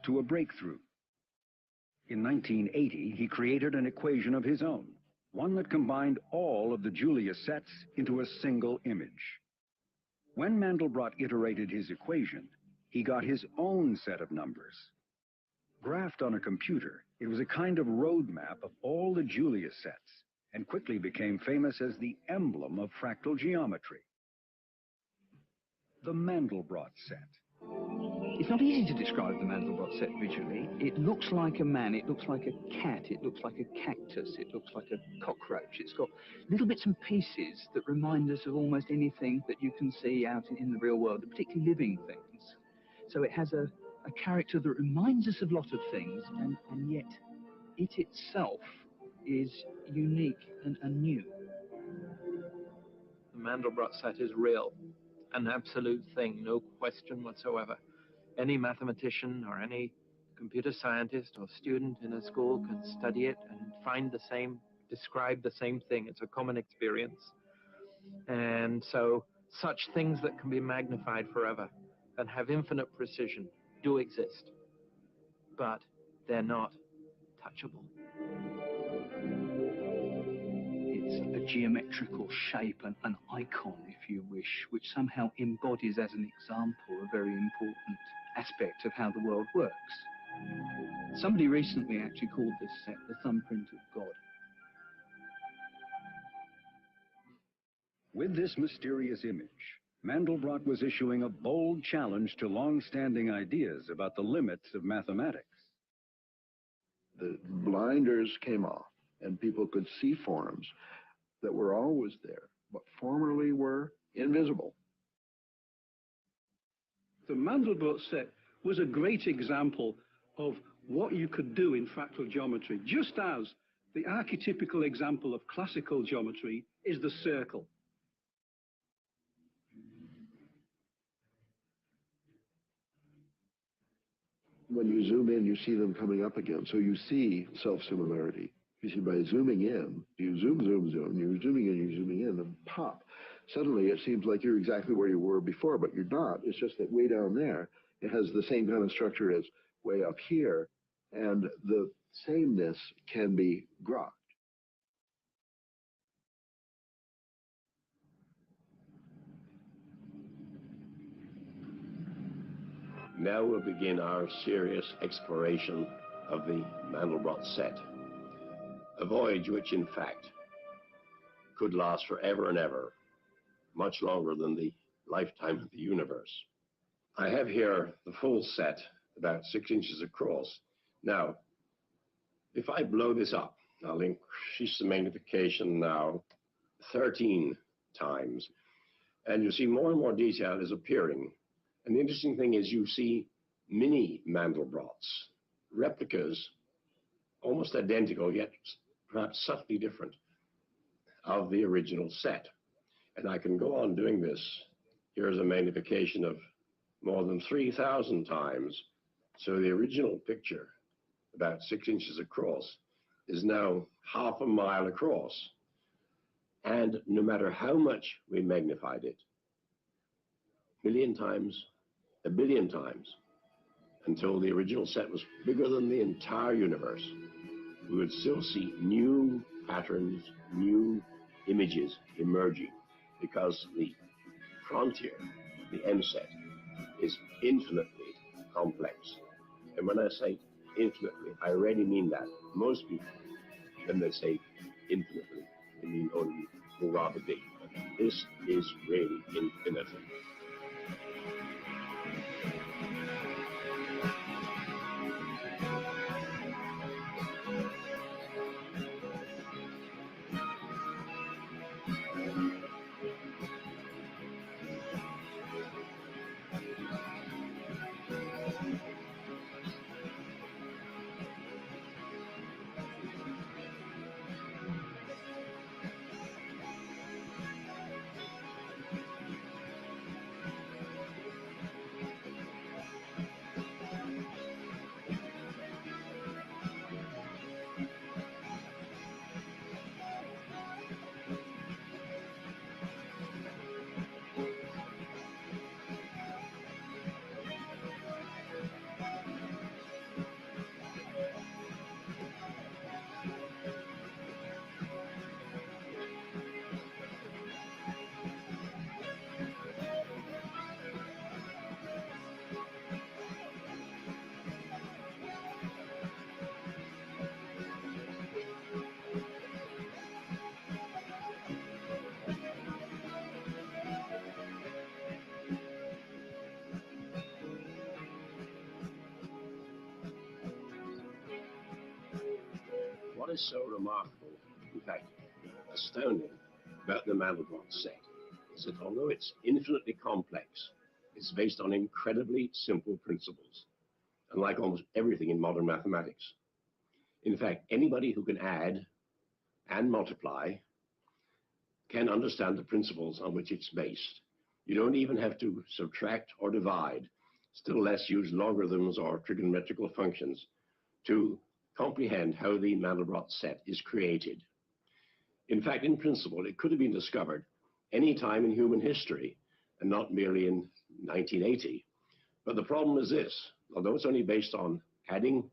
to a breakthrough. In 1980, he created an equation of his own, one that combined all of the Julius sets into a single image. When Mandelbrot iterated his equation, he got his own set of numbers. Graphed on a computer, it was a kind of roadmap of all the Julius sets, and quickly became famous as the emblem of fractal geometry. The Mandelbrot set. It's not easy to describe the Mandelbrot set visually. It looks like a man, it looks like a cat, it looks like a cactus, it looks like a cockroach. It's got little bits and pieces that remind us of almost anything that you can see out in the real world, particularly living things. So it has a character that reminds us of a lot of things, and yet it itself is unique and new. The Mandelbrot set is real, an absolute thing, no question whatsoever. Any mathematician or any computer scientist or student in a school can study it and find the same, describe the same thing. It's a common experience. And so such things that can be magnified forever and have infinite precision do exist, but they're not touchable. It's a geometrical shape, an icon, if you wish, which somehow embodies as an example a very important aspect of how the world works. Somebody recently actually called this set the thumbprint of God. With this mysterious image, Mandelbrot was issuing a bold challenge to long-standing ideas about the limits of mathematics. The blinders came off, and people could see forms that were always there, but formerly were invisible. The Mandelbrot set was a great example of what you could do in fractal geometry, just as the archetypical example of classical geometry is the circle. When you zoom in, you see them coming up again, so you see self-similarity. You see, by zooming in, you zoom, you're zooming in, you're zooming in, and pop. Suddenly, it seems like you're exactly where you were before, but you're not. It's just that way down there, it has the same kind of structure as way up here, and the sameness can be grokked. Now we'll begin our serious exploration of the Mandelbrot set, a voyage which, in fact, could last forever and ever, much longer than the lifetime of the universe. I have here the full set, about 6 inches across. Now, if I blow this up, I'll increase the magnification now 13 times, and you see more and more detail is appearing. And the interesting thing is you see mini Mandelbrots, replicas, almost identical, yet perhaps subtly different, of the original set. And I can go on doing this. Here's a magnification of more than 3,000 times. So the original picture, about 6 inches across, is now half a mile across. And no matter how much we magnified it, a million times, a billion times, until the original set was bigger than the entire universe, we would still see new patterns, new images emerging, because the frontier, the M set, is infinitely complex. And when I say infinitely, I really mean that. Most people, when they say infinitely, they mean only rather big. But this is really infinite. what is so remarkable, in fact, astounding, about the Mandelbrot set is that although it's infinitely complex, it's based on incredibly simple principles, unlike almost everything in modern mathematics. In fact, anybody who can add and multiply can understand the principles on which it's based. You don't even have to subtract or divide, still less use logarithms or trigonometrical functions to comprehend how the Mandelbrot set is created. In fact, in principle, it could have been discovered any time in human history and not merely in 1980. But the problem is this: although it's only based on adding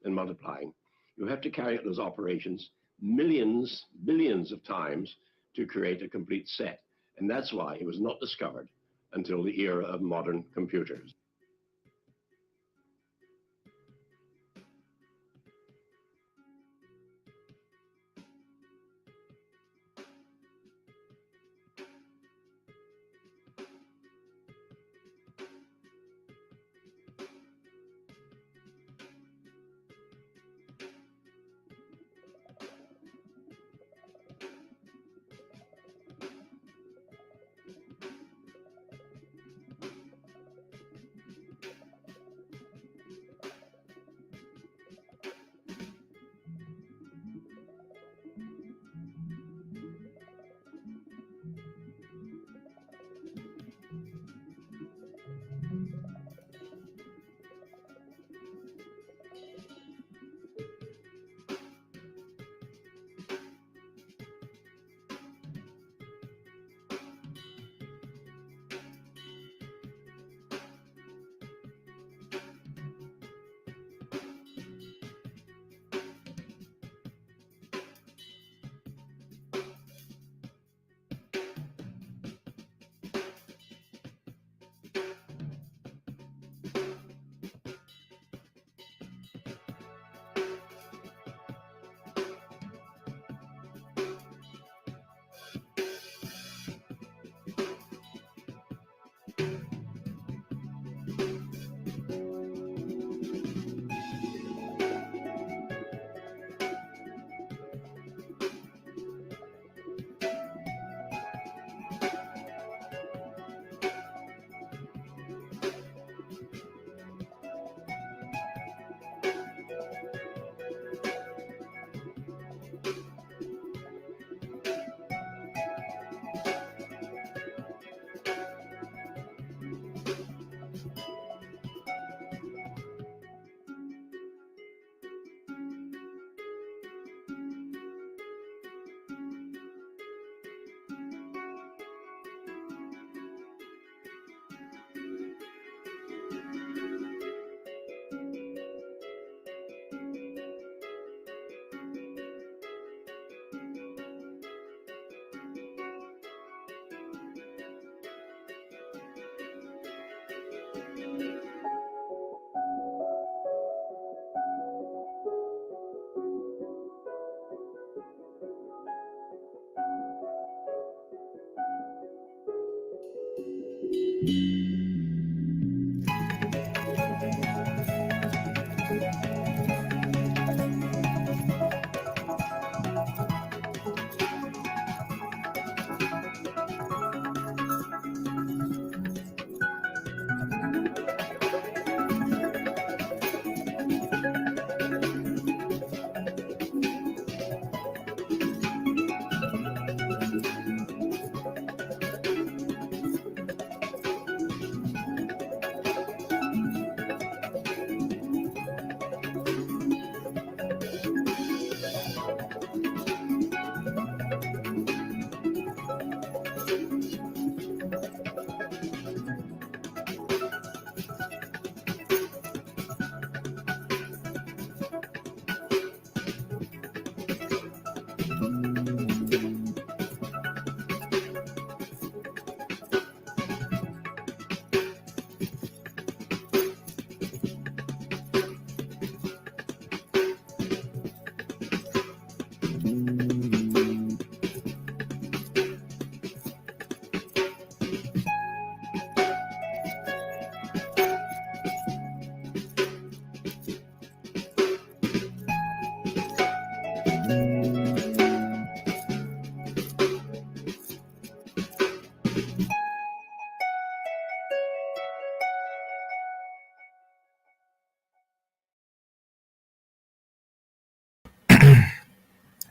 and multiplying, you have to carry out those operations millions, billions of times to create a complete set. And that's why it was not discovered until the era of modern computers.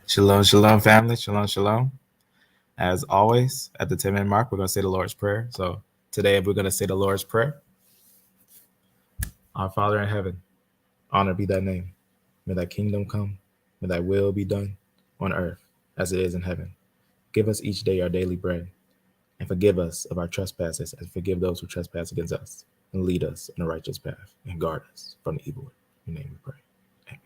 Shalom, shalom, family. Shalom, shalom. As always, at the 10-minute mark, we're going to say the Lord's Prayer. So today we're going to say the Lord's Prayer. Our Father in heaven, honor be thy name. May thy kingdom come. May thy will be done on earth as it is in heaven. Give us each day our daily bread, and forgive us of our trespasses as forgive those who trespass against us. And lead us in the righteous path and guard us from the evil one. In your name we pray. Amen.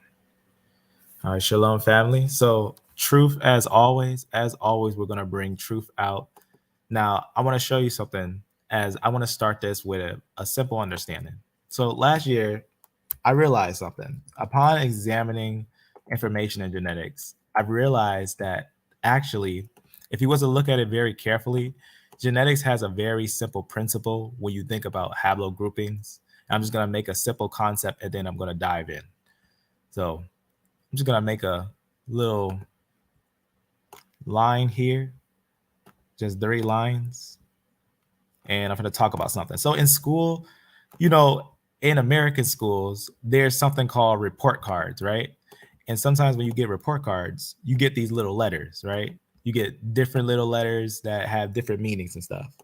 All right, shalom, family. So truth as always, we're going to bring truth out. Now, I want to show you something as I want to start this with a simple understanding. So last year, I realized something. Upon examining information in genetics, I realized that actually, if you was to look at it very carefully, genetics has a very simple principle when you think about haplogroupings. I'm just going to make a simple concept and then I'm going to dive in. So I'm just going to make a little line here, just 3 lines. And I'm going to talk about something. So in school, you know, in American schools, there's something called report cards, right? And sometimes when you get report cards, you get these little letters, right? You get different little letters that have different meanings and stuff.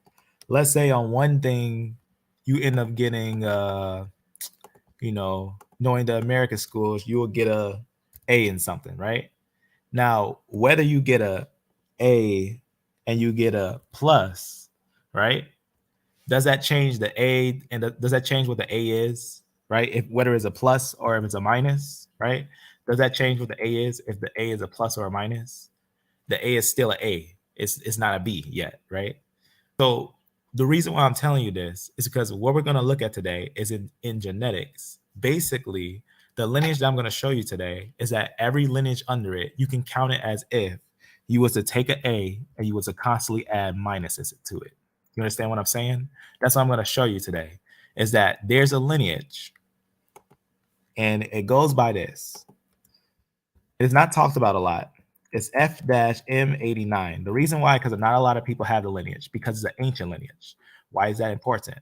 Let's say on one thing, you end up getting, you know, knowing the American schools, you will get a A in something, right? Now, whether you get a A and you get a plus, right? Does that change the A and does that change what the A is, right? If whether it's a plus or if it's a minus, right? Does that change what the A is if the A is a plus or a minus? The A is still an A. It's not a B yet, right? So the reason why I'm telling you this is because what we're going to look at today is in genetics. Basically, the lineage that I'm going to show you today is that every lineage under it, you can count it as if you was to take an A and you was to constantly add minuses to it. You understand what I'm saying? That's what I'm going to show you today, is that there's a lineage and it goes by this. It's not talked about a lot. It's F-M89. The reason why, because not a lot of people have the lineage, because it's an ancient lineage. Why is that important?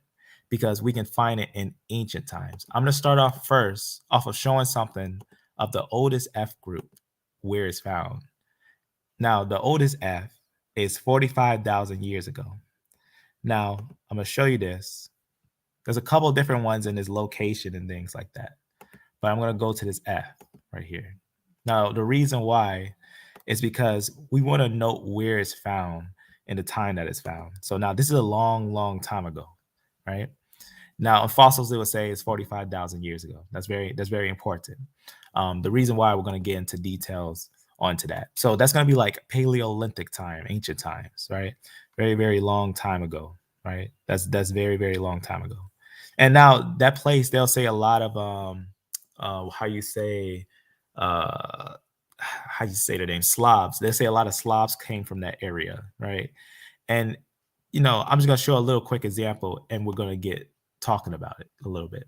Because we can find it in ancient times. I'm going to start off first off of showing something of the oldest F group, where it's found. Now, the oldest F is 45,000 years ago. Now, I'm going to show you this. There's a couple different ones in this location and things like that. But I'm going to go to this F right here. Now, the reason why is because we want to note where it's found and the time that it's found. So now this is a long, long time ago, right? Now, in fossils, they would say it's 45,000 years ago. That's very important. The reason why we're going to get into details onto that. So that's going to be like Paleolithic time, ancient times, right? Very, very long time ago, right? That's very, very long time ago. And now that place, they'll say a lot of how you say their name, Slavs. They say a lot of Slavs came from that area, right? And you know, I'm just gonna show a little quick example, and we're gonna get talking about it a little bit.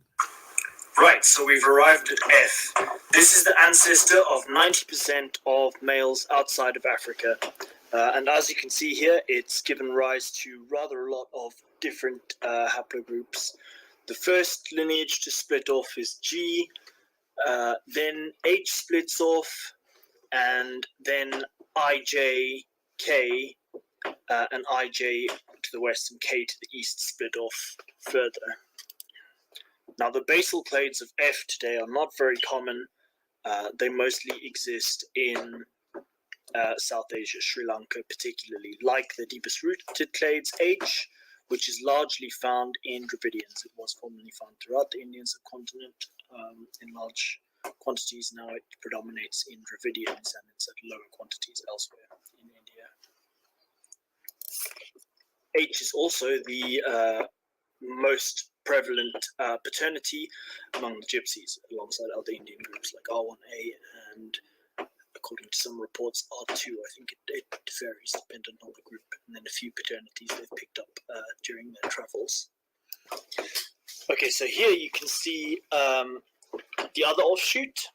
Right, so we've arrived at F. This is the ancestor of 90% of males outside of Africa. And as you can see here, it's given rise to rather a lot of different haplogroups. The first lineage to split off is G, then H splits off, and then IJK, and IJ to the west and K to the east split off further. Now, the basal clades of F today are not very common. They mostly exist in South Asia, Sri Lanka particularly, like the deepest rooted clades H, which is largely found in Dravidians. It was formerly found throughout the Indian subcontinent in large quantities. Now it predominates in Dravidians, and it's at lower quantities elsewhere in India. H is also the most prevalent paternity among the Gypsies, alongside other Indian groups like R1A and, according to some reports, R2. I think it varies dependent on the group, and then a few paternities they've picked up during their travels. Okay, so here you can see the other offshoot,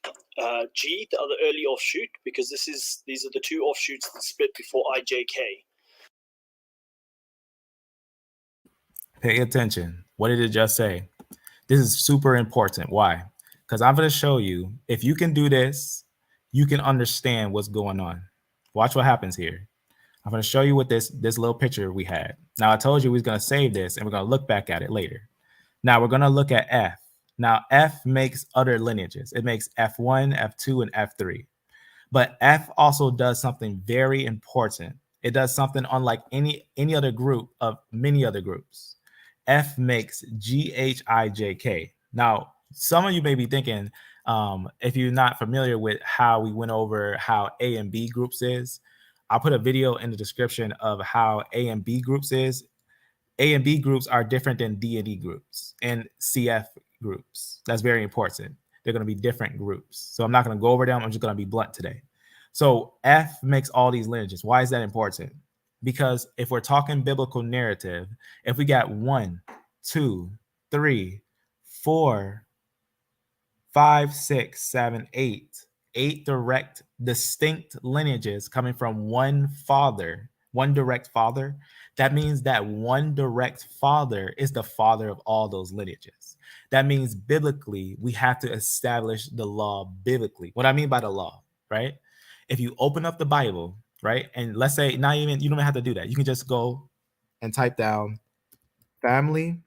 G, the other early offshoot, because these are the two offshoots that split before IJK. Pay attention. What did it just say? This is super important. Why? Because I'm going to show you, if you can do this, you can understand what's going on. Watch what happens here. I'm going to show you what this little picture we had. Now, I told you we was going to save this and we're going to look back at it later. Now, we're going to look at F. Now, F makes other lineages. It makes F1, F2, and F3. But F also does something very important. It does something unlike any other group of many other groups. F makes GHIJK. Now, some of you may be thinking, if you're not familiar with how we went over how A and B groups is, I'll put a video in the description of how A and B groups is. A and B groups are different than D and E groups and CF groups. That's very important. They're going to be different groups. So I'm not going to go over them. I'm just going to be blunt today. So F makes all these lineages. Why is that important? Because if we're talking biblical narrative, if we got 1, 2, 3, 4, 5, 6, 7, 8 direct, distinct lineages coming from one father, one direct father, that means that one direct father is the father of all those lineages. That means biblically, we have to establish the law biblically. What I mean by the law, right? If you open up the Bible, right? And let's say you don't even have to do that. You can just go and type down family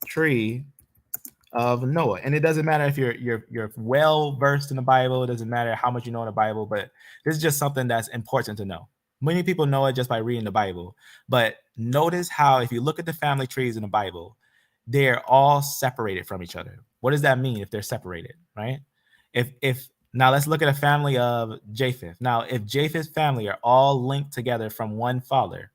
tree of Noah. And it doesn't matter if you're well versed in the Bible. It doesn't matter how much you know in the Bible, but this is just something that's important to know. Many people know it just by reading the Bible. But notice how if you look at the family trees in the Bible, they're all separated from each other. What does that mean if they're separated, right? If now let's look at a family of Japheth. Now, if Japheth's family are all linked together from one father,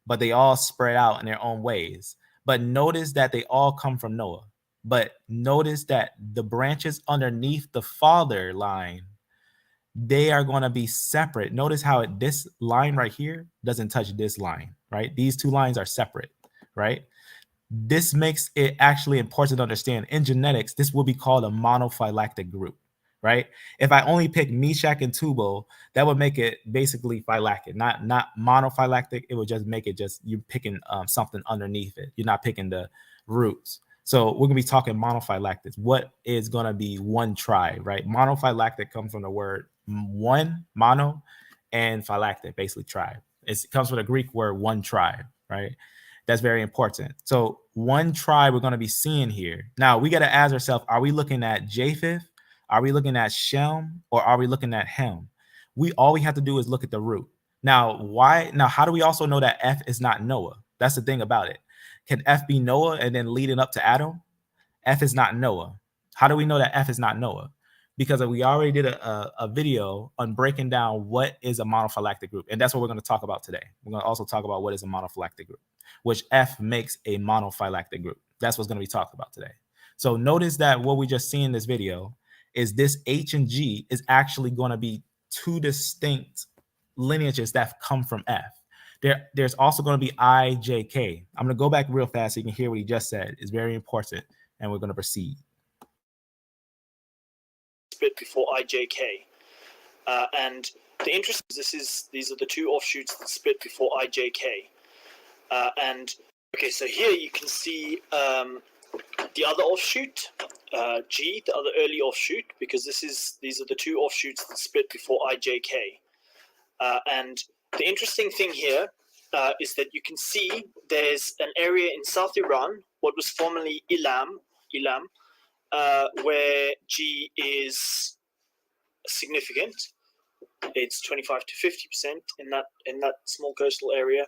but they all spread out in their own ways. But notice that they all come from Noah. But notice that the branches underneath the father line, they are going to be separate. Notice how this line right here doesn't touch this line, right? These two lines are separate, right? This makes it actually important to understand. In genetics, this will be called a monophyletic group, right? If I only pick Meshach and Tubal, that would make it basically phylactic, not monophyletic. It would just make it you're picking something underneath it. You're not picking the roots. So we're gonna be talking monophyletic. What is gonna be one tribe, right? Monophyletic comes from the word one, mono, and phylactic, basically tribe. It comes from the Greek word one tribe, right? That's very important. So one tribe we're going to be seeing here. Now we got to ask ourselves, are we looking at Japheth? Are we looking at Shem? Or are we looking at Ham? All we have to do is look at the root. Now, how do we also know that F is not Noah? That's the thing about it. Can F be Noah and then leading up to Adam? F is not Noah. How do we know that F is not Noah? Because we already did a video on breaking down what is a monophyletic group. And that's what we're going to talk about today. We're going to also talk about what is a monophyletic group, which F makes a monophyletic group. That's what's going to be talked about today. So notice that what we just see in this video is this H and G is actually going to be two distinct lineages that come from F. There's also going to be IJK. I'm going to go back real fast so you can hear what he just said. It's very important, and we're going to proceed. Bit before IJK, and the interest is these are the two offshoots that split before IJK, and okay, so here you can see the other offshoot, G, the other early offshoot, because these are the two offshoots that split before IJK, and the interesting thing here is that you can see there's an area in South Iran, what was formerly Elam, where G is significant. It's 25 to 50% in that small coastal area,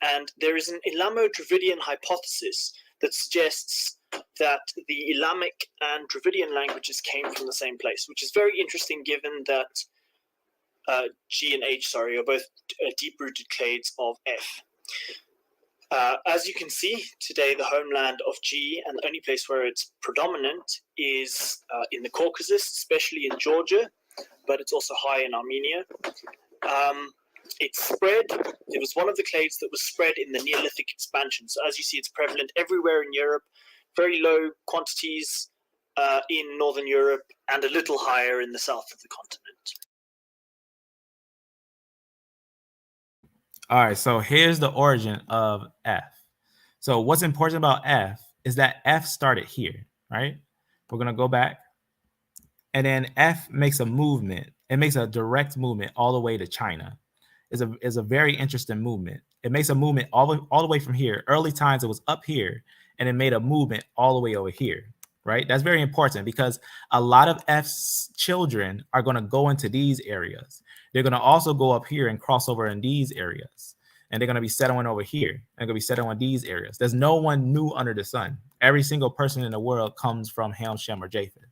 and there is an Elamo-Dravidian hypothesis that suggests that the Elamic and Dravidian languages came from the same place, which is very interesting given that G and H, are both deep-rooted clades of F. As you can see, today the homeland of G and the only place where it's predominant is in the Caucasus, especially in Georgia, but it's also high in Armenia. It's spread, it was one of the clades that was spread in the Neolithic expansion. So as you see, it's prevalent everywhere in Europe, very low quantities in Northern Europe, and a little higher in the south of the continent. All right, so here's the origin of F. So what's important about F is that F started here, right? We're going to go back. And then F makes a movement It makes a direct movement all the way to China. Is a very interesting movement. It makes a movement all the way from here. Early times it was up here, and it made a movement all the way over here, right? That's very important because a lot of F's children are going to go into these areas. They're going to also go up here and cross over in these areas, and they're going to be settling over here and going to be settling in these areas. There's no one new under the sun. Every single person in the world comes from Ham, Shem, or Japheth.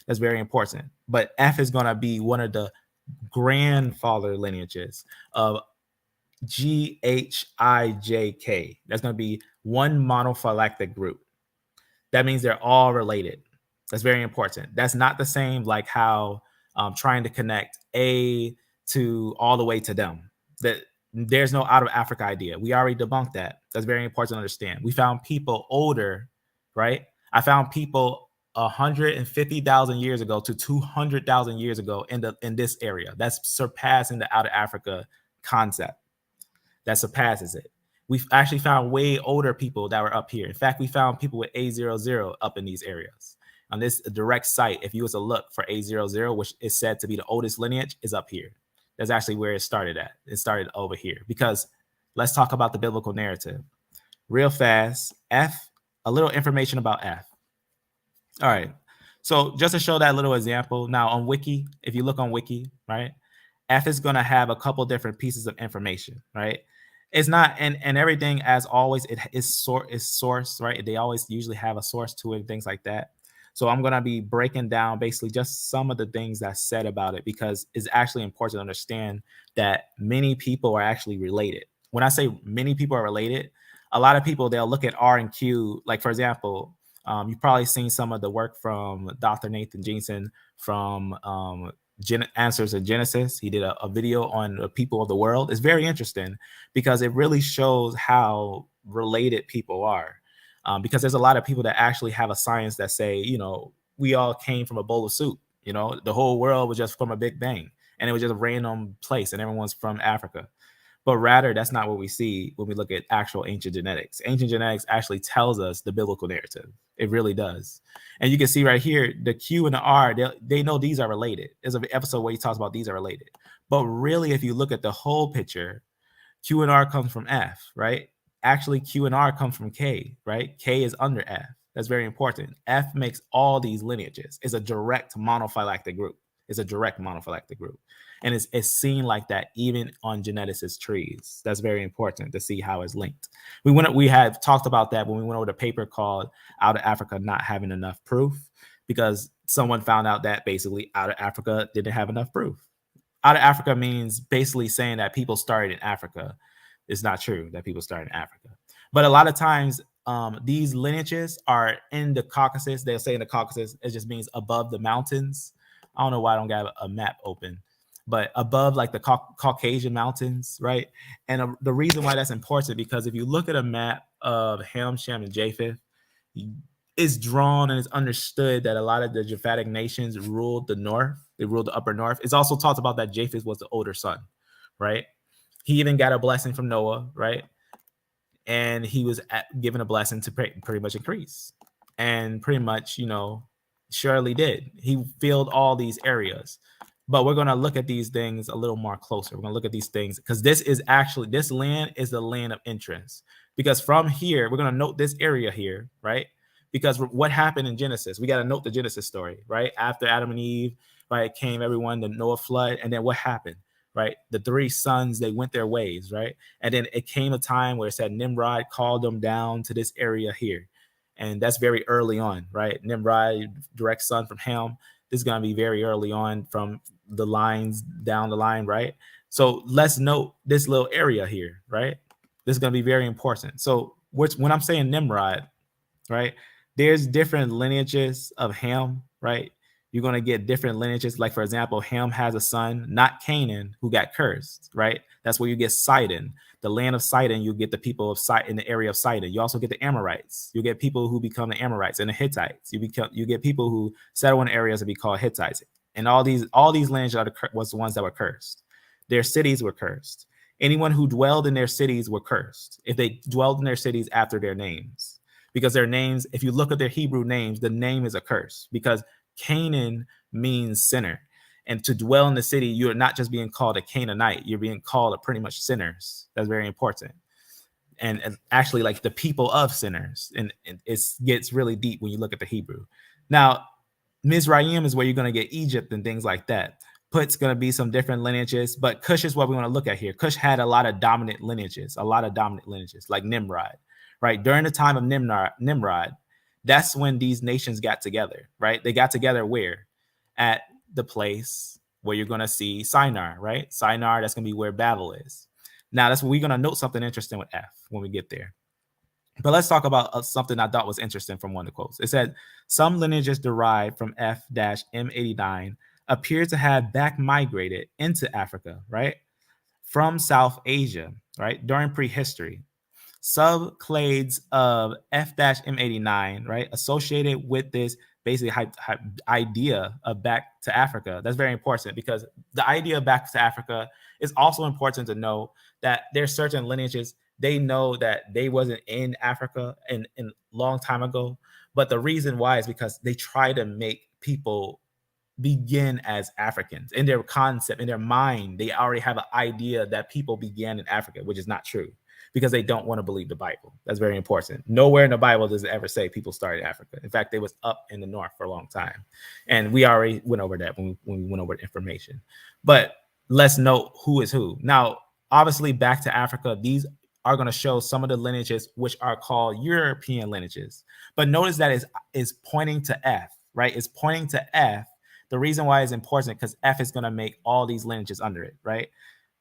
That's very important. But F is going to be one of the grandfather lineages of GHIJK. That's going to be one monophyletic group. That means they're all related. That's very important. That's not the same like how trying to connect A to all the way to them. That there's no out of Africa idea. We already debunked that. That's very important to understand. We found people older, right? I found people 150,000 years ago to 200,000 years ago in this area. That's surpassing the out of Africa concept. That surpasses it. We've actually found way older people that were up here. In fact, we found people with A00 up in these areas. On this direct site, if you was to look for A00, which is said to be the oldest lineage, is up here. That's actually where it started at. It started over here. Because let's talk about the biblical narrative. Real fast, F, a little information about F. All right. So just to show that little example, now on Wiki, if you look on Wiki, right, F is going to have a couple different pieces of information, right? It's not, and everything, as always, it is source, right? They always usually have a source to it and things like that. So I'm going to be breaking down basically just some of the things that's said about it, because it's actually important to understand that many people are actually related. When I say many people are related, a lot of people, they'll look at R and Q, like, for example, you've probably seen some of the work from Dr. Nathan Jeanson from Answers in Genesis. He did a video on the people of the world. It's very interesting because it really shows how related people are. Because there's a lot of people that actually have a science that say, you know, we all came from a bowl of soup. You know, the whole world was just from a big bang, and it was just a random place, and everyone's from Africa. But rather, that's not what we see when we look at actual ancient genetics. Ancient genetics actually tells us the biblical narrative. It really does. And you can see right here, the Q and the R, they know these are related. There's an episode where he talks about these are related. But really, if you look at the whole picture, Q and R comes from F, right? Actually, Q and R come from K, right? K is under F. That's very important. F makes all these lineages. It's a direct monophyletic group. It's a direct monophyletic group. And it's seen like that even on geneticist trees. That's very important to see how it's linked. We have talked about that when we went over the paper called Out of Africa Not Having Enough Proof, because someone found out that basically Out of Africa didn't have enough proof. Out of Africa means basically saying that people started in Africa. It's not true that people started in Africa. But a lot of times these lineages are in the Caucasus. They'll say in the Caucasus, it just means above the mountains. I don't know why I don't have a map open, but above like the Caucasian mountains, right? And the reason why that's important, because if you look at a map of Ham, Shem, and Japheth, it's drawn and it's understood that a lot of the Japhetic nations ruled the north. They ruled the upper north. It's also talked about that Japheth was the older son, right? He even got a blessing from Noah, right? And he was given a blessing to pretty much increase. And pretty much, you know, surely did. He filled all these areas. But we're going to look at these things a little more closer. We're going to look at these things because this land is the land of entrance. Because from here, we're going to note this area here, right? Because what happened in Genesis, we got to note the Genesis story, right? After Adam and Eve, right, came everyone, the Noah flood. And then what happened, right? The three sons, they went their ways, right? And then it came a time where it said Nimrod called them down to this area here. And that's very early on, right? Nimrod, direct son from Ham. This is going to be very early on from the lines down the line, right? So let's note this little area here, right? This is going to be very important. So when I'm saying Nimrod, right, there's different lineages of Ham, right? You're going to get different lineages. Like, for example, Ham has a son, not Canaan, who got cursed, right? That's where you get Sidon. The land of Sidon, you get the people of Sidon in the area of Sidon. You also get the Amorites. You get people who become the Amorites and the Hittites. You get people who settle in areas that be called Hittites. And all these lands was the ones that were cursed. Their cities were cursed. Anyone who dwelled in their cities were cursed if they dwelled in their cities after their names. Because their names, if you look at their Hebrew names, the name is a curse. Because Canaan means sinner. And to dwell in the city, you're not just being called a Canaanite, you're being called a pretty much sinners. That's very important. And actually like the people of sinners. And it gets really deep when you look at the Hebrew. Now, Mizraim is where you're going to get Egypt and things like that. Put's going to be some different lineages, but Cush is what we want to look at here. Cush had a lot of dominant lineages, like Nimrod, right? During the time of Nimrod, that's when these nations got together, right? They got together where? At the place where you're going to see Shinar, right? Shinar, that's going to be where Babel is. Now, that's when we're going to note something interesting with F when we get there. But let's talk about something I thought was interesting from one of the quotes. It said, some lineages derived from F-M89 appear to have back migrated into Africa, right? From South Asia, right? During prehistory. Subclades of F-M89, right? Associated with this basically idea of back to Africa. That's very important because the idea of back to Africa is also important to know that there's certain lineages, they know that they wasn't in Africa in long time ago. But the reason why is because they try to make people begin as Africans. In their concept, in their mind, they already have an idea that people began in Africa, which is not true because they don't want to believe the Bible. That's very important. Nowhere in the Bible does it ever say people started in Africa. In fact, they was up in the north for a long time. And we already went over that when we went over the information. But let's note who is who. Now, obviously, back to Africa, these are going to show some of the lineages which are called European lineages. But notice that is pointing to F, right? It's pointing to F. The reason why it's important because F is going to make all these lineages under it, right?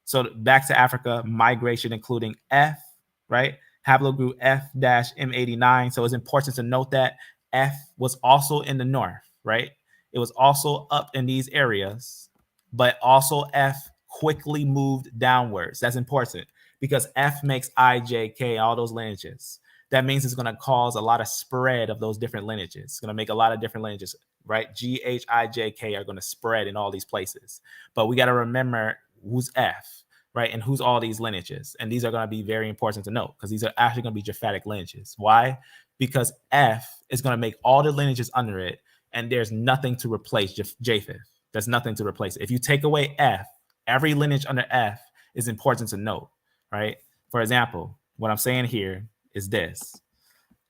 So back to Africa, migration including F, right? Haplogroup F-M89. So it's important to note that F was also in the north, right? It was also up in these areas, but also F quickly moved downwards. That's important because F makes IJK, all those lineages. That means it's going to cause a lot of spread of those different lineages. It's going to make a lot of different lineages, right? GHIJK are going to spread in all these places. But we got to remember who's F, right? And who's all these lineages. And these are going to be very important to note because these are actually going to be Japhetic lineages. Why? Because F is going to make all the lineages under it, and there's nothing to replace Japheth. There's nothing to replace it. If you take away F, every lineage under F is important to note, right? For example, what I'm saying here is this.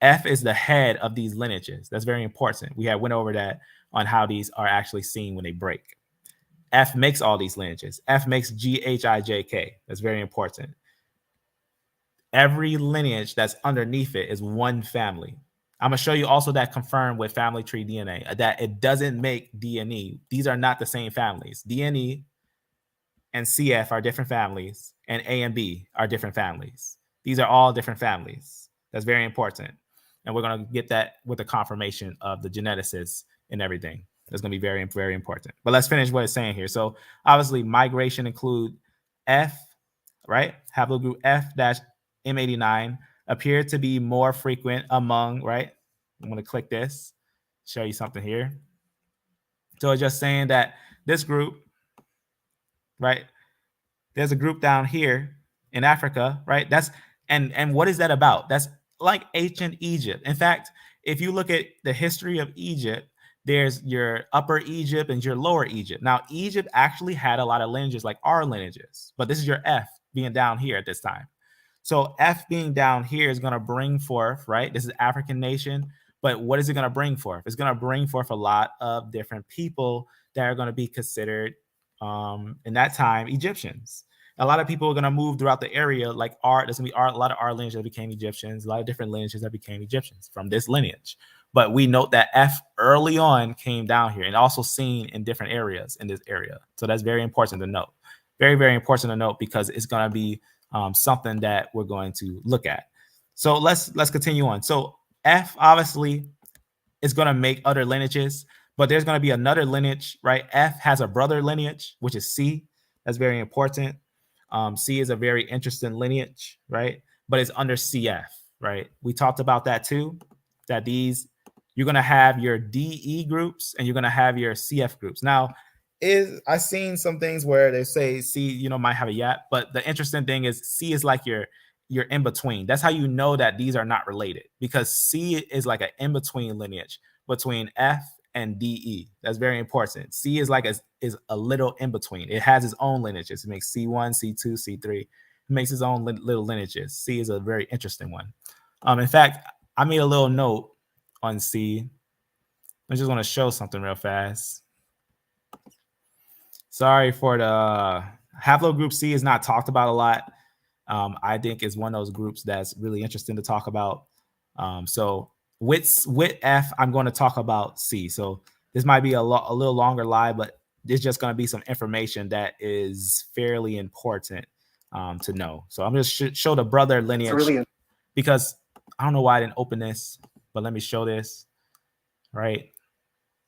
F is the head of these lineages. That's very important. We went over that on how these are actually seen when they break. F makes all these lineages. F makes GHIJK. That's very important. Every lineage that's underneath it is one family. I'm going to show you also that confirmed with family tree DNA, that it doesn't make D&E. These are not the same families. D&E and CF are different families, and A and B are different families. These are all different families. That's very important. And we're going to get that with the confirmation of the geneticists and everything. That's going to be very, very important. But let's finish what it's saying here. So obviously migration include F, right? Haplogroup F-M89 appear to be more frequent among, right? I'm going to click this, show you something here. So it's just saying that this group, right? There's a group down here in Africa, right? And what is that about? That's like ancient Egypt. In fact, if you look at the history of Egypt, there's your upper Egypt and your lower Egypt. Now, Egypt actually had a lot of lineages like our lineages, but this is your F being down here at this time. So F being down here is going to bring forth, right? This is African nation, but what is it going to bring forth? It's going to bring forth a lot of different people that are going to be considered in that time Egyptians. A lot of people are going to move throughout the area, like there's going to be a lot of our lineages that became Egyptians, a lot of different lineages that became Egyptians from this lineage. But we note that F early on came down here and also seen in different areas in this area. So that's very important to note. Very, very important to note because it's going to be something that we're going to look at. So let's continue on. So F obviously is going to make other lineages, but there's going to be another lineage, right? F has a brother lineage, which is C. That's very important. C is a very interesting lineage, right? But it's under CF, right? We talked about that too, that you're going to have your DE groups and you're going to have your CF groups. Now, I've seen some things where they say C, might have a yap, but the interesting thing is C is like your in between. That's how you know that these are not related, because C is like an in between lineage between F and DE. That's very important. C is like is a little in between. It has its own lineages. It makes C1, C2, C3. It makes its own little lineages. C is a very interesting one. In fact, I made a little note on C. I just want to show something real fast. Sorry for the haplogroup C is not talked about a lot. I think is one of those groups that's really interesting to talk about. So with F, I'm going to talk about C. So this might be a little longer live, but there's just going to be some information that is fairly important to know. So I'm just show the brother lineage because I don't know why I didn't open this, but let me show this. Right.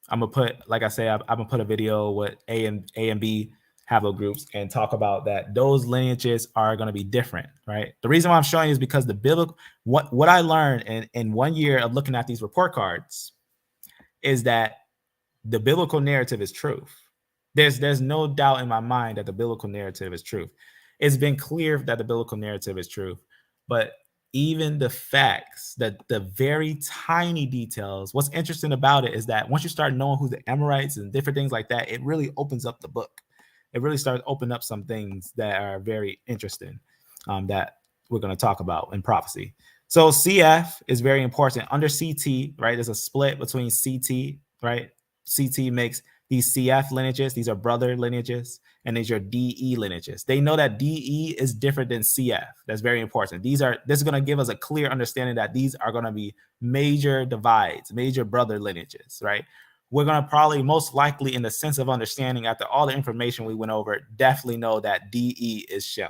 I'm gonna put, like I say, I'm gonna put a video with A and B haplogroups and talk about that. Those lineages are gonna be different, right? The reason why I'm showing you is because the biblical, what I learned in 1 year of looking at these report cards is that the biblical narrative is truth. There's no doubt in my mind that the biblical narrative is truth. It's been clear that the biblical narrative is truth, but even the facts, that the very tiny details, what's interesting about it is that once you start knowing who the Amorites and different things like that, it really opens up the book. It really starts opening up some things that are very interesting that we're going to talk about in prophecy. So CF is very important. Under CT, right, there's a split between CT, right? CT makes these CF lineages. These are brother lineages. And these are DE lineages. They know that DE is different than CF. That's very important. This is going to give us a clear understanding that these are going to be major divides, major brother lineages, right? We're going to probably most likely, in the sense of understanding, after all the information we went over, definitely know that DE is Shem.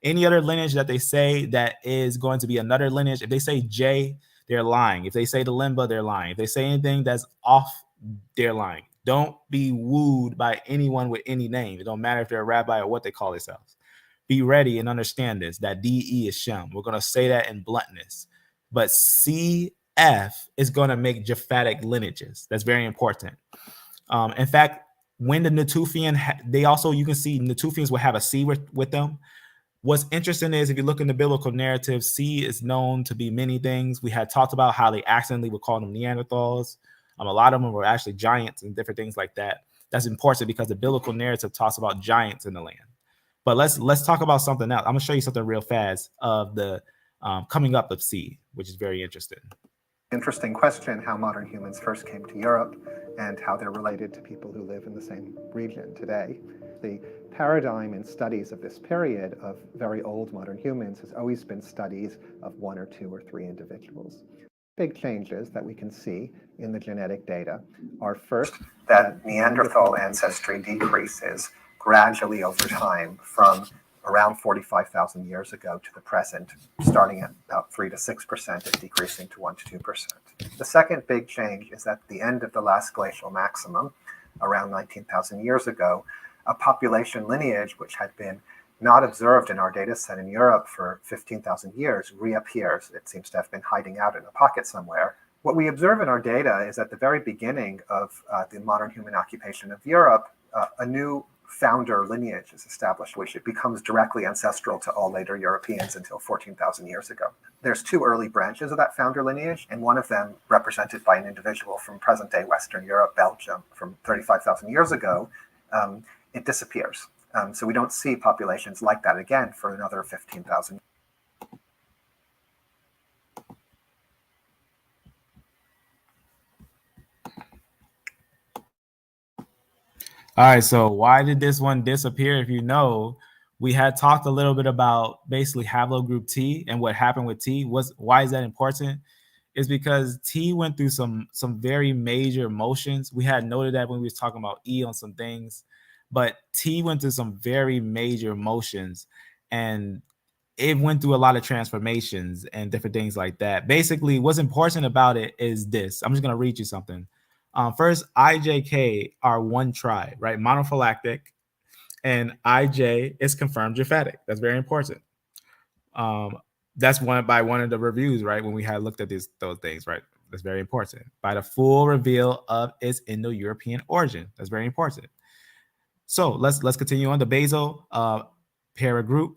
Any other lineage that they say that is going to be another lineage, if they say J, they're lying. If they say the Limba, they're lying. If they say anything that's off, they're lying. Don't be wooed by anyone with any name. It don't matter if they're a rabbi or what they call themselves. Be ready and understand this, that DE is Shem. We're going to say that in bluntness. But CF is going to make Japhetic lineages. That's very important. In fact, when the Natufian, you can see Natufians will have a C with them. What's interesting is if you look in the biblical narrative, C is known to be many things. We had talked about how they accidentally would call them Neanderthals. A lot of them were actually giants and different things like that. That's important because the biblical narrative talks about giants in the land. But let's talk about something else. I'm gonna show you something real fast of the coming up of C, which is very interesting. Interesting question, how modern humans first came to Europe and how they're related to people who live in the same region today. The paradigm in studies of this period of very old modern humans has always been studies of 1 or 2 or 3 individuals. Big changes that we can see in the genetic data are first that Neanderthal ancestry decreases gradually over time from around 45,000 years ago to the present, starting at about 3 to 6% and decreasing to 1 to 2%. The second big change is at the end of the last glacial maximum, around 19,000 years ago, a population lineage which had been not observed in our data set in Europe for 15,000 years reappears. It seems to have been hiding out in a pocket somewhere. What we observe in our data is at the very beginning of the modern human occupation of Europe, a new founder lineage is established, which it becomes directly ancestral to all later Europeans until 14,000 years ago. There's 2 early branches of that founder lineage, and one of them represented by an individual from present-day Western Europe, Belgium, from 35,000 years ago. It disappears. So we don't see populations like that again for another 15,000. All right, so why did this one disappear? If you know, we had talked a little bit about basically haplogroup T and what happened with T. Why is that important? Is because T went through some very major motions. We had noted that when we was talking about E on some things, but T went through some very major motions, and it went through a lot of transformations and different things like that. Basically, what's important about it is this. I'm just going to read you something. First, IJK are one tribe, right? Monophyletic, and IJ is confirmed Japhetic. That's very important. That's one of the reviews, right? When we had looked at those things, right? That's very important. By the full reveal of its Indo-European origin. That's very important. So let's continue on. The basal paragroup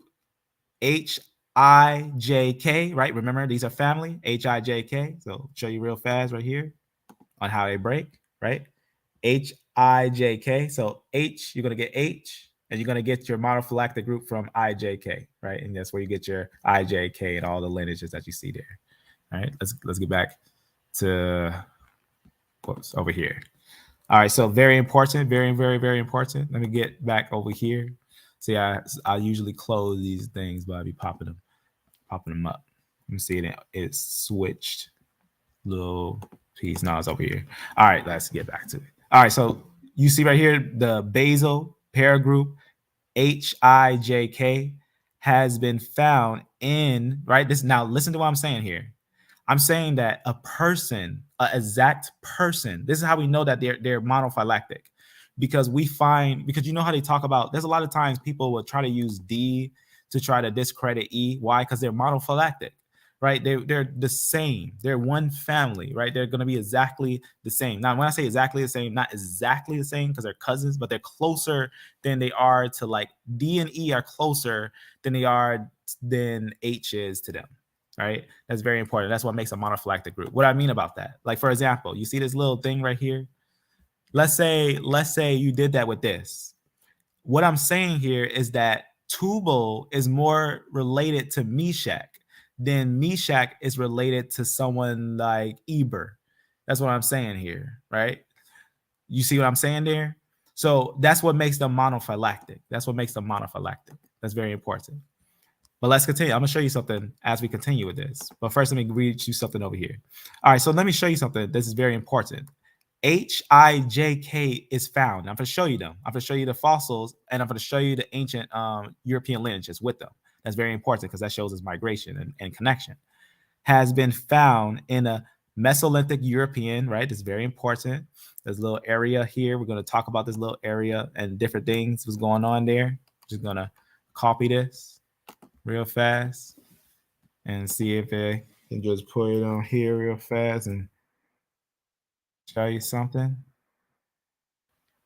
HIJK, right? Remember, these are family, HIJK. So show you real fast right here on how they break. right? HIJK. So H, you're going to get H, and you're going to get your monophyletic group from IJK, right? And that's where you get your IJK and all the lineages that you see there. All right, let's get back to whoops, over here. All right, so very important, very, very, very important. Let me get back over here. See, I usually close these things, but I'll be popping them up. Let me see it. It's switched. Little piece. No, it's over here. All right, let's get back to it. All right, so you see right here the basal pair group HIJK has been found in, right? This, now listen to what I'm saying here. I'm saying that a person, an exact person, this is how we know that they're monophyletic, because we find, because you know how they talk about, there's a lot of times people will try to use D to try to discredit E. Why? Because they're monophyletic, right? They're the same. They're one family, right? They're going to be exactly the same. Now, when I say exactly the same, not exactly the same because they're cousins, but they're closer than they are to, like, D and E are closer than they are than H is to them. Right? That's very important. That's what makes a monophyletic group. What I mean about that, like, for example, you see this little thing right here. Let's say you did that with this. What I'm saying here is that Tubal is more related to Meshach than Meshach is related to someone like Eber. That's what I'm saying here, right? You see what I'm saying there? So that's what makes them monophyletic. That's what makes them monophyletic. That's very important. But let's continue. I'm going to show you something as we continue with this. But first, let me read you something over here. All right, so let me show you something. This is very important. HIJK is found. I'm going to show you them. I'm going to show you the fossils, and I'm going to show you the ancient European lineages with them. That's very important because that shows us migration and connection. Has been found in a Mesolithic European, right? It's very important. There's a little area here. We're going to talk about this little area and different things was going on there. Just going to copy this real fast and see if I can just put it on here real fast and show you something.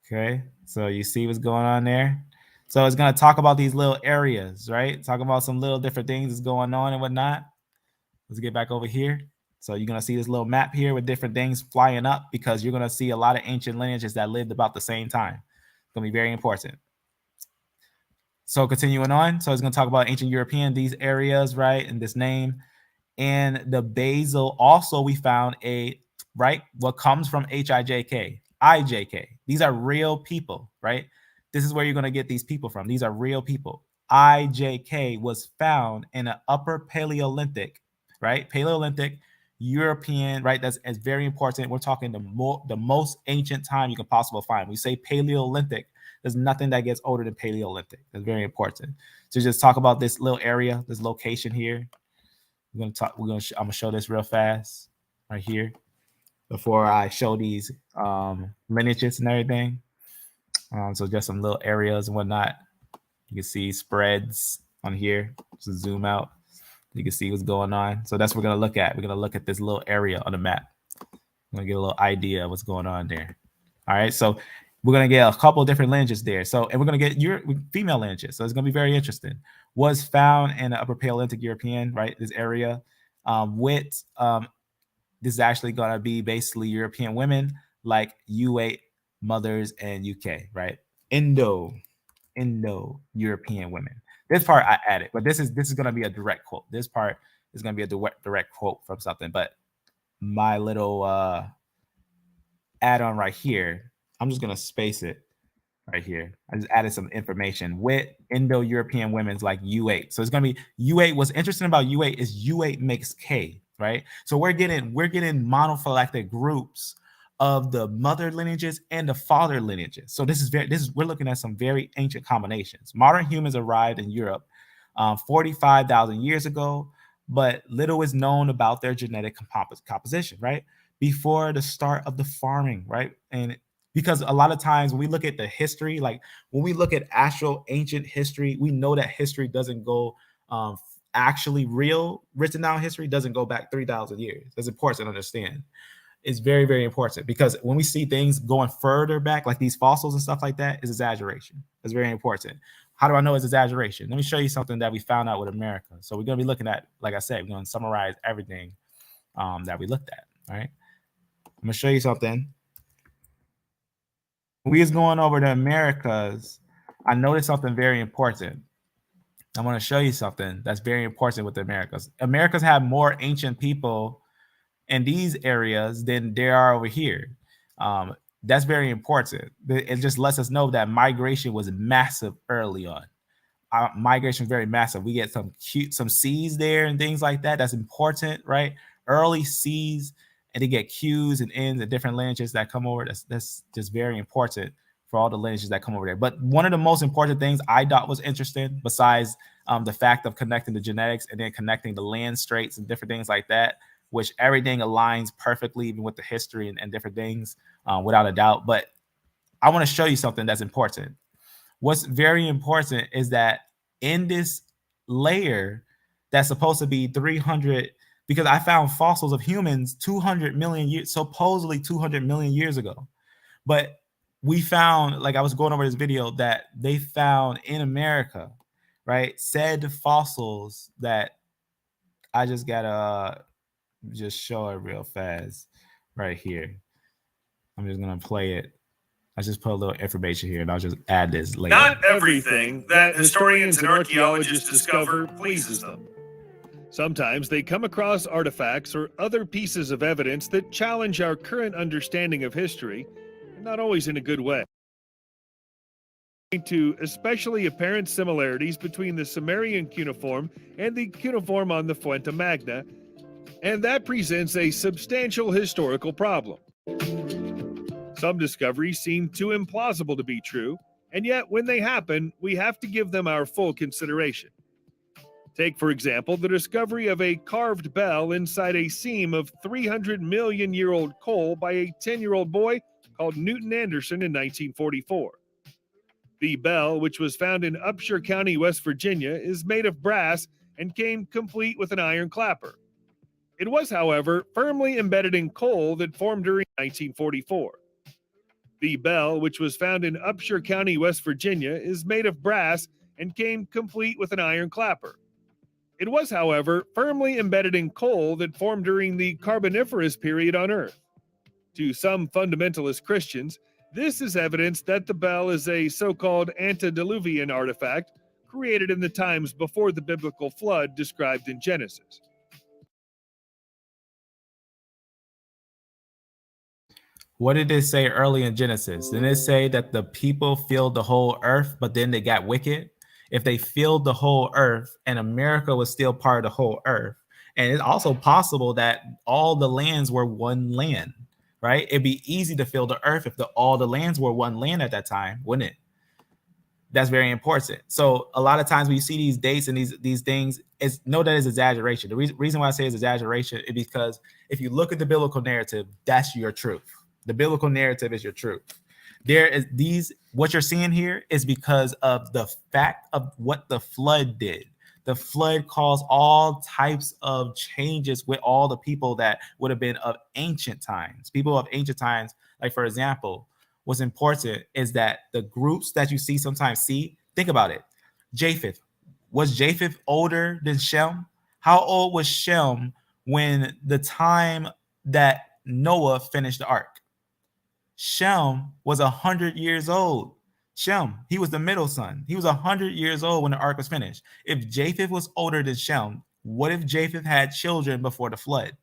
Okay, so you see what's going on there. So it's going to talk about these little areas, right? Talk about some little different things that's going on and whatnot. Let's get back over here. So you're going to see this little map here with different things flying up because you're going to see a lot of ancient lineages that lived about the same time. It's going to be very important. So continuing on, so it's going to talk about ancient European, these areas, right, and this name. And the basal, also we found a, right, what comes from HIJK, IJK. These are real people, right? This is where you're going to get these people from. These are real people. IJK was found in an upper Paleolithic, right? Paleolithic European, right? That's very important. We're talking the most ancient time you can possibly find. When we say Paleolithic, there's nothing that gets older than Paleolithic. That's very important. So just talk about this little area, this location here. I'm gonna show this real fast right here before I show these lineages and everything. So just some little areas and whatnot. You can see spreads on here. Just zoom out. You can see what's going on. So that's what we're gonna look at. We're gonna look at this little area on the map. We're gonna get a little idea of what's going on there. All right, so we're gonna get a couple of different lineages there. So, and we're gonna get your female lineages. So it's gonna be very interesting. Was found in the Upper Paleolithic European, right? This area this is actually gonna be basically European women like U8 mothers and UK, right? Indo-European women. This part I added, but this is gonna be a direct quote. This part is gonna be a direct quote from something, but my little add-on right here, I'm just gonna space it right here. I just added some information with Indo-European women's like U8. So it's gonna be U8. What's interesting about U8 is U8 makes K, right? So we're getting monophyletic groups of the mother lineages and the father lineages. So we're looking at some very ancient combinations. Modern humans arrived in Europe 45,000 years ago, but little is known about their genetic composition, right? Before the start of the farming, right? And because a lot of times when we look at the history, like when we look at actual ancient history, we know that history doesn't go actually real written down history doesn't go back 3,000 years. That's important to understand. It's very, very important because when we see things going further back, like these fossils and stuff like that, is exaggeration. It's very important. How do I know it's exaggeration? Let me show you something that we found out with America. So we're going to be looking at, like I said, we're going to summarize everything that we looked at. All right. I'm going to show you something When we was going over the Americas, I noticed something very important. I want to show you something that's very important with the Americas. Americas have more ancient people in these areas than there are over here. That's very important. It just lets us know that migration was massive early on. Migration is very massive. We get some C's there and things like that. That's important, right? Early C's, and they get Q's and N's and different lineages that come over. That's just very important for all the lineages that come over there. But one of the most important things I thought was interesting, besides the fact of connecting the genetics and then connecting the land straits and different things like that, which everything aligns perfectly, even with the history and different things, without a doubt. But I want to show you something that's important. What's very important is that in this layer that's supposed to be 300, because I found fossils of humans 200 million years, supposedly 200 million years ago. But we found, like I was going over this video, that they found in America, right, said fossils that I just gotta just show it real fast right here. I'm just gonna play it. I just put a little information here and I'll just add this later. Not everything that historians and archaeologists discover pleases them. Sometimes they come across artifacts or other pieces of evidence that challenge our current understanding of history, and not always in a good way. To especially apparent similarities between the Sumerian cuneiform and the cuneiform on the Fuente Magna, and that presents a substantial historical problem. Some discoveries seem too implausible to be true, and yet when they happen, we have to give them our full consideration. Take, for example, the discovery of a carved bell inside a seam of 300-million-year-old coal by a 10-year-old boy called Newton Anderson in 1944. The bell, which was found in Upshur County, West Virginia, is made of brass and came complete with an iron clapper. It was, however, firmly embedded in coal that formed during 1944. The bell, which was found in Upshur County, West Virginia, is made of brass and came complete with an iron clapper. It was, however, firmly embedded in coal that formed during the Carboniferous period on Earth. To some fundamentalist Christians, this is evidence that the bell is a so-called antediluvian artifact created in the times before the biblical flood described in Genesis. What did it say early in Genesis? Didn't it say that the people filled the whole earth, but then they got wicked? If they filled the whole earth and America was still part of the whole earth, and it's also possible that all the lands were one land, right? It'd be easy to fill the earth if all the lands were one land at that time, wouldn't it? That's very important. So a lot of times when you see these dates and these things, know that it's exaggeration. The reason why I say it's exaggeration is because if you look at the biblical narrative, that's your truth. The biblical narrative is your truth. What you're seeing here is because of the fact of what the flood did. The flood caused all types of changes with all the people that would have been of ancient times. People of ancient times, like for example, what's important is that the groups that you sometimes see, think about it. Japheth. Was Japheth older than Shem? How old was Shem when the time that Noah finished the ark? Shem was 100 years old. Shem, he was the middle son. He was 100 years old when the ark was finished. If Japheth was older than Shem, what if Japheth had children before the flood?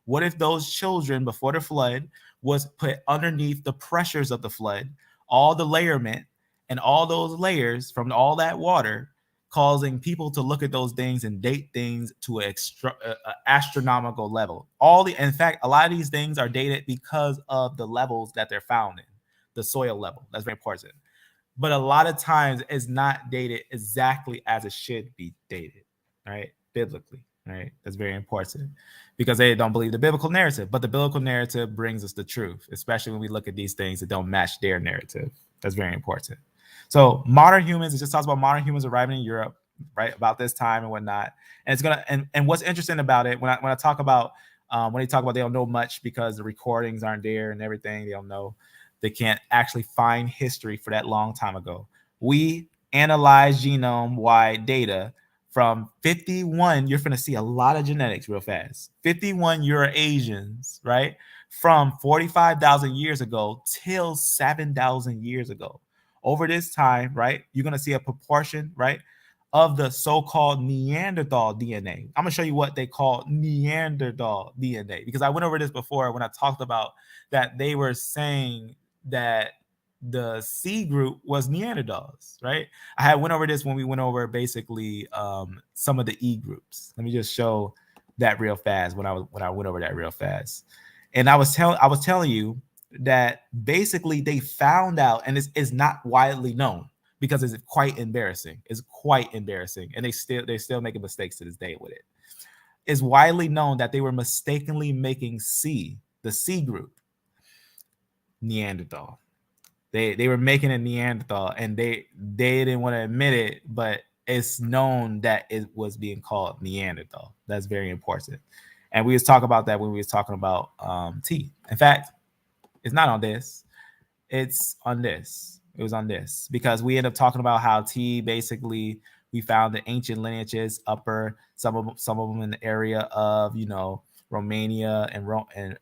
What if those children before the flood was put underneath the pressures of the flood, all the layerment and all those layers from all that water, causing people to look at those things and date things to an astronomical level. In fact, a lot of these things are dated because of the levels that they're found in, the soil level. That's very important. But a lot of times it's not dated exactly as it should be dated, right? Biblically, right? That's very important because they don't believe the biblical narrative. But the biblical narrative brings us the truth, especially when we look at these things that don't match their narrative. That's very important. So modern humans, it just talks about modern humans arriving in Europe, right, about this time and whatnot. And it's gonna and what's interesting about it when I talk about when they talk about they don't know much because the recordings aren't there and everything, they don't know. They can't actually find history for that long time ago. We analyze genome-wide data from 51. You're going to see a lot of genetics real fast. 51 Eurasians, right, from 45,000 years ago till 7,000 years ago. Over this time, right, you're going to see a proportion, right, of the so-called Neanderthal DNA. I'm going to show you what they call Neanderthal DNA, because I went over this before when I talked about that they were saying that the C group was Neanderthals, right? I had went over this when we went over basically some of the E groups. Let me just show that real fast when I went over that real fast. And I was telling you that basically they found out, and it's not widely known because it's quite embarrassing. It's quite embarrassing, and they're still making mistakes to this day with it. It's widely known that they were mistakenly making C, the C group, Neanderthal. They were making a Neanderthal, and they didn't want to admit it, but it's known that it was being called Neanderthal. That's very important. And we was talking about that when we was talking about T. In fact, it's not on this. It's on this. It was on this because we end up talking about how T basically we found the ancient lineages upper, some of them in the area of, you know, Romania and Russia,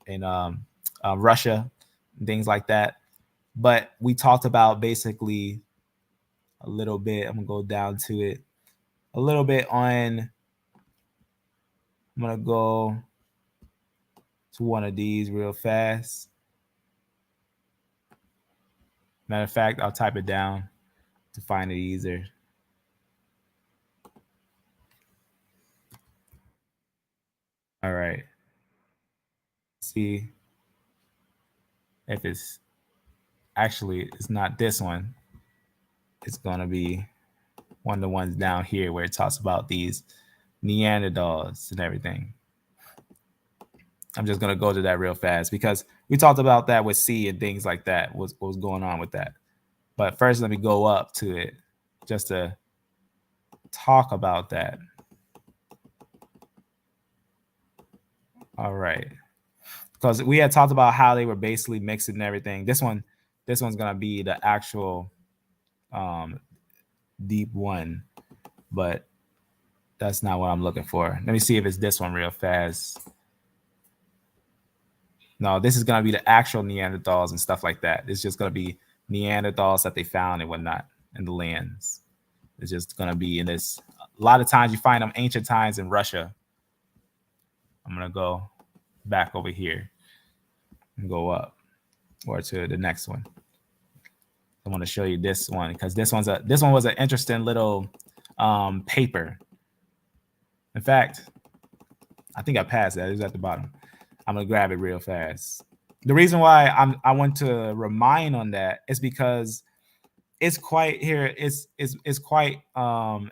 and things like that. But we talked about basically a little bit. I'm gonna go down to it a little bit on. I'm gonna go to one of these real fast. Matter of fact, I'll type it down to find it easier. All right. See if it's actually, it's not this one. It's gonna be one of the ones down here where it talks about these Neanderthals and everything. I'm just gonna go to that real fast because we talked about that with C and things like that. What was going on with that? But first, let me go up to it just to talk about that. All right, because we had talked about how they were basically mixing everything. This one's gonna be the actual deep one, but that's not what I'm looking for. Let me see if it's this one real fast. No, this is gonna be the actual Neanderthals and stuff like that. It's just gonna be Neanderthals that they found and whatnot in the lands. It's just gonna be in this. A lot of times you find them ancient times in Russia. I'm gonna go back over here and go up or to the next one. I want to show you this one because this one was an interesting little paper. In fact, I think I passed that. It's at the bottom. I'm gonna grab it real fast. The reason why I want to remind on that is because it's quite here. It's quite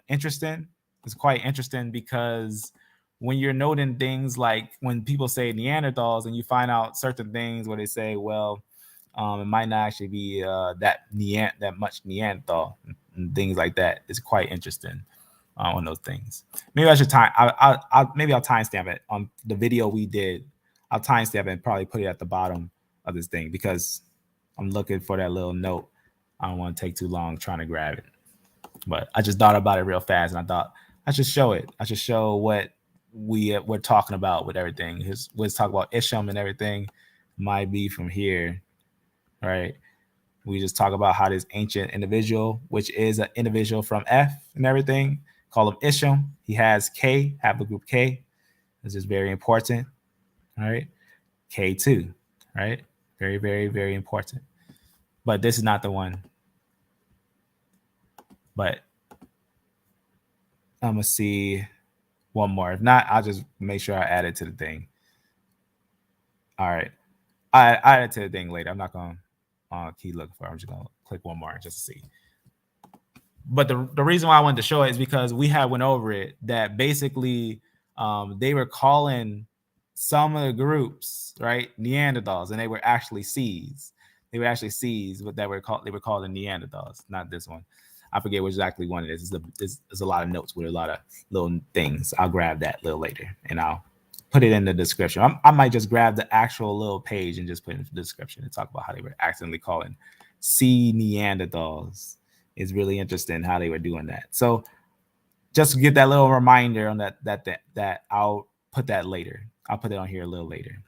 interesting. It's quite interesting because when you're noting things like when people say Neanderthals and you find out certain things where they say, well, it might not actually be that much Neanderthal and things like that. It's quite interesting on those things. Maybe I should maybe I'll timestamp it on the video we did. I'll timestamp it and probably put it at the bottom of this thing because I'm looking for that little note. I don't want to take too long trying to grab it. But I just thought about it real fast and I thought I should show it. I should show what we're talking about with everything. Let's talk about Isham and everything might be from here. All right. We just talk about how this ancient individual, which is an individual from F and everything, call him Isham. He has K, haplogroup K. This is very important. All right. K2. Right. Very, very, very important. But this is not the one. But I'm going to see one more. If not, I'll just make sure I add it to the thing. All right. I add it to the thing later. I'm not going to keep looking for it. I'm just going to click one more just to see. But the reason why I wanted to show it is because we had went over it that basically they were calling some of the groups, right, Neanderthals, and they were actually C's. They were actually C's, but they were called the Neanderthals, not this one. I forget what exactly one it is. There's a lot of notes with a lot of little things. I'll grab that a little later and I'll put it in the description. I might just grab the actual little page and just put it in the description and talk about how they were accidentally calling C Neanderthals. It's really interesting how they were doing that. So just to get that little reminder on that I'll put that later. I'll put it on here a little later. I'm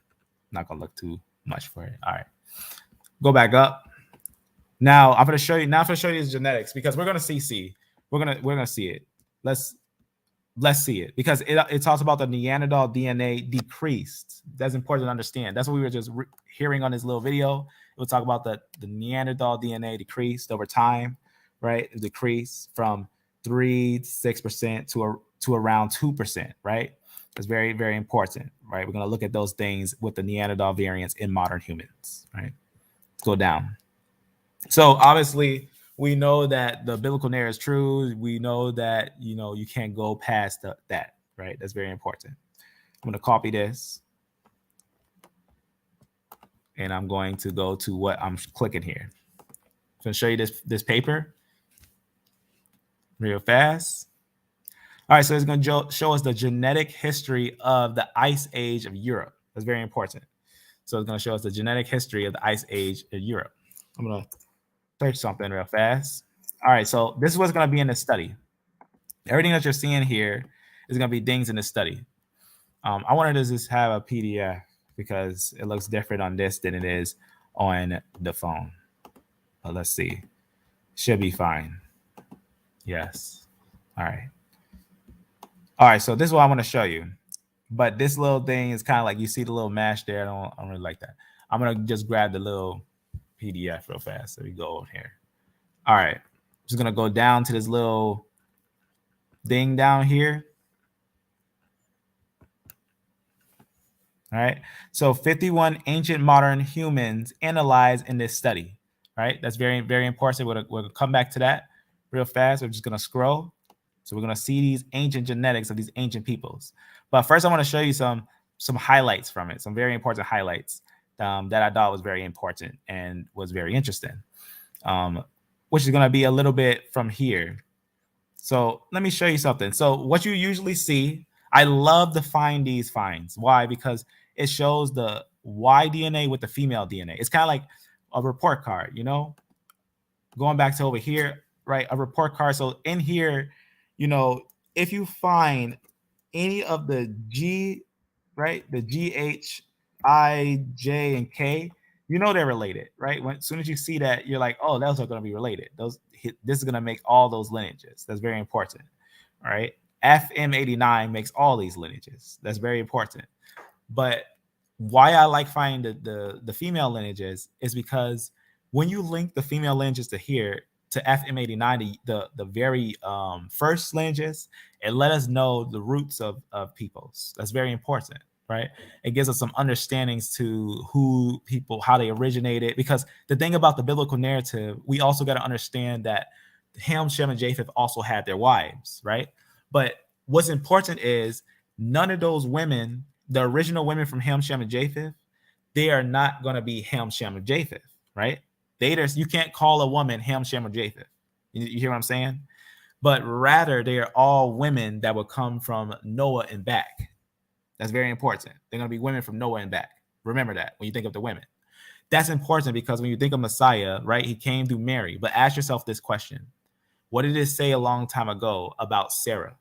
not gonna look too much for it. All right, go back up. Now I'm going to show you. Now I'm going to show you his genetics because we're going to see C. We're gonna see it. Let's see it because it talks about the Neanderthal DNA decreased. That's important to understand. That's what we were just hearing on this little video. It will talk about the Neanderthal DNA decreased over time, right? It decreased from 3-6% to around 2%, right? That's very, very important, right? We're going to look at those things with the Neanderthal variants in modern humans, right? Let's go down. So obviously, we know that the biblical narrative is true. We know that, you can't go past that, right? That's very important. I'm going to copy this. And I'm going to go to what I'm clicking here. I'm going to show you this paper real fast. All right, so it's going to show us the genetic history of the Ice Age of Europe. That's very important. So it's going to show us the genetic history of the Ice Age of Europe. I'm going to search something real fast. All right, so this is what's going to be in the study. Everything that you're seeing here is going to be things in the study. I wanted to just have a PDF because it looks different on this than it is on the phone. But let's see. Should be fine. Yes. All right. All right, so this is what I want to show you. But this little thing is kind of like, you see the little mash there. I don't really like that. I'm going to just grab the little PDF real fast. So we go over here. All right. Just going to go down to this little thing down here. All right. So 51 ancient modern humans analyzed in this study. Right. That's very, very important. We'll come back to that real fast. We're just going to scroll. So we're going to see these ancient genetics of these ancient peoples. But first, I want to show you some highlights from it, some very important highlights that I thought was very important and was very interesting, which is going to be a little bit from here. So let me show you something. So what you usually see, I love to find these finds. Why? Because it shows the Y DNA with the female DNA. It's kind of like a report card, going back to over here, right? A report card. So in here, if you find any of the G, right, the GH, I, J, and K, they're related, right? As soon as you see that, you're like, oh, those are going to be related. This is going to make all those lineages. That's very important, all right? FM89 makes all these lineages. That's very important. But why I like finding the female lineages is because when you link the female lineages to here, to FM89, the very first lineages, it let us know the roots of peoples. That's very important, right? It gives us some understandings to who people, how they originated. Because the thing about the biblical narrative, we also got to understand that Ham, Shem, and Japheth also had their wives, right? But what's important is none of those women, the original women from Ham, Shem, and Japheth, they are not going to be Ham, Shem, and Japheth, right? You can't call a woman Ham, Shem, or Japheth. You hear what I'm saying? But rather, they are all women that will come from Noah and back. That's very important. They're going to be women from Noah and back. Remember that when you think of the women. That's important because when you think of Messiah, right, he came through Mary. But ask yourself this question. What did it say a long time ago about Sarah?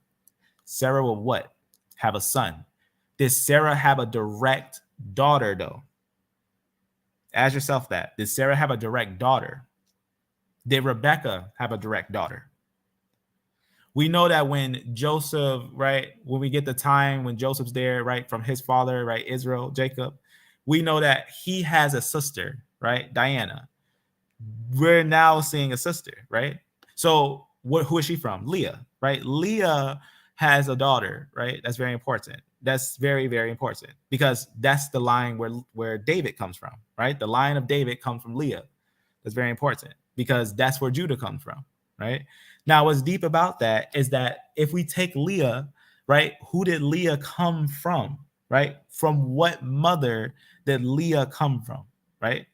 Sarah will what? Have a son. Did Sarah have a direct daughter, though? Ask yourself that. Did Sarah have a direct daughter? Did Rebecca have a direct daughter? We know that when Joseph, right, when we get the time when Joseph's there, right, from his father, right, Israel, Jacob, we know that he has a sister, right, Diana. We're now seeing a sister, right? So who is she from? Leah, right? Leah has a daughter, right? That's very important. That's very, very important because that's the line where David comes from, right? The line of David comes from Leah. That's very important because that's where Judah comes from, right? Now, what's deep about that is that if we take Leah, right, who did Leah come from, right? From what mother did Leah come from, right?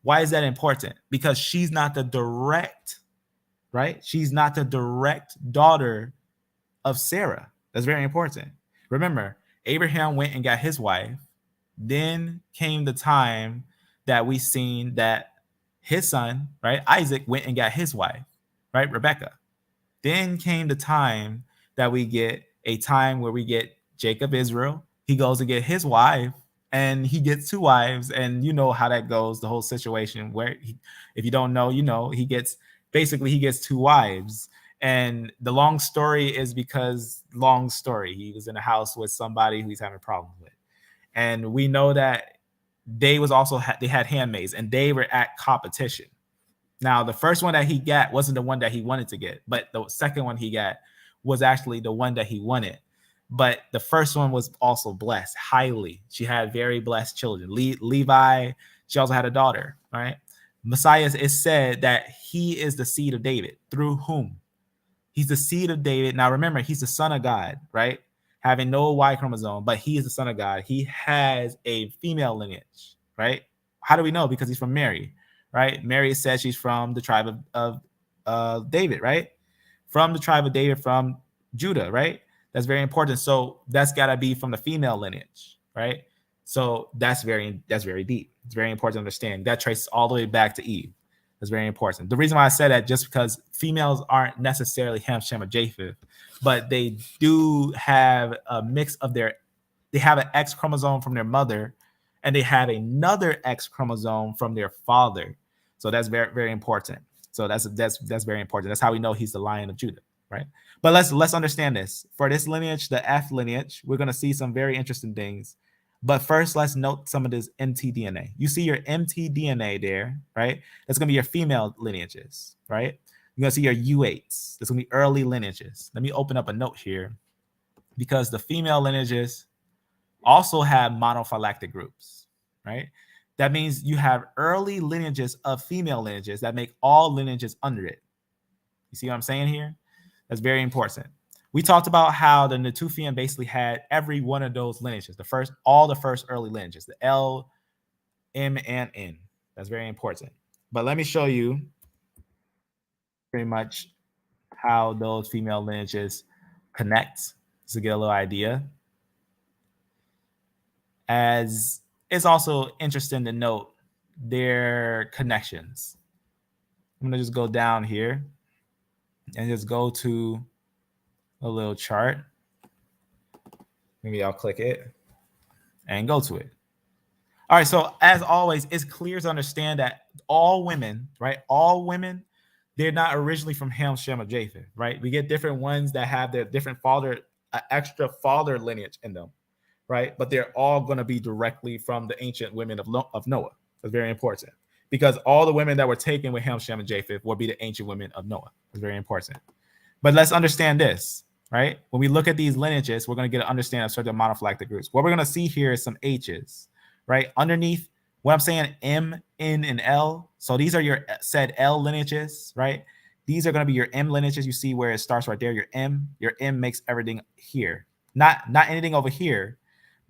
Why is that important? Because she's not the direct, right? She's not the direct daughter of Sarah. That's very important. Remember, Abraham went and got his wife. Then came the time that we seen that his son, right, Isaac, went and got his wife, right, Rebecca. Then came the time that we get a time where we get Jacob, Israel. He goes to get his wife, and he gets 2 wives, and you know how that goes, the whole situation where if you don't know, you know, he gets 2 wives. And the long story is because long story, he was in a house with somebody who he's having problems with. And we know that they was also they had handmaids, and they were at competition. Now, the first one that he got wasn't the one that he wanted to get, but the second one he got was actually the one that he wanted. But the first one was also blessed highly. She had very blessed children. Levi, she also had a daughter, right? Messiah is said that he is the seed of David. Through whom? He's the seed of David. Now, remember, he's the son of God, right? Having no Y chromosome, but he is the son of God. He has a female lineage, right? How do we know? Because he's from Mary, right? Mary says she's from the tribe of David, right? From the tribe of David, from Judah, right? That's very important. So that's got to be from the female lineage, right? So that's very deep. It's very important to understand. That traces all the way back to Eve. That's very important. The reason why I said that, just because females aren't necessarily Ham, Shem, or Japheth, but they do have a mix of they have an X chromosome from their mother, and they have another X chromosome from their father. So that's very, very important. So that's very important. That's how we know he's the Lion of Judah, right? But let's understand this. For this lineage, the F lineage, we're going to see some very interesting things. But first, let's note some of this mtDNA. You see your mtDNA there, right? That's going to be your female lineages, right? You're going to see your U8s. That's going to be early lineages. Let me open up a note here, because the female lineages also have monophyletic groups, right? That means you have early lineages of female lineages that make all lineages under it. You see what I'm saying here? That's very important. We talked about how the Natufian basically had every one of those lineages, all the first early lineages, the L, M, and N. That's very important. But let me show you pretty much how those female lineages connect to get a little idea. As it's also interesting to note their connections. I'm gonna just go down here and just go to a little chart. Maybe I'll click it and go to it. All right, so as always, it's clear to understand that all women, right? All women, they're not originally from Ham, Shem, or Japheth, right? We get different ones that have their different father, extra father lineage in them, right? But they're all going to be directly from the ancient women of Noah. That's very important, because all the women that were taken with Ham, Shem, and Japheth will be the ancient women of Noah. That's very important. But let's understand this, right? When we look at these lineages, we're going to get an understanding of certain monophyletic groups. What we're going to see here is some H's, right? Underneath what I'm saying, M, N, and L. So these are your said L lineages, right? These are going to be your M lineages. You see where it starts right there, your M. Your M makes everything here. Not anything over here,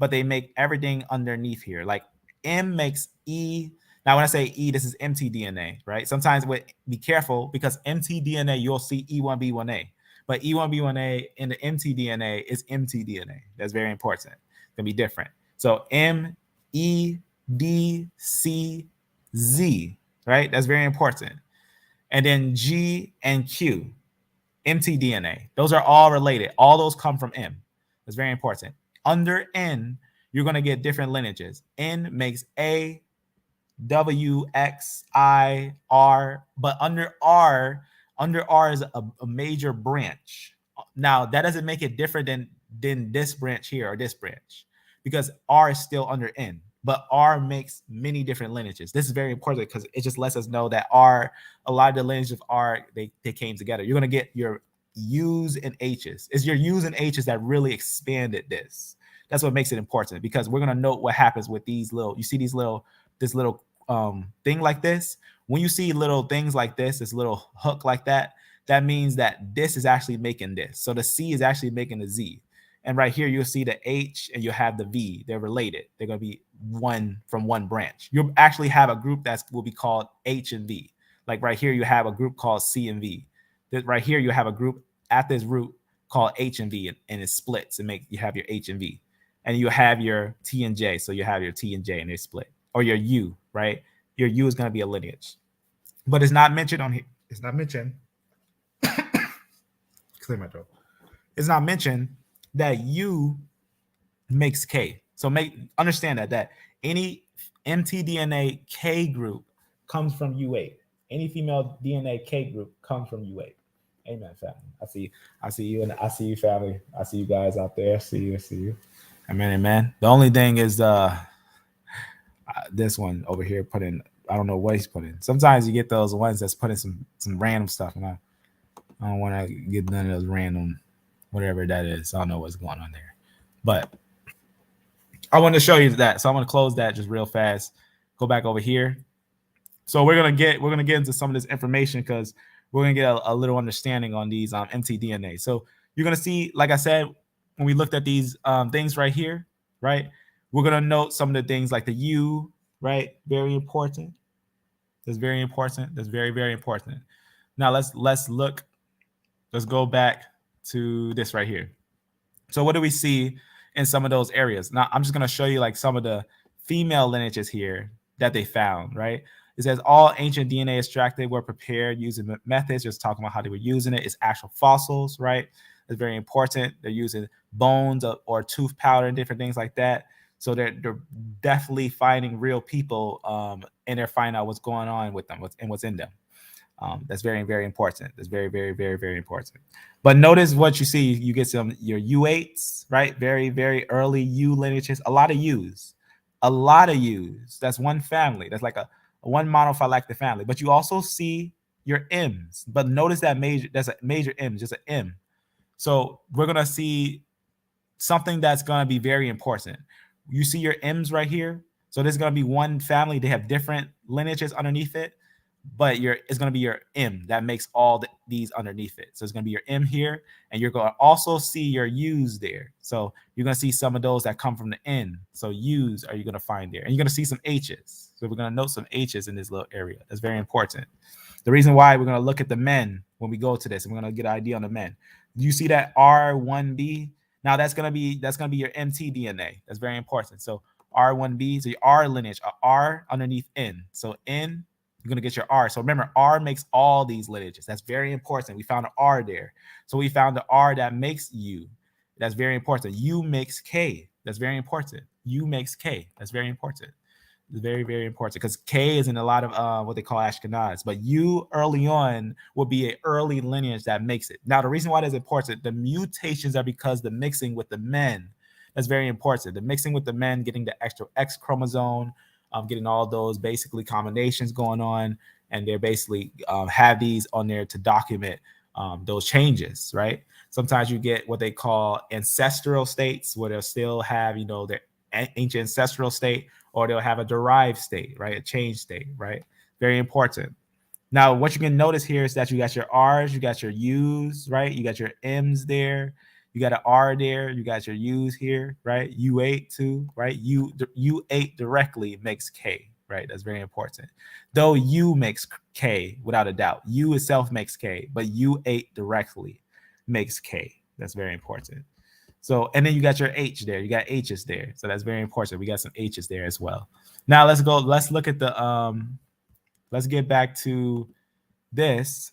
but they make everything underneath here. Like M makes E. Now, when I say E, this is mtDNA, right? Sometimes be careful, because mtDNA, you'll see E1B1A. But E1B1A in the mtDNA is mtDNA. That's very important. It's going to be different. So M, E, D, C, Z, right? That's very important. And then G and Q, mtDNA. Those are all related. All those come from M. That's very important. Under N, you're going to get different lineages. N makes A, W, X, I, R, but under R is a major branch. Now, that doesn't make it different than this branch here or this branch, because R is still under N, but R makes many different lineages. This is very important, because it just lets us know that R, a lot of the lineages of R, they came together. You're going to get your U's and H's. It's your U's and H's that really expanded this. That's what makes it important, because we're going to note what happens with these little, you see this little thing like this. When you see little things like this little hook like that, that means that this is actually making this. So the C is actually making the Z. And right here, you'll see the H and you'll have the V. They're related. They're going to be one from one branch. You'll actually have a group that will be called H and V. Like right here, you have a group called C and V. Right here, you have a group at this root called H and V, and it splits and you have your H and V. And you have your T and J. So you have your T and J and they split. Or your U, right? Your U is going to be a lineage. But it's not mentioned on here. It's not mentioned. Clear my throat. It's not mentioned that U makes K. So understand that any mtDNA K group comes from U8. Any female DNA K group comes from U8. Amen, family. I see you, and I see you, family. I see you guys out there. I see you. Amen, amen. The only thing is this one over here put in, I don't know what he's putting. Sometimes you get those ones that's putting some random stuff, and I don't want to get none of those random whatever that is. I don't know what's going on there, but I want to show you that. So I'm going to close that just real fast. Go back over here. So we're gonna get into some of this information because we're gonna get a little understanding on these mtDNA. So you're gonna see, like I said, when we looked at these things right here, right? We're gonna note some of the things like the U, right? Very important. That's very important. That's very, very important. Now let's look. Let's go back to this right here. So what do we see in some of those areas? Now I'm just gonna show you like some of the female lineages here that they found, right? It says all ancient DNA extracted were prepared using methods. Just talking about how they were using it. It's actual fossils, right? It's very important. They're using bones or tooth powder and different things like that. So they're definitely finding real people, and they're finding out what's going on with them and what's in them. That's very, very important. That's very, very, very, very important. But notice what you see. You get your U8s, right? Very, very early U lineages. A lot of U's. That's one family. That's like a one monophyletic family. But you also see your M's. But notice that that's a major M, just an M. So we're gonna see something that's gonna be very important. You see your M's right here. So there's gonna be one family. They have different lineages underneath it, but it's gonna be your M that makes all these underneath it. So it's gonna be your M here, and you're gonna also see your U's there. So you're gonna see some of those that come from the N. So U's are you gonna find there, and you're gonna see some H's. So we're gonna note some H's in this little area. That's very important. The reason why we're gonna look at the men when we go to this, and we're gonna get an idea on the men. You see that R1b? Now that's gonna be your mtDNA. That's very important. So R1b, so your R lineage, R underneath N. So N, you're gonna get your R. So remember, R makes all these lineages. That's very important. We found an R there. So we found the R that makes U. That's very important. U makes K. That's very important. U makes K. That's very important. It's very, very important because K is in a lot of what they call Ashkenaz, but U early on will be an early lineage that makes it. Now, the reason why that's important, the mutations are because the mixing with the men. That's very important. The mixing with the men, getting the extra X chromosome, getting all those basically combinations going on, and they're basically have these on there to document those changes, right? Sometimes you get what they call ancestral states where they'll still have, their ancient ancestral state, or they'll have a derived state, right? A change state, right? Very important. Now, what you can notice here is that you got your R's, you got your U's, right? You got your M's there. You got an R there. You got your U's here, right? U8 too, right? U8 directly makes K, right? That's very important. Though U makes K without a doubt. U itself makes K, but U8 directly makes K. That's very important. So, and then you got your H there. You got H's there. So that's very important. We got some H's there as well. Now let's look at the, let's get back to this.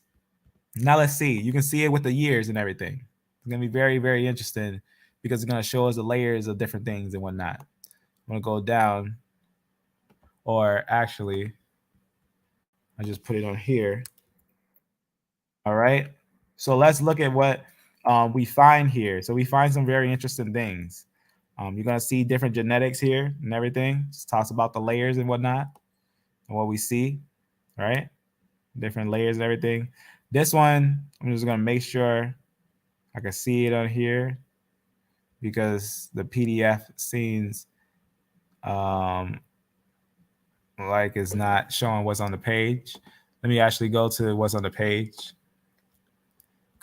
Now let's see. You can see it with the years and everything. It's going to be very, very interesting because it's going to show us the layers of different things and whatnot. I'm going to go down, or actually, I just put it on here. All right. So let's look at what we find here. So we find some very interesting things. You're going to see different genetics here and everything. Just talks about the layers and whatnot and what we see. All right. Different layers and everything. This one, I'm just going to make sure I can see it on here because the PDF seems like it's not showing what's on the page. Let me actually go to what's on the page.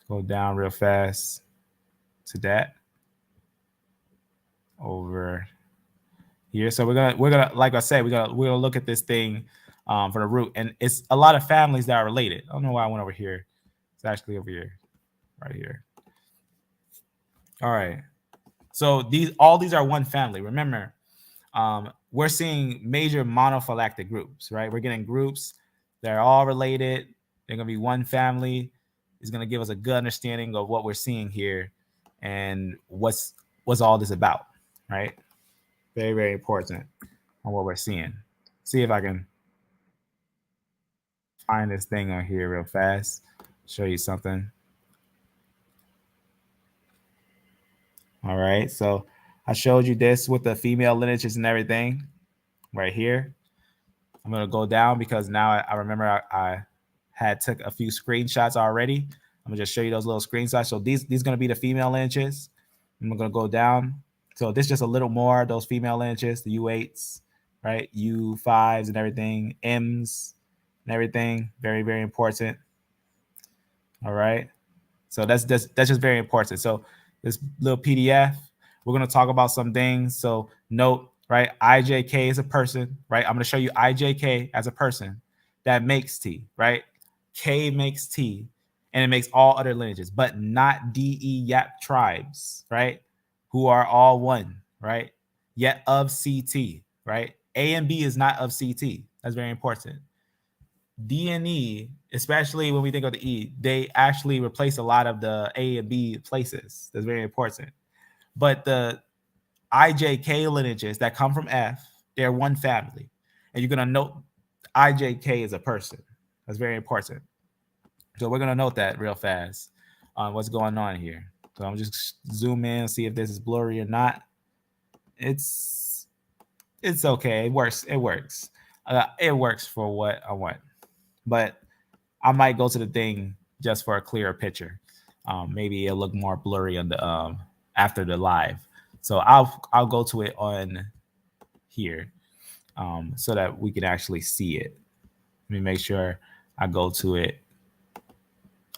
Go down real fast to that over here. So we're gonna like I said, we're gonna look at this thing for the root, and it's a lot of families that are related. I don't know why I went over here. It's actually over here, right here. All right. So all these are one family. Remember, we're seeing major monophyletic groups, right? We're getting groups that are all related. They're gonna be one family. It's gonna give us a good understanding of what we're seeing here and what's all this about, right? Very, very important on what we're seeing. See if I can find this thing on here real fast. Show you something. All right, so I showed you this with the female lineages and everything right here. I'm gonna go down because now I remember I had took a few screenshots already. I'm gonna just show you those little screenshots. So these gonna be the female lineages. I'm gonna go down. So this just a little more, those female lineages, the U8s, right? U5s and everything, M's and everything. Very, very important. All right. So that's just very important. So this little PDF, we're going to talk about some things. So note, right? IJK is a person, right? I'm going to show you IJK as a person that makes T, right? K makes T, and it makes all other lineages, but not DE Yap tribes, right? Who are all one, right? Yet of CT, right? A and B is not of CT. That's very important. D and E, especially when we think of the E, they actually replace a lot of the A and B places. That's very important. But the IJK lineages that come from F, they're one family. And you're going to note IJK is a person. That's very important. So we're going to note that real fast on what's going on here. So I'm just zoom in and see if this is blurry or not. It's okay. It works. It works. It works for what I want. But I might go to the thing just for a clearer picture. Maybe it'll look more blurry on the after the live. So I'll go to it on here so that we can actually see it. Let me make sure I go to it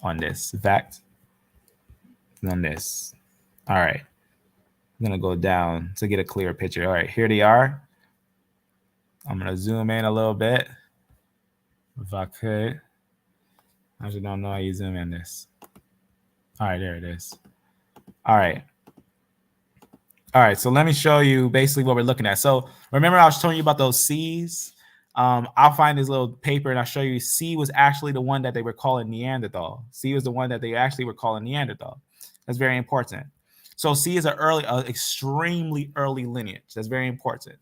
on this. In fact, on this. All right. I'm gonna go down to get a clearer picture. All right, here they are. I'm gonna zoom in a little bit. If I could. I just don't know how you zoom in this. All right, there it is. All right. All right, so let me show you basically what we're looking at. So remember I was telling you about those C's? I'll find this little paper and I'll show you C was actually the one that they were calling Neanderthal. C was the one that they actually were calling Neanderthal. That's very important. So C is an extremely early lineage. That's very important.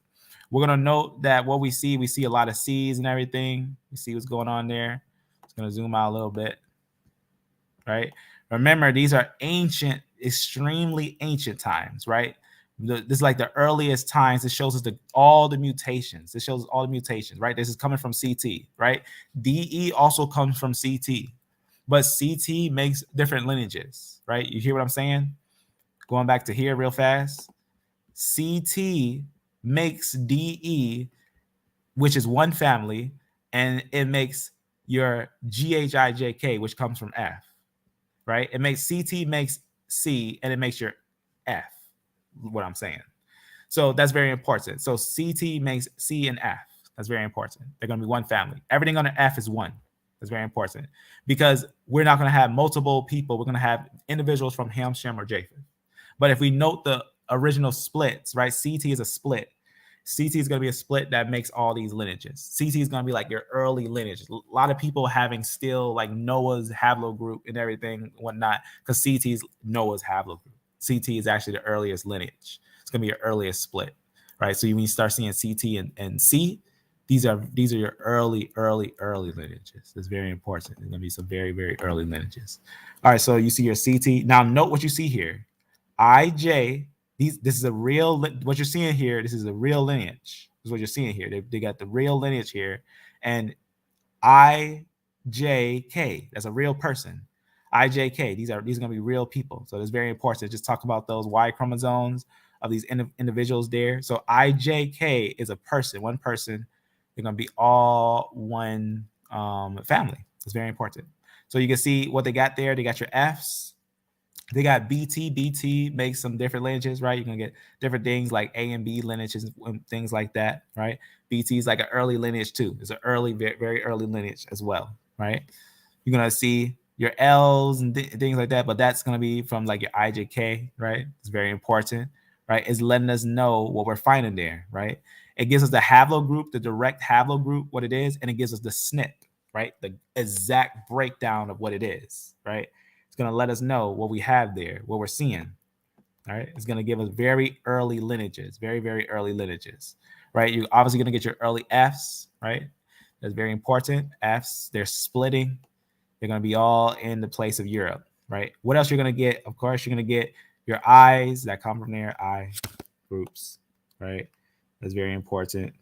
We're going to note that what we see a lot of C's and everything. We see what's going on there. It's going to zoom out a little bit, right? Remember, these are ancient, extremely ancient times, right? This is like the earliest times. It shows us all the mutations. It shows us all the mutations, right? This is coming from CT, right? DE also comes from CT, but CT makes different lineages, right? You hear what I'm saying? Going back to here real fast. CT makes DE, which is one family, and it makes your GHIJK, which comes from F, right? It makes CT makes C, and it makes your F, what I'm saying. So that's very important. So CT makes C and F. That's very important. They're going to be one family. Everything under F is one. That's very important because we're not going to have multiple people. We're going to have individuals from Ham, Shem, or Japheth. But if we note the original splits, right? CT is a split. CT is going to be a split that makes all these lineages. CT is going to be like your early lineage. A lot of people having still like Noah's haplogroup and everything, whatnot, because CT is Noah's haplogroup. CT is actually the earliest lineage. It's going to be your earliest split, right? So when you start seeing CT and C, these are your early lineages. That's very important. There's going to be some very, very early lineages. All right, so you see your CT. Now note what you see here. IJ, this is a real, what you're seeing here, this is a real lineage. This is what you're seeing here. They got the real lineage here. And IJK, that's a real person. IJK, these are going to be real people. So it's very important to just talk about those Y chromosomes of these individuals there. So IJK is a person, one person. They're going to be all one family. It's very important. So you can see what they got there. They got your Fs. They got BT. BT makes some different lineages, right? You're going to get different things like A and B lineages and things like that, right? BT is like an early lineage too. It's an early, very early lineage as well, right? You're going to see your L's and things like that, but that's going to be from like your IJK, right? It's very important, right? It's letting us know what we're finding there, right? It gives us the haplogroup, the direct haplogroup, what it is, and it gives us the SNP, right? The exact breakdown of what it is, right? It's going to let us know what we have there, what we're seeing. All right, it's going to give us very early lineages, very, very early lineages, right? You're obviously going to get your early Fs, right? That's very important. Fs, they're splitting. They're going to be all in the place of Europe, right? What else you're going to get? Of course, you're going to get your I's that come from there, I groups, right? That's very important.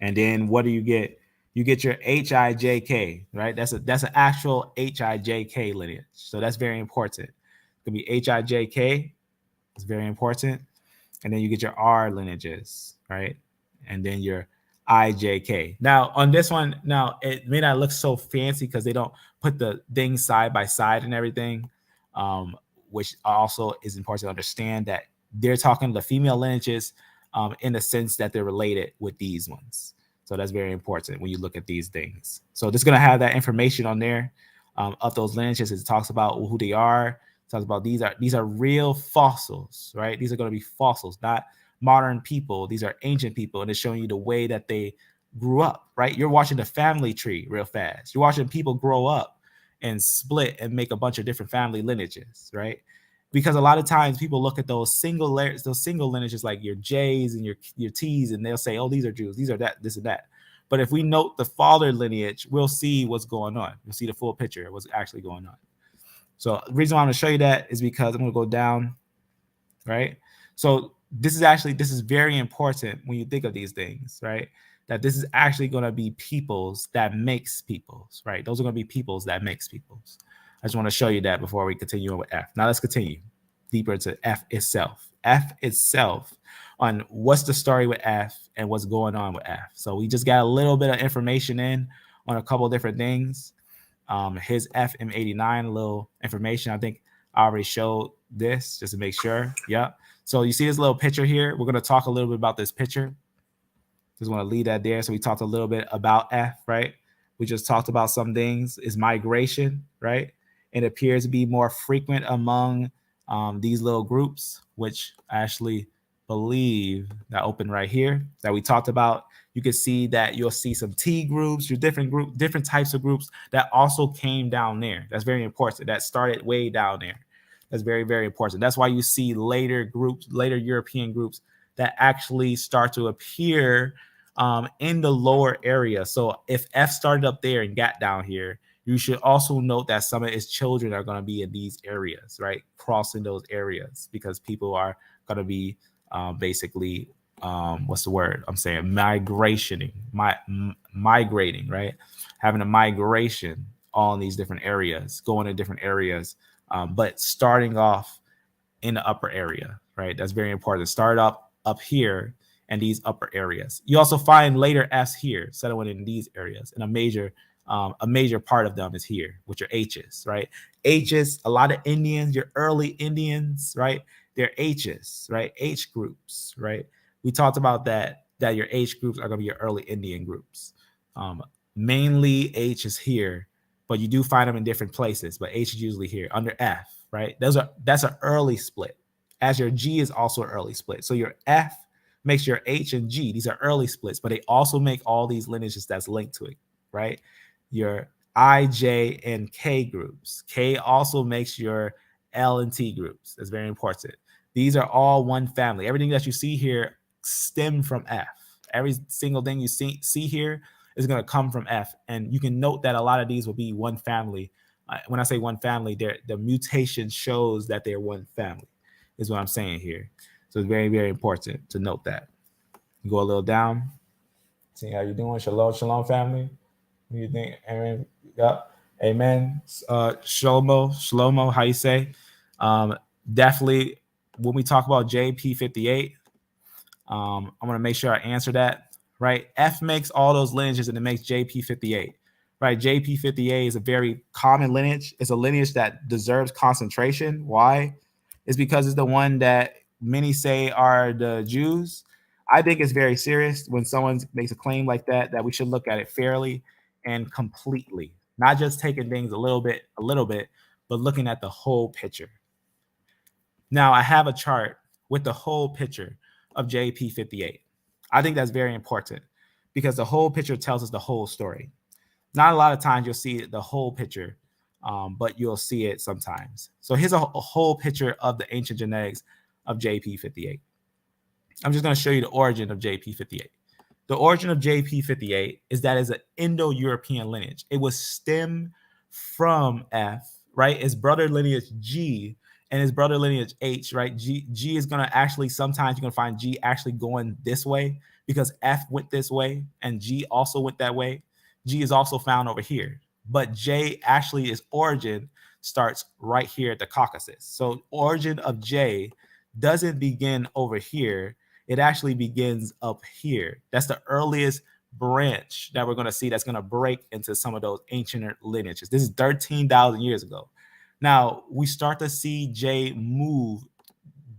And then what do you get? You get your HIJK, right? That's an actual HIJK lineage. So that's very important. It's going to be HIJK. It's very important. And then you get your R lineages, right? And then your IJK. Now, on this one, now it may not look so fancy because they don't put the things side by side and everything, which also is important to understand that they're talking the female lineages in the sense that they're related with these ones. So that's very important when you look at these things. So this is going to have that information on there of those lineages. It talks about who they are. It talks about these are real fossils, right? These are going to be fossils, not modern people. These are ancient people, and it's showing you the way that they grew up, right? You're watching the family tree real fast. You're watching people grow up and split and make a bunch of different family lineages, right? Because a lot of times people look at those single lineages like your J's and your T's, and they'll say, oh, these are Jews, these are that, this and that. But if we note the father lineage, we'll see what's going on. We'll see the full picture of what's actually going on. So the reason why I'm going to show you that is because I'm going to go down, right? So this is very important when you think of these things, right? That this is actually going to be peoples that makes peoples, right? Those are going to be peoples that makes peoples. I just want to show you that before we continue on with F. Now let's continue deeper into F itself. F itself on what's the story with F and what's going on with F. So we just got a little bit of information in on a couple of different things. His FM89, a little information. I think I already showed this just to make sure. Yeah. So you see this little picture here. We're going to talk a little bit about this picture. Just want to leave that there. So we talked a little bit about F, right? We just talked about some things. Is migration, right? It appears to be more frequent among these little groups, which I actually believe that open right here that we talked about. You can see that you'll see some T groups, your different types of groups that also came down there. That's very important. That started way down there. That's very, very important. That's why you see later European groups that actually start to appear in the lower area. So if F started up there and got down here, you should also note that some of its children are going to be in these areas, right? Crossing those areas because people are going to be basically, what's the word I'm saying? Migrating, right? Having a migration all in these different areas, going to different areas, but starting off in the upper area, right? That's very important. Start up here and these upper areas. You also find later F's here, settling in these areas, and a major part of them is here, with your H's, right? H's, a lot of Indians, your early Indians, right? They're H's, right? H groups, right? We talked about that your H groups are going to be your early Indian groups. Mainly H is here, but you do find them in different places, but H is usually here under F, right? That's an early split, as your G is also an early split. So your F makes your H and G. These are early splits, but they also make all these lineages that's linked to it, right? Your I, J, and K groups. K also makes your L and T groups. That's very important. These are all one family. Everything that you see here stem from F. Every single thing you see here is going to come from F. And you can note that a lot of these will be one family. When I say one family, the mutation shows that they're one family, is what I'm saying here. So it's very, very important to note that. Go a little down. See how you doing? Shalom, shalom, family. What do you think, Aaron? Yep. Amen. Shlomo, how you say? Definitely, when we talk about JP58, I'm going to make sure I answer that, right? F makes all those lineages, and it makes JP58, right? JP58 is a very common lineage. It's a lineage that deserves concentration. Why? It's because it's the one that many say are the Jews. I think it's very serious when someone makes a claim like that we should look at it fairly and completely, not just taking things a little bit, but looking at the whole picture. Now, I have a chart with the whole picture of JP58. I think that's very important because the whole picture tells us the whole story. Not a lot of times you'll see the whole picture, but you'll see it sometimes. So here's a whole picture of the ancient genetics of JP58. I'm just going to show you the origin of JP58. The origin of JP58 is that it's an Indo-European lineage. It was stemmed from F, right? Its brother lineage G and his brother lineage H, right? G is going to actually, sometimes you're going to find G actually going this way because F went this way and G also went that way. G is also found over here. But J actually, its origin starts right here at the Caucasus. So origin of J doesn't begin over here. It actually begins up here. That's the earliest branch that we're going to see that's going to break into some of those ancient lineages. This is 13,000 years ago. Now, we start to see J move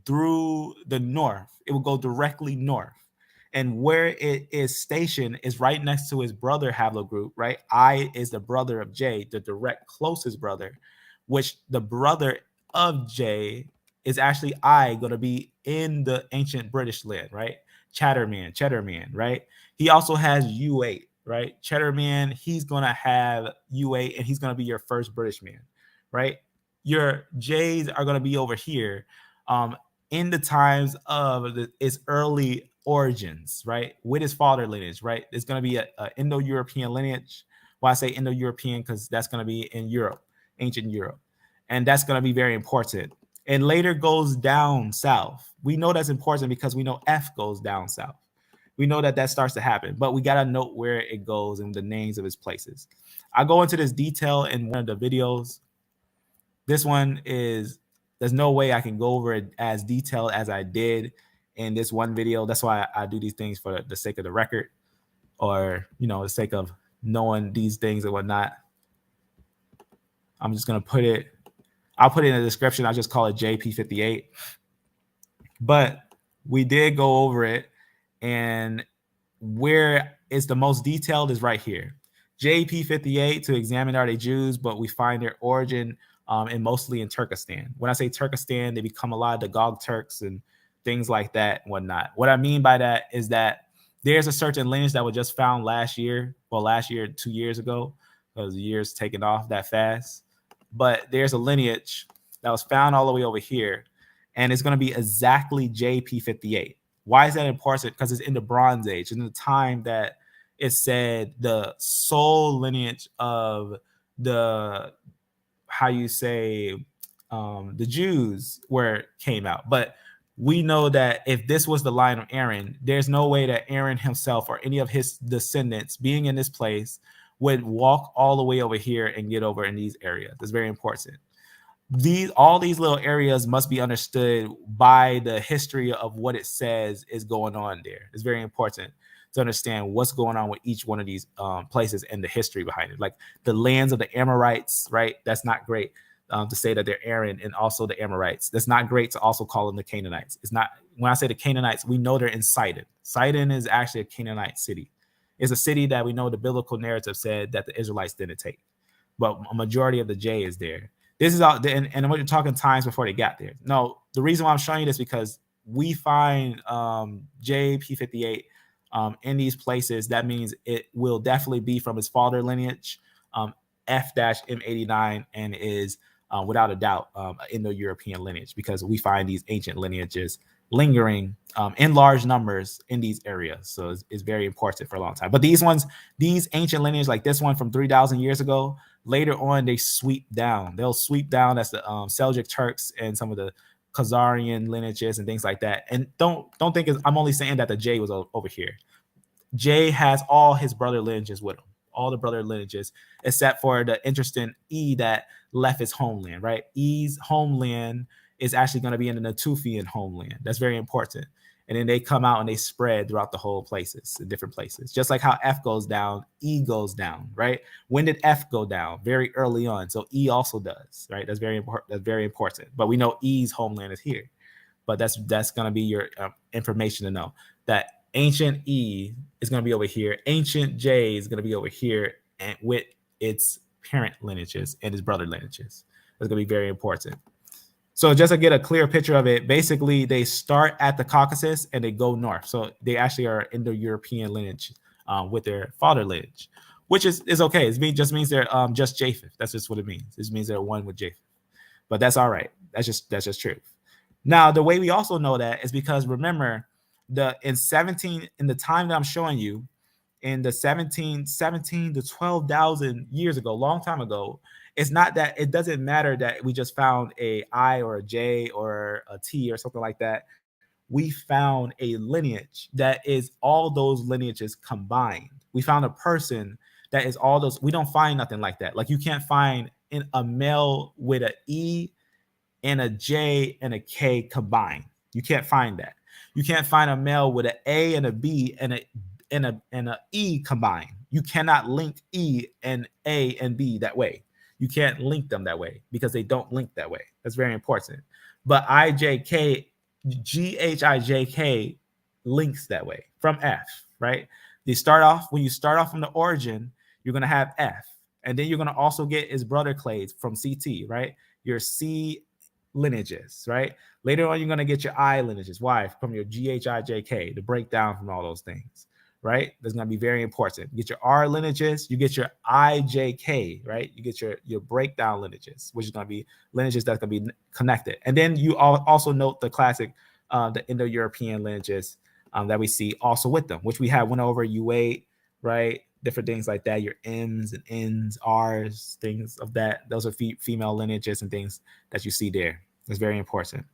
through the north. It will go directly north. And where it is stationed is right next to his brother haplogroup, right? I is the brother of J, the direct closest brother, which the brother of J is actually I going to be in the ancient British land, right? Cheddarman, right? He also has U8, right? Cheddarman, he's going to have U8 and he's going to be your first British man, right? Your J's are going to be over here in the times of its early origins, right? With his father lineage, right? It's going to be an Indo-European lineage. Why I say Indo-European, because that's going to be in Europe, ancient Europe. And that's going to be very important. And later goes down south. We know that's important because we know F goes down south. We know that starts to happen, but we got to note where it goes and the names of its places. I go into this detail in one of the videos. This one is, there's no way I can go over it as detailed as I did in this one video. That's why I do these things for the sake of the record, or, you know, the sake of knowing these things and whatnot. I'm just going to put it, I'll put it in the description. I'll just call it JP58. But we did go over it, and where it's the most detailed is right here. JP58, to examine are they Jews, but we find their origin and mostly in Turkestan. When I say Turkestan, they become a lot of the Gog Turks and things like that and whatnot. What I mean by that is that there's a certain lineage that was just found last year, 2 years ago, because the year's taken off that fast. But there's a lineage that was found all the way over here, and it's going to be exactly JP58. Why is that important? Because it's in the Bronze Age, in the time that it said the sole lineage of the, how you say, the Jews came out. But we know that if this was the line of Aaron, there's no way that Aaron himself or any of his descendants being in this place would walk all the way over here and get over in these areas. That's very important. All these little areas must be understood by the history of what it says is going on there. It's very important to understand what's going on with each one of these places and the history behind it. Like the lands of the Amorites, right? That's not great to say that they're Aaron and also the Amorites. That's not great to also call them the Canaanites. It's not, when I say the Canaanites, we know they're in Sidon. Sidon is actually a Canaanite city. It's a city that we know the biblical narrative said that the Israelites didn't take, but a majority of the J is there. This is all, and we're talking times before they got there. No, the reason why I'm showing you this because we find JP58 in these places. That means it will definitely be from his father lineage, F-M89, and is without a doubt Indo-European lineage, because we find these ancient lineages lingering in large numbers in these areas. So it's very important for a long time. But these ancient lineages, like this one from 3,000 years ago, later on they sweep down. They'll sweep down. That's the Seljuk Turks and some of the Khazarian lineages and things like that. And don't think I'm only saying that the J was over here. J has all his brother lineages with him, all the brother lineages, except for the interesting E that left his homeland, right? E's homeland is actually going to be in the Natufian homeland. That's very important. And then they come out and they spread throughout the whole places, in different places. Just like how F goes down, E goes down, right? When did F go down? Very early on. So E also does, right? That's very important. That's very important. But we know E's homeland is here. But that's going to be your information to know that ancient E is going to be over here. Ancient J is going to be over here, and with its parent lineages and its brother lineages. That's going to be very important. So just to get a clear picture of it, basically they start at the Caucasus and they go north. So they actually are Indo-European lineage with their father lineage, which is okay. It just means they're just Japheth. That's just what it means. This means they're one with Japheth. But that's all right. That's just truth. Now, the way we also know that is because remember, in the time that I'm showing you, in the 17 to 12,000 years ago, long time ago, it's not that it doesn't matter that we just found a I or a J or a T or something like that. We found a lineage that is all those lineages combined. We found a person that is all those. We don't find nothing like that. Like you can't find a male with an E and a J and a K combined. You can't find that. You can't find a male with an A and a B and a E combined. You cannot link E and A and B that way. You can't link them that way because they don't link that way. That's very important. But IJK, GHIJK links that way from F, right? When you start off from the origin, you're going to have F. And then you're going to also get his brother clades from CT, right? Your C lineages, right? Later on, you're going to get your I lineages. Why? From your GHIJK, the breakdown from all those things, right? That's going to be very important. You get your R lineages, you get your IJK, right? You get your breakdown lineages, which is going to be lineages that's going to be connected. And then you also note the classic, the Indo-European lineages that we see also with them, which we have went over U8, right? Different things like that, your M's and N's, R's, things of that. Those are female lineages and things that you see there. It's very important.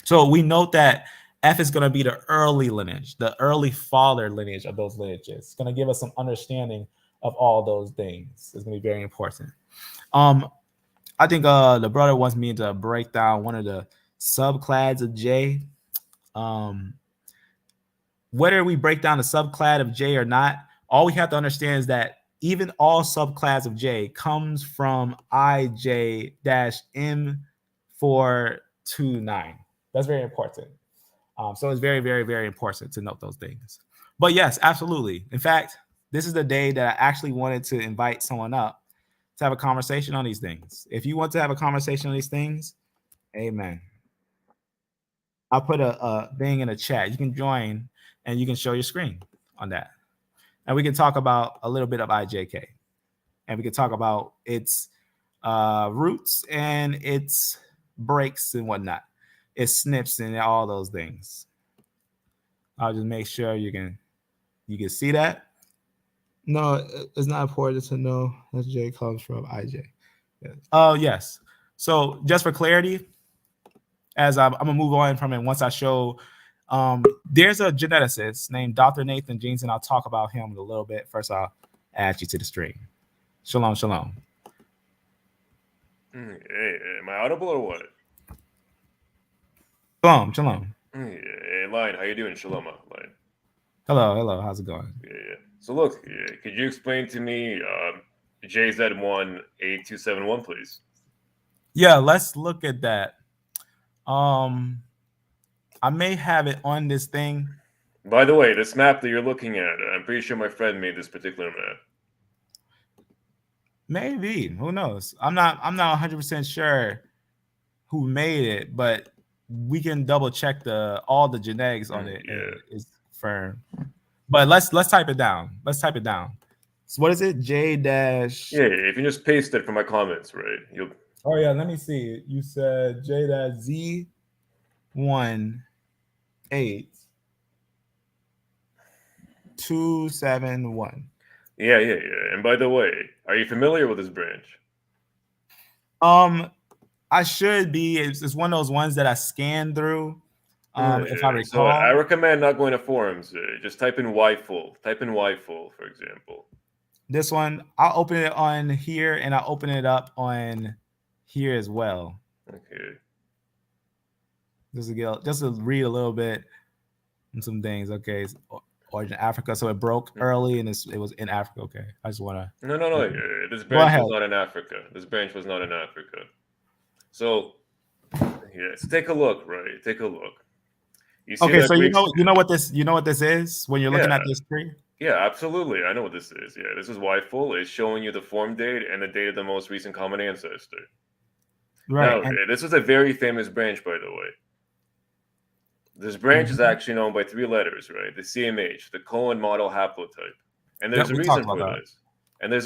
So we note that F is going to be the early lineage, the early father lineage of those lineages. It's going to give us some understanding of all those things. It's going to be very important. I think the brother wants me to break down one of the subclads of J. Whether we break down the subclad of J or not, all we have to understand is that even all subclass of J comes from IJ-M429. That's very important. So it's very, very, very important to note those things. But yes, absolutely. In fact, this is the day that I actually wanted to invite someone up to have a conversation on these things. If you want to have a conversation on these things, amen. I'll put a thing in a chat. You can join and you can show your screen on that. And we can talk about a little bit of IJK. And we can talk about its roots and its breaks and whatnot. Its snips and all those things. I'll just make sure you can see that. No, it's not important to know that J comes from IJ. Oh, yes. So just for clarity, as I'm going to move on from it once I show there's a geneticist named Dr. Nathan Jeanson. I'll talk about him in a little bit. First, I'll add you to the stream. Shalom, shalom. Hey, am I audible or what? Shalom, shalom. Hey, Lion, how you doing? Shalom, Lion. Hello. How's it going? Yeah. So look, could you explain to me JZ18271, please? Yeah, let's look at that. I may have it on this thing. By the way, this map that you're looking at, I'm pretty sure my friend made this particular map. Maybe. Who knows? I'm not 100% sure who made it, but we can double check all the genetics on it. Yeah. It's firm. But let's type it down. So what is it? J dash. Yeah, if you just paste it from my comments, right? Oh yeah, let me see. You said J dash Z18271. Yeah. And by the way, are you familiar with this branch? I should be. It's one of those ones that I scanned through. If I recall. So I recommend not going to forums. Just type in Y-full. Type in Y-full, for example. This one, I'll open it on here and I'll open it up on here as well. Okay. Just to read a little bit and some things. Okay. It's origin Africa. So it broke early and it was in Africa. Okay. I just want to. No. This branch was not in Africa. So, yes, take a look, right? Take a look. You see okay, so you know what this is when you're looking at this tree? Yeah, absolutely. I know what this is. Yeah, this is Y-full. It's showing you the form date and the date of the most recent common ancestor. Right. Now, this is a very famous branch, by the way. This branch is actually known by 3 letters, right? The CMH, the Cohen model haplotype. And there's a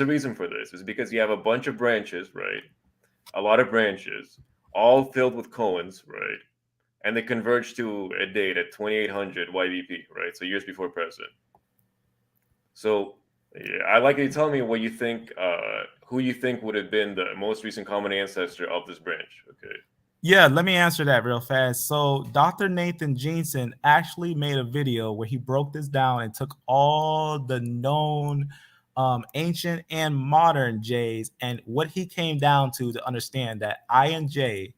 reason for this. It's because you have a bunch of branches, right? A lot of branches, all filled with Cohens, right? and they converge to a date at 2800 YBP, right? So years before present. So yeah, I'd like you to tell me what you think, who you think would have been the most recent common ancestor of this branch. Okay. Yeah, let me answer that real fast. So Dr. Nathan Jeanson actually made a video where he broke this down and took all the known ancient and modern J's, and what he came down to understand that I and J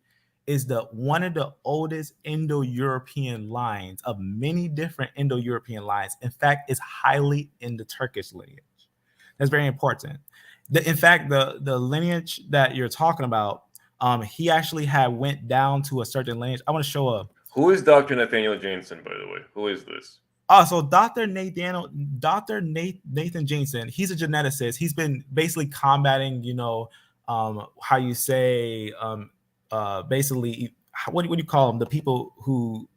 is one of the oldest Indo-European lines of many different Indo-European lines. In fact, it's highly in the Turkish lineage. That's very important. In fact, the lineage that you're talking about, he actually had went down to a certain lineage. I want to show up. Who is Dr. Nathaniel Jeanson, by the way? Who is this? So Dr. Nathan Jeanson, he's a geneticist. He's been basically combating, how you say, basically, what do you call them? The people who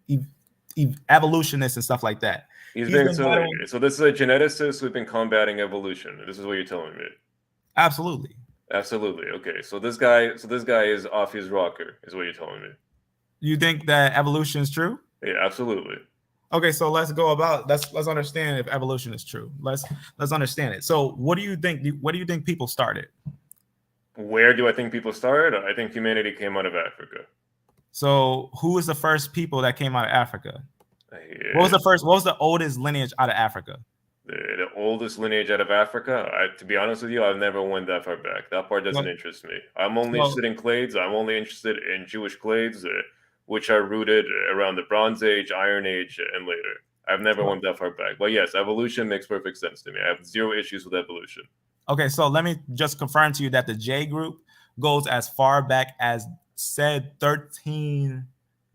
evolutionists and stuff like that. So this is a geneticist who's been combating evolution. This is what you're telling me. Absolutely. Okay. So this guy is off his rocker, is what you're telling me. You think that evolution is true? Yeah, absolutely. Okay, so let's understand if evolution is true. Let's understand it. So what do you think? What do you think people started? Where do I think people started? I think humanity came out of Africa. So who was the first people that came out of Africa? Yeah. What was the oldest lineage out of Africa? The oldest lineage out of Africa? To be honest with you, I've never went that far back. That part doesn't interest me. I'm only interested in clades. I'm only interested in Jewish clades, which are rooted around the Bronze Age, Iron Age, and later. I've never went that far back. But yes, evolution makes perfect sense to me. I have zero issues with evolution. Okay, so let me just confirm to you that the J group goes as far back as said 13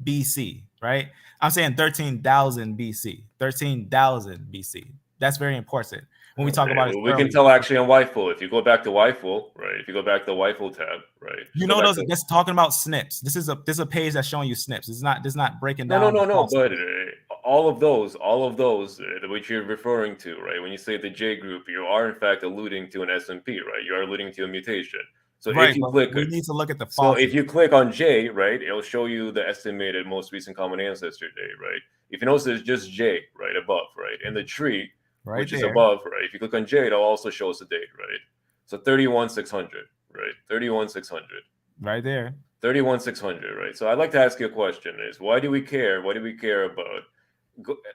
BC, right? I'm saying 13,000 BC. 13,000 BC. That's very important when we talk about it. We can tell actually on YFUL. If you go back to YFUL, right? If you go back to the YFUL tab, right? That's talking about SNPs. This is a page that's showing you SNPs. It's not breaking down. No. But all of those which you're referring to, right? When you say the J group, you are in fact alluding to an SMP, right? You are alluding to a mutation. So if you click, we need to look at the so if you click on J, right, it'll show you the estimated most recent common ancestor date, right? If you notice, there's just J right above, right, in the tree. Right which there. is above, right? If you click on J, it'll also show us the date, right? So 31,600, right? 31,600. Right there. 31,600, right? So I'd like to ask you a question: is why do we care? Why do we care about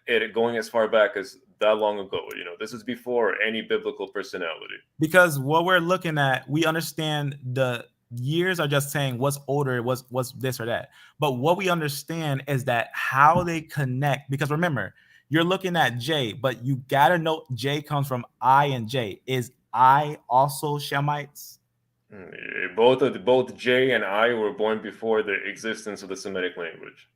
it going as far back as that long ago? This is before any biblical personality. Because what we're looking at, we understand the years are just saying what's older, what's this or that. But what we understand is that how they connect. Because remember, you're looking at J, but you gotta know J comes from I and J. Is I also Shemites? Both J and I were born before the existence of the Semitic language.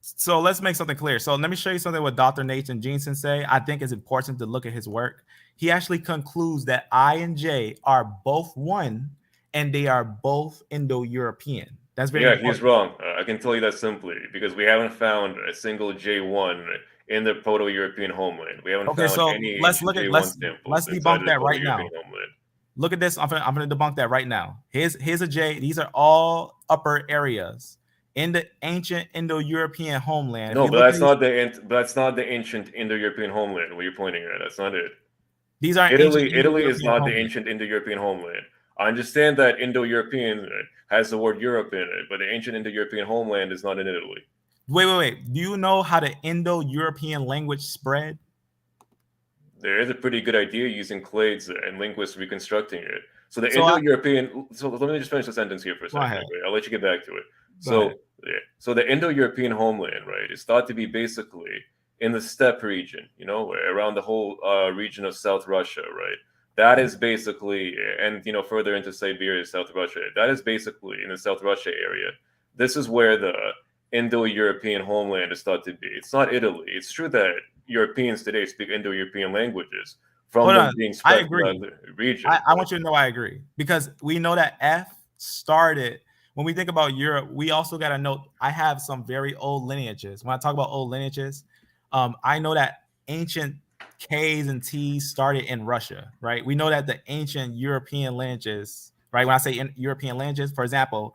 So let's make something clear. So let me show you something what Dr. Nathan Jeanson say. I think it's important to look at his work. He actually concludes that I and J are both one, and they are both Indo-European. That's very important. He's wrong. I can tell you that simply because we haven't found a single J1 in the Proto-European homeland. We haven't found any let's samples debunk that right now. Homeland. Look at this. I'm gonna debunk that right now. Here's a J. These are all upper areas in the ancient Indo-European homeland. No, but that's not the ancient Indo-European homeland where you're pointing at. That's not it. These are Italy is not the ancient Indo-European homeland. I understand that Indo-European has the word Europe in it, but the ancient Indo-European homeland is not in Italy. Wait. Do you know how the Indo-European language spread? There is a pretty good idea using clades and linguists reconstructing it. So the Indo-European. So let me just finish the sentence here for a second. Right? I'll let you get back to it. So the Indo-European homeland, right, is thought to be basically in the steppe region, around the whole region of South Russia, right? That is basically, and further into Siberia, South Russia. That is basically in the South Russia area. This is where the Indo-European homeland is thought to be. It's not Italy. It's true that Europeans today speak Indo-European languages from them being spread around the region. I want you to know I agree because we know that F started. When we think about Europe, we also got to note I have some very old lineages. When I talk about old lineages, I know that ancient K's and T's started in Russia, right? We know that the ancient European lineages, right? When I say European lineages, for example,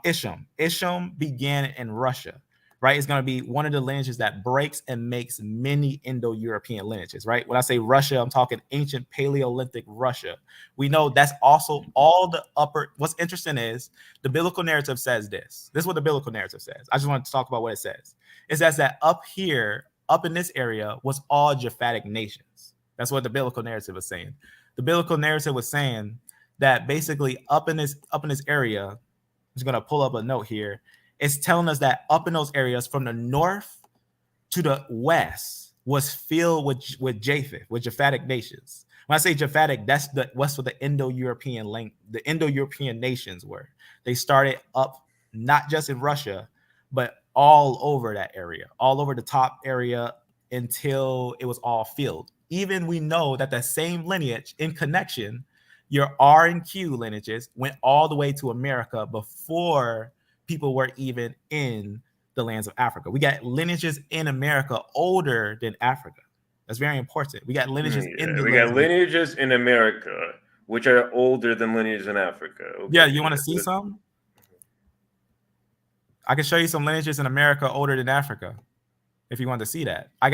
Isham began in Russia, right, is going to be one of the lineages that breaks and makes many Indo-European lineages, right? When I say Russia, I'm talking ancient Paleolithic Russia. We know that's also all the upper. What's interesting is the biblical narrative says this. This is what the biblical narrative says. I just want to talk about what it says. It says that up here, up in this area, was all Japhetic nations. That's what the biblical narrative is saying. The biblical narrative was saying that basically up in this area, I'm just going to pull up a note here. It's telling us that up in those areas from the north to the west was filled with Japhetic nations. When I say Japhetic, that's what's what the Indo-European nations were. They started up not just in Russia, but all over that area, all over the top area until it was all filled. Even we know that the same lineage in connection, your R and Q lineages went all the way to America before people were even in the lands of Africa. We got lineages in America older than Africa. That's very important. We got lineages lineages in America which are older than lineages in Africa. Okay. Yeah, you want to see some? I can show you some lineages in America older than Africa. If you want to see that, I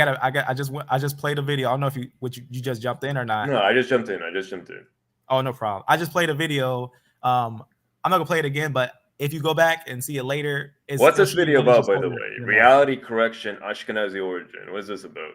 just played a video. I don't know if you just jumped in or not. No, I just jumped in. Oh, no problem. I just played a video. I'm not gonna play it again, but if you go back and see it later, what's this video about, by the way? Reality correction, Ashkenazi origin. What is this about?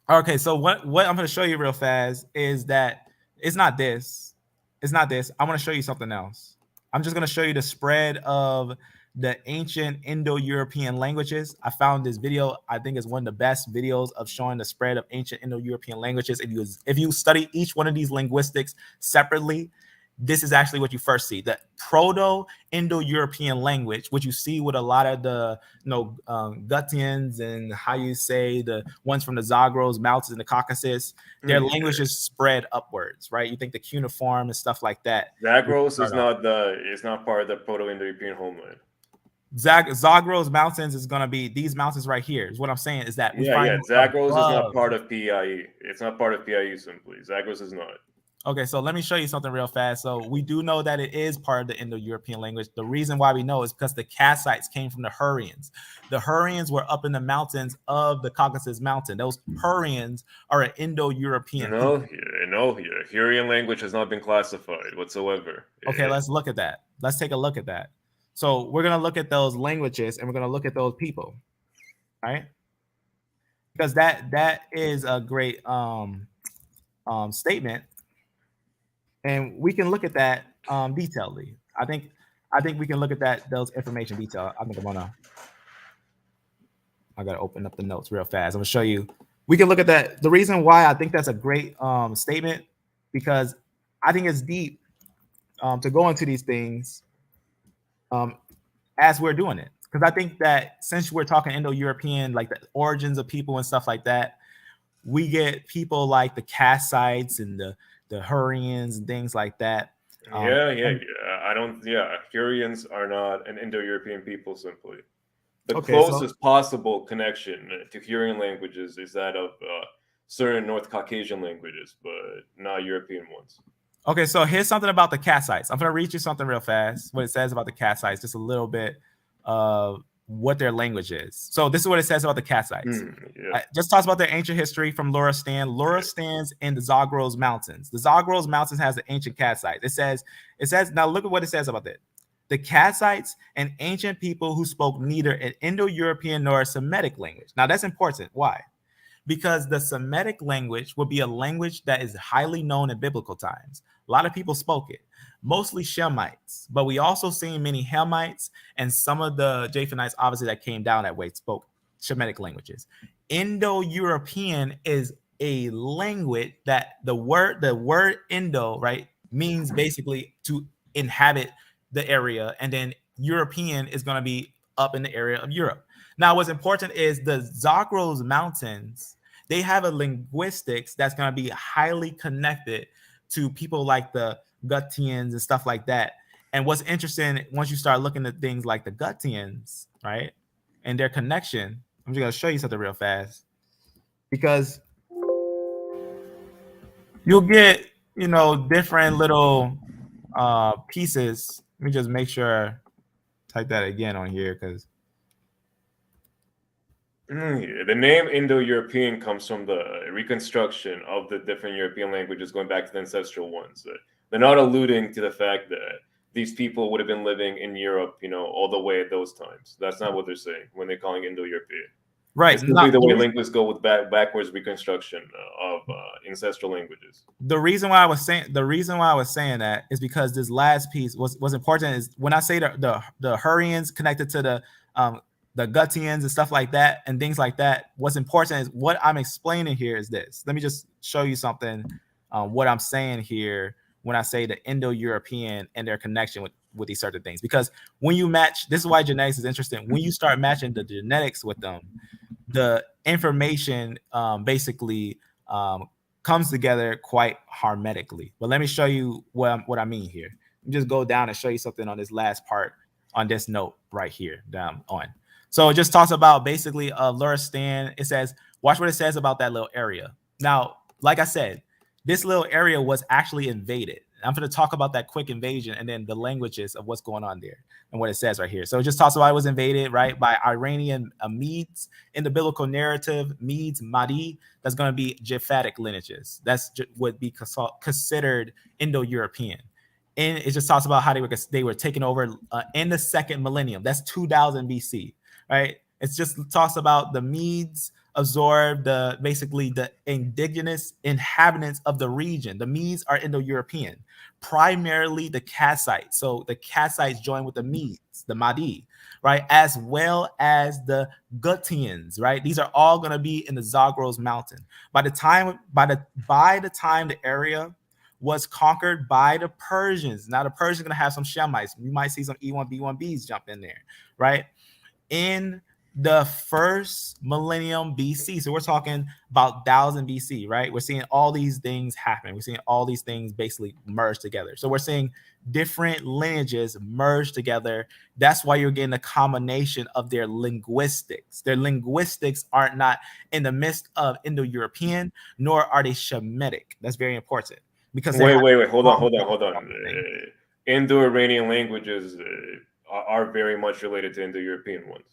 Okay, so what I'm gonna show you real fast is that it's not this. It's not this. I want to show you something else. I'm just gonna show you the spread of the ancient Indo-European languages. I found this video. I think it's one of the best videos of showing the spread of ancient Indo-European languages. If you study each one of these linguistics separately, this is actually what you first see. The Proto-Indo-European language, which you see with a lot of the Gutians and how you say the ones from the Zagros Mountains and the Caucasus, their languages spread upwards, right? You think the cuneiform and stuff like that. Zagros is not part of the Proto-Indo-European homeland. Zagros Mountains is going to be these mountains right here. Is what I'm saying is that Zagros is not part of PIE. It's not part of PIE simply. Zagros is not. Okay, so let me show you something real fast. So we do know that it is part of the Indo-European language. The reason why we know is because the Kassites came from the Hurrians. The Hurrians were up in the mountains of the Caucasus Mountain. Those Hurrians are an Indo-European. No, Hurrian language has not been classified whatsoever. Okay, let's look at that. Let's take a look at that. So we're going to look at those languages and we're going to look at those people, right? Because that is a great statement. And we can look at that detailedly. I think we can look at those information detail. I think I gotta open up the notes real fast. I'm gonna show you. We can look at that. The reason why I think that's a great statement, because I think it's deep to go into these things as we're doing it. Because I think that since we're talking Indo-European, like the origins of people and stuff like that, we get people like the Kassites and the Hurrians and things like that. Hurrians are not an Indo-European people simply. The closest possible connection to Hurrian languages is that of certain North Caucasian languages, but not European ones. Okay, so here's something about the Kassites. I'm going to read you something real fast, what it says about the Kassites, just a little bit of what their language is. So this is what it says about the Kassites. Just talks about their ancient history from Loristan. Loristan's in the Zagros Mountains. The Zagros Mountains has the ancient Kassites. It says, now look at what it says about it. The Kassites, an ancient people who spoke neither an Indo-European nor a Semitic language. Now that's important. Why? Because the Semitic language would be a language that is highly known in biblical times. A lot of people spoke it, mostly Shemites, but we also seen many Hamites and some of the Japhanites, obviously, that came down that way, spoke Shemitic languages. Indo-European is a language that the word Indo, right, means basically to inhabit the area, and then European is going to be up in the area of Europe. Now, what's important is the Zagros Mountains, they have a linguistics that's going to be highly connected to people like the Gutians and stuff like that. And what's interesting, once you start looking at things like the Gutians, right, and their connection, I'm just going to show you something real fast, because you'll get, different little pieces. Let me just make sure, type that again on here, because Yeah, the name Indo-European comes from the reconstruction of the different European languages going back to the ancestral ones. They're not alluding to the fact that these people would have been living in Europe, all the way at those times. That's not what they're saying when they're calling Indo-European. Right. It's simply the way linguists go with backwards reconstruction of ancestral languages. The reason why I was saying that is because this last piece was important. Is when I say the Hurrians connected to the Gutians and stuff like that and things like that. What's important is what I'm explaining here is this. Let me just show you something. What I'm saying here when I say the Indo-European and their connection with these certain things, because when you match, this is why genetics is interesting. When you start matching the genetics with them, the information basically comes together quite harmonically. But let me show you what I mean here. Let me just go down and show you something on this last part on this note right here down on. So it just talks about basically Luristan. It says, watch what it says about that little area. Now, like I said, this little area was actually invaded. I'm going to talk about that quick invasion and then the languages of what's going on there and what it says right here. So it just talks about it was invaded, right, by Iranian Medes in the biblical narrative. Medes, Mahdi, that's going to be Japhetic lineages. That's would be considered Indo-European. And it just talks about how they were taken over in the second millennium. That's 2000 BC, right? It just talks about the Medes absorbed basically the indigenous inhabitants of the region. The Medes are Indo-European, primarily the Kassites. So the Kassites join with the Medes, the Mahdi, right, as well as the Gutians, right? These are all going to be in the Zagros mountain. By the time the area was conquered by the Persians, now the Persians are going to have some Shemites. You might see some E1, B1Bs jump in there, right? In the first millennium BC. So we're talking about 1000 BC, right? We're seeing all these things happen. We're seeing all these things basically merge together. So we're seeing different lineages merge together. That's why you're getting a combination of their linguistics. Their linguistics are not in the midst of Indo-European, nor are they Shemitic. That's very important. Because wait, hold on. Indo-Iranian languages are very much related to Indo-European ones.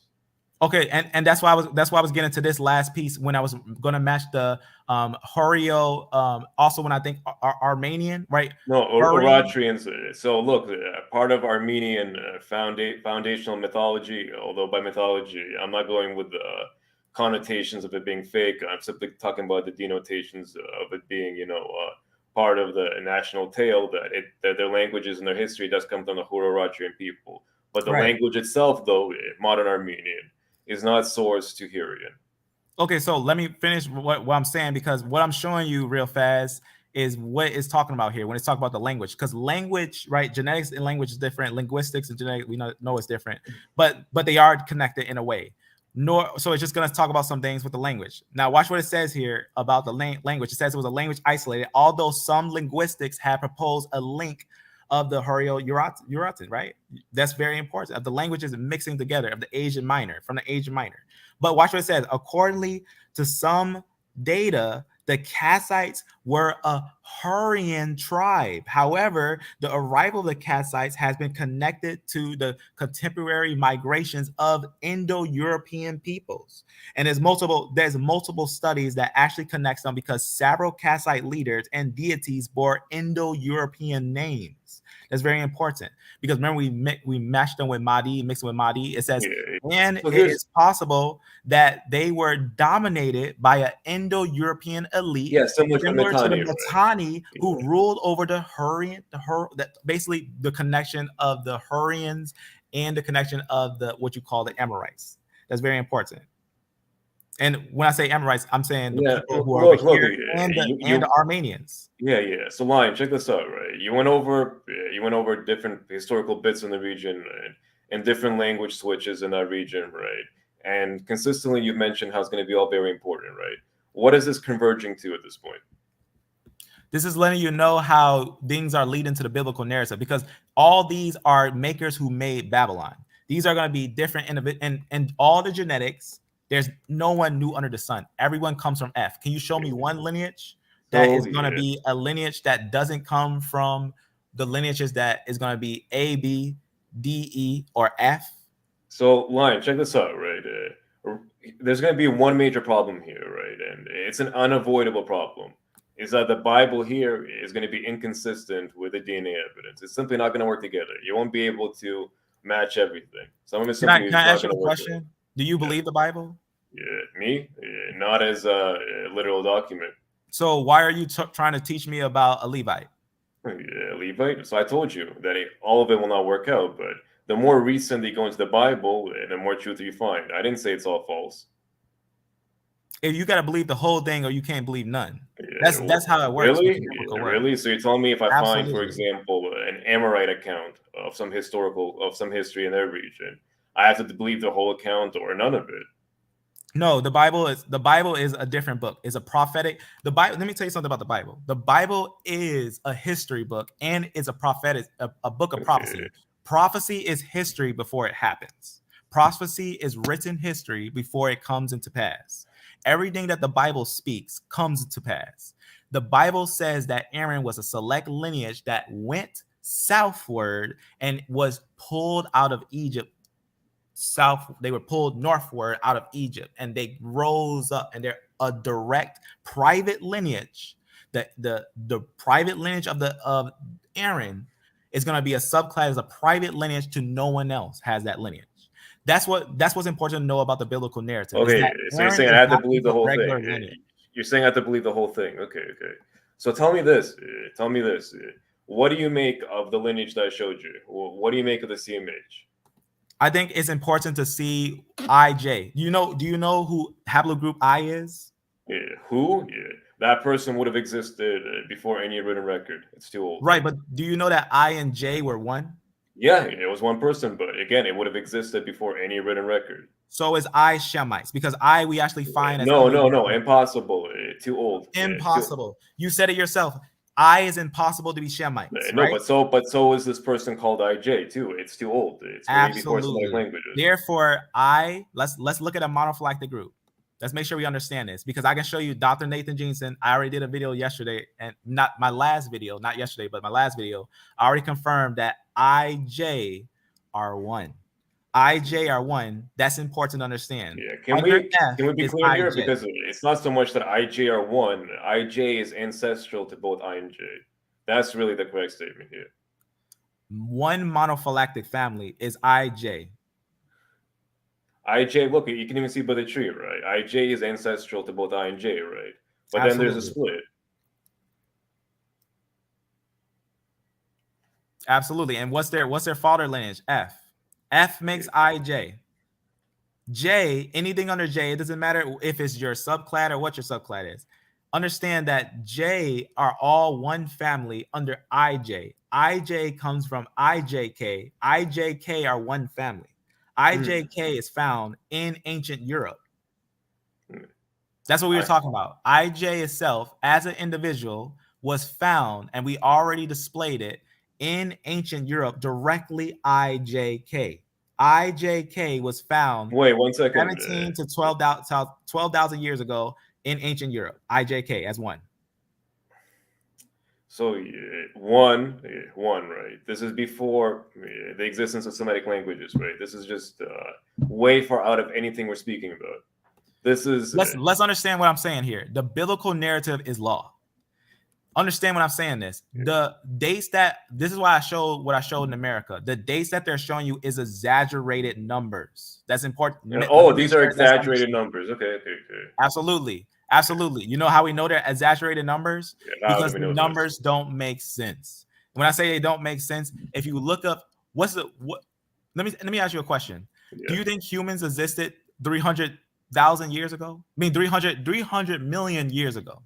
Okay, and that's why I was getting to this last piece when I was going to match the Horio. Also, when I think Armenian, right? No, Oratrians. So look, part of Armenian foundational mythology. Although by mythology, I'm not going with the connotations of it being fake. I'm simply talking about the denotations of it being, part of the national tale. That their languages and their history does come from the Hurro-Oratrian people. But the language itself, though, modern Armenian, is not sourced to Hurrian. Okay, so let me finish what I'm saying, because what I'm showing you real fast is what it's talking about here when it's talking about the language. Because language, right, genetics and language is different. Linguistics and genetics, we know it's different, but they are connected in a way. So it's just going to talk about some things with the language. Now, watch what it says here about the language. It says it was a language isolated, although some linguistics have proposed a link of the Hurro-Urartian, right? That's very important. Of the languages mixing together of the Asian Minor, from the Asian Minor. But watch what it says. Accordingly to some data, the Kassites were a Hurrian tribe. However, the arrival of the Kassites has been connected to the contemporary migrations of Indo-European peoples. And there's multiple studies that actually connects them, because several Kassite leaders and deities bore Indo-European names. That's very important, because remember we matched them with Mahdi, mixed with Mahdi. It says, and it is possible that they were dominated by an Indo-European elite, similar to the Mitanni, who ruled over the Hurrian, basically the connection of the Hurrians and the connection of what you call the Amorites. That's very important. And when I say Amorites, I'm saying the people who are over here and the Armenians. Yeah. So, Lion, check this out, right? You went over different historical bits in the region and different language switches in that region, right? And consistently, you've mentioned how it's going to be all very important, right? What is this converging to at this point? This is letting you know how things are leading to the biblical narrative, because all these are makers who made Babylon. These are going to be different and all the genetics. There's no one new under the sun. Everyone comes from F. Can you show me one lineage that is going to be a lineage that doesn't come from the lineages that is going to be A, B, D, E, or F? So, Lion, check this out, right? there's going to be one major problem here, right? And it's an unavoidable problem. Is that the Bible here is going to be inconsistent with the DNA evidence. It's simply not going to work together. You won't be able to match everything. Some of it's simply Can I not ask you going a to work. question? Do you believe the Bible? Yeah, me? Yeah, not as a literal document. So why are you trying to teach me about a Levite? Yeah, Levite. So I told you that all of it will not work out, but the more recent you go into the Bible, the more truth you find. I didn't say it's all false. If you got to believe the whole thing, or you can't believe none. That's how it works. Really? Really? So you're telling me if I find, for example, an Amorite account of some history in their region, I have to believe the whole account or none of it? No, the Bible is a different book. It's a prophetic. The Bible. Let me tell you something about the Bible. The Bible is a history book, and it's a prophetic, a book of prophecy. Prophecy is history before it happens. Prophecy is written history before it comes into pass. Everything that the Bible speaks comes to pass. The Bible says that Aaron was a select lineage that went southward and was pulled out of Egypt. They were pulled northward out of Egypt, and they rose up, and they're a direct private lineage. The private lineage of Aaron is going to be a subclass, a private lineage to no one else has that lineage. That's what's important to know about the biblical narrative. Okay, so you're saying I have to believe the whole thing. You're saying I have to believe the whole thing. Okay. So tell me this. What do you make of the lineage that I showed you? What do you make of the CMH? I think it's important to see IJ. Do you know who haplogroup I is? Yeah, who? Yeah, that person would have existed before any written record. It's too old. Right, but do you know that I and J were one? Yeah, it was one person, but again, it would have existed before any written record. So is I Shemites, because we actually find no, impossible. Too old. Impossible. You said it yourself. I is impossible to be Shemites. No, right? but so is this person called IJ too. It's too old. It's way before Semitic languages. Therefore, let's look at a monophyletic group. Let's make sure we understand this, because I can show you Dr. Nathan Jeanson. I already did a video yesterday, and not yesterday, but my last video. I already confirmed that IJ are one. IJ are one. That's important to understand. Yeah, can we be clear here? Because it's not so much that IJ are one. IJ is ancestral to both I and J. That's really the correct statement here. One monophyletic family is IJ. IJ, look, you can even see by the tree, right? IJ is ancestral to both I and J, right? But Absolutely. Then there's a split. Absolutely. And what's their father lineage? F. F makes IJ. J, anything under J, it doesn't matter if it's your subclad or what your subclad is. Understand that J are all one family under IJ. IJ comes from IJK. IJK are one family. IJK is found in ancient Europe. That's what we were talking about. IJ itself, as an individual, was found, and we already displayed it, in ancient Europe, directly IJK. IJK was found 17 to 12,000 years ago in ancient Europe. IJK as one. So one, right? This is before the existence of Semitic languages, right? This is just way far out of anything we're speaking about. This is let's understand what I'm saying here. The biblical narrative is law. Understand what I'm saying. The dates this is why I showed what I showed in America. The dates that they're showing you is exaggerated numbers. That's important. Oh, these are exaggerated numbers. Okay. Absolutely. You know how we know they're exaggerated numbers? Because the numbers don't make sense. When I say they don't make sense, if you look up let me ask you a question. Do you think humans existed 300,000 years ago? I mean 300 million years ago.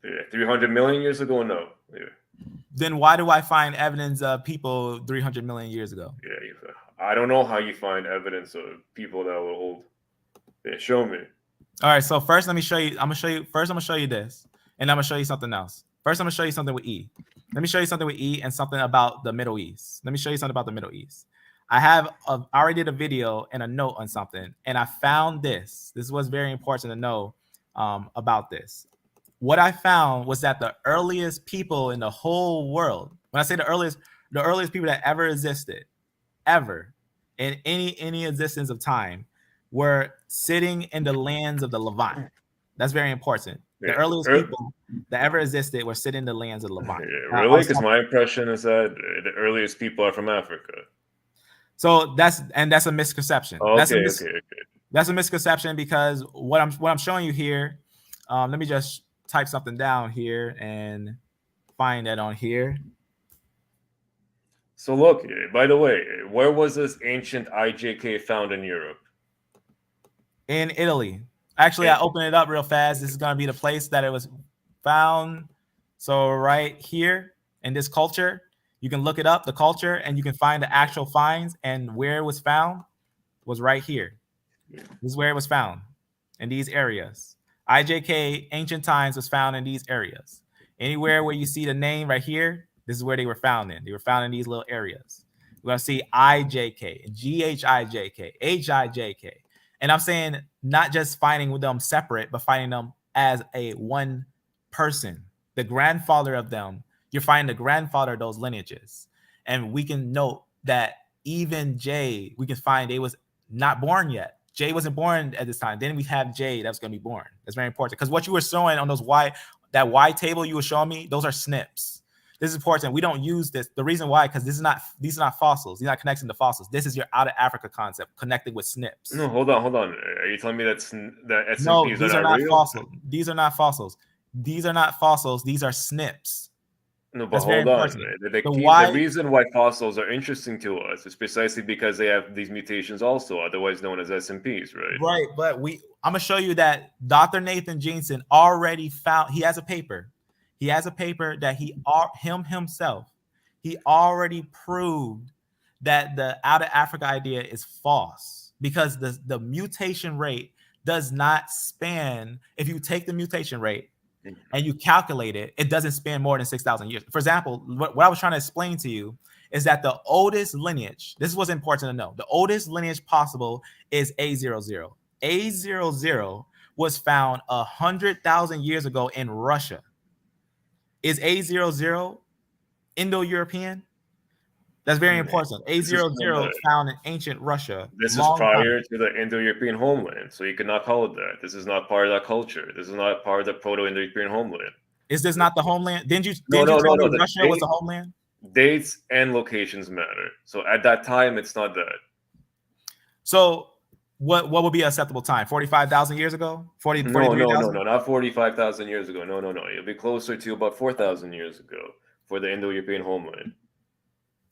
Yeah, 300 million years ago, no. Yeah. Then why do I find evidence of people 300 million years ago? Yeah, I don't know how you find evidence of people that were old. Yeah, show me. All right, so first let me show you. I'm gonna show you this, and I'm gonna show you something else. First, I'm gonna show you something with E. Let me show you something with E and something about the Middle East. Let me show you something about the Middle East. I already did a video and a note on something, and I found this. This was very important to know about this. What I found was that the earliest people in the whole world, when I say the earliest people that ever existed, ever in any existence of time, were sitting in the lands of the Levant. That's very important. The Yeah. earliest people that ever existed were sitting in the lands of the Levant. Yeah, really? Because my impression is that the earliest people are from Africa. So that's a misconception. Okay, That's a misconception because what I'm showing you here. Let me just type something down here and find that on here. So look, by the way, where was this ancient IJK found in Europe? In Italy. Actually, I opened it up real fast. This is going to be the place that it was found. So right here in this culture, you can look it up, the culture, and you can find the actual finds, and where it was found was right here. This is where it was found, in these areas. IJK, ancient times, was found in these areas. Anywhere where you see the name right here, this is where they were found in. They were found in these little areas. We're going to see IJK, GHIJK, HIJK. And I'm saying not just finding them separate, but finding them as a one person, the grandfather of them. You're finding the grandfather of those lineages. And we can note that even J, we can find they was not born yet. J wasn't born at this time. Then we have J that was going to be born. That's very important because what you were showing on those that Y table you were showing me, those are SNPs. This is important. We don't use this. The reason why, because these are not fossils. These are not connecting to fossils. This is your out of Africa concept connected with SNPs. No, hold on. Are you telling me that SNPs no, these are not real? fossils. These are not fossils. These are not fossils. These are SNPs. No, but hold on. The reason why fossils are interesting to us is precisely because they have these mutations also, otherwise known as SNPs, right? Right, but I'm going to show you that Dr. Nathan Jeanson already found, he has a paper. He has a paper that himself, he already proved that the out of Africa idea is false because the mutation rate does not span. If you take the mutation rate and you calculate it, it doesn't span more than 6,000 years. For example, what I was trying to explain to you is that the oldest lineage, this is what's important to know, the oldest lineage possible is A00. A00 was found 100,000 years ago in Russia. Is A00 Indo-European? That's very important. A00 found in ancient Russia. This is prior to the Indo-European homeland, so you cannot call it that. This is not part of that culture. This is not part of the Proto-Indo-European homeland. Is this not the homeland? Didn't you tell me Russia was the homeland? Dates and locations matter. So at that time, it's not that. So what would be an acceptable time? 45,000 years ago? 43,000? No, not 45,000 years ago. No. It'll be closer to about 4,000 years ago for the Indo-European homeland.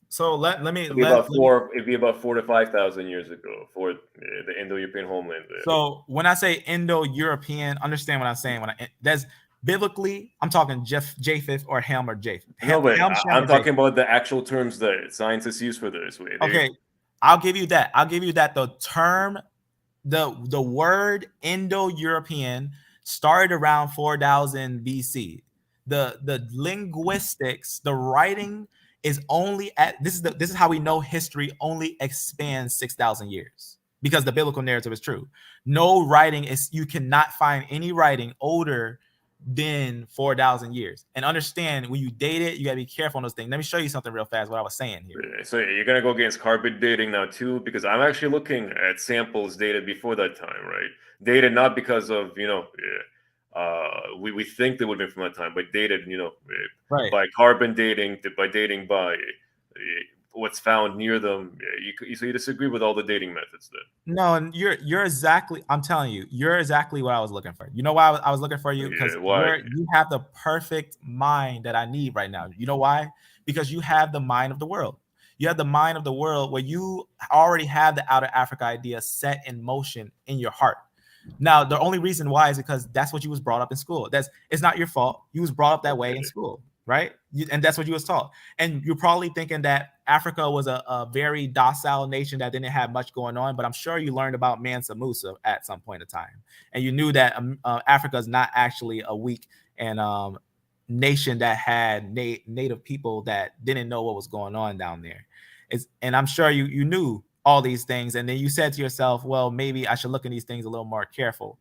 So it'd be about 4 to 5,000 years ago for the Indo-European homeland. So when I say Indo-European, understand what I'm saying. There's biblically, I'm talking Japheth or Ham or Japheth. No, but I'm talking about the actual terms that scientists use for this. Okay, I'll give you that. The term, the word Indo-European started around 4,000 BC. The linguistics, the writing is only at this is how we know history only expands 6,000 years because the biblical narrative is true. No writing you cannot find any writing older than 4,000 years. And understand when you date it, you gotta be careful on those things. Let me show you something real fast. What I was saying here. So you're gonna go against carbon dating now too, because I'm actually looking at samples dated before that time, right? Dated not because of we think they would have been from that time, but dated, by carbon dating, by dating by what's found near them. So you disagree with all the dating methods then? No, and you're exactly. I'm telling you, you're exactly what I was looking for. You know why I was looking for you? Because you have the perfect mind that I need right now. You know why? Because you have the mind of the world. You have the mind of the world where you already have the out of Africa idea set in motion in your heart. Now, the only reason why is because that's what you was brought up in school. It's not your fault. You was brought up that way in school, right? And that's what you was taught. And you're probably thinking that Africa was a very docile nation that didn't have much going on. But I'm sure you learned about Mansa Musa at some point in time. And you knew that Africa is not actually a weak and nation that had native people that didn't know what was going on down there. And I'm sure you knew all these things, and then you said to yourself, well, maybe I should look at these things a little more careful.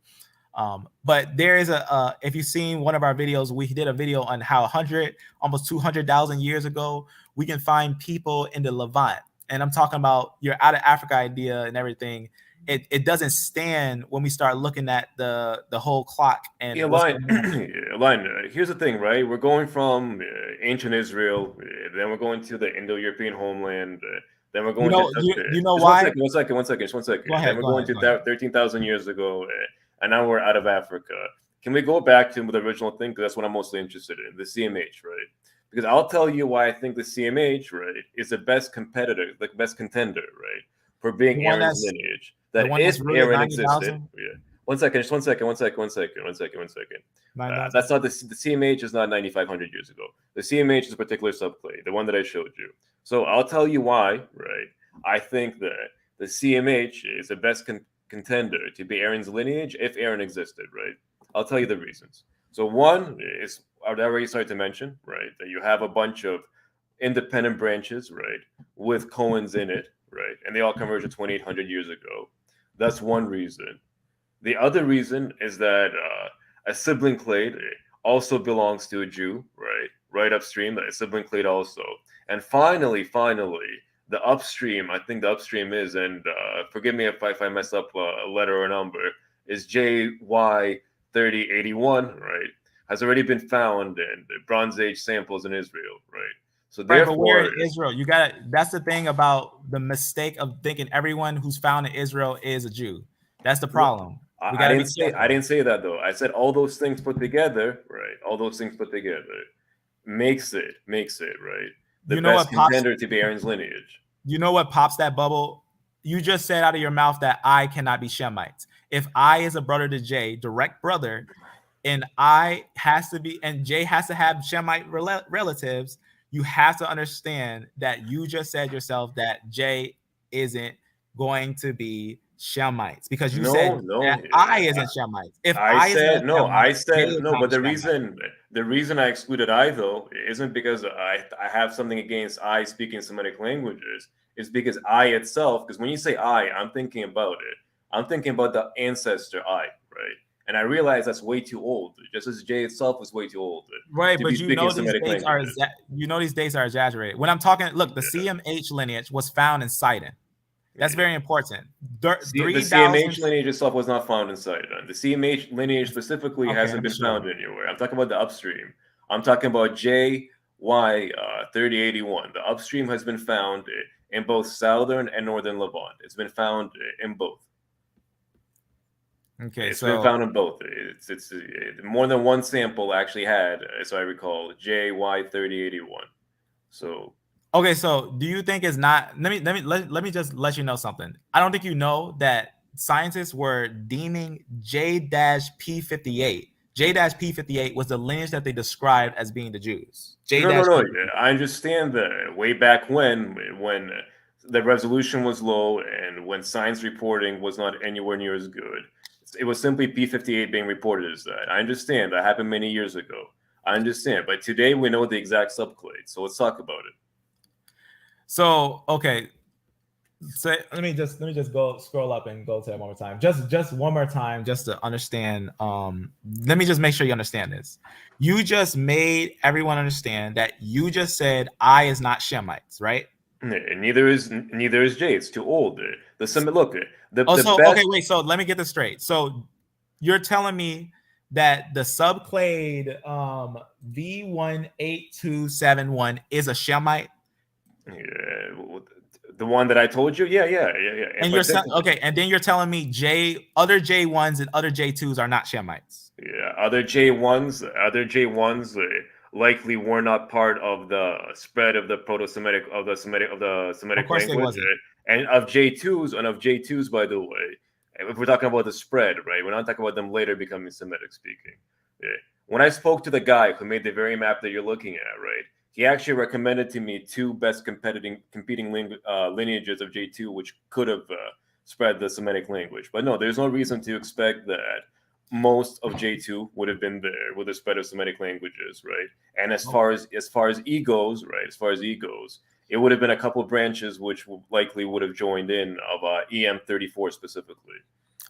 But there is if you've seen one of our videos, we did a video on how almost 200,000 years ago, we can find people in the Levant. And I'm talking about your out of Africa idea and everything it doesn't stand when we start looking at the whole clock and Yeah, what's Lion, going on. Lion, here's the thing, right? We're going from ancient Israel, then we're going to the Indo-European homeland, then we're going you know just why? one second. Go Then ahead, we're go going ahead, to go ahead. 13,000 years ago, and now we're out of Africa. Can we go back to the original thing? Because that's what I'm mostly interested in, the CMH, right? Because I'll tell you why I think the CMH, right, is the best competitor, the best contender, right, for being Aaron's lineage. That if Aaron existed, yeah. One second. That's not the CMH is not 9,500 years ago. The CMH is a particular subclade, the one that I showed you. So I'll tell you why, right? I think that the CMH is the best contender to be Aaron's lineage if Aaron existed, right? I'll tell you the reasons. So one is, I already started to mention, right, that you have a bunch of independent branches, right, with Cohens in it, right, and they all converged 2,800 years ago. That's one reason. The other reason is that a sibling clade also belongs to a Jew, right upstream, a sibling clade also. And finally, the upstream, I think the upstream is, and forgive me if I mess up a letter or a number, is GHIJK, right, has already been found in Bronze Age samples in Israel, right? So therefore, but we're in Israel. You got that's the thing about the mistake of thinking everyone who's found in Israel is a Jew. That's the problem. I didn't say that though. I said all those things put together, right? All those things put together makes it right. The best contender to be Aaron's lineage. You know what pops that bubble? You just said out of your mouth that I cannot be Shemites. If I is a brother to J, direct brother, and I has to be, and J has to have Shemite relatives, you have to understand that you just said yourself that J isn't going to be Shemites because you said that I isn't Shemites. If I said no, but the reason I excluded I though isn't because I have something against I speaking Semitic languages. It's because I itself, because when you say I, I'm thinking about it. I'm thinking about the ancestor I, right? And I realize that's way too old, just as J itself is way too old. Right, but you know these dates are these dates are exaggerated. When I'm talking, look, the CMH lineage was found in Sidon. That's very important. The CMH lineage itself was not found in Sidon. The CMH lineage specifically hasn't been found anywhere. I'm talking about the upstream. I'm talking about JY 3081. The upstream has been found in both southern and northern Levant. It's been found in both. Okay, it's been found in both. It's more than one sample actually had, as I recall, JY 3081. So. Okay, so do you think it's not? Let me just let you know something. I don't think you know that scientists were deeming J-P58. J-P58 was the lineage that they described as being the Jews. No. I understand that way back when the resolution was low and when science reporting was not anywhere near as good. It was simply P58 being reported as that. I understand that happened many years ago. I understand, but today we know the exact subclade. So let's talk about it. So okay, so let me just go scroll up and go to that one more time. Just one more time, just to understand. Let me just make sure you understand this. You just made everyone understand that you just said I is not Shemites, right? Neither is J. It's too old. Okay, wait. So let me get this straight. So you're telling me that the subclade V18271 is a Shemite? Yeah, the one that I told you. Yeah. And and then you're telling me other J1s and other J2s are not Shemites. Yeah, other J1s likely were not part of the spread of the Proto-Semitic of the Semitic language, and of J2s. By the way, if we're talking about the spread, right? We're not talking about them later becoming Semitic speaking. Yeah. When I spoke to the guy who made the very map that you're looking at, right? He actually recommended to me two best competing lineages of J2, which could have spread the Semitic language. But no, there's no reason to expect that most of J2 would have been there with the spread of Semitic languages, right? And as far as E goes, right? As far as E goes, it would have been a couple of branches which likely would have joined in of EM34 specifically.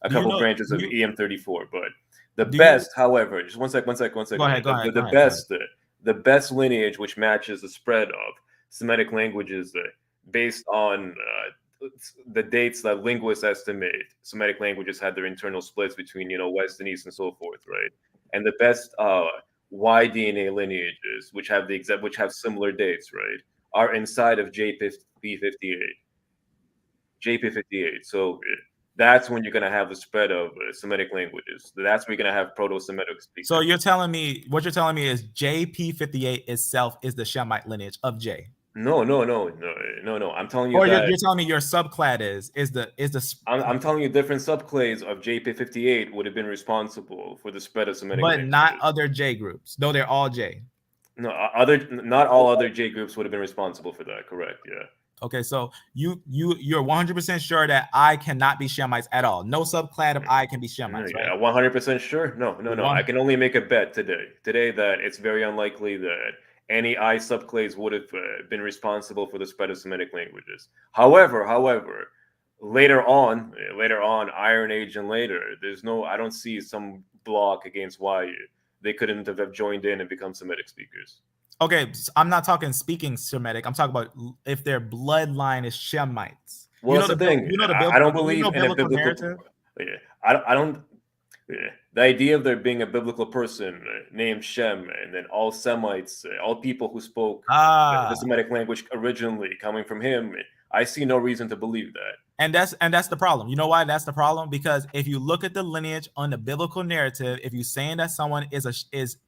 A couple branches of EM34, but the best, however, just one second. Go ahead. The best lineage which matches the spread of Semitic languages based on the dates that linguists estimate Semitic languages had their internal splits between, West and East and so forth, right? And the best Y DNA lineages, which have similar dates, right, are inside of JP58. JP58. So that's when you're going to have the spread of Semitic languages. That's where you're going to have Proto-Semitic speakers. So what you're telling me is JP58 itself is the Shemite lineage of J. No. I'm telling you or that you're telling me your subclad is the. I'm telling you different subclades of JP58 would have been responsible for the spread of Semitic but languages. Not other J groups, though they're all J. No, not all other J groups would have been responsible for that. Correct. Yeah. Okay, so you're 100% sure that I cannot be Shemites at all. No subclad of I can be Shemites, Yeah, right? 100% sure. No. I can only make a bet today that it's very unlikely that any I subclades would have been responsible for the spread of Semitic languages. However, later on, Iron Age and later, I don't see some block against why they couldn't have joined in and become Semitic speakers. Okay, so I'm not talking speaking Semitic. I'm talking about if their bloodline is Shemites. Well, that's the thing. I don't believe in a biblical narrative. Yeah, I don't. The idea of there being a biblical person named Shem, and then all Semites, all people who spoke the Semitic language originally coming from him, I see no reason to believe that. And that's the problem. You know why that's the problem? Because if you look at the lineage on the biblical narrative, if you're saying that someone is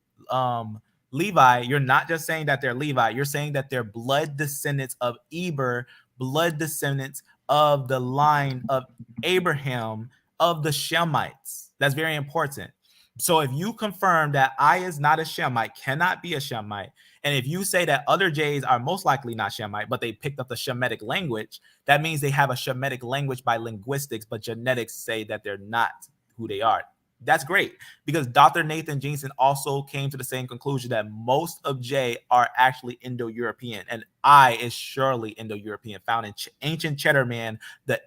Levi, you're not just saying that they're Levi. You're saying that they're blood descendants of Eber, blood descendants of the line of Abraham, of the Shemites. That's very important. So if you confirm that I is not a Shemite, cannot be a Shemite, and if you say that other J's are most likely not Shemite, but they picked up the Shemitic language, that means they have a Shemitic language by linguistics, but genetics say that they're not who they are. That's great, because Dr. Nathan Jeanson also came to the same conclusion that most of J are actually Indo-European, and I is surely Indo-European, found in ancient Cheddar Man, the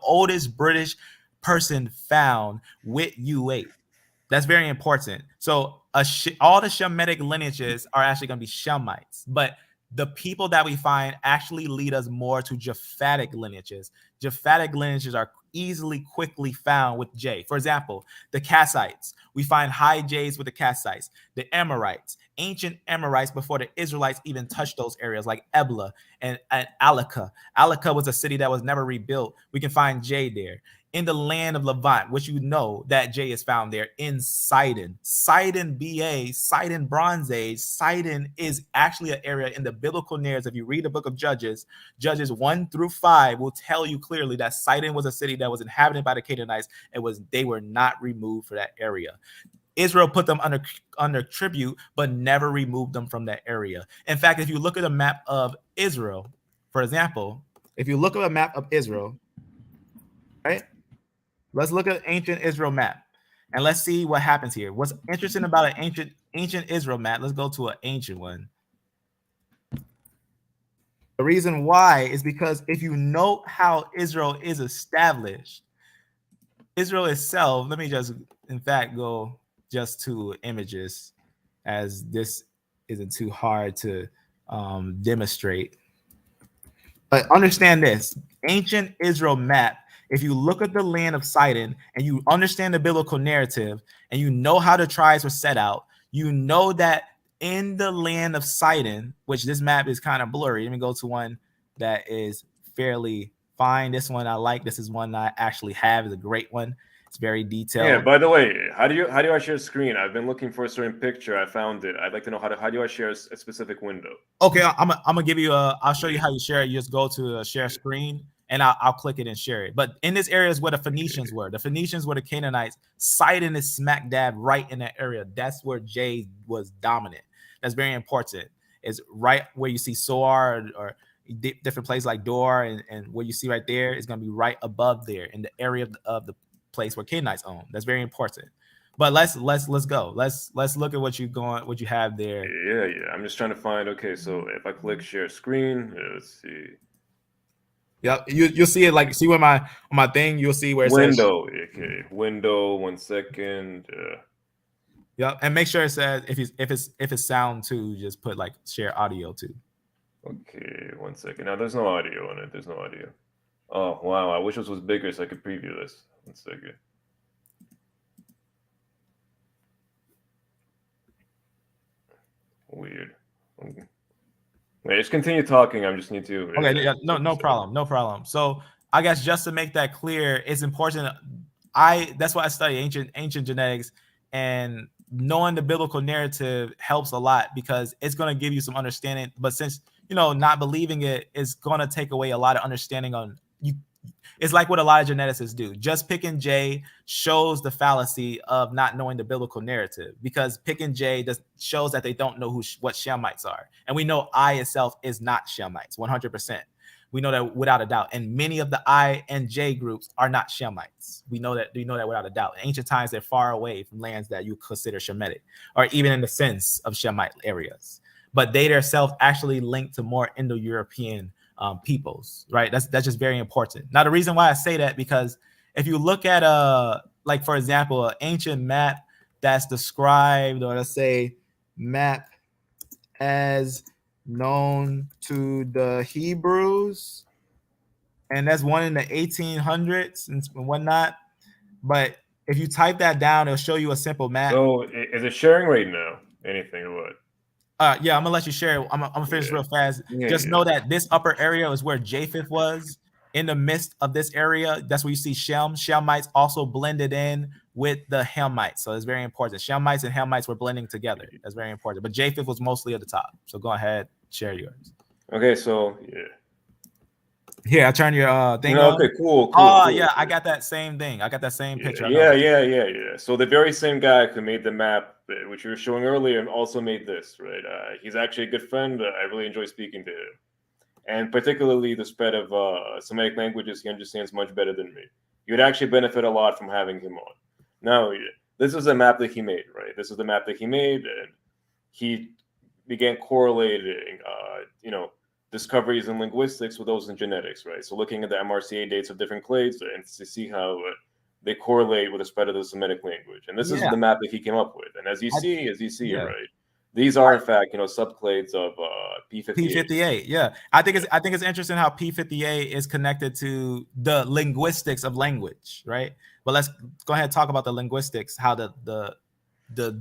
oldest British person found with U8. That's very important. So all the Shemitic lineages are actually going to be Shemites, but the people that we find actually lead us more to Japhetic lineages. Japhetic lineages are quickly found with J. For example, the Kassites. We find high J's with the Kassites. The Amorites, ancient Amorites before the Israelites even touched those areas, like Ebla and Alaka. Alaka was a city that was never rebuilt. We can find J there. In the land of Levant, which you know that J is found there. In Sidon, BA, Sidon Bronze Age. Sidon is actually an area in the biblical narratives. If you read the book of Judges 1-5 will tell you clearly that Sidon was a city that was inhabited by the Canaanites. They were not removed for that area. Israel put them under tribute, but never removed them from that area. In fact, if you look at a map of Israel, for example, right? Let's look at ancient Israel map and let's see what happens here. What's interesting about an ancient Israel map? Let's go to an ancient one. The reason why is because if you know how Israel is established, Israel itself, let me just, in fact, go just to images, as this isn't too hard to demonstrate. But understand this, ancient Israel map, if you look at the land of Sidon and you understand the biblical narrative and you know how the tribes were set out, you know that in the land of Sidon, which this map is kind of blurry. Let me go to one that is fairly fine. This one I like. This is one I actually have. It's a great one. It's very detailed. Yeah, by the way, how do I share screen? I've been looking for a certain picture. I found it. I'd like to know how do I share a specific window? Okay, I'm gonna give you I'll show you how you share it. You just go to share screen and I'll click it and share it. But in this area is where the Phoenicians were. The Phoenicians were the Canaanites. Sidon is smack dab right in that area. That's where J was dominant. That's very important. It's right where you see Soar or different places like Dor, and what you see right there is going to be right above there in the area of the place where Canaanites own. That's very important. But let's go. Let's look at what you have there. Yeah. I'm just trying to find. Okay, so if I click share screen, let's see. Yeah, you'll see it, like, see where on my thing, you'll see where it window. says okay, window. 1 second. Yeah, and make sure it says if it's sound too, just put like share audio too. Okay, 1 second. Now there's no audio on it. There's no audio. Oh, wow. I wish this was bigger so I could preview this. One second. Weird. Okay. Wait, just continue talking. I just need to. Okay, yeah, no problem, no problem. So I guess just to make that clear, it's important. That's why I study ancient genetics, and knowing the biblical narrative helps a lot because it's going to give you some understanding. But since not believing it is going to take away a lot of understanding on you. It's like what a lot of geneticists do. Just picking J shows the fallacy of not knowing the biblical narrative, because picking J shows that they don't know what Shemites are. And we know I itself is not Shemites, 100%. We know that without a doubt. And many of the I and J groups are not Shemites. We know that without a doubt. In ancient times, they're far away from lands that you consider Shemitic, or even in the sense of Shemite areas. But they themselves actually link to more Indo-European peoples, right? That's just very important. Now, the reason why I say that, because if you look at like for example, an ancient map that's described, or let's say map as known to the Hebrews, and that's one in the 1800s and whatnot. But if you type that down, it'll show you a simple map. So is it sharing right now? Anything or what? Yeah, I'm gonna let you share. I'm gonna finish real fast. Just know that this upper area is where Japheth was. In the midst of this area, that's where you see Shem. Shemites also blended in with the Hamites, so it's very important. Shemites and Hamites were blending together. That's very important. But Japheth was mostly at the top. So go ahead, share yours. Okay, so Here, I turn your thing on. Okay, cool. Yeah, I got that same thing. I got that same picture. Yeah. So the very same guy who made the map, which you were showing earlier, and also made this, right? He's actually a good friend. I really enjoy speaking to him. And particularly the spread of Semitic languages, he understands much better than me. You would actually benefit a lot from having him on. Now, this is a map that he made, right? This is the map that he made, and he began correlating, discoveries in linguistics with those in genetics, right? So looking at the MRCA dates of different clades and to see how they correlate with the spread of the Semitic language. And this is the map that he came up with. And as you see, right, these are in fact, subclades of P58. P58, yeah. I think it's interesting how P58 is connected to the linguistics of language, right? But let's go ahead and talk about the linguistics, how the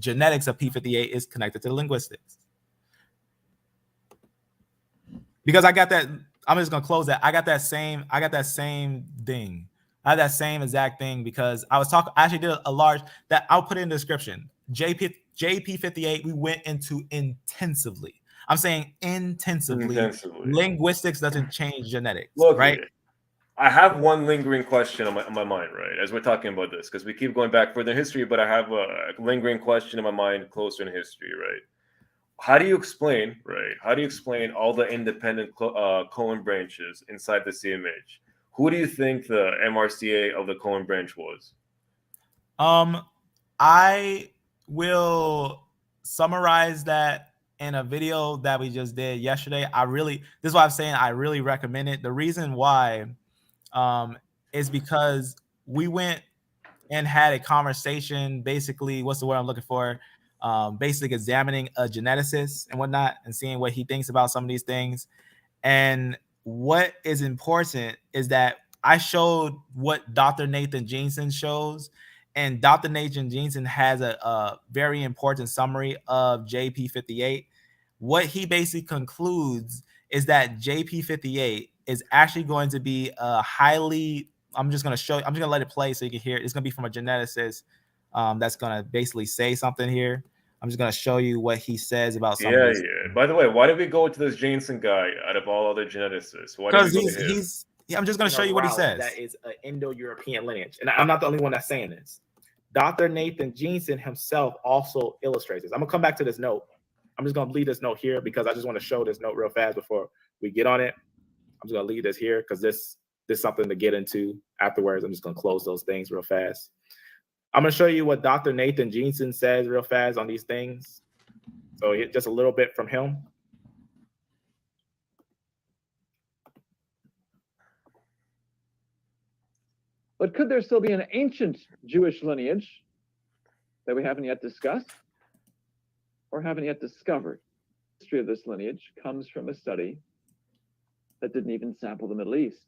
genetics of P58 is connected to the linguistics. Because I got that, I'm just gonna close that. I got that same thing. I had that same exact thing because I actually did a large that I'll put in the description. JP58, we went into intensively. I'm saying intensively. Linguistics doesn't change genetics, right? I have one lingering question on my mind, right, as we're talking about this, because we keep going back further in history, but I have a lingering question in my mind closer in history, right? How do you explain, all the independent Cohen branches inside the CMH? Who do you think the MRCA of the Cohen branch was? I will summarize that in a video that we just did yesterday. This is why I'm saying I really recommend it. The reason why is because we went and had a conversation, basically, what's the word I'm looking for? Basically examining a geneticist and whatnot and seeing what he thinks about some of these things. And what is important is that I showed what Dr. Nathan Jeanson shows, and Dr. Nathan Jeanson has a very important summary of JP58. What he basically concludes is that JP58 is actually going to be a highly, I'm just going to let it play so you can hear it. It's going to be from a geneticist that's going to basically say something here. I'm just going to show you what he says about some of these. By the way, why did we go to this Jeanson guy out of all other geneticists? Because I'm just going to show you what he says. That is an Indo-European lineage. And I'm not the only one that's saying this. Dr. Nathan Jeanson himself also illustrates this. I'm going to come back to this note. I'm just going to leave this note here because I just want to show this note real fast before we get on it. I'm just going to leave this here because this is something to get into afterwards. I'm just going to close those things real fast. I'm going to show you what Dr. Nathan Jeanson says real fast on these things. So just a little bit from him. But could there still be an ancient Jewish lineage that we haven't yet discussed or haven't yet discovered? The history of this lineage comes from a study that didn't even sample the Middle East.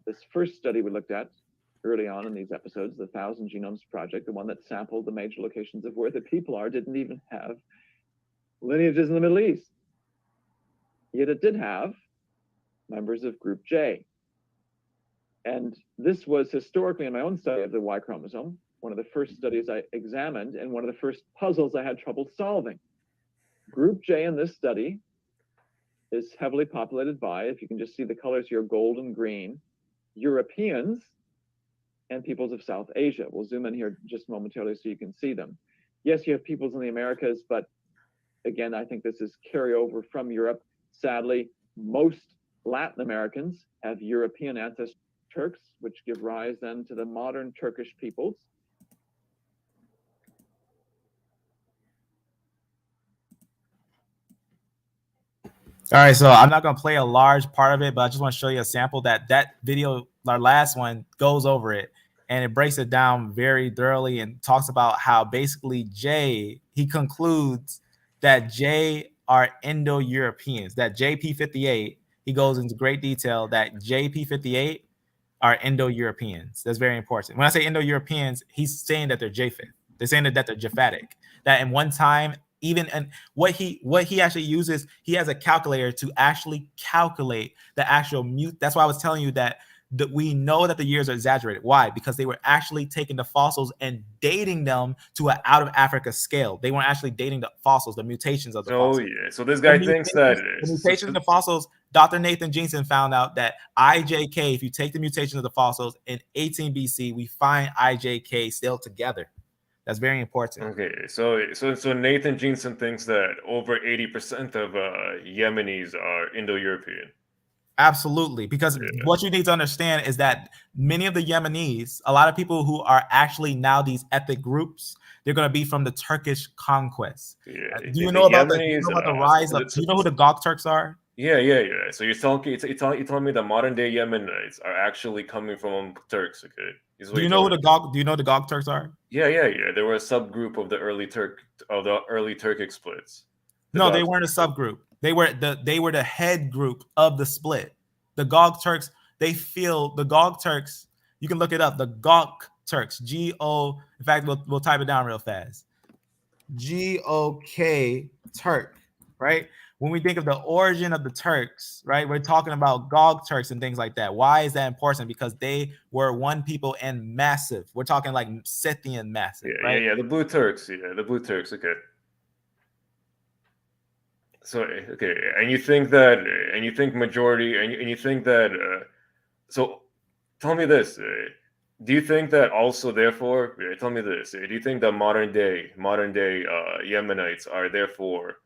This first study we looked at early on in these episodes, the 1,000 Genomes Project, the one that sampled the major locations of where the people are, didn't even have lineages in the Middle East. Yet it did have members of group J. And this was historically in my own study of the Y chromosome, one of the first studies I examined and one of the first puzzles I had trouble solving. Group J in this study is heavily populated by, if you can just see the colors here, gold and green, Europeans and peoples of South Asia. We'll zoom in here just momentarily so you can see them. Yes, you have peoples in the Americas, but again, I think this is carryover from Europe. Sadly, most Latin Americans have European ancestors, Turks, which give rise then to the modern Turkish peoples. All right, so I'm not going to play a large part of it, but I just want to show you a sample that video, our last one, goes over it, and it breaks it down very thoroughly and talks about how basically J, he concludes that J are Indo-Europeans, that JP58, he goes into great detail that JP58 are Indo-Europeans. That's very important. When I say Indo-Europeans, he's saying that they're Japhet. They're saying that they're Japhetic. That in one time, even and what he actually uses, he has a calculator to actually calculate the actual mute. That's why I was telling you that we know that the years are exaggerated. Why? Because they were actually taking the fossils and dating them to an out of Africa scale. They weren't actually dating the fossils, the mutations of the fossils. Oh yeah. So this guy thinks that the mutations of the fossils. Dr. Nathan Jeanson found out that IJK, if you take the mutation of the fossils in 18 BC, we find IJK still together. That's very important. Okay, so Nathan Jeanson thinks that over 80% of Yemenis are Indo-European. Absolutely, because what you need to understand is that many of the Yemenis, a lot of people who are actually now these ethnic groups, they're going to be from the Turkish conquest. Yeah. Do you know about the rise of? Do you know who the Gok Turks are? Yeah. So you're telling me that modern day Yemenites are actually coming from Turks, okay? Do you know who the Gok? Do you know who the Gok Turks are? Yeah. They were a subgroup of the early Turkic splits. No, they weren't a subgroup. They were the head group of the split. The Gok Turks, the Gok Turks, you can look it up. The Gok Turks, G-O, in fact, we'll type it down real fast. G-O-K Turk, right? When we think of the origin of the Turks, right, we're talking about Gog Turks and things like that. Why is that important? Because they were one people and massive. We're talking like Scythian massive, right? Yeah, the Blue Turks. Yeah, the Blue Turks. Okay. So okay, and you think majority, and you think that. So, tell me this. Do you think that also, therefore, tell me this. Do you think that modern day Yemenites are therefore,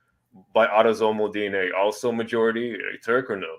by autosomal DNA, also majority Turk or no?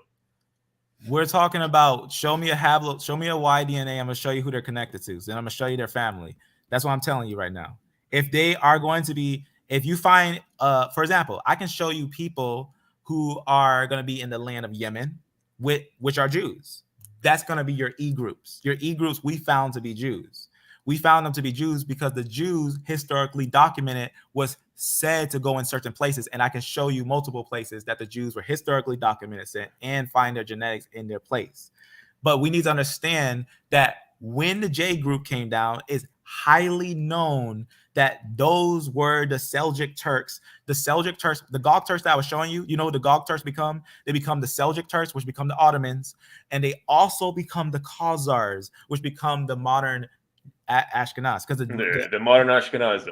We're talking about show me a Y DNA. I'm gonna show you who they're connected to, and I'm gonna show you their family. That's what I'm telling you right now. If they are going to be, if you find, for example, I can show you people who are going to be in the land of Yemen, which are Jews. That's going to be your E groups. Your E groups we found to be Jews. We found them to be Jews because the Jews historically documented was said to go in certain places. And I can show you multiple places that the Jews were historically documented and find their genetics in their place. But we need to understand that when the J group came down, it's highly known that those were the Seljuk Turks. The Seljuk Turks, the Gog Turks that I was showing you, you know what the Gog Turks become? They become the Seljuk Turks, which become the Ottomans, and they also become the Khazars, which become the modern Ashkenaz. Because the modern Ashkenaz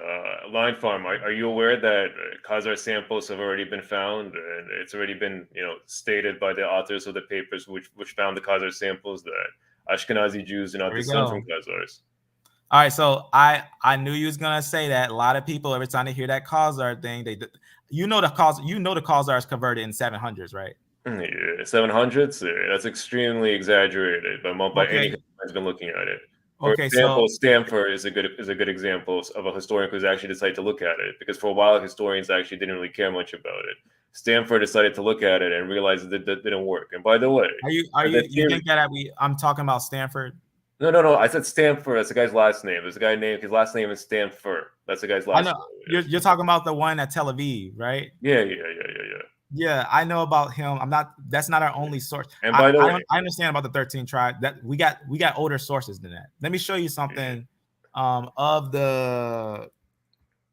line farm. Are you aware that Khazar samples have already been found, and it's already been stated by the authors of the papers which found the Khazar samples that Ashkenazi Jews are not descended from Khazars. All right, so I knew you was gonna say that. A lot of people, every time they hear that Khazar thing, the Khazars converted in 700s, right? Yeah, 700s. That's extremely exaggerated, but by any who's been looking at it. For example, Stanford is a good example of a historian who's actually decided to look at it, because for a while historians actually didn't really care much about it. Stanford decided to look at it and realized that it didn't work. And by the way, you think that I'm talking about Stanford? No. I said Stanford. That's the guy's last name. There's a guy named, his last name is Stanford. That's the guy's last name. You're talking about the one at Tel Aviv, right? Yeah. Yeah, I know about him. That's not our only source. And by the way, I understand about the 13 tribe. That we got older sources than that. Let me show you something of the,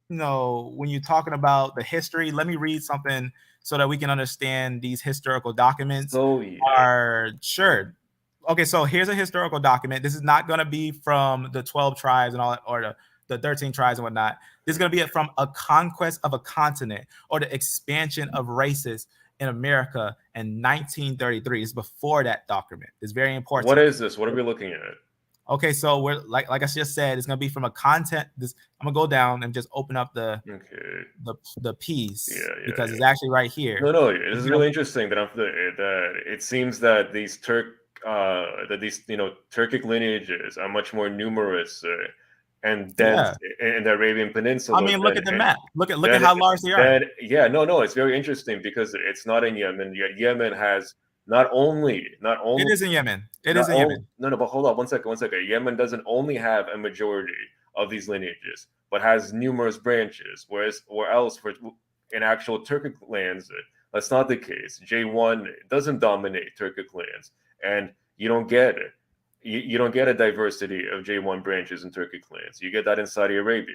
when you're talking about the history, let me read something so that we can understand these historical documents are sure. Okay, so here's a historical document. This is not going to be from the 12 tribes and all that, or the 13 tribes and whatnot. This is going to be from a conquest of a continent or the expansion of races in America in 1933. It's before that document. It's very important. What is this? What are we looking at? Okay, so we're like I just said, it's gonna be from a content. I'm gonna go down and just open up the piece because it's actually right here. No, this is really interesting that it seems that these Turkic lineages are much more numerous and dense in the Arabian Peninsula. I mean, look at the map. Look at how large they are. No, it's very interesting because it's not in Yemen. Yet Yemen has not only it is in Yemen. It is in Yemen. No, but hold on one second. Yemen doesn't only have a majority of these lineages, but has numerous branches. Whereas, in actual Turkic lands, that's not the case. J1 doesn't dominate Turkic lands, and you don't get it. You don't get a diversity of J1 branches in Turkic lands. You get that in Saudi Arabia,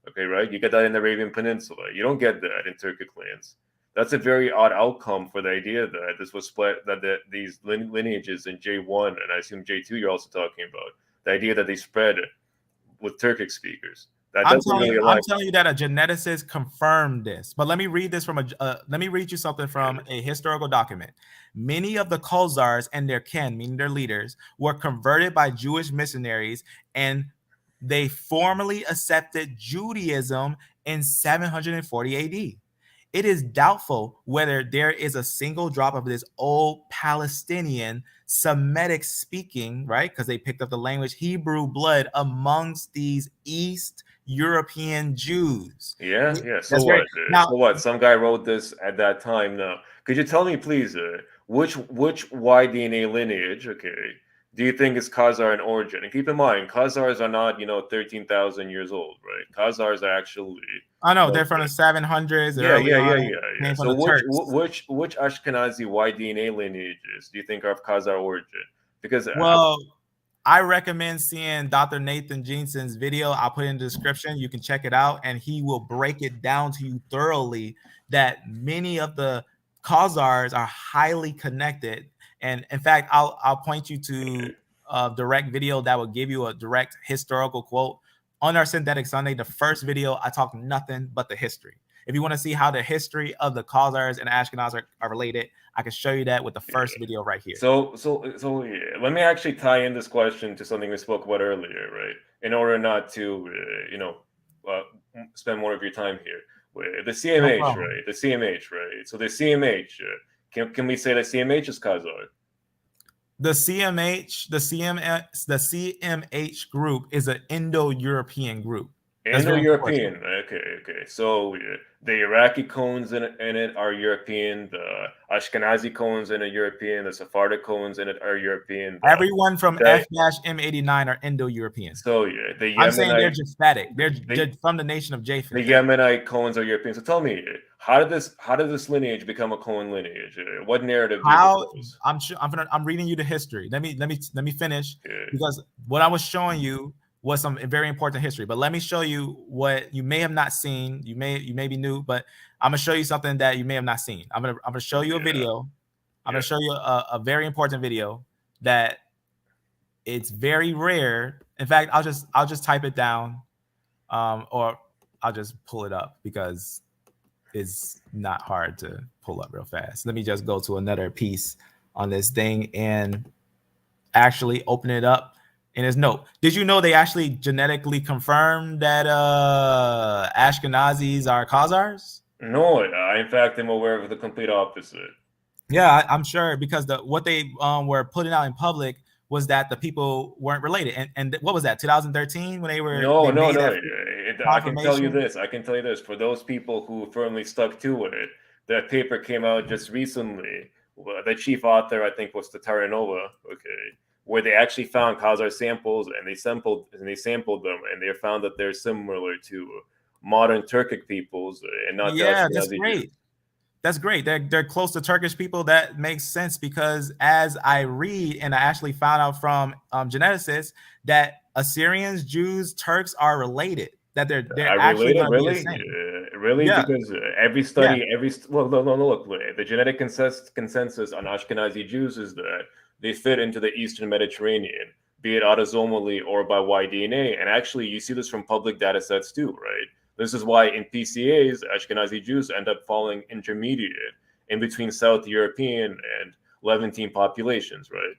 okay, right? You get that in the Arabian Peninsula. You don't get that in Turkic lands. That's a very odd outcome for the idea that this was split, that these lineages in J1, and I assume J2 you're also talking about, the idea that they spread with Turkic speakers. I'm telling you that a geneticist confirmed this. But let me read this from let me read you something from a historical document. Many of the Khazars and their kin, meaning their leaders, were converted by Jewish missionaries, and they formally accepted Judaism in 740 AD. It is doubtful whether there is a single drop of this old Palestinian Semitic speaking, right? Because they picked up the language Hebrew blood amongst these East European Jews. Yeah. So what? So what? Some guy wrote this at that time. Now, could you tell me, please, which Y DNA lineage, do you think is Khazar in origin? And keep in mind, Khazars are not, 13,000 years old, right? Khazars are actually. I know they're from the 700s. Yeah. So which Ashkenazi Y DNA lineages do you think are of Khazar origin? Because I recommend seeing Dr. Nathan Jeanson's video. I'll put it in the description. You can check it out, and he will break it down to you thoroughly that many of the Khazars are highly connected. And in fact, I'll point you to a direct video that will give you a direct historical quote. On our Synthetic Sunday, the first video, I talk nothing but the history. If you want to see how the history of the Khazars and Ashkenaz are related, I can show you that with the first video right here. So let me actually tie in this question to something we spoke about earlier, right? In order not to, spend more of your time here. The CMH, right? The CMH, right? So the CMH, can we say that CMH is Khazar? The CMH group is an Indo-European group. Indo-European, okay. So the Iraqi cones in it are European. The Ashkenazi cones in it European. The Sephardic cones in it are European. Everyone from F-M89 are Indo-European. So I'm saying they're Japhetic. They're from the nation of Japhet. The Yemenite cones are European. So tell me, how did this lineage become a Cohen lineage? What narrative? I'm reading you the history. Let me finish because what I was showing you was some very important history. But let me show you what you may have not seen. You may be new, but I'm gonna show you something that you may have not seen. I'm gonna show you a video. I'm gonna show you a very important video that it's very rare. In fact, I'll just type it down, or I'll just pull it up because it's not hard to pull up real fast. Let me just go to another piece on this thing and actually open it up. In his note, did you know they actually genetically confirmed that Ashkenazis are Khazars? No, in fact, I'm aware of the complete opposite. Yeah, I'm sure because what they were putting out in public was that the people weren't related. And what was that? 2013 when they were? No. I can tell you this. For those people who firmly stuck to it, that paper came out just recently. The chief author, I think, was Tatarinova. Where they actually found Khazar samples and they sampled them and they found that they're similar to modern Turkic peoples and not that's great. That's great. They're close to Turkish people. That makes sense because as I read, and I actually found out from geneticists that Assyrians, Jews, Turks are related. That they're actually related, going to be the really, same. really, Yeah. because every study, well, no, look, the genetic consensus on Ashkenazi Jews is that they fit into the Eastern Mediterranean, be it autosomally or by Y-DNA, and actually you see this from public data sets too, right? This is why in PCAs, Ashkenazi Jews end up falling intermediate in between South European and Levantine populations, right?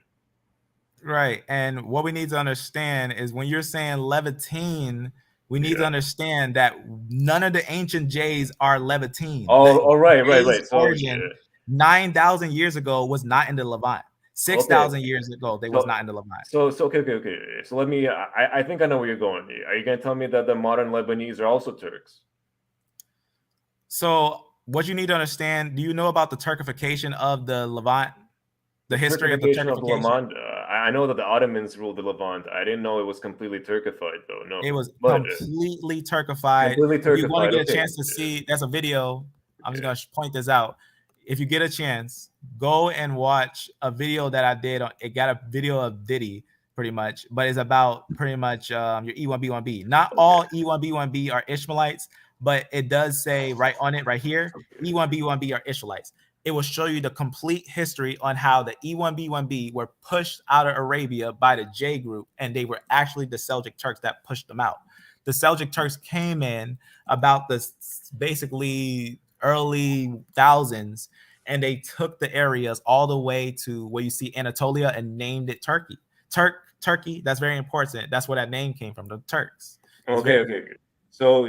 Right. And what we need to understand is when you're saying Levantine, we need to understand that none of the ancient J's are Levantine. Oh, right. So origin 9,000 years ago was not in the Levant. 6,000 years ago, they was not in the Levant. So okay. So let me. I think I know where you're going. Are you going to tell me that the modern Lebanese are also Turks? So what you need to understand, do you know about the Turkification of the Levant? The history of the Turkification of the Levant. I know that the Ottomans ruled the Levant. I didn't know it was completely Turkified, though. No, it was completely Turkified. If you want to get a chance to see, that's a video. I'm just going to point this out. If you get a chance, go and watch a video that I did. It got a video of Diddy, pretty much, but it's about pretty much your E1B1B. Not all E1B1B are Ishmaelites, but it does say right on it, right here, E1B1B are Israelites. It will show you the complete history on how the E1B1B were pushed out of Arabia by the J group, and they were actually the Seljuk Turks that pushed them out. The Seljuk Turks came in about the basically early thousands, and they took the areas all the way to where you see Anatolia and named it Turkey. Turkey, that's very important. That's where that name came from, the Turks. Okay. So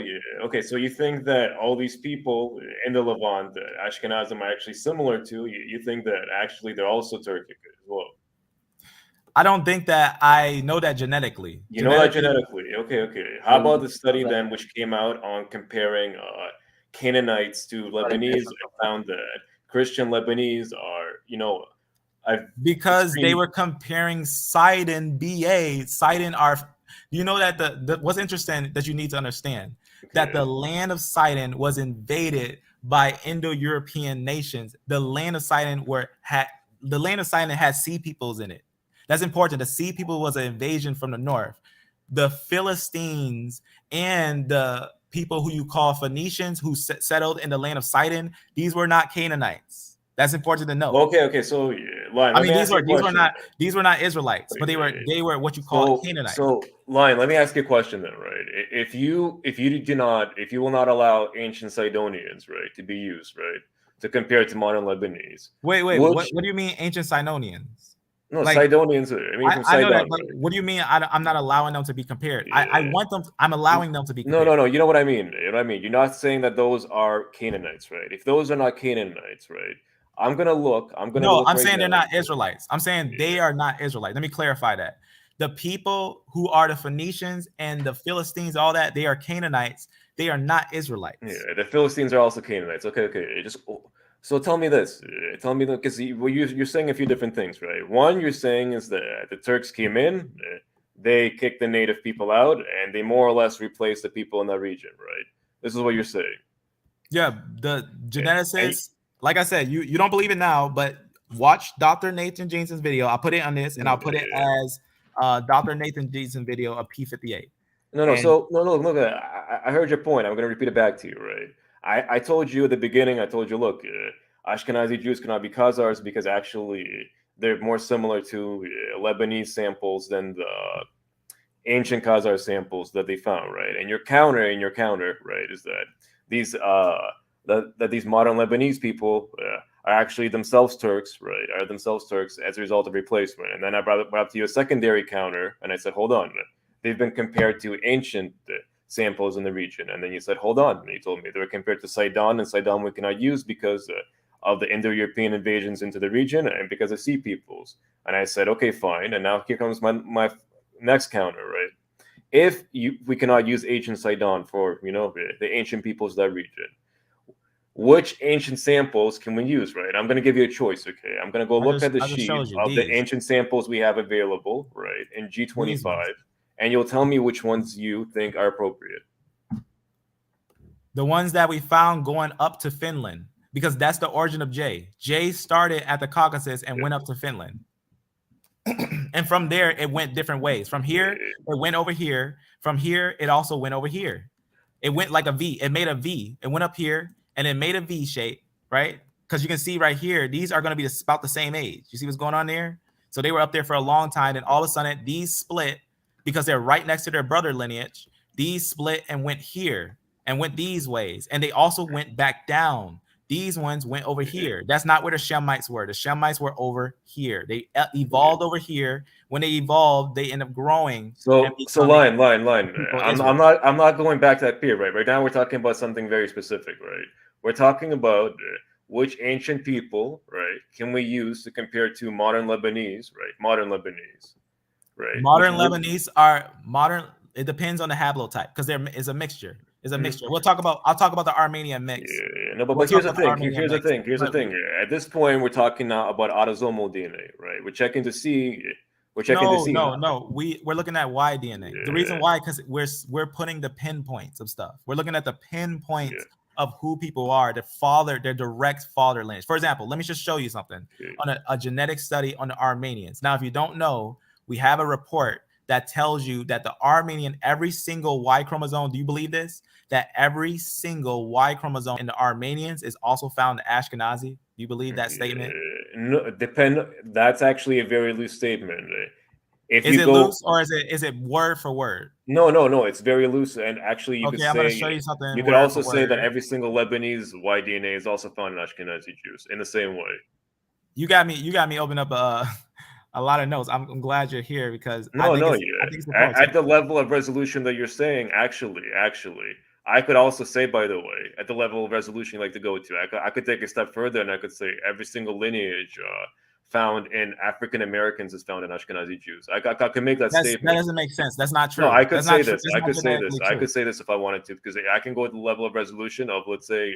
so you think that all these people in the Levant, the Ashkenazim, are actually similar to you think that actually they're also Turkic as well? I don't think that I know that genetically. You know that genetically. Okay. How about the study then, which came out on comparing Canaanites to Lebanese? I found that Christian Lebanese are, because they were comparing Sidon BA. Sidon are, you know that the what's interesting that you need to understand that the land of Sidon was invaded by Indo-European nations. The land of Sidon had sea peoples in it. That's important. The sea people was an invasion from the north. The Philistines and the people who you call Phoenicians who settled in the land of Sidon, these were not Canaanites. That's important to know. Okay. So, I mean, these were not Israelites, but they were what you call Canaanites. So, Lion, let me ask you a question then, right? If you will not allow ancient Sidonians, right, to be used, right, to compare to modern Lebanese. Wait. What do you mean, ancient Sidonians? No, Sidonians. I mean, from Sidon. I know that, but what do you mean? I'm not allowing them to be compared. I'm allowing them to be compared. No. You know what I mean. You're not saying that those are Canaanites, right? If those are not Canaanites, right? I'm saying they're not Israelites. I'm saying they are not Israelites. Let me clarify that. The people who are the Phoenicians and the Philistines, all that, they are Canaanites. They are not Israelites. Yeah, the Philistines are also Canaanites. Okay. So tell me this. Because you're saying a few different things, right? One, you're saying is that the Turks came in, they kicked the native people out, and they more or less replaced the people in that region, right? This is what you're saying. Yeah, the geneticists, like I said, you don't believe it now, but watch Dr. Nathan Jeanson's video. I'll put it on this, and I'll put it as Dr. Nathan Jeanson video of P58. No. Look, I heard your point. I'm going to repeat it back to you, right? I told you at the beginning, look, Ashkenazi Jews cannot be Khazars because actually they're more similar to Lebanese samples than the ancient Khazar samples that they found, right? And your counter, right, is that these these modern Lebanese people are actually themselves Turks, right? Are themselves Turks as a result of replacement. And then I brought up to you a secondary counter, and I said, hold on, they've been compared to ancient samples in the region. And then you said, hold on. And you told me they were compared to Sidon, and Sidon we cannot use because of the Indo-European invasions into the region and because of sea peoples. And I said, okay, fine. And now here comes my next counter, right? If we cannot use ancient Sidon for, the ancient peoples of that region, which ancient samples can we use, right? I'm going to give you a choice, okay? I'm going to go look at the sheet of the ancient samples we have available, right, in G25, and you'll tell me which ones you think are appropriate. The ones that we found going up to Finland, because that's the origin of J. J started at the Caucasus and went up to Finland. And from there, it went different ways. From here, it went over here. From here, it also went over here. It went like a V. It made a V. It went up here, and it made a V shape, right? Because you can see right here, these are going to be about the same age. You see what's going on there? So they were up there for a long time, and all of a sudden, these split because they're right next to their brother lineage. These split and went here and went these ways, and they also went back down. These ones went over here. That's not where the Shemites were. The Shemites were over here. They evolved over here. When they evolved, they end up growing. So line. I'm not going back to that period, right? Right now, we're talking about something very specific, right? We're talking about which ancient people, right, can we use to compare to modern Lebanese, right? Modern Lebanese, right? Modern Lebanese are modern. It depends on the haplotype because there is a mixture. It's a mixture. I'll talk about the Armenian mix. No, but here's the thing. Here's the thing. At this point, we're talking now about autosomal DNA, right? We're checking to see. No. We're looking at Y DNA. The reason why, because we're putting the pinpoints of stuff. We're looking at the pinpoints of who people are, their direct father lineage. For example, let me just show you something on a genetic study on the Armenians. Now, if you don't know, we have a report that tells you that the Armenian, every single Y chromosome, do you believe this? That every single Y chromosome in the Armenians is also found in Ashkenazi? Do you believe that statement? No, that's actually a very loose statement. Is it loose or is it word for word? No, it's very loose. And actually, you could say, I'm going to show you something. You could also say that every single Lebanese Y DNA is also found in Ashkenazi Jews in the same way. You got me open up a lot of notes. I'm glad you're here because at the level of resolution that you're saying, actually, I could also say, by the way, at the level of resolution you like to go to, I could take a step further and I could say every single lineage found in African Americans is found in Ashkenazi Jews. I could make that statement. That doesn't make sense. That's not true. No, I could say this. I could say this if I wanted to, because I can go to the level of resolution of, let's say,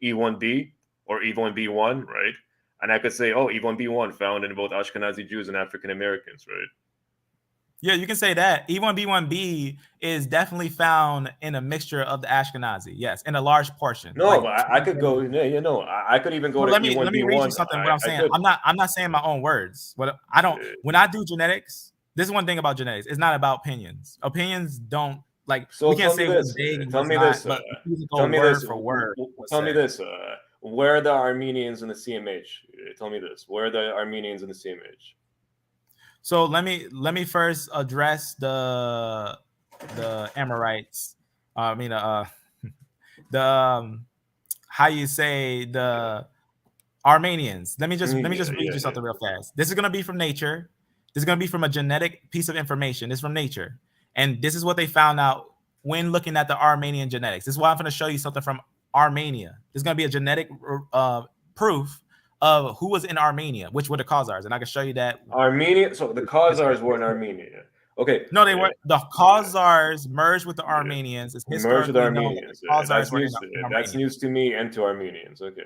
E1B or E1B1, right? And I could say, oh, E1B1 found in both Ashkenazi Jews and African Americans, right? Yeah, you can say that. E1B1B is definitely found in a mixture of the Ashkenazi. Yes, in a large portion. No, but I could go. I could even go to E1B1. Let me read you something. What I'm saying, I'm not saying my own words. What I don't. When I do genetics, this is one thing about genetics. It's not about opinions. Opinions don't like. So we can't say this. Tell me this. Tell me this. For word. Tell me this. Where are the Armenians in the CMH? Tell me this. Where are the Armenians in the CMH? So let me first address the Amorites. The how you say the Armenians. Let me just read you something real fast. This is gonna be from Nature. This is gonna be from a genetic piece of information. This is from Nature, and this is what they found out when looking at the Armenian genetics. This is why I'm gonna show you something from Armenia. There's gonna be a genetic proof of who was in Armenia, which were the Khazars, and I can show you that. Armenia. So the Khazars were in Armenia. Okay. No, they weren't. The Khazars merged with the Armenians. It's merged with the Armenians. That's news to me and to Armenians. Okay.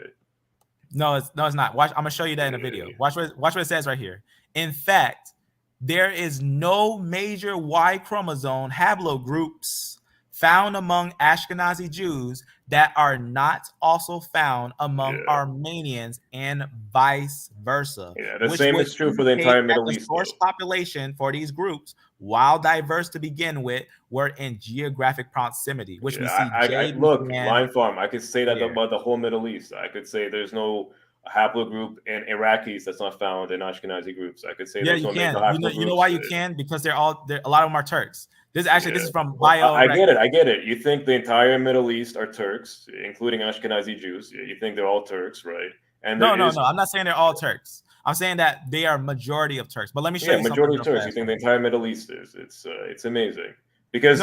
No, it's not. Watch. I'm gonna show you that in a video. Watch what it says right here. In fact, there is no major Y chromosome haplogroups found among Ashkenazi Jews that are not also found among Armenians and vice versa. Yeah, the same is true for the entire Middle East. The source population for these groups, while diverse to begin with, were in geographic proximity, which we see. Look, Line Farm, I could say that about the whole Middle East. I could say there's no haplogroup in Iraqis that's not found in Ashkenazi groups. I could say there's no major haplogroups. You know why you can? Because a lot of them are Turks. This is from bio. I get it. You think the entire Middle East are Turks, including Ashkenazi Jews. You think they're all Turks, right? And no. I'm not saying they're all Turks. I'm saying that they are majority of Turks. But let me show you something. Majority of Turks. You think the entire Middle East is? It's amazing. Because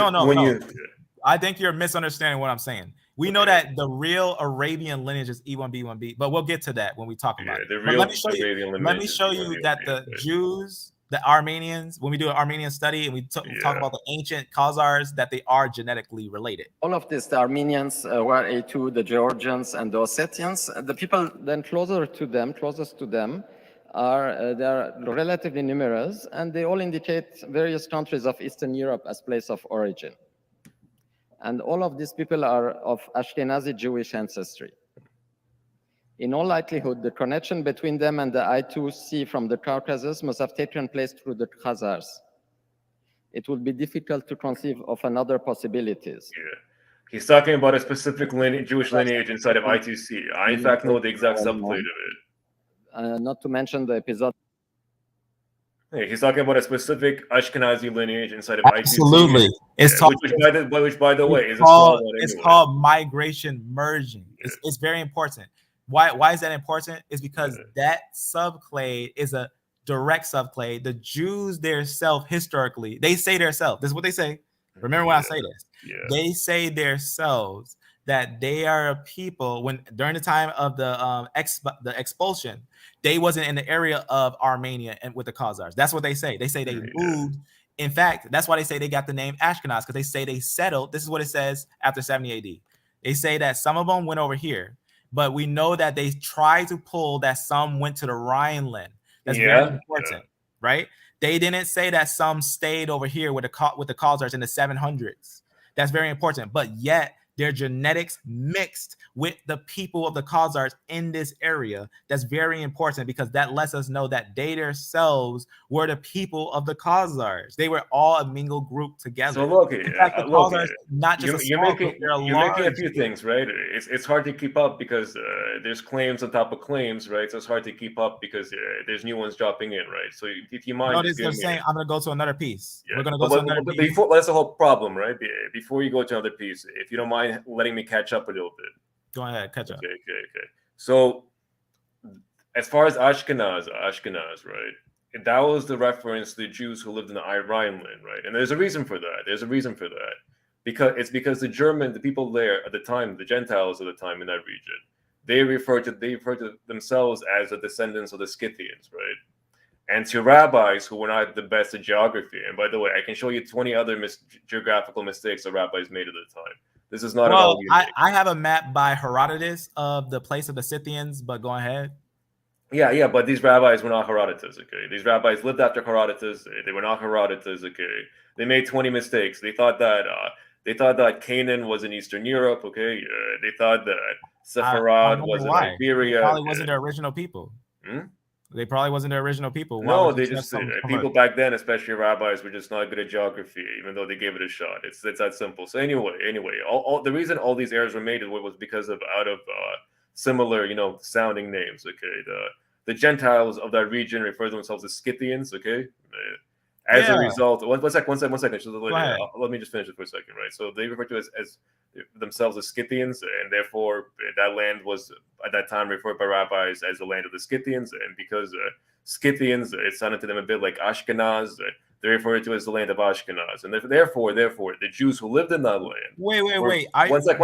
I think you're misunderstanding what I'm saying. We know that the real Arabian lineage is E1B1B, but we'll get to that when we talk about it. Let me show you that the Jews, the Armenians, when we do an Armenian study and we talk about the ancient Khazars, that they are genetically related. All of this, the Armenians were A2, the Georgians and the Ossetians. The people then closest to them, they're relatively numerous, and they all indicate various countries of Eastern Europe as place of origin. And all of these people are of Ashkenazi Jewish ancestry. In all likelihood, the connection between them and the I2C from the Caucasus must have taken place through the Khazars. It would be difficult to conceive of another possibilities. Yeah. He's talking about a specific Jewish lineage inside of I2C. I, in fact, know the exact subplate of it. Not to mention the episode. Hey, he's talking about a specific Ashkenazi lineage inside of Absolutely. I2C. It's which, by the way, is a small one anyway. It's called migration merging. Yeah. It's very important. Why is that important? It's because that subclade is a direct subclade. The Jews themselves, historically, they say themselves. This is what they say. Remember when I say this? Yeah. They say themselves that they are a people when during the time of the expulsion, they wasn't in the area of Armenia and with the Khazars. That's what they say. They say they moved. In fact, that's why they say they got the name Ashkenaz, because they say they settled. This is what it says after 70 AD. They say that some of them went over here, but we know that they tried to pull that some went to the Rhineland. That's very important, right? They didn't say that some stayed over here with the Khazars in the 700s. That's very important. But yet their genetics mixed with the people of the Khazars in this area. That's very important because that lets us know that they themselves were the people of the Khazars. They were all a mingled group together. So look, in fact, the Khazars, not just you're making a few things, right? It's hard to keep up because there's claims on top of claims, right? So it's hard to keep up because there's new ones dropping in, right? So if you mind, notice they're saying I'm going to go to another piece. Yeah. We're going to go to another piece. Before, that's the whole problem, right? Before you go to another piece, if you don't mind letting me catch up a little bit. Go ahead, catch up. Okay. So as far as Ashkenaz, right? That was the reference to the Jews who lived in the Rhineland, right? And there's a reason for that. Because the people there at the time, the Gentiles at the time in that region, they refer to themselves as the descendants of the Scythians, right? And to rabbis who were not the best at geography. And by the way, I can show you 20 other geographical mistakes that rabbis made at the time. This is not well, I have a map by Herodotus of the place of the Scythians, but go ahead. Yeah, but these rabbis were not Herodotus, okay? These rabbis lived after Herodotus. They were not Herodotus, okay? They made 20 mistakes. They thought that Canaan was in Eastern Europe, okay? They thought that Sepharad was in Iberia. They probably wasn't the original people. They probably wasn't the original people. No, they just people back then, especially rabbis, were just not good at geography, even though they gave it a shot. It's that simple. So anyway, all the reason all these errors were made was because of similar, sounding names. Okay, the Gentiles of that region refer to themselves as Scythians. Okay, as a result, one second. Let me just finish it for a second, right? So they refer to as themselves as Scythians, and therefore that land was at that time referred by rabbis as the land of the Scythians, and because Scythians, it sounded to them a bit like Ashkenaz, they refer to it as the land of Ashkenaz, and therefore the Jews who lived in that land. Wait. One second.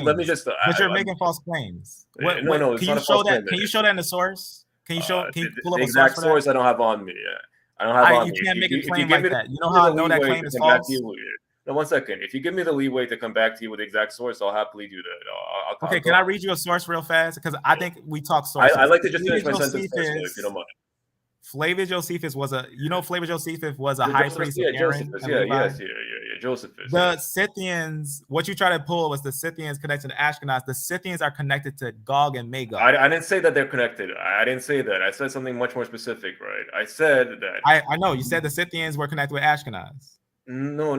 Let me just. But you're making false claims. No, can you show that? Can you show that in the source? Can you show? Can you pull up the exact source? I don't have on me. I don't have on me. You can't make a claim like that. You know how I know that claim is false? No, 1 second. If you give me the leeway to come back to you with the exact source, I'll happily do that. Okay, can I read you a source real fast? Because I think we talk sources. I like to just finish my sentence first, if you don't mind. Flavius Josephus was Flavius Josephus was a high priest of Aaron. Josephus. The Scythians, what you try to pull was the Scythians connected to Ashkenaz. The Scythians are connected to Gog and Magog. I didn't say that they're connected. I didn't say that. I said something much more specific, right? I said that. I know you said the Scythians were connected with Ashkenaz. No.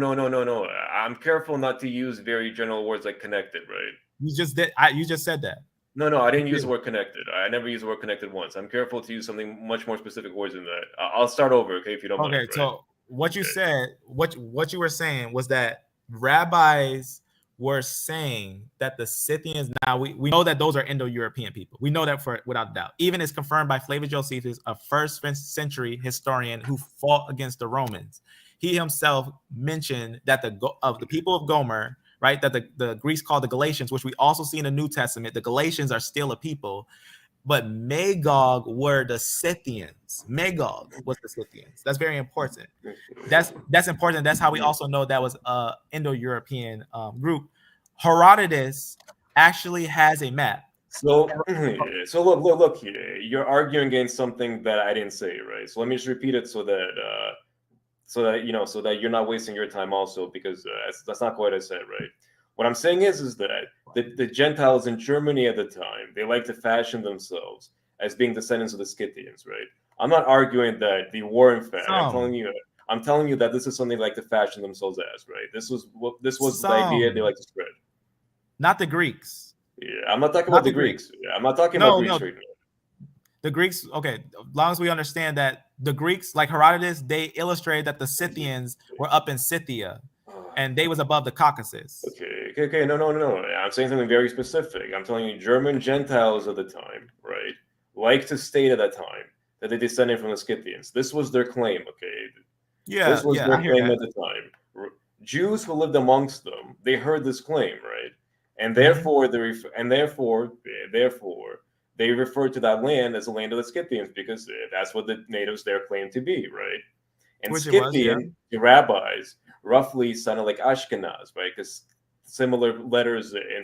I'm careful not to use very general words like connected, right? You just did. You just said that. No, I didn't use the word connected. I never used the word connected once. I'm careful to use something much more specific words than that. I'll start over, okay, if you don't mind. Okay, so what you said, what you were saying was that rabbis were saying that the Scythians, now we know that those are Indo-European people. We know that without a doubt. Even it's confirmed by Flavius Josephus, a first century historian who fought against the Romans. He himself mentioned that the people of Gomer, right, that the Greeks called the Galatians, which we also see in the New Testament, the Galatians are still a people, but Magog were the Scythians. Magog was the Scythians. That's very important. That's important. That's how we also know that was a Indo-European group. Herodotus actually has a map. So look here. You're arguing against something that I didn't say, right? So let me just repeat it so that you're not wasting your time also, because that's not quite what I said, right? What I'm saying is that the Gentiles in Germany at the time, they like to fashion themselves as being descendants of the Scythians, right? I'm not arguing that they were in fact. I'm telling you that this is something they like to fashion themselves as, right? This was the idea they like to spread. Not the Greeks. Yeah, I'm not talking about the Greeks. Yeah, I'm not talking about Greeks right now. The Greeks, okay, as long as we understand that the Greeks, like Herodotus, they illustrated that the Scythians were up in Scythia and they was above the Caucasus. Okay. No. I'm saying something very specific. I'm telling you, German Gentiles of the time, right, like to state at that time that they descended from the Scythians. This was their claim, okay? Yeah, this was their claim that. at the time. Jews who lived amongst them, they heard this claim, right? And therefore, they referred to that land as the land of the Scythians because that's what the natives there claimed to be, right? And Scythian, the rabbis, roughly sounded like Ashkenaz, right? Because similar letters in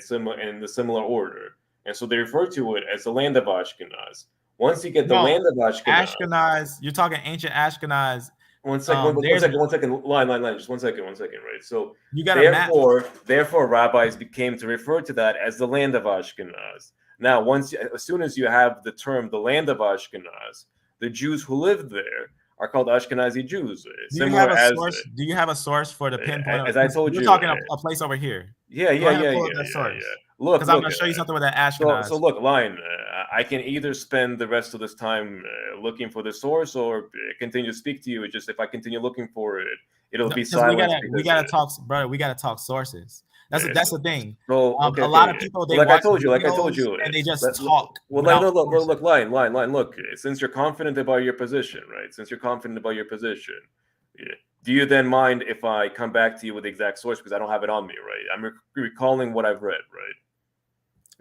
the similar order, and so they refer to it as the land of Ashkenaz. Once you get the land of Ashkenaz, you're talking ancient Ashkenaz. One second, line. Just one second, right? So you got therefore, rabbis came to refer to that as the land of Ashkenaz. Now, as soon as you have the term the land of Ashkenaz, the Jews who lived there are called Ashkenazi Jews. Do you have a source for the pinpoint? As I told you, you're talking a place over here. Yeah. Look, because I'm going to show you something with that Ashkenaz. So look, Lion, I can either spend the rest of this time looking for the source or continue to speak to you. It's just if I continue looking for it, it'll be silent. We gotta talk, brother. We gotta talk sources. That's the thing. So, a lot of people, they like I told you, and they just talk. Well, look, Lion. Look, since you're confident about your position, right? Do you then mind if I come back to you with the exact source because I don't have it on me, right? I'm recalling what I've read, right?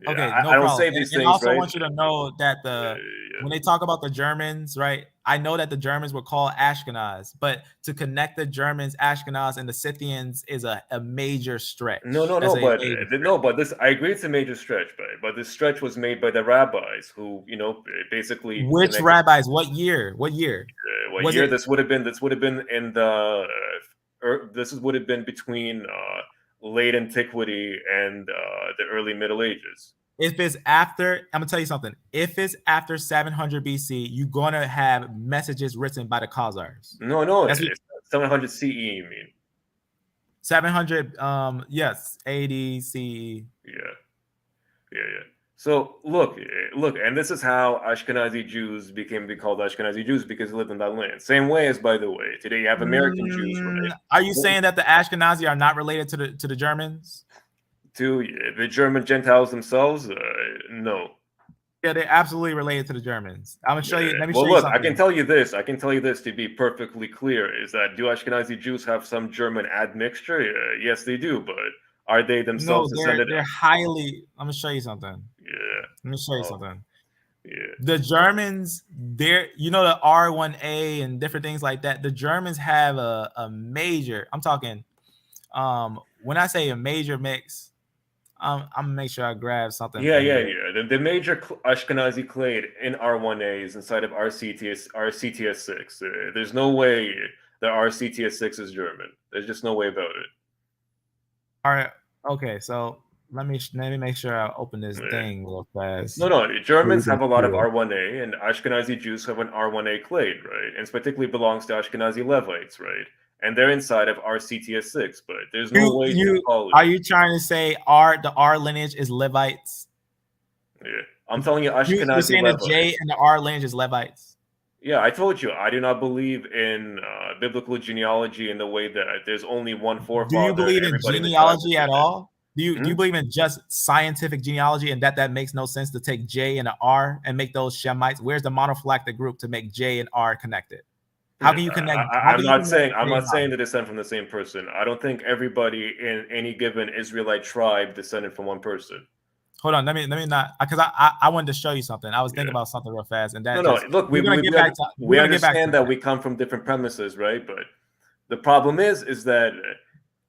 Yeah, okay, I don't say these things. I also want you to know that when they talk about the Germans, right? I know that the Germans were called Ashkenaz, but to connect the Germans, Ashkenaz, and the Scythians is a major stretch. But this I agree it's a major stretch, but this stretch was made by the rabbis who, basically. Which rabbis? What year? This would have been in the. This would have been between. Late antiquity and the early Middle Ages. If it's after, I'm gonna tell you something. If it's after 700 BC, you're gonna have messages written by the Khazars. No, it's 700 CE. You mean 700? Yes, AD CE. Yeah. So look, and this is how Ashkenazi Jews became called Ashkenazi Jews because they lived in that land. Same way as, by the way, today you have American Jews, right? Are you saying that the Ashkenazi are not related to the Germans? To the German Gentiles themselves? No. Yeah, they're absolutely related to the Germans. I'm gonna show you. Let me show you something. I can tell you this to be perfectly clear: is that do Ashkenazi Jews have some German admixture? Yes, they do, but are they themselves descended? They're highly. I'm gonna show you something. Yeah. Let me show you something. Yeah. The Germans, the R1A and different things like that. The Germans have a major. I'm talking. When I say a major mix, I'm gonna make sure I grab something. Yeah. The major Ashkenazi clade in R1A is inside of RCTS6. There's no way that RCTS6 is German. There's just no way about it. All right. Okay. So let me make sure I open this thing real fast. No. Germans have a lot of R1A, and Ashkenazi Jews have an R1A clade, right? And particularly belongs to Ashkenazi Levites, right? And they're inside of RCTS6, but there's no way to call it. Are you trying to say the R lineage is Levites? Yeah, I'm telling you, Ashkenazi You're saying Levites. The J and the R lineage is Levites. Yeah, I told you, I do not believe in biblical genealogy in the way that there's only one forefather. Do you believe in genealogy at all? Do you believe in just scientific genealogy and that makes no sense to take J and an R and make those Shemites? Where's the monophyletic group to make J and R connected? How can you connect? I'm not saying they descend from the same person. I don't think everybody in any given Israelite tribe descended from one person. Hold on, let me not, because I wanted to show you something. I was thinking about something real fast, and that look, we understand that we come from different premises, right? But the problem is that,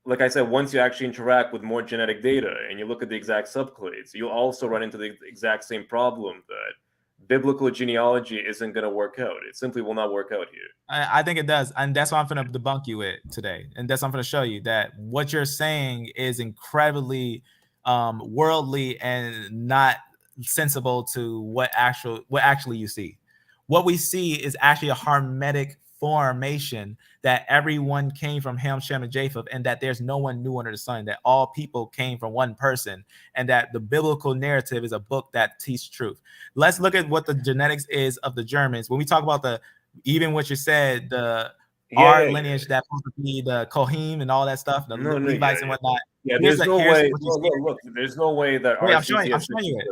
like I said, once you actually interact with more genetic data and you look at the exact subclades, you'll also run into the exact same problem that biblical genealogy isn't going to work out. It simply will not work out here. I think it does, and that's why I'm going to debunk you it today, and that's what I'm going to show you that what you're saying is incredibly worldly and not sensible to what actually you see. What we see is actually a hermetic formation that everyone came from Ham, Shem, and Japheth, and that there's no one new under the sun, that all people came from one person, and that the biblical narrative is a book that teaches truth. Let's look at what the genetics is of the Germans. When we talk about even what you said, our lineage that's supposed to be the Kohim and all that stuff, the Levites and whatnot. Yeah, there's no way. Look, there's no way that I'm showing you it.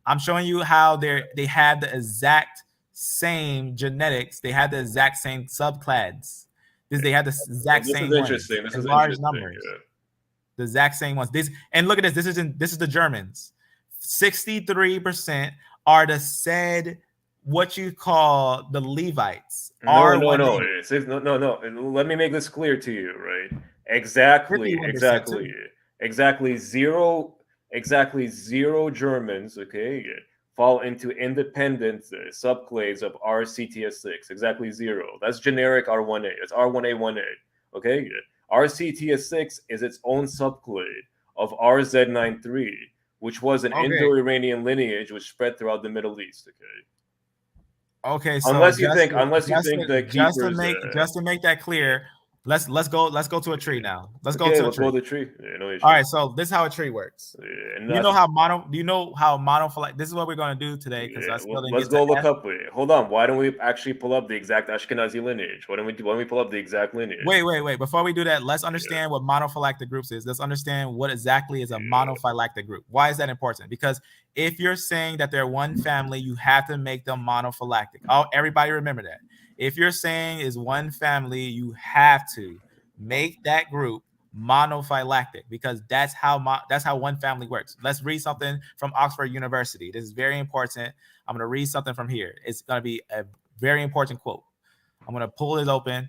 I'm showing you how they had the exact same genetics. They had the exact same subclads. They had the exact same ones. This is large numbers. Yeah. The exact same ones. And look at this. This is the Germans. 63% are the said what you call the Levites. No. Let me make this clear to you, right? Exactly zero Germans, okay, fall into independent subclades of RCTS6. Exactly zero. That's generic R1A. It's R1A1A. Okay, RCTS6 is its own subclade of RZ93, which was an Indo-Iranian lineage which spread throughout the Middle East. Okay, so unless you think that just to make that clear, let's go to a tree now. Let's go to the tree. Yeah, no issue. All right, so this is how a tree works. Yeah, you know how monophyletic? This is what we're going to do today because let's go look up. Hold on. Why don't we actually pull up the exact Ashkenazi lineage? Why don't we pull up the exact lineage? Wait. Before we do that, let's understand what monophyletic groups is. Let's understand what exactly is a monophyletic group. Why is that important? Because if you're saying that they're one family, you have to make them monophyletic. Oh, everybody remember that. If you're saying is one family, you have to make that group monophyletic because that's how one family works. Let's read something from Oxford University. This is very important. I'm going to read something from here. It's going to be a very important quote. I'm going to pull it open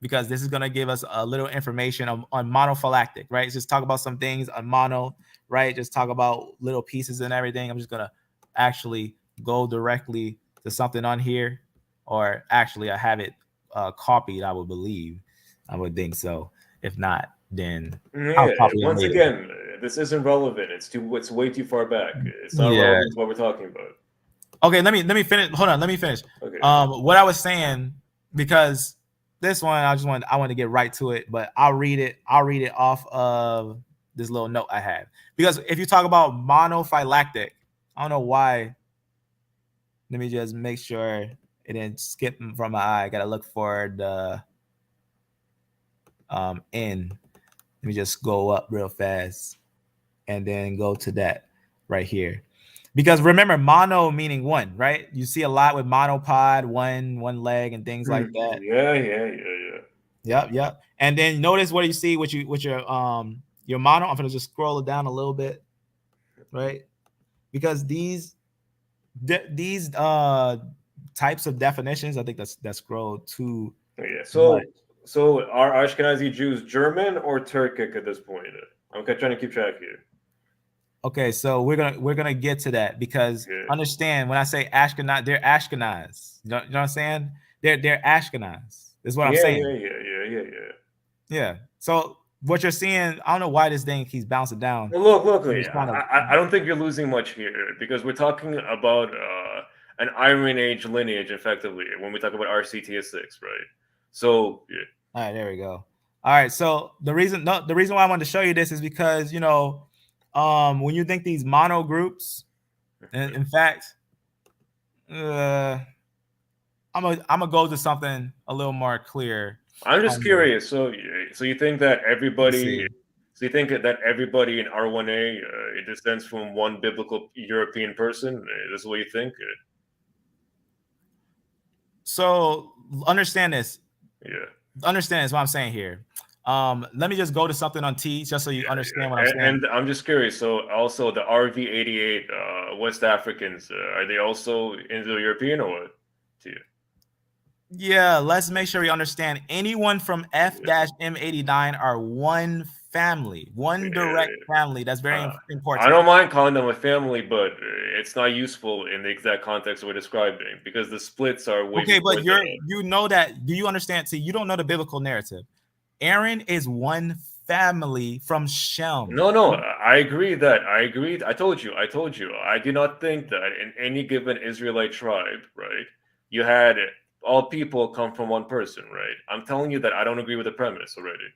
because this is going to give us a little information on monophyletic, right? Just talk about some things on mono, right? Just talk about little pieces and everything. I'm just going to actually go directly to something on here. Or actually, I have it copied, I would think so. If not, then once again, this isn't relevant. It's way too far back. It's not relevant to what we're talking about. Okay, let me finish. Hold on, let me finish. Okay. What I was saying, because this one I want to get right to it, but I'll read it off of this little note I have. Because if you talk about monophyletic, I don't know why. Let me just make sure it didn't skip from my eye. I gotta look for the N. Let me just go up real fast and then go to that right here. Because remember, mono meaning one, right? You see a lot with monopod, one leg and things like that. Yeah. Yep. And then notice what you see with your mono. I'm gonna just scroll it down a little bit, right? Because these types of definitions, I think that's scroll too. Yeah. So are Ashkenazi Jews German or Turkic at this point? I'm trying to keep track here. Okay, so we're gonna get to that because understand when I say Ashkenaz, they're Ashkenaz. You know what I'm saying? They're Ashkenaz. Is what I'm saying. Yeah. So what you're seeing, I don't know why this thing keeps bouncing down. Well, look. I don't think you're losing much here because we're talking about an Iron Age lineage, effectively, when we talk about RCTS6, right? So yeah. All right, there we go. All right, so the reason why I wanted to show you this is because when you think these mono groups, in fact, I'm gonna go to something a little more clear. I'm just curious. So you think that everybody? So you think that everybody in R1A it descends from one biblical European person? This is what you think? So understand this. Yeah. Understand this. What I'm saying here. Let me just go to something on T just so you understand what I'm saying. And I'm just curious. So also the RV88 West Africans, are they also Indo-European or what? Yeah, let's make sure we understand. Anyone from F-M89 are one family, one direct family. That's very important. I don't mind calling them a family, but it's not useful in the exact context we're describing because the splits are way okay. But before you know that. Do you understand? See, you don't know the biblical narrative. Aaron is one family from Shem. No, I agree that I agreed. I told you. I do not think that in any given Israelite tribe, right, you had all people come from one person, right? I'm telling you that I don't agree with the premise already.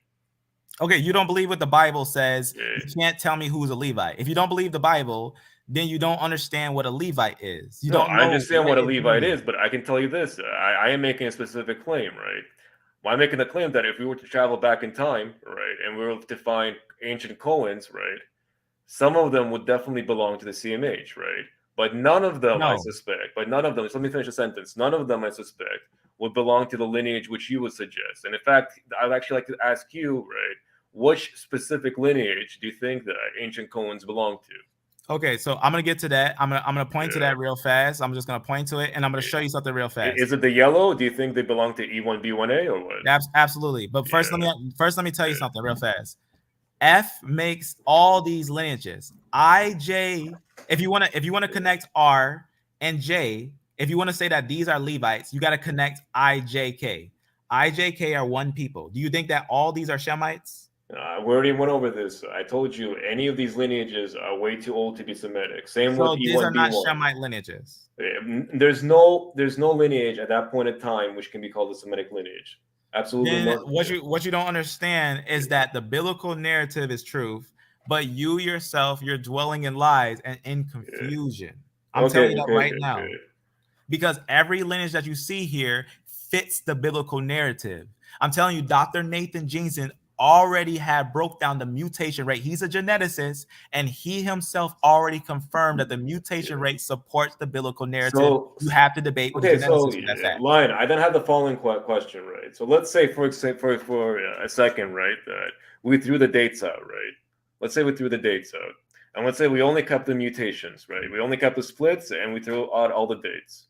Okay, you don't believe what the Bible says. Yeah. You can't tell me who's a Levite. If you don't believe the Bible, then you don't understand what a Levite is. You don't know. I understand what a Levite is, but I can tell you this. I am making a specific claim, right? Well, I'm making the claim that if we were to travel back in time, right, and we were to find ancient Cohens, right, some of them would definitely belong to the CMH, right? But none of them, I suspect, let me finish the sentence. None of them, I suspect, would belong to the lineage which you would suggest. And in fact, I'd actually like to ask you, right, which specific lineage do you think that ancient Cohens belong to? Okay, so I'm gonna get to that. I'm gonna point to that real fast. I'm just gonna point to it, and I'm gonna show you something real fast. Is it the yellow? Do you think they belong to E1B1A or what? Absolutely. But first, let me tell you something real fast. F makes all these lineages. IJ. If you wanna connect R and J, if you want to say that these are Levites, you got to connect IJK. IJK are one people. Do you think that all these are Shemites? We already went over this. I told you any of these lineages are way too old to be Semitic. Same with E1B1. These are not Shemite lineages. There's no lineage at that point in time which can be called a Semitic lineage. Absolutely. Then what you don't understand is that the biblical narrative is truth, but you yourself, you're dwelling in lies and in confusion. I'm telling you that right now. Because every lineage that you see here fits the biblical narrative. I'm telling you, Dr. Nathan Jeanson already had broke down the mutation rate. He's a geneticist, and he himself already confirmed that the mutation rate supports the biblical narrative. So you have to debate with geneticists. Lion, I then have the following question, right? So let's say, for a second, right, that we threw the dates out, right? Let's say we threw the dates out, and let's say we only kept the mutations, right? We only kept the splits, and we threw out all the dates.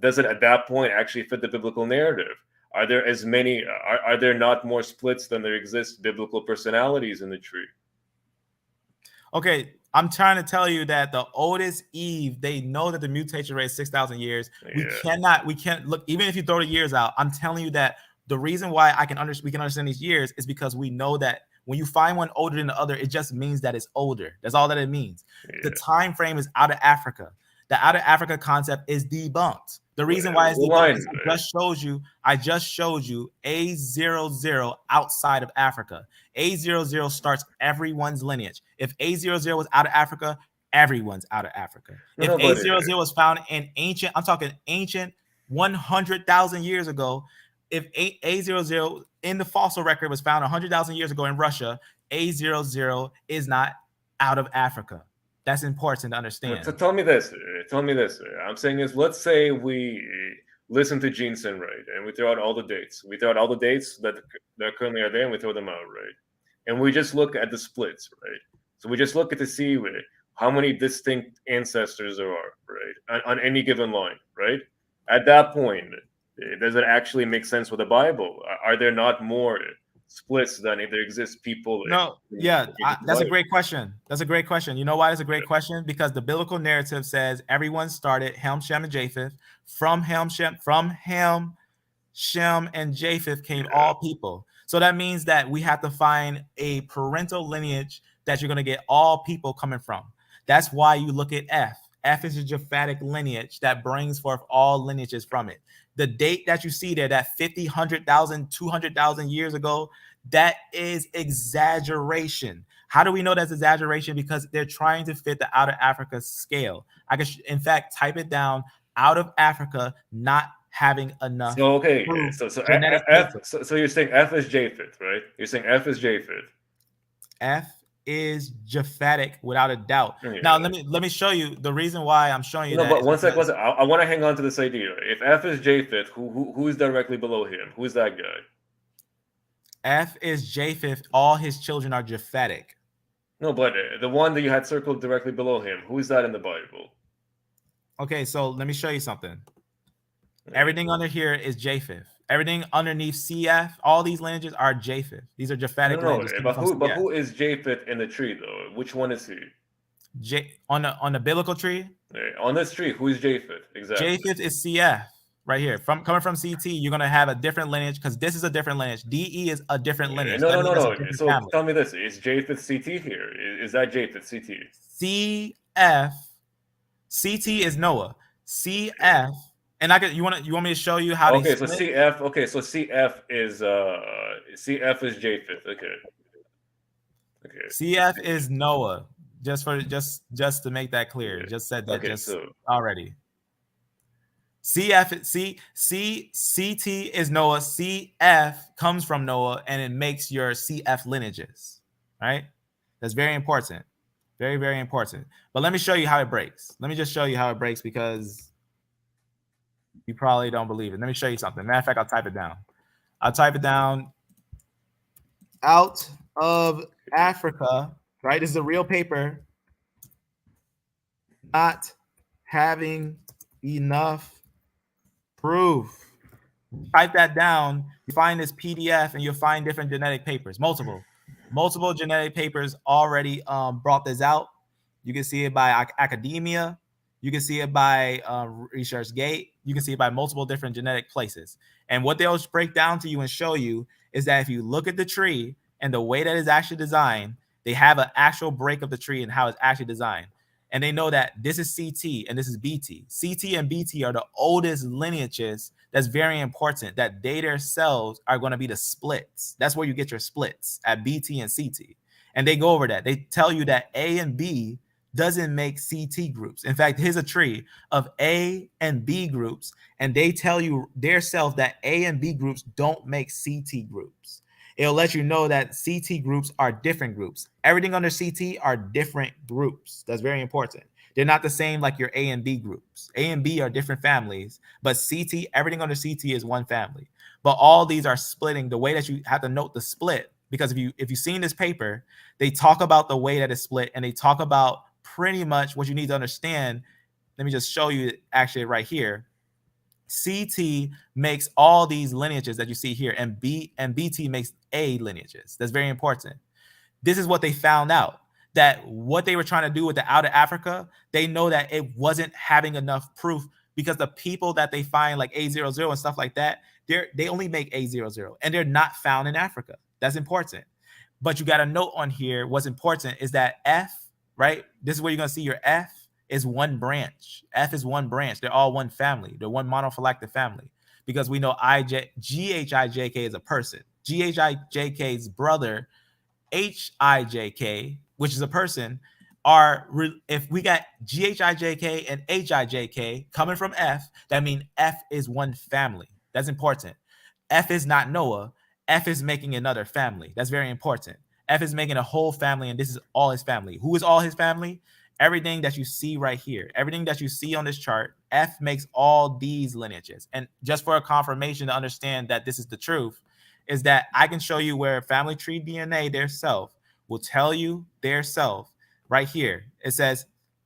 Does it at that point actually fit the biblical narrative? Are there as many? Are there not more splits than there exist biblical personalities in the tree? Okay, I'm trying to tell you that the oldest Eve, they know that the mutation rate is 6,000 years. Yeah. We can't look, even if you throw the years out, I'm telling you that the reason why we can understand these years is because we know that when you find one older than the other, it just means that it's older. That's all that it means. Yeah. The time frame is out of Africa. The out of Africa concept is debunked. The reason why it's debunked is I just showed you A00 outside of Africa. A00 starts everyone's lineage. If A00 was out of Africa, everyone's out of Africa. If A00 was found in ancient, I'm talking ancient 100,000 years ago, if A00 in the fossil record was found 100,000 years ago in Russia, A00 is not out of Africa. That's important to understand. So tell me this. I'm saying is, let's say we listen to Jeanson, right, and we throw out all the dates. We throw out all the dates that currently are there, and we throw them out, right? And we just look at the splits, right? So we just look at to see how many distinct ancestors there are, right, on any given line, right? At that point, does it actually make sense with the Bible? Are there not more splits than if there exists people? That's a great question. You know why it's a great question? Because the biblical narrative says everyone started Ham, Shem, and Japheth. From Ham, Shem, and Japheth came all people. So that means that we have to find a parental lineage that you're going to get all people coming from. That's why you look at F. F is a Japhetic lineage that brings forth all lineages from it. The date that you see there, that 50, 100,000, 200,000 years ago, that is exaggeration. How do we know that's exaggeration? Because they're trying to fit the out of Africa scale. I can, in fact, type it down, out of Africa, not having enough. So, okay, so you're saying F is Japheth, right? You're saying F is Japheth. F is Japhetic without a doubt. Yeah. Now let me show you the reason why I'm showing you that. But one second. I want to hang on to this idea. If F is Japheth, who's directly below him? Who's that guy? F is Japheth. All his children are Japhetic. No, but the one that you had circled directly below him, who is that in the Bible? Okay, so let me show you something. Everything under here is Japheth. Everything underneath CF, all these lineages are Japheth. These are Japhetic lineages. But who is Japheth in the tree though? Which one is he? On the biblical tree? On this tree, who is Japheth? Exactly. Japheth is CF right here. Coming from CT, you're gonna have a different lineage because this is a different lineage. DE is a different lineage. No. So family. Tell me this: is Japheth CT here? Is that Japheth CT? CT is Noah. CF, and you want me to show you how they split? So CF. Okay, so CF is Japheth. Okay. CF is Noah. Just to make that clear. Yeah. Just said that already. CT is Noah. CF comes from Noah, and it makes your CF lineages. Right? That's very important. Very, very important. But let me show you how it breaks. Let me just show you how it breaks because you probably don't believe it. Let me show you something. Matter of fact, I'll type it down. I'll type it down. Out of Africa, right? This is a real paper. Not having enough proof. Type that down. You find this PDF and you'll find different genetic papers. Multiple genetic papers already brought this out. You can see it by academia. You can see it by ResearchGate. You can see it by multiple different genetic places. And what they'll break down to you and show you is that if you look at the tree and the way that it's actually designed, they have an actual break of the tree and how it's actually designed. And they know that this is CT and this is BT. CT and BT are the oldest lineages. That's very important, that they themselves are going to be the splits. That's where you get your splits at BT and CT. And they go over that. They tell you that A and B doesn't make CT groups. In fact, here's a tree of A and B groups, and they tell you themselves that A and B groups don't make CT groups. It'll let you know that CT groups are different groups. Everything under CT are different groups. That's very important. They're not the same like your A and B groups. A and B are different families, but CT, everything under CT is one family. But all these are splitting. The way that you have to note the split, because if you've seen this paper, they talk about the way that it's split, and they talk about pretty much what you need to understand. Let me just show you actually right here. CT makes all these lineages that you see here, and BT makes A lineages. That's very important. This is what they found out, that what they were trying to do with the out of Africa, they know that it wasn't having enough proof because the people that they find like A00 and stuff like that, they only make A00 and they're not found in Africa. That's important. But you got a note on here. What's important is that F, right? This is where you're going to see your F is one branch. F is one branch. They're all one family. They're one monophyletic family because we know GHIJK is a person. GHIJK's brother, HIJK, which is a person, if we got GHIJK and HIJK coming from F, that means F is one family. That's important. F is not Noah. F is making another family. That's very important. F is making a whole family, and this is all his family. Who is all his family? Everything that you see right here, everything that you see on this chart, F makes all these lineages. And just for a confirmation to understand that this is the truth, is that I can show you where family tree DNA, their self, will tell you their self right here. It says,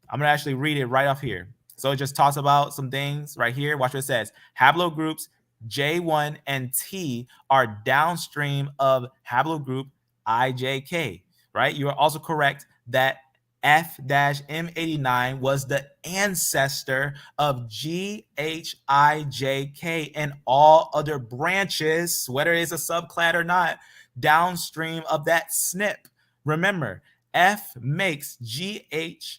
I'm going to actually read it right off here. So it just talks about some things right here. Watch what it says. Haplogroups J1 and T are downstream of haplogroup IJK, right? You are also correct that F-M89 was the ancestor of GHIJK and all other branches, whether it's a subclad or not, downstream of that SNP. Remember, F makes GHIJK,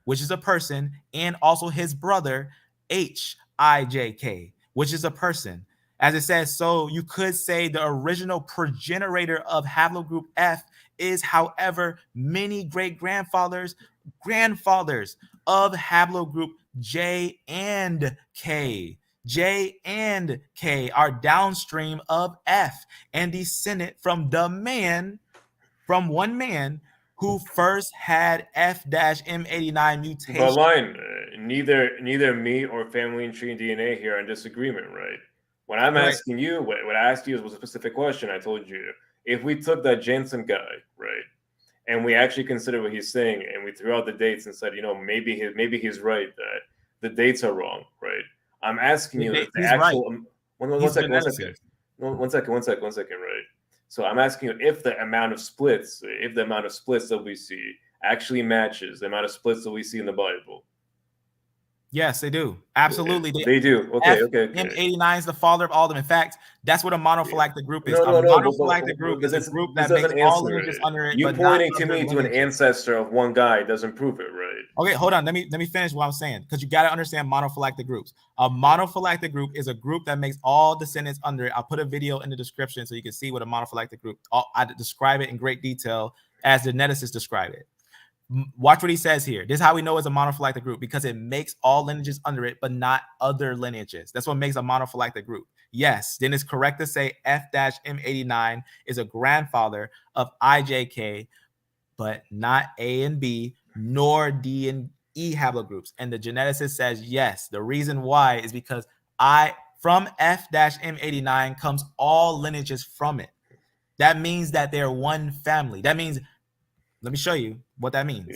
which is a person, and also his brother, HIJK, which is a person. As it says, so you could say the original progenitor of haplogroup F is, however, many great-grandfathers, grandfathers of haplogroup J and K. J and K are downstream of F and descended from one man who first had F-M89 mutation. But line, neither me or family and tree DNA here are in disagreement, right? When I'm asking you, what I asked you was a specific question. I told you, if we took that Jeanson guy, right, and we actually considered what he's saying, and we threw out the dates and said, maybe he's right that the dates are wrong, right? I'm asking you if the actual One second. One second, right? So I'm asking you if the amount of splits that we see actually matches the amount of splits that we see in the Bible. Yes, they do. Absolutely. They do. Okay. M89 is the father of all of them. In fact, that's what a monophyletic group is. No, a monophyletic group is a group that makes all lineages under it. You but pointing not to me to an ancestor of one guy doesn't prove it, right? Okay, hold on. Let me finish what I'm saying, because you got to understand monophyletic groups. A monophyletic group is a group that makes all descendants under it. I'll put a video in the description so you can see what a monophyletic group. I describe it in great detail as the geneticists describe it. Watch what he says here. This is how we know it's a monophyletic group, because it makes all lineages under it, but not other lineages. That's what makes a monophyletic group. Yes, then it's correct to say F-M89 is a grandfather of IJK, but not A and B, nor D and E haplogroups. And the geneticist says yes. The reason why is because from F-M89 comes all lineages from it. That means that they're one family. That means, let me show you what that means.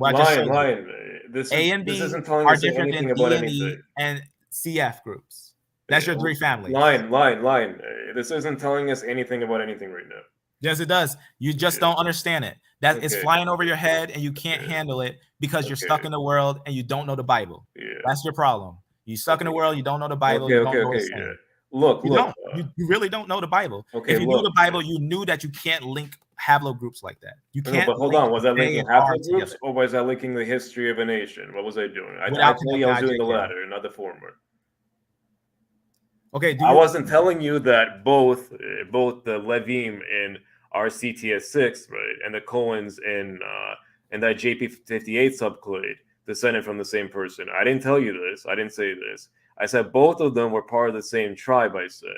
A and B are different than D and E and CF groups. That's your three families. Line. This isn't telling us anything about anything right now. Yes, it does. You just don't understand it. That it's flying over your head and you can't handle it because you're stuck in the world and you don't know the Bible. That's your problem. You're stuck in the world, you don't know the Bible. You don't know what's saying. Look. You really don't know the Bible. If you knew the Bible, you knew that you can't link haplogroups like that. You can't. But hold on, was that linking haplogroups or was that linking the history of a nation? What was I doing? I told you I was doing the latter, not the former. Okay. I wasn't telling you that both the Levim in our CTS6, right, and the Cohens in that JP58 subclade descended from the same person. I didn't tell you this. I didn't say this. I said both of them were part of the same tribe. I said,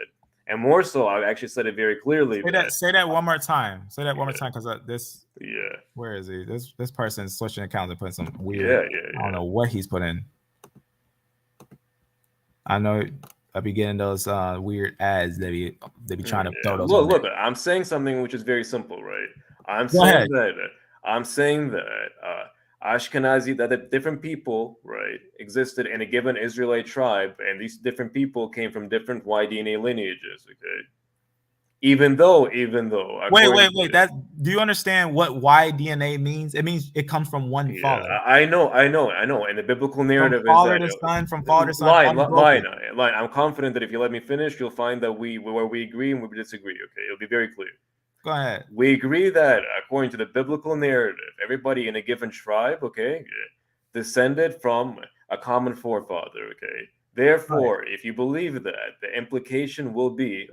and more so, I actually said it very clearly. Say that one more time. Say that one more time, because this. Yeah. Where is he? This person's switching accounts and putting some weird. I don't know what he's putting. I know. I be getting those weird ads they be trying to throw those. Look, I'm saying something which is very simple, right? I'm saying that Ashkenazi, that the different people, right, existed in a given Israelite tribe, and these different people came from different Y DNA lineages. Okay. Even though. Wait. That, do you understand what Y DNA means? It means it comes from one father. I know. And the biblical narrative from father to son, from father to son. Line. I'm confident that if you let me finish, you'll find that where we agree and we disagree. Okay, it'll be very clear. Go ahead. We agree that according to the biblical narrative, everybody in a given tribe, okay, descended from a common forefather. Okay. Therefore, if you believe that, the implication will be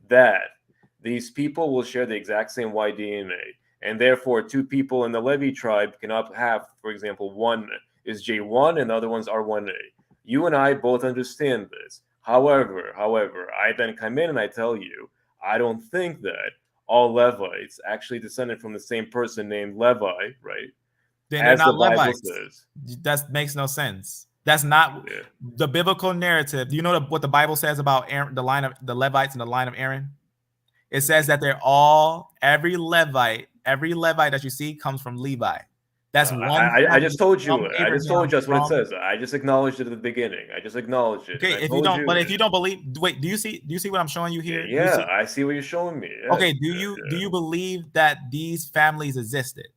that these people will share the exact same Y DNA, and therefore two people in the Levi tribe cannot have, for example, one is J1 and the other one's R1A. You and I both understand this. However, I then come in and I tell you, I don't think that all Levites actually descended from the same person named Levi, right? Then they're not Levites. That makes no sense. That's not the biblical narrative. Do you know what the Bible says about Aaron, the Levites and the line of Aaron? It says that every Levite that you see comes from Levi. That's one. I just told you. I just told you that's what it says. I just acknowledged it at the beginning. I just acknowledged it. Okay, if you don't believe, wait, do you see what I'm showing you here? Yeah, I see what you're showing me. Yeah, okay, do you believe that these families existed?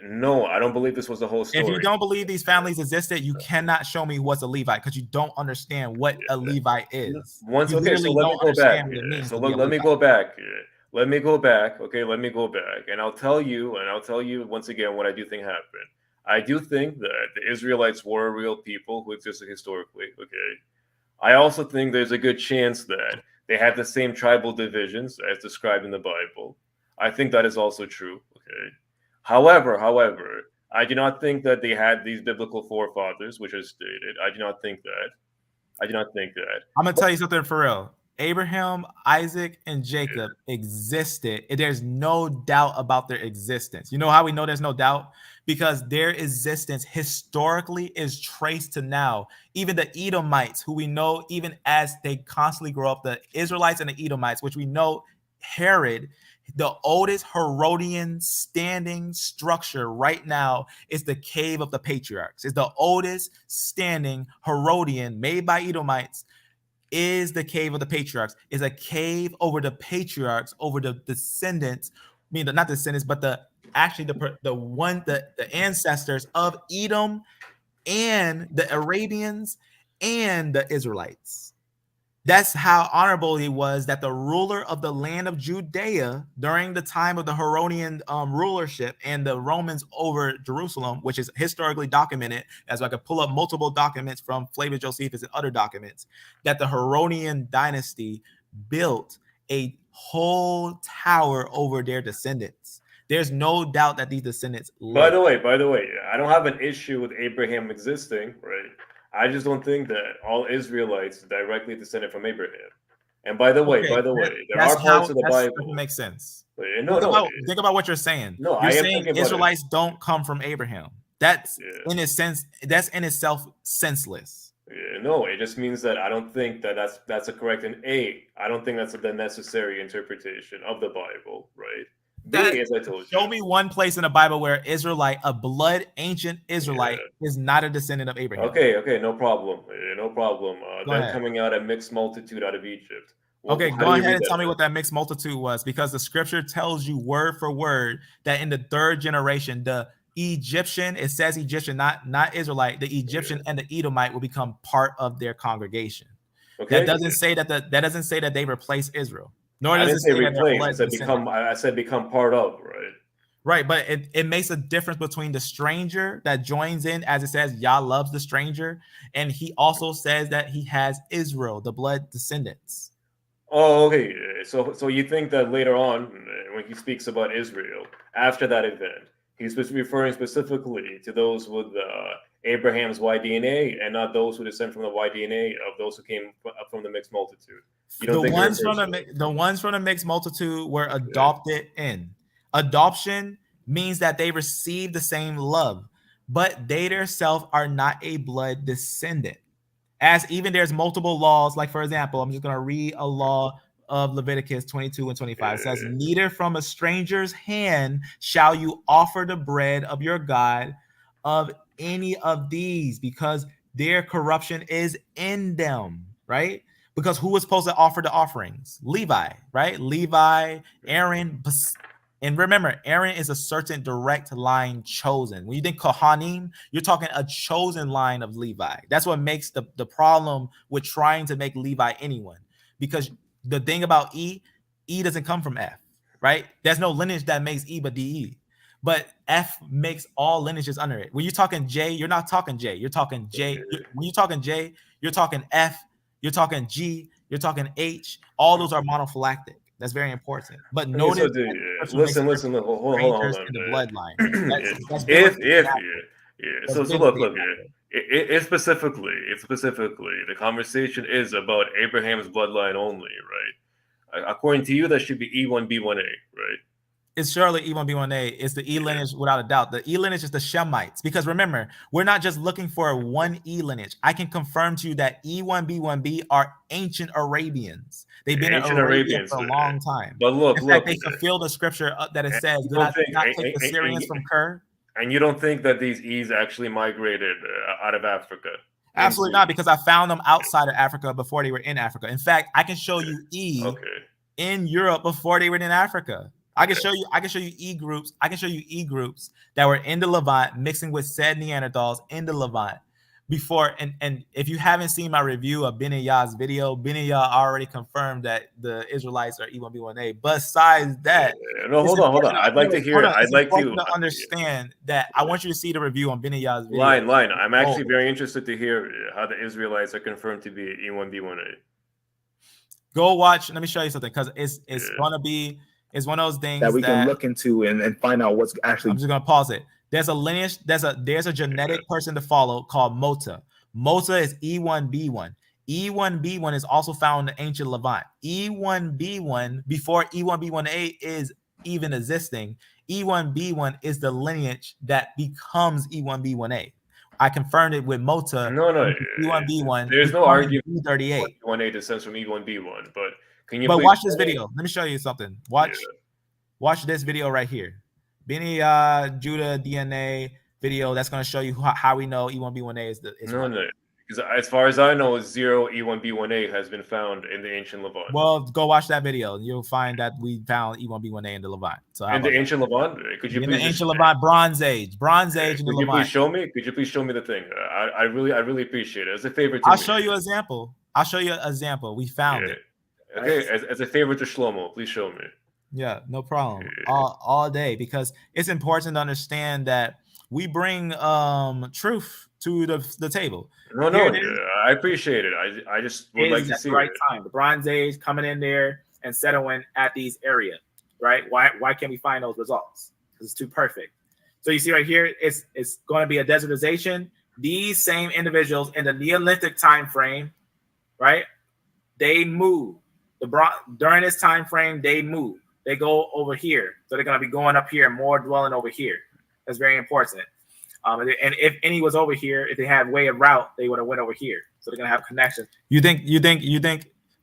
No, I don't believe this was the whole story. If you don't believe these families existed, you cannot show me what's a Levite, because you don't understand what a Levite is. So let me go back. So let me go back. Let me go back. Okay, let me go back, and I'll tell you once again what I do think happened. I do think that the Israelites were real people who existed historically. Okay, I also think there's a good chance that they had the same tribal divisions as described in the Bible. I think that is also true. Okay. However, I do not think that they had these biblical forefathers, which is stated. I do not think that. I'm gonna tell you something for real. Abraham, Isaac, and Jacob existed. There's no doubt about their existence. You know how we know there's no doubt? Because their existence historically is traced to now. Even the Edomites, who we know even as they constantly grow up, the Israelites and the Edomites, which we know Herod The oldest Herodian standing structure right now is the Cave of the Patriarchs. It's the oldest standing Herodian made by Edomites. Is the Cave of the Patriarchs. Is a cave over the patriarchs, over the descendants. I mean, not descendants, but the ancestors of Edom and the Arabians and the Israelites. That's how honorable he was, that the ruler of the land of Judea during the time of the Herodian rulership and the Romans over Jerusalem, which is historically documented, as I could pull up multiple documents from Flavius Josephus and other documents, that the Herodian dynasty built a whole tower over their descendants. There's no doubt that these descendants lived. By the way, I don't have an issue with Abraham existing, right? I just don't think that all Israelites directly descended from Abraham. And by the way, there are parts of the Bible. That makes sense. Think about what you're saying. No, you're saying Israelites don't come from Abraham. That's in a sense. That's in itself senseless. No, it just means that I don't think that that's a correct I don't think that's the necessary interpretation of the Bible, right? As I told you. Show me one place in the Bible where Israelite, a blood ancient Israelite, is not a descendant of Abraham. Okay, no problem. Them coming out a mixed multitude out of Egypt. Well, okay, go ahead and tell me what that mixed multitude was, because the scripture tells you word for word that in the third generation, the Egyptian, it says Egyptian, not Israelite, the Egyptian and the Edomite will become part of their congregation. Okay. That doesn't say that they replace Israel. Nor does it say replace. I said become part of, right? Right, but it makes a difference between the stranger that joins in, as it says, Yah loves the stranger, and he also says that he has Israel, the blood descendants. Oh, okay. So you think that later on, when he speaks about Israel, after that event, he's referring specifically to those with Abraham's Y DNA and not those who descend from the Y DNA of those who came from the mixed multitude. The ones from the mixed multitude were adopted in. Adoption means that they receive the same love, but they themselves are not a blood descendant. As even there's multiple laws, like for example, I'm just going to read a law of Leviticus 22 and 25. It says, neither from a stranger's hand shall you offer the bread of your God of any of these, because their corruption is in them, right? Because who was supposed to offer the offerings? Levi, right? Levi, Aaron. And remember, Aaron is a certain direct line chosen. When you think Kohanim, you're talking a chosen line of Levi. That's what makes the problem with trying to make Levi anyone. Because the thing about E doesn't come from F, right? There's no lineage that makes E but DE. But F makes all lineages under it. When you're talking J, you're not talking J. You're talking J. When you're talking J, you're talking F. You're talking G. You're talking H. All those are monophyletic. That's very important. But notice, listen. Hold on. The bloodline. So look here. It specifically, the conversation is about Abraham's bloodline only, right? According to you, that should be E1B1A, right? It's surely E1B1A. It's the E lineage without a doubt. The E lineage is the Shemites. Because remember, we're not just looking for one E lineage. I can confirm to you that E1B1B are ancient Arabians. They've been in Arabia for a long time. But look, they fulfill the scripture that it says, do not take the Syrians from Ker. And you don't think that these E's actually migrated out of Africa? Absolutely not, because I found them outside of Africa before they were in Africa. In fact, I can show you E in Europe before they were in Africa. I can show you E groups. I can show you E groups that were in the Levant mixing with said Neanderthals in the Levant before. And if you haven't seen my review of Ben Yah's video, Ben Yah already confirmed that the Israelites are E1B1A. Besides that, hold on. I'd like to hear it. I'd like to understand that. I want you to see the review on Ben Yah's video. Line. I'm actually very interested to hear how the Israelites are confirmed to be E1B1A. Go watch. Let me show you something, because it's gonna be. It's one of those things that we can look into and find out what's actually. I'm just gonna pause it. There's a lineage. There's a genetic person to follow called Mota. Mota is E1B1. E1B1 is also found in the ancient Levant. E1B1 before E1B1A is even existing. E1B1 is the lineage that becomes E1B1A. I confirmed it with Mota. No. E1B1. There's no argument. E38. E1A descends from E1B1, but. Watch this video. Let me show you something. Watch. Watch this video right here. Btw IJK DNA video that's going to show you how we know E1B1A is no, because as far as I know, 0 E1B1A has been found in the ancient Levant. Well, go watch that video. You'll find that we found E1B1A in the Levant. So in the ancient Levant, could you in please the ancient Levant, Bronze Age in the Levant. Could you please show me? Could you please show me the thing? I really appreciate it. As a favor to I'll me. show you an example. I'll show you an example. We found it. Okay, as a favor to Shlomo, please show me. Yeah, no problem. All day, because it's important to understand that we bring truth to the table. No, I appreciate it. I just would like to see the right time. The Bronze Age coming in there and settling at these areas, right? Why can't we find those results? Because it's too perfect. So you see right here, it's going to be a desertization. These same individuals in the Neolithic time frame, right? They move. During this time frame, they move. They go over here. So they're going to be going up here, more dwelling over here. That's very important. And if any was over here, if they had way of route, they would have went over here. So they're going to have connections.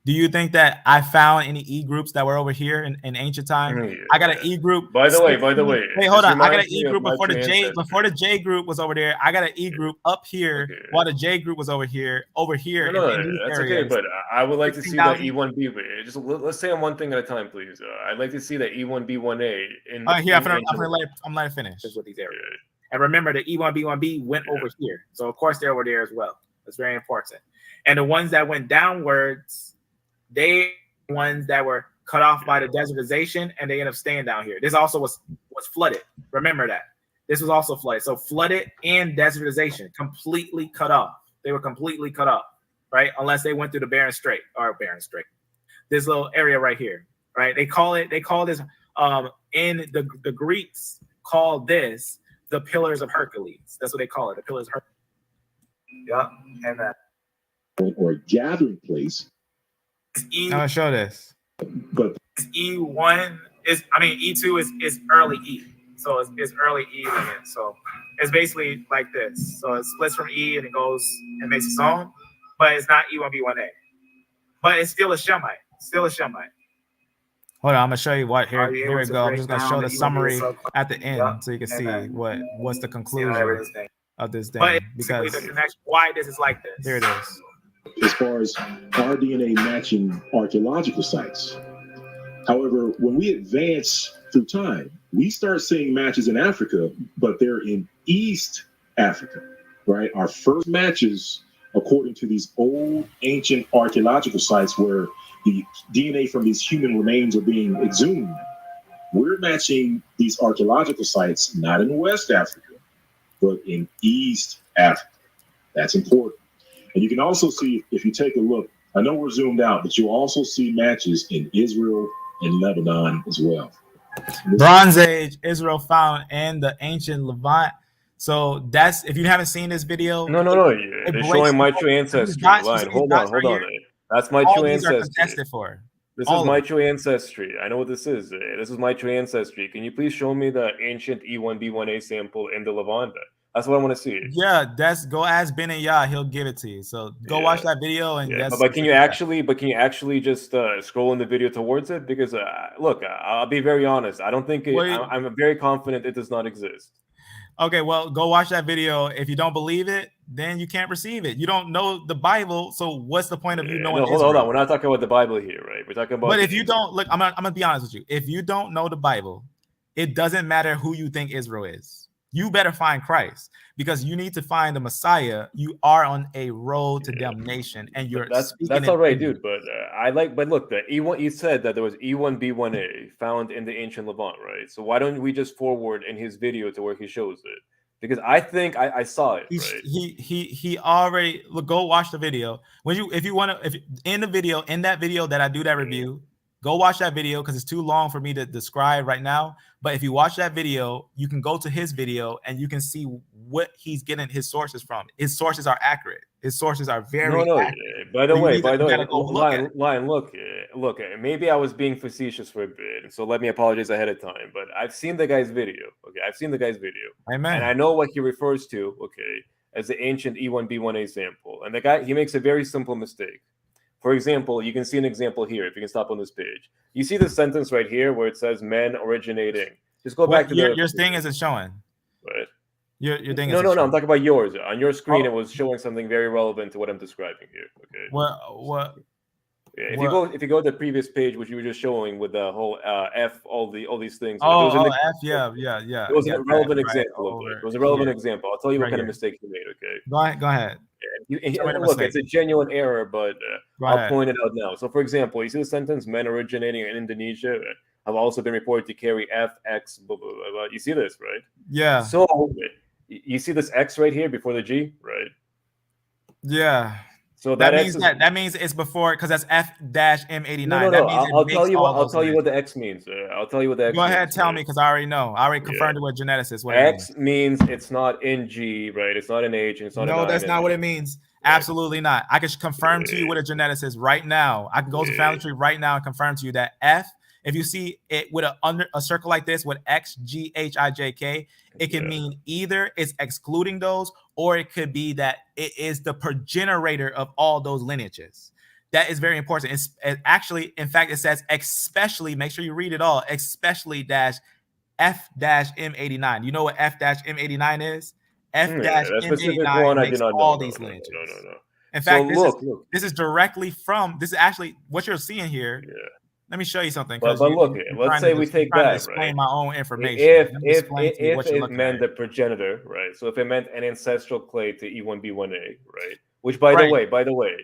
Do you think that I found any E groups that were over here in ancient time? Yeah. I got an E group. By the way, hey, hold on. I got an E group before the J group was over there. I got an E group up here while the J group was over here. No, that's okay. But I would like to see that E1B. Just let's say on one thing at a time, please. I'd like to see that E1B1A in. I'm letting finish with these areas. And remember, the E1B1B went over here. So, of course, they're over there as well. That's very important. And the ones that went downwards, they ones that were cut off by the desertization, and they end up staying down here. This also was flooded. Remember that. This was also flooded. So, flooded and desertization, completely cut off. They were completely cut off, right? Unless they went through the Barren Strait. This little area right here, right? They call this, in the Greeks call this the Pillars of Hercules. That's what they call it, the Pillars of Hercules. Yeah, and that. Or gathering place. I'll show this. But E1 is, E2 is early E. So it's early E again. So it's basically like this. So it splits from E and it goes and makes its own, but it's not E1B1A. But it's still a Shemite. Hold on, I'm gonna show you what here we go. I'm just gonna show the summary at the end so you can see what's the conclusion of this thing. Because the connection, why this is like this. Here it is. As far as our DNA matching archaeological sites. However, when we advance through time, we start seeing matches in Africa, but they're in East Africa, right? Our first matches, according to these old ancient archaeological sites where the DNA from these human remains are being exhumed, we're matching these archaeological sites not in West Africa, but in East Africa. That's important. And you can also see, if you take a look, I know we're zoomed out, but you'll also see matches in Israel and Lebanon as well. Bronze Age, Israel found in the ancient Levant. So that's, if you haven't seen this video. No. They're showing my true ancestry. Hold on. That's my true ancestry. This is my true ancestry. I know what this is. This is my true ancestry. Can you please show me the ancient E1B1A sample in the Levant? That's what I want to see. Yeah, go ask Ben and Yah. He'll give it to you. So go watch that video and But can you actually just scroll in the video towards it? Because look, I'll be very honest. I don't think I'm very confident it does not exist. Okay, well, go watch that video. If you don't believe it, then you can't receive it. You don't know the Bible, so what's the point of you knowing? Hold on. We're not talking about the Bible here, right? We're talking about. But if you don't look, I'm gonna be honest with you. If you don't know the Bible, it doesn't matter who you think Israel is. You better find Christ, because you need to find the Messiah. You are on a road to damnation, and that's all right, dude. But but look, the E1. You said that there was E1B1A found in the ancient Levant, right? So why don't we just forward in his video to where he shows it? Because I think I saw it. Right? He already go watch the video. If in that video that I do that review, go watch that video, because it's too long for me to describe right now. But if you watch that video, you can go to his video and you can see what he's getting his sources from. His sources are accurate. His sources are very accurate. By the way, Lion, look, maybe I was being facetious for a bit, so let me apologize ahead of time. But I've seen the guy's video. Okay, I've seen the guy's video. Amen. And I know what he refers to, okay, as the ancient E1B1A sample. And the guy, he makes a very simple mistake. For example, you can see an example here. If you can stop on this page, you see the sentence right here where it says men originating. Just go back to your thing isn't showing. Right. Your thing no, isn't no, showing. no. I'm talking about yours. On your screen, it was showing something very relevant to what I'm describing here. Okay. What? Yeah, if you go to the previous page, which you were just showing with the whole F, all these things. F, yeah. It was a relevant example of it. It was a relevant example. I'll tell you what kind of mistake you made. Okay. Go ahead. Look, it's a genuine error, but I'll point it out now. So, for example, you see the sentence "men originating in Indonesia have also been reported to carry F, X, blah, blah, blah, blah." You see this, right? Yeah. So you see this X right here before the G, right? Yeah. So that means it's before, because that's F-M89. No. I'll tell you what the X means. I'll tell you what the X means. Go ahead, tell me, because I already know. I already confirmed it with geneticists. What X means it's not in G, right? It's not in H, and it's not in I. No, that's not what it means. Right. Absolutely not. I can confirm to you what a geneticist right now. I can go to Family Tree right now and confirm to you that F, if you see it with a circle like this with X, GHIJK, it can mean either it's excluding those, or it could be that it is the progenitor of all those lineages. That is very important. It's actually, in fact, it says especially, make sure you read it all, especially F-M89. You know what F-M89 is? F-M89 makes all these lineages. No. In fact, this is directly from, this is actually what you're seeing here. Yeah. Let me show you something. But look, let's say we take that, explain my own information. If it meant the progenitor, right? So if it meant an ancestral clade to E1B1A, right? Which, by the way,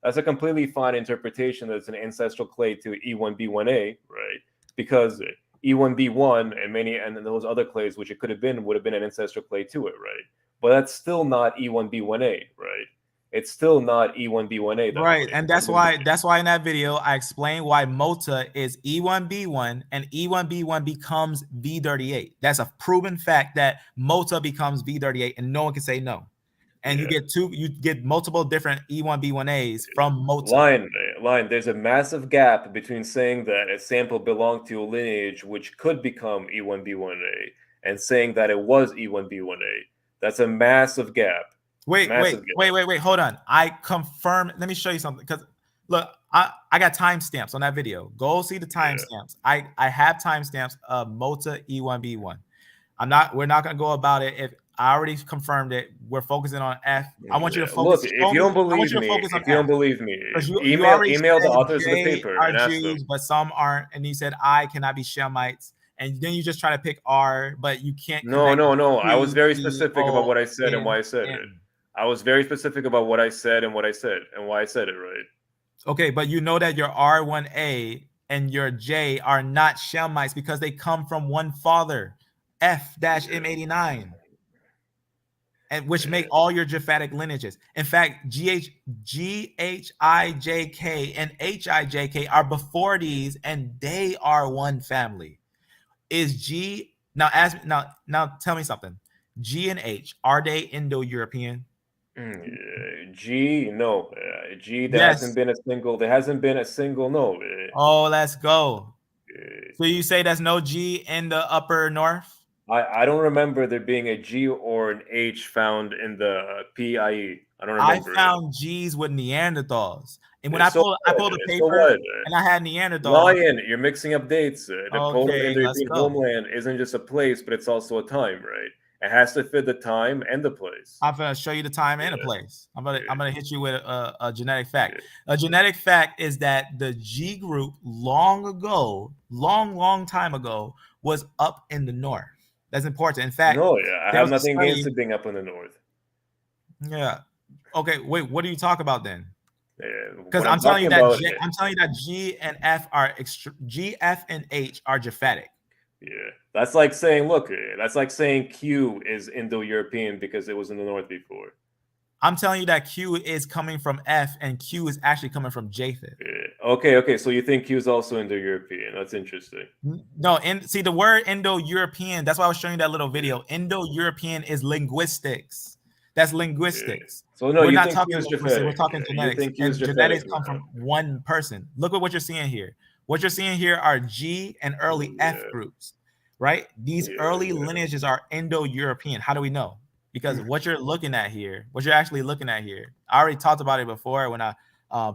that's a completely fine interpretation that it's an ancestral clade to E1B1A, right? Because E1B1 and those other clades, which it could have been, would have been an ancestral clade to it, right? But that's still not E1B1A, right? It's still not E1B1A. Right, and that's why in that video I explained why MOTA is E1B1 and E1B1 becomes V38. That's a proven fact that MOTA becomes V38, and no one can say no. And you get multiple different E1B1As from MOTA. Line. There's a massive gap between saying that a sample belonged to a lineage which could become E1B1A and saying that it was E1B1A. That's a massive gap. Wait, hold on. I confirm. Let me show you something, because look, I got timestamps on that video. Go see the timestamps. I have timestamps of MOTA E1B1. We're not gonna go about it. If I already confirmed it, we're focusing on F. I want you to focus. Look, if you don't believe me, email the authors of the paper and ask them. But some aren't, and you said I cannot be Shemites. And then you just try to pick R, but you can't. No. I was very specific about what I said and why I said it. I was very specific about what I said and what I said and why I said it, right? Okay, but you know that your R1A and your J are not Shemites because they come from one father, F-M89, and which make all your Japhetic lineages. In fact, GHIJK and HIJK are before these, and they are one family. Is G now? Tell me something. G and H, are they Indo-European? G, no. G, there hasn't been a single no. Oh, let's go. So you say there's no G in the upper north? I don't remember there being a G or an H found in the PIE. I don't remember. I found G's with Neanderthals. And when I pulled the paper and I had Neanderthals. Lion, you're mixing up dates. The Indo-European homeland isn't just a place, but it's also a time, right? It has to fit the time and the place. I'm gonna show you the time and the place. I'm gonna hit you with a genetic fact. A genetic fact is that the G group long time ago was up in the north. That's important. In fact, I have nothing against it being up in the north. Yeah. Okay. Wait. What do you talk about then? Because I'm telling you that G and F G, F, and H are Japhetic. Yeah, that's like saying Q is Indo-European because it was in the north before. I'm telling you that Q is coming from F and Q is actually coming from Japheth. Yeah. Okay. So you think Q is also Indo-European? That's interesting. No, see the word Indo-European. That's why I was showing you that little video. Indo-European is linguistics. That's linguistics. Yeah. So no, we're you not think talking. We're talking genetics. And genetics come from one person. Look at what you're seeing here. What you're seeing here are G and early F groups, right? These early lineages are Indo-European. How do we know? Because what you're actually looking at here, I already talked about it before when I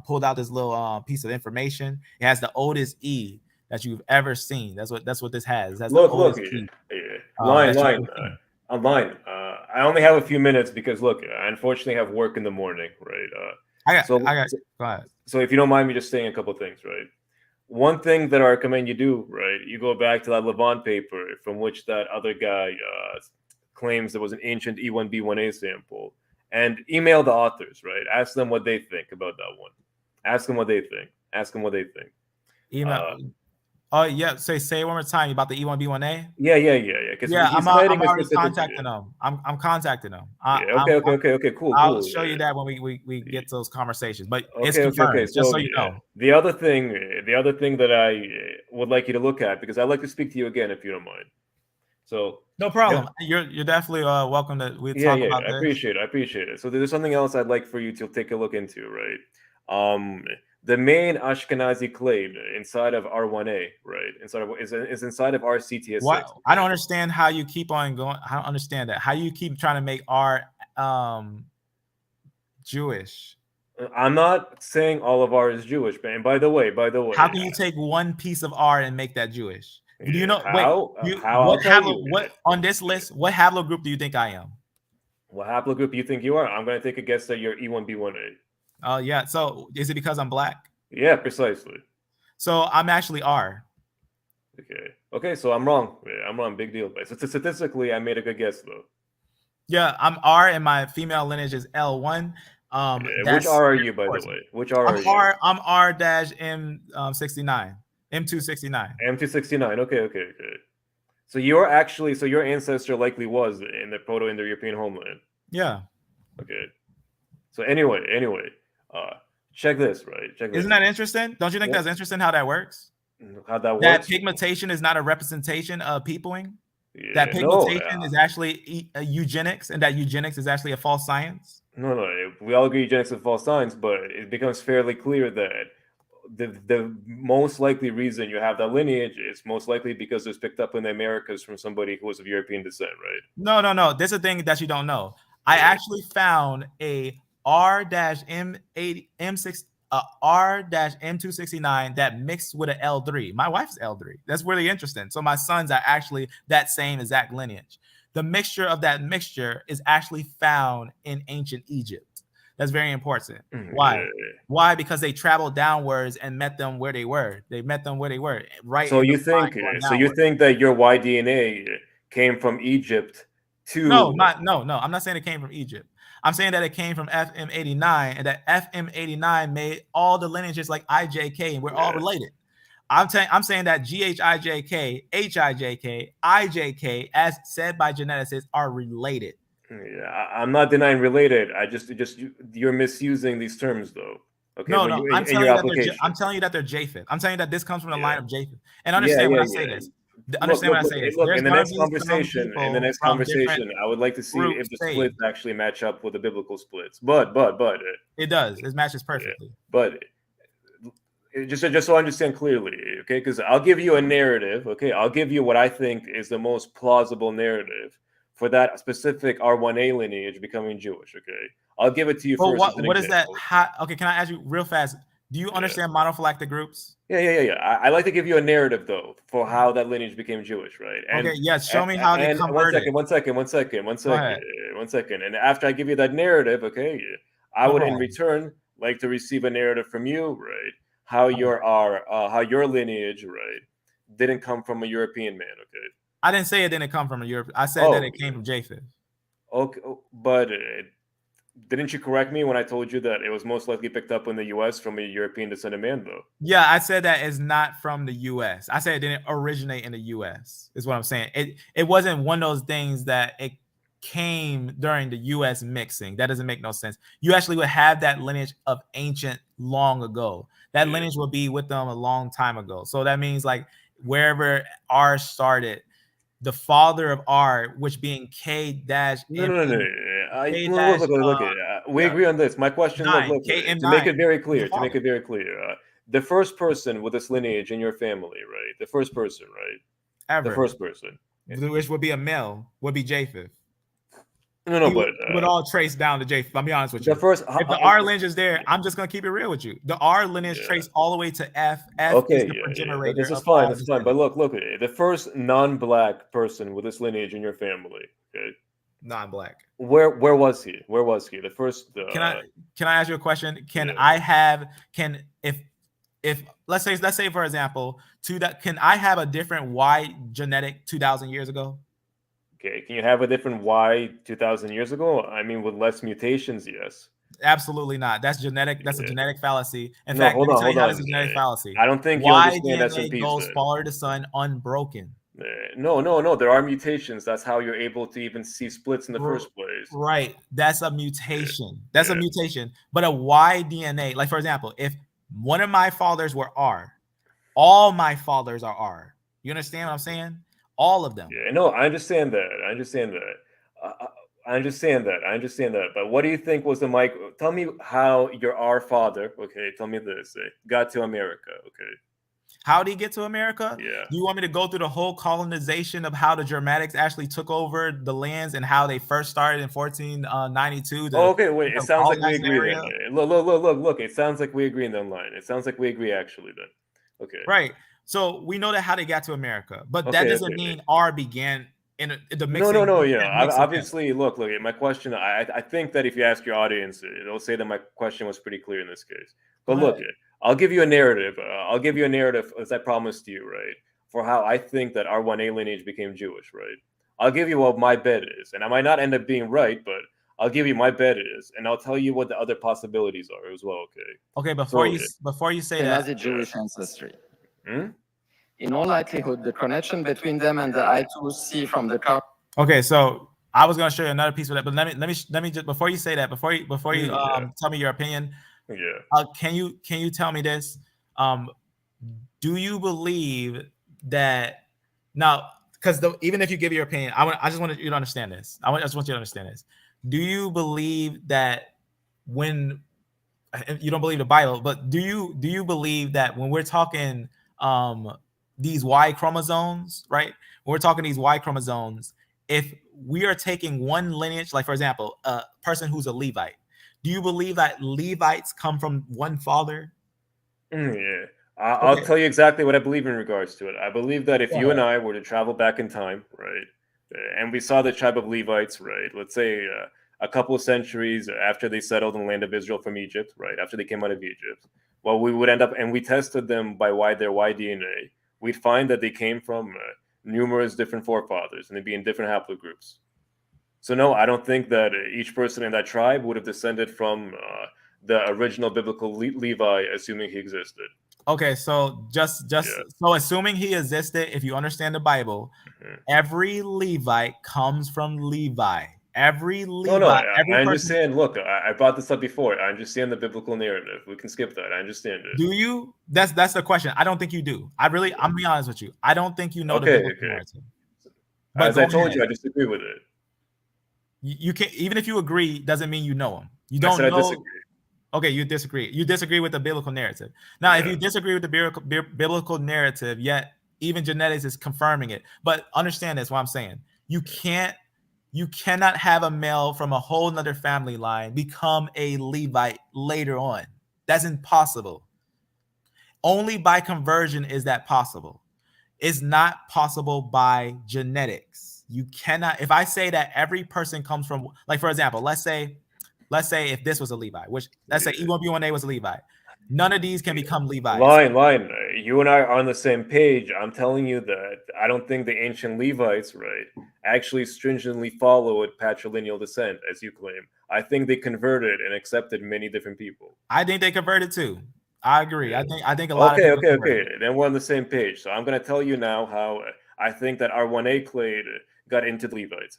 pulled out this little piece of information. It has the oldest E that you've ever seen. That's what this has. It has Look, the oldest look, E, line. I'm Online. I only have a few minutes because look, I unfortunately have work in the morning, right? Go ahead. So if you don't mind me just saying a couple of things, right? One thing that I recommend you do, right? You go back to that Levant paper from which that other guy claims there was an ancient E1B1A sample, and email the authors, right? Ask them what they think about that one. Ask them what they think. Email. Oh yeah, say it one more time about the E1B1A. Yeah. I'm already contacting them. I'm contacting them. Okay. Cool. I'll show you that when we get to those conversations. But it's confirmed. So, just so you know. The other thing that I would like you to look at, because I'd like to speak to you again if you don't mind. So no problem. Yeah. You're definitely welcome to talk about this. I appreciate it. So there's something else I'd like for you to take a look into, right? The main Ashkenazi clade inside of R1A, right? Is inside of RCTS6. What? I don't understand how you keep on going. I don't understand that. How you keep trying to make R Jewish? I'm not saying all of R is Jewish, man. And by the way, how can you take one piece of R and make that Jewish? Do you know? What on this list? What haplogroup do you think I am? What haplogroup you think you are? I'm going to take a guess that you're E1B1A. Oh yeah. So is it because I'm black? Yeah, precisely. So I'm actually R. Okay. So I'm wrong. Yeah, I'm wrong. Big deal. But statistically, I made a good guess though. Yeah, I'm R, and my female lineage is L1. Which R are you, by the way? Which R are you? I'm R-M69. M269. M269. Okay. So your ancestor likely was in the Proto-Indo-European homeland. Yeah. Okay. So anyway, check this, right? Isn't that interesting? Don't you think that's interesting how that works? How that works? That pigmentation is not a representation of peopling. Yeah, that pigmentation is actually eugenics, and that eugenics is actually a false science. No. We all agree eugenics is a false science, but it becomes fairly clear that the most likely reason you have that lineage is most likely because it's picked up in the Americas from somebody who was of European descent, right? No. There's a thing that you don't know. I actually found a R-M269 that mixed with an L3. My wife's L3. That's really interesting. So my sons are actually that same exact lineage. The mixture of that mixture is actually found in ancient Egypt. That's very important. Why? Why? Because they traveled downwards and met them where they were. Right. So you think that your Y DNA came from Egypt to? No. I'm not saying it came from Egypt. I'm saying that it came from FM89, and that FM89 made all the lineages like IJK, and we're all related. I'm saying that GHIJK, HIJK, IJK, as said by geneticists, are related. Yeah, I'm not denying related. You're misusing these terms though. Okay. No. I'm telling you that they're Japhet. I'm telling you that this comes from the line of Japhet. And understand when I say this. Understand when I say this. Look, in the next conversation, I would like to see if the splits actually match up with the biblical splits. But it does. It matches perfectly. But just so I understand clearly, okay? Because I'll give you a narrative, okay? I'll give you what I think is the most plausible narrative for that specific R1A lineage becoming Jewish, okay? I'll give it to you first. What is that? Okay, can I ask you real fast? Do you understand monophyletic groups? Yeah. I like to give you a narrative though for how that lineage became Jewish, right? Show me how they converted. One second. And after I give you that narrative, okay, I would in return like to receive a narrative from you, right? How your lineage, right, didn't come from a European man, okay? I didn't say it didn't come from a European. I said that it came from Japhet. Okay, but didn't you correct me when I told you that it was most likely picked up in the U.S. from a European descended man, though? Yeah, I said that it's not from the U.S. I said it didn't originate in the U.S. is what I'm saying. It wasn't one of those things that it came during the U.S. mixing. That doesn't make no sense. You actually would have that lineage of ancient long ago. That lineage will be with them a long time ago. So that means like wherever R started, the father of R, which being K dash. No. We agree on this. My question, to make it very clear, the first person with this lineage in your family, right? The first person, right? Ever. The first person. Which would be a male, would be Japheth. No, he would all trace down to J. I'll be honest with you. The first, if the R lineage is there, I'm just gonna keep it real with you. The R lineage trace all the way to F. F okay, is the progenitor. This is fine. That's fine. But look, the first non-black person with this lineage in your family, okay? Non-black. Where was he? Where was he? The first. Can I ask you a question? Can I have if let's say for example, can I have a different Y genetic 2,000 years ago? Okay, can you have a different Y 2,000 years ago? I mean, with less mutations, yes. Absolutely not. That's genetic. That's a genetic fallacy. In No, fact, hold let me on, tell you how hold this is on. a genetic fallacy. I don't think you Y understand DNA SNPs goes then. father to son unbroken. No. There are mutations. That's how you're able to even see splits in the first place. Right. That's a mutation. That's a mutation. But a Y DNA, like for example, if one of my fathers were R, all my fathers are R. You understand what I'm saying? All of them. Yeah, no, I understand that. I understand that. But what do you think was the tell me how your R father, okay, tell me this, got to America, okay? How did he get to America? Yeah. Do you want me to go through the whole colonization of how the Germanics actually took over the lands and how they first started in 1492? Okay, wait. It sounds like we agree then. Look. It sounds like we agree in that line. It sounds like we agree actually then. Okay. Right. So we know that how they got to America, but that doesn't mean R began in the mixing. No. Obviously, look. My question. I think that if you ask your audience, they'll say that my question was pretty clear in this case. But look, I'll give you a narrative. As I promised you, right, for how I think that our 1A lineage became Jewish, right? I'll give you what my bet is, and I might not end up being right, but I'll give you my bet is, and I'll tell you what the other possibilities are as well. Okay. Okay. Before you say that, the Jewish ancestry. In all likelihood, the connection between them and the I2C from the car. Okay, so I was going to show you another piece of that, but let me just before you say that, before you tell me your opinion. Yeah. Can you tell me this? Do you believe that now? Because even if you give your opinion, I just want you to understand this. I just want you to understand this. Do you believe that when you don't believe the Bible, but do you believe that when we're talking these Y chromosomes, right? When we're talking these Y chromosomes, if we are taking one lineage, like for example, a person who's a Levite, do you believe that Levites come from one father? Yeah. I'll tell you exactly what I believe in regards to it. I believe that if you and I were to travel back in time, right, and we saw the tribe of Levites, right, let's say a couple of centuries after they settled in the land of Israel from Egypt, right, after they came out of Egypt, well, we would end up, and we tested them by their Y DNA, we'd find that they came from numerous different forefathers, and they'd be in different haplogroups. So no, I don't think that each person in that tribe would have descended from the original biblical Levi, assuming he existed. Okay, so so assuming he existed, if you understand the Bible, every Levite comes from Levi. Every Levite. I understand. Look, I brought this up before. I understand the biblical narrative. We can skip that. I understand it. Do you? That's the question. I don't think you do. I'm being honest with you. I don't think you know the biblical narrative. But as I told you, I disagree with it. You can't. Even if you agree, doesn't mean you know him. You don't know. I disagree. Okay, you disagree. You disagree with the biblical narrative. Now, if you disagree with the biblical narrative, yet even genetics is confirming it. But understand this, what I'm saying. You cannot have a male from a whole nother family line become a Levite later on. That's impossible. Only by conversion is that possible. It's not possible by genetics. You cannot. If I say that every person comes from, like for example, let's say if this was a Levi, which let's say E1B1A was a Levi, none of these can become Levites. Line. You and I are on the same page. I'm telling you that I don't think the ancient Levites, right, actually stringently followed patrilineal descent, as you claim. I think they converted and accepted many different people. I think they converted too. I agree. I think a lot of people converted. Then we're on the same page. So I'm going to tell you now how I think that our 1A clade got into the Levites.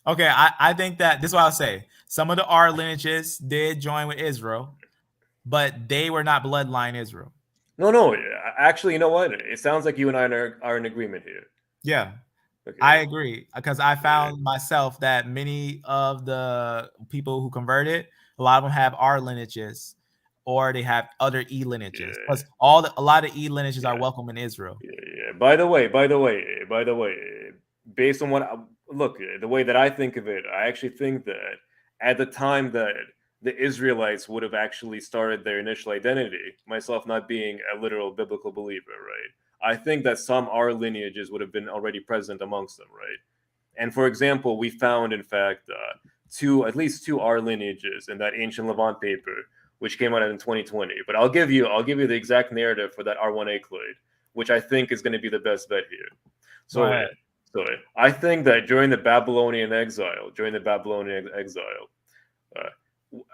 Okay, I think that this is what I'll say. Some of the R lineages did join with Israel, but they were not bloodline Israel. No. Actually, you know what? It sounds like you and I are in agreement here. Yeah, I agree because I found myself that many of the people who converted, a lot of them have R lineages, or they have other E lineages. Because a lot of E lineages are welcome in Israel. Yeah. By the way, based on look, the way that I think of it, I actually think that at the time that the Israelites would have actually started their initial identity, myself not being a literal biblical believer, right? I think that some R lineages would have been already present amongst them, right? And for example, we found, in fact, at least two R lineages in that ancient Levant paper, which came out in 2020. But I'll give you the exact narrative for that R1A clade, which I think is going to be the best bet here. So I think that during the Babylonian exile,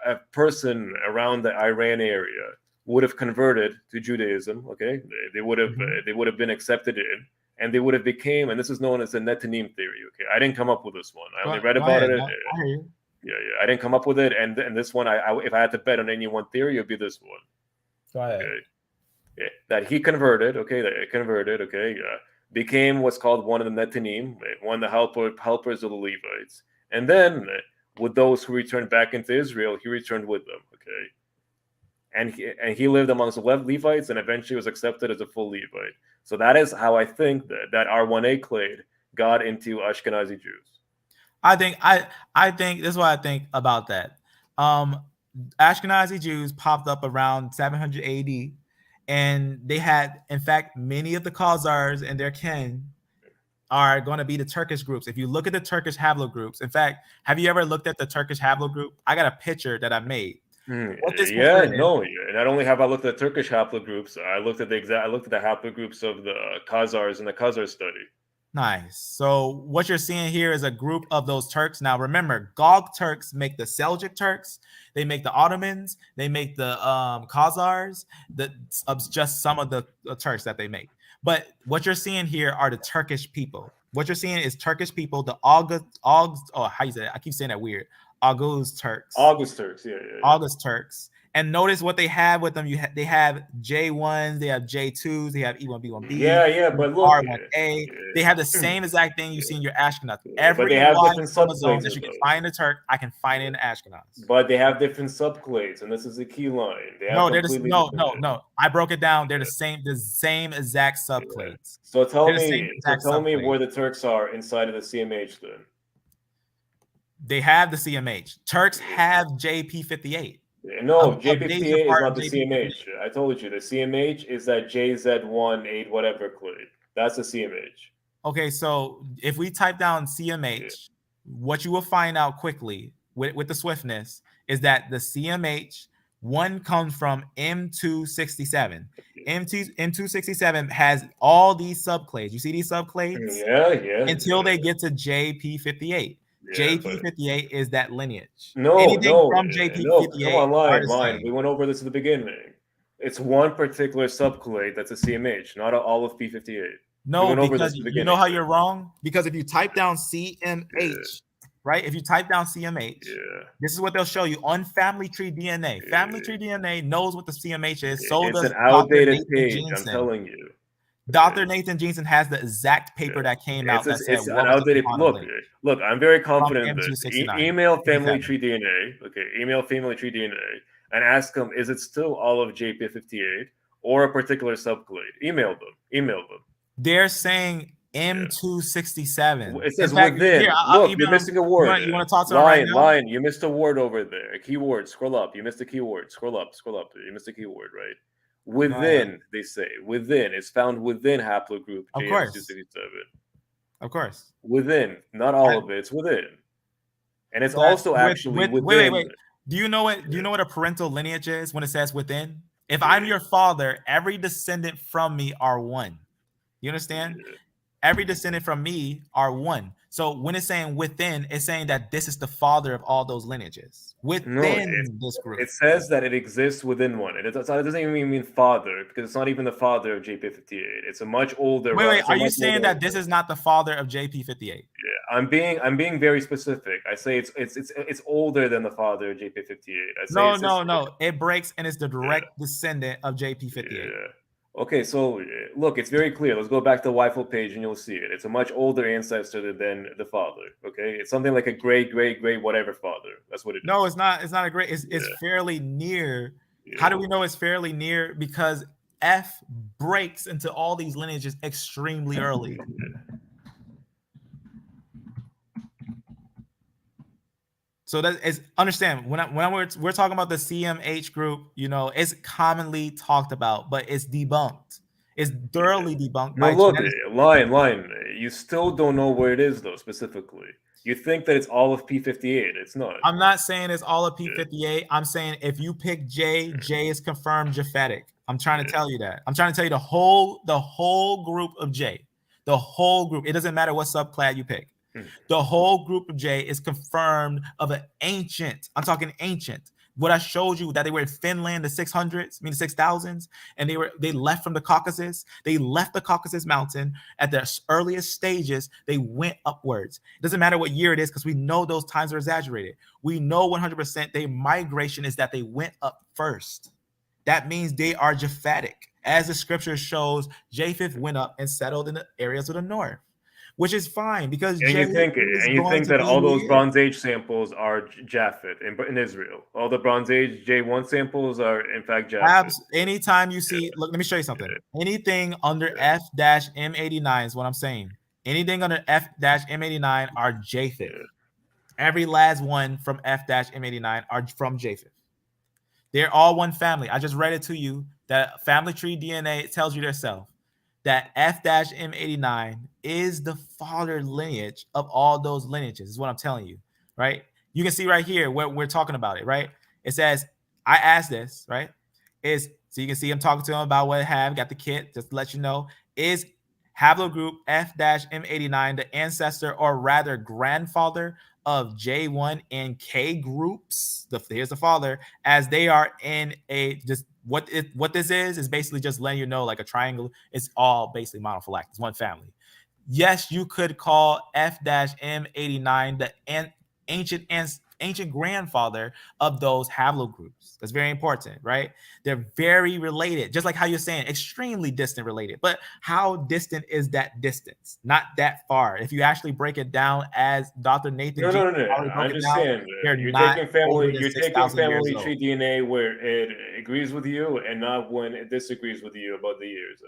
a person around the Iran area would have converted to Judaism. Okay, they would have been accepted in, and they would have became, and this is known as the Netanim theory. Okay, I didn't come up with this one. I only read about it. Yeah, I didn't come up with it, and this one, if I had to bet on any one theory, it would be this one. Go ahead. Okay. Yeah, that he converted. Okay, became what's called one of the Netanim, one of the helpers of the Levites, and then with those who returned back into Israel, he returned with them. Okay, and he lived amongst the Levites, and eventually was accepted as a full Levite. So that is how I think that R1A clade got into Ashkenazi Jews. I think this is what I think about that. Ashkenazi Jews popped up around 700 AD, and they had, in fact, many of the Khazars and their kin are going to be the Turkish groups. If you look at the Turkish haplogroups, in fact, have you ever looked at the Turkish haplogroup? I got a picture that I made. Not only have I looked at the Turkish haplogroups, I looked at the haplogroups of the Khazars in the Khazar study. Nice. So what you're seeing here is a group of those Turks. Now remember, Gog Turks make the Seljuk Turks, they make the Ottomans, they make the Khazars, just some of the Turks that they make. But what you're seeing here are the Turkish people. What you're seeing is Turkish people, the how you say that? I keep saying that weird. August Turks. August Turks. And notice what they have with them. They have J1s, they have J2s, they have E1B1B. But look, R1A. They have the same exact thing you see in your Ashkenaz. But they have different subclades that you can find in a Turk, I can find it in the Ashkenaz. But they have different subclades, and this is the key line. No. I broke it down. They're the same exact subclades. So tell me where the Turks are inside of the CMH then. They have the CMH. Turks have JP58. No, JP58 is not the CMH. I told you the CMH is that JZ1 whatever clade. That's the CMH. Okay, so if we type down CMH, what you will find out quickly with the swiftness is that the CMH one comes from M267. M267 has all these subclades. You see these subclades? Until they get to JP58. JP58 is that lineage. Anything from JP58 come on, line. We went over this at the beginning. It's one particular subclade that's a CMH, not all of P58. No, because you know how you're wrong? Because if you type down CMH, right? If you type down CMH, this is what they'll show you on Family Tree DNA. Family Tree DNA knows what the CMH is. So it's an outdated page, I'm telling you. Dr. Nathan Jeanson has the exact paper that came out that said what outdated. Look, I'm very confident that email Family Tree DNA, email Family Tree DNA, and ask them, is it still all of JP58 or a particular subclade? Email them. They're saying M267. It says within. You're missing a word. You want to talk to them right now? Lion, you missed a word over there. A keyword. Scroll up. You missed a keyword. Scroll up. You missed a keyword, right? Within, they say. Within. It's found within haplogroup JM267. Of course. Within. Not all of it. It's within. And it's also actually within. Wait. Do you know what a parental lineage is when it says within? If I'm your father, every descendant from me are one. You understand? Every descendant from me are one. So when it's saying within, it's saying that this is the father of all those lineages. Within this group. It says that it exists within one. It doesn't even mean father, because it's not even the father of JP58. It's a much older. Wait, are you saying that this is not the father of JP58? Yeah, I'm being very specific. I say it's older than the father of JP58. No. It breaks and it's the direct descendant of JP58. Yeah. Okay, so look, it's very clear. Let's go back to the Weifel page and you'll see it. It's a much older ancestor than the father. Okay, it's something like a great whatever father. That's what it is. No, it's not. It's not a great. It's fairly near. Yeah. How do we know it's fairly near? Because F breaks into all these lineages extremely early. So that is, understand, when we're talking about the CMH group, you know, it's commonly talked about, but it's debunked. It's thoroughly debunked by geneticists. Lion. You still don't know where it is though specifically. You think that it's all of P58. It's not. I'm not saying it's all of P58. I'm saying if you pick J, J is confirmed Japhetic. I'm trying to tell you that. I'm trying to tell you the whole group of J. The whole group. It doesn't matter what subclad you pick. The whole group of J is confirmed of an ancient. I'm talking ancient. What I showed you that they were in Finland, the 600s, I mean the 6000s, and they left from the Caucasus. They left the Caucasus Mountain at their earliest stages. They went upwards. It doesn't matter what year it is because we know those times are exaggerated. We know 100% their migration is that they went up first. That means they are Japhetic. As the scripture shows, Japheth went up and settled in the areas of the north, which is fine because you think that all those Bronze Age samples are Japhet in Israel. All the Bronze Age J1 samples are in fact Japhet. Anytime you see, look, let me show you something. Anything under F-M89 is what I'm saying. Anything under F-M89 are Japheth. Every last one from F-M89 are from Japheth. They're all one family. I just read it to you that family tree DNA tells you themselves that F-M89 is the father lineage of all those lineages, is what I'm telling you, right? You can see right here where we're talking about it, right? It says, I asked this, right? So you can see I'm talking to him about what I have, got the kit, just to let you know. Is Haplogroup F-M89 the ancestor or rather grandfather of J1 and K groups? Here's the father, as they are in a just what this is basically just letting you know, like a triangle. It's all basically monophyletic. It's one family. Yes, you could call F-M89 the ancient grandfather of those haplogroups. That's very important, right? They're very related, just like how you're saying extremely distant related. But how distant is that distance? Not that far. If you actually break it down as Dr. Nathan No. I understand. You're taking family tree DNA where it agrees with you and not when it disagrees with you about the years.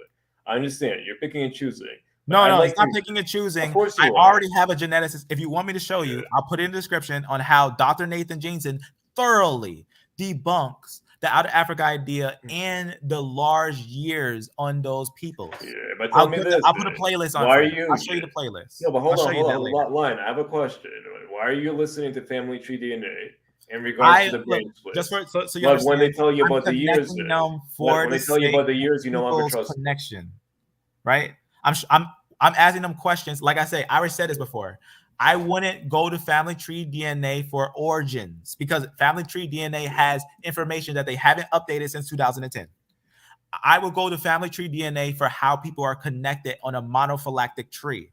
I understand. You're picking and choosing. No, it's not picking and choosing. I already have a geneticist. If you want me to show you, I'll put it in the description on how Dr. Nathan Jeanson thoroughly debunks the out of Africa idea and the large years on those people. Yeah, but tell me this. I'll put a playlist on. I'll show you the playlist. No, but hold on. Line. I have a question. Why are you listening to family tree DNA in regards to the branch split? Just so you but when they tell you about the years, when they tell you about the years, you no longer trust connection, right? I'm asking them questions. Like I say, I already said this before. I wouldn't go to family tree DNA for origins because family tree DNA has information that they haven't updated since 2010. I will go to family tree DNA for how people are connected on a monophyletic tree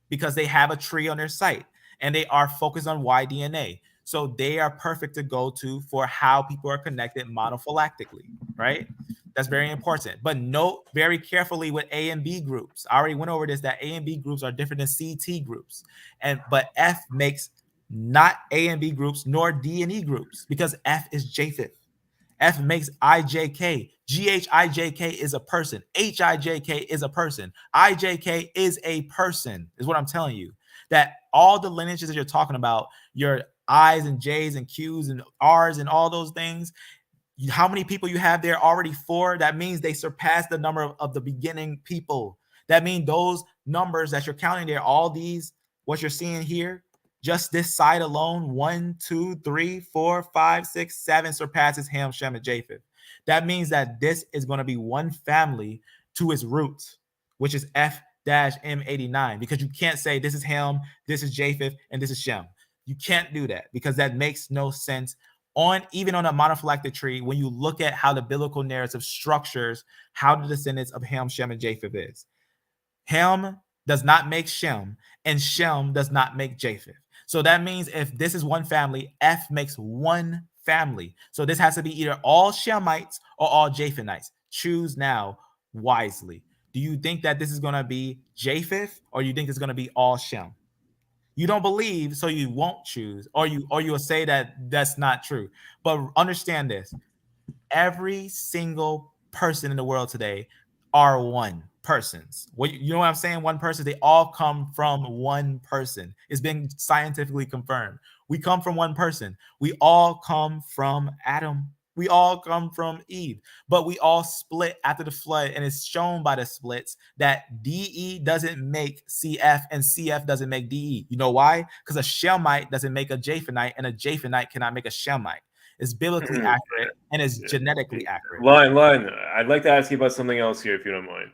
because they have a tree on their site and they are focused on Y DNA. So they are perfect to go to for how people are connected monophylactically, right? That's very important. But note very carefully with A and B groups. I already went over this, that A and B groups are different than CT groups. But F makes not A and B groups nor D and E groups because F is Japheth. F makes IJK. GHIJK is a person. HIJK is a person. IJK is a person, is what I'm telling you. That all the lineages that you're talking about, your I's and J's and Q's and R's and all those things, how many people you have there already? 4. That means they surpass the number of the beginning people. That means those numbers that you're counting there, all these, what you're seeing here, just this side alone, 1, 2, 3, 4, 5, 6, 7 surpasses Ham, Shem, and Japheth. That means that this is going to be one family to its roots, which is F-M89, because you can't say this is Ham, this is Japheth, and this is Shem. You can't do that because that makes no sense. Even on a monophyletic tree, when you look at how the biblical narrative structures how the descendants of Ham, Shem, and Japheth is. Ham does not make Shem, and Shem does not make Japheth. So that means if this is one family, F makes one family. So this has to be either all Shemites or all Japhethites. Choose now wisely. Do you think that this is going to be Japheth, or you think it's going to be all Shem? You don't believe, so you won't choose, or you will say that that's not true. But understand this: every single person in the world today are one persons. You know what I'm saying? One person. They all come from one person. It's been scientifically confirmed. We come from one person. We all come from Adam. We all come from Eve, but we all split after the flood, and it's shown by the splits that DE doesn't make CF and CF doesn't make DE. You know why? Because a Shemite doesn't make a Japhenite, and a Japhenite cannot make a Shemite. It's biblically accurate and it's genetically accurate. Line. I'd like to ask you about something else here, if you don't mind.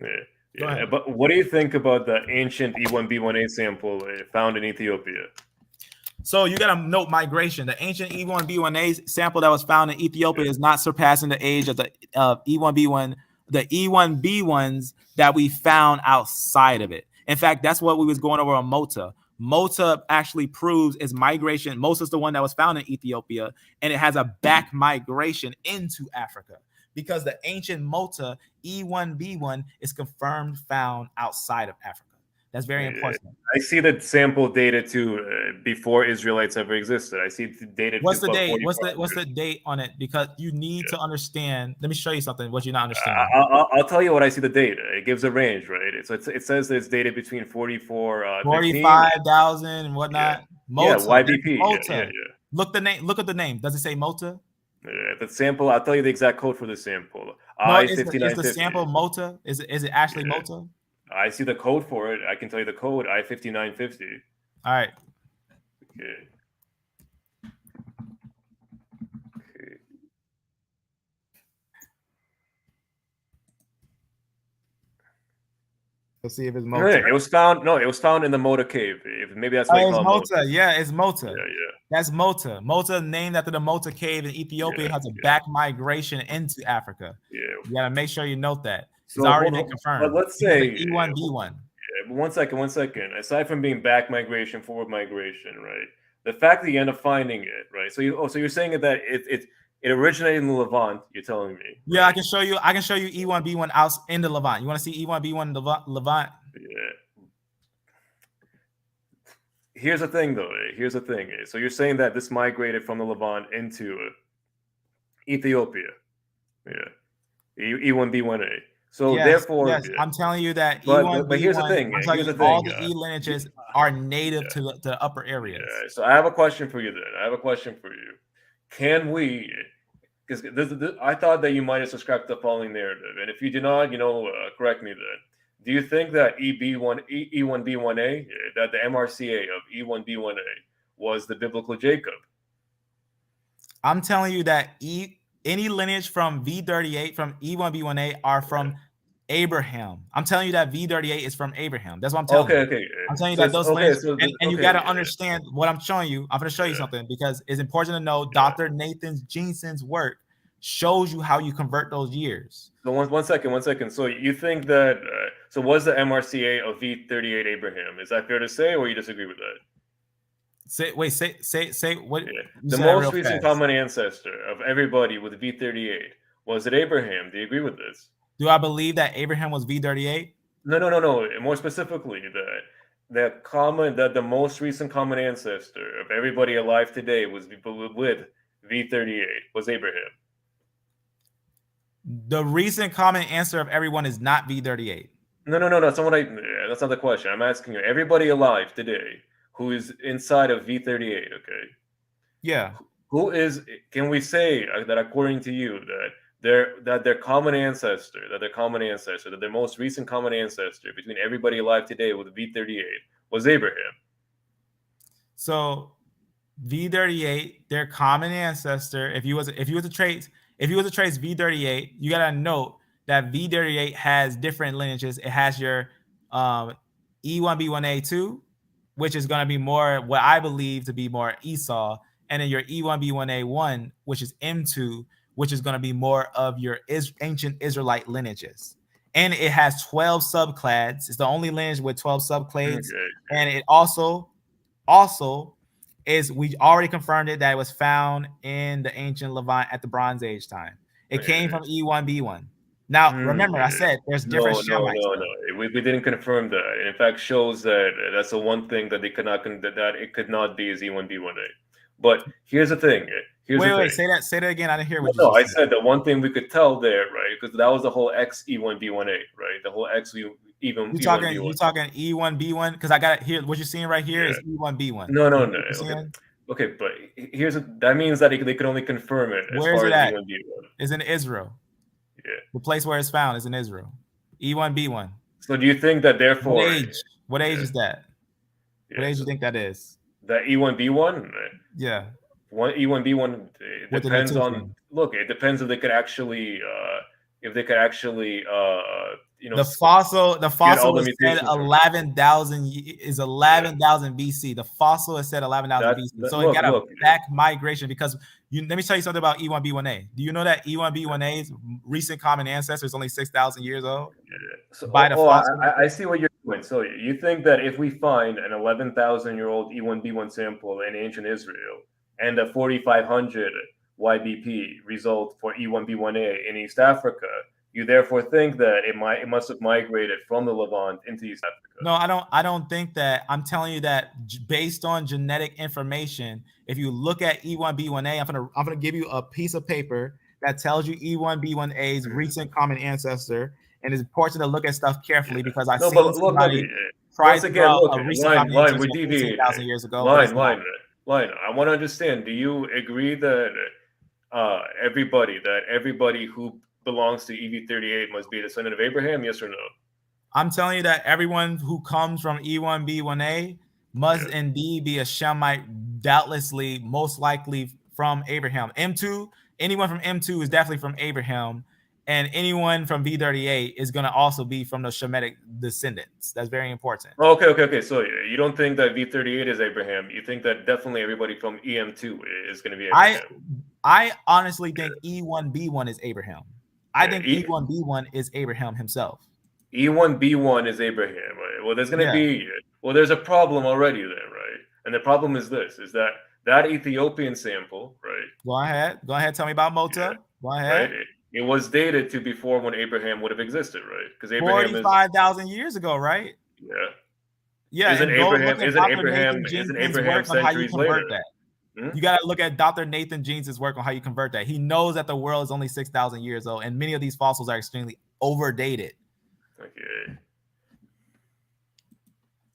Yeah. But what do you think about the ancient E1B1A sample found in Ethiopia? So you got to note migration. The ancient E1B1A sample that was found in Ethiopia is not surpassing the age of the E1B1, the E1B1s that we found outside of it. In fact, that's what we was going over on Mota. Mota actually proves its migration. Mota is the one that was found in Ethiopia, and it has a back migration into Africa because the ancient Mota E1B1 is confirmed found outside of Africa. That's very important. I see the sample data too before Israelites ever existed. I see the data. What's the date? What's the date on it? Because you need to understand. Let me show you something. What you're not understanding. I'll tell you what I see the data. It gives a range, right? It says that it's dated between 45,000 and whatnot. Mota, YBP. Mota. Look at the name. Does it say Mota? The sample. I'll tell you the exact code for the sample. No, is the sample Mota? Is it actually Mota? I see the code for it. I can tell you the code, I-5950. All right. Okay. Let's see if it's Mota. It was found in the Mota cave. Maybe that's why it's Mota. Yeah, it's Mota. Yeah. That's Mota. Mota, named after the Mota cave in Ethiopia, has a back migration into Africa. Yeah. You got to make sure you note that. It's So, already been confirmed. But let's say E1B1. One second. Aside from being back migration, forward migration, right? The fact that you end up finding it, right? So you're saying that it originated in the Levant. You're telling me? Right? Yeah, I can show you E1B1 out in the Levant. You want to see E1B1 in the Levant? Yeah. Here's the thing, though. So you're saying that this migrated from the Levant into Ethiopia? Yeah. E1B1A. So therefore, I'm telling you that but here's the thing. All the E lineages are native to the upper areas. Yeah. So I have a question for you then. Can we? Because I thought that you might have subscribed to the following narrative, and if you do not, correct me then. Do you think that E1B1A, that the MRCA of E1B1A was the biblical Jacob? I'm telling you that any lineage from V38 from E1B1A are from Abraham. I'm telling you that V38 is from Abraham. That's what I'm telling you. Okay. I'm telling you that those lineages, and you got to understand what I'm showing you. I'm going to show you something because it's important to know Dr. Nathan Jeanson's work shows you how you convert those years. So one second. So you think that, so was the MRCA of V38 Abraham? Is that fair to say, or you disagree with that? Say what? The most recent common ancestor of everybody with V38, was it Abraham? Do you agree with this? Do I believe that Abraham was V38? No. More specifically, the most recent common ancestor of everybody alive today was with V38 was Abraham. The recent common answer of everyone is not V38. No. That's not the question. I'm asking you. Everybody alive today who is inside of V38, okay? Yeah. Who is? Can we say that according to you that their common ancestor, that their most recent common ancestor between everybody alive today with V38 was Abraham? So V38, their common ancestor. If you was to trace V38, you gotta note that V38 has different lineages. It has your E1B1A2, which is going to be more what I believe to be more Esau, and then your E1B1A1, which is M2, which is going to be more of your ancient Israelite lineages. And it has 12 subclades. It's the only lineage with 12 subclades. Okay. And it also is, we already confirmed it, that it was found in the ancient Levant at the Bronze Age time. It came from E1B1. Now, remember, I said there's different Shemites. No. We didn't confirm that. It in fact shows that that's the one thing that they could not, that it could not be is E1B1A. But here's the thing. Wait, say that again. I didn't hear what you said. I said the one thing we could tell there, right? Because that was the whole X E1B1A, right? The whole X even You E1B1. You talking E1B1? Because I got it here. What you're seeing right here is E1B1. No. Okay, but that means that they could only confirm it as far as E1B1. It's in Israel. Yeah. The place where it's found is in Israel. E1B1. So do you think that therefore what age is that? What age do you think that is? The E1B1? Yeah. E1B1 depends on. Look, it depends if they could actually the fossil is said 11,000 is 11,000 BC. The fossil is said 11,000 BC. So it got a back migration because let me tell you something about E1B1A. Do you know that E1B1A's recent common ancestor is only 6,000 years old? So, I see what you're doing. So you think that if we find an 11,000-year-old E1B1 sample in ancient Israel and a 4,500 YBP result for E1B1A in East Africa, you therefore think that it must have migrated from the Levant into East Africa? No, I don't think that. I'm telling you that based on genetic information, if you look at E1B1A, I'm gonna give you a piece of paper that tells you E1B1A's recent common ancestor, and it's important to look at stuff carefully because I've seen somebody try to draw a recent common ancestor 15,000 years ago. Line. I want to understand. Do you agree that everybody who belongs to EV38 must be a descendant of Abraham? Yes or no? I'm telling you that everyone who comes from E1B1A must indeed be a Shemite, doubtlessly, most likely from Abraham. M2, anyone from M2 is definitely from Abraham, and anyone from V38 is going to also be from the Shemitic descendants. That's very important. Okay. So you don't think that V38 is Abraham? You think that definitely everybody from EM2 is going to be Abraham? I honestly think E1B1 is Abraham. I think E1B1 is Abraham himself. E1B1 is Abraham, right? Well, there's going to be, there's a problem already there, right? And the problem is this, is that Ethiopian sample, right? Go ahead. Tell me about Mota. Yeah, go ahead. Right? It was dated to before when Abraham would have existed, right? Because Abraham 45,000 years ago, right? Yeah. Yeah. Isn't Abraham centuries later? You got to look at Dr. Nathan Jeanson's work on how you convert that. He knows that the world is only 6,000 years old, and many of these fossils are extremely overdated. Okay.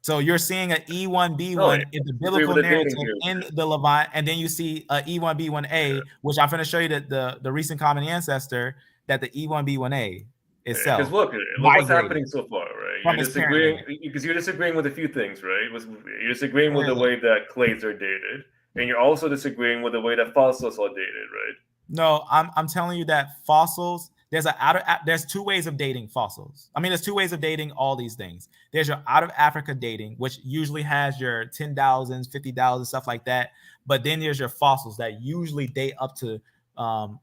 So you're seeing an E1B1 in the biblical narrative in the Levant, and then you see a E1B1A, which I'm going to show you that the recent common ancestor that the E1B1A itself. Because look what's happening so far, right? You're disagreeing with a few things, right? You're disagreeing with the way that clades are dated. And you're also disagreeing with the way that fossils are dated, right? No, I'm telling you that fossils, there's two ways of dating fossils. I mean, there's two ways of dating all these things. There's your out of Africa dating, which usually has your 10,000s, 50,000, stuff like that. But then there's your fossils that usually date up to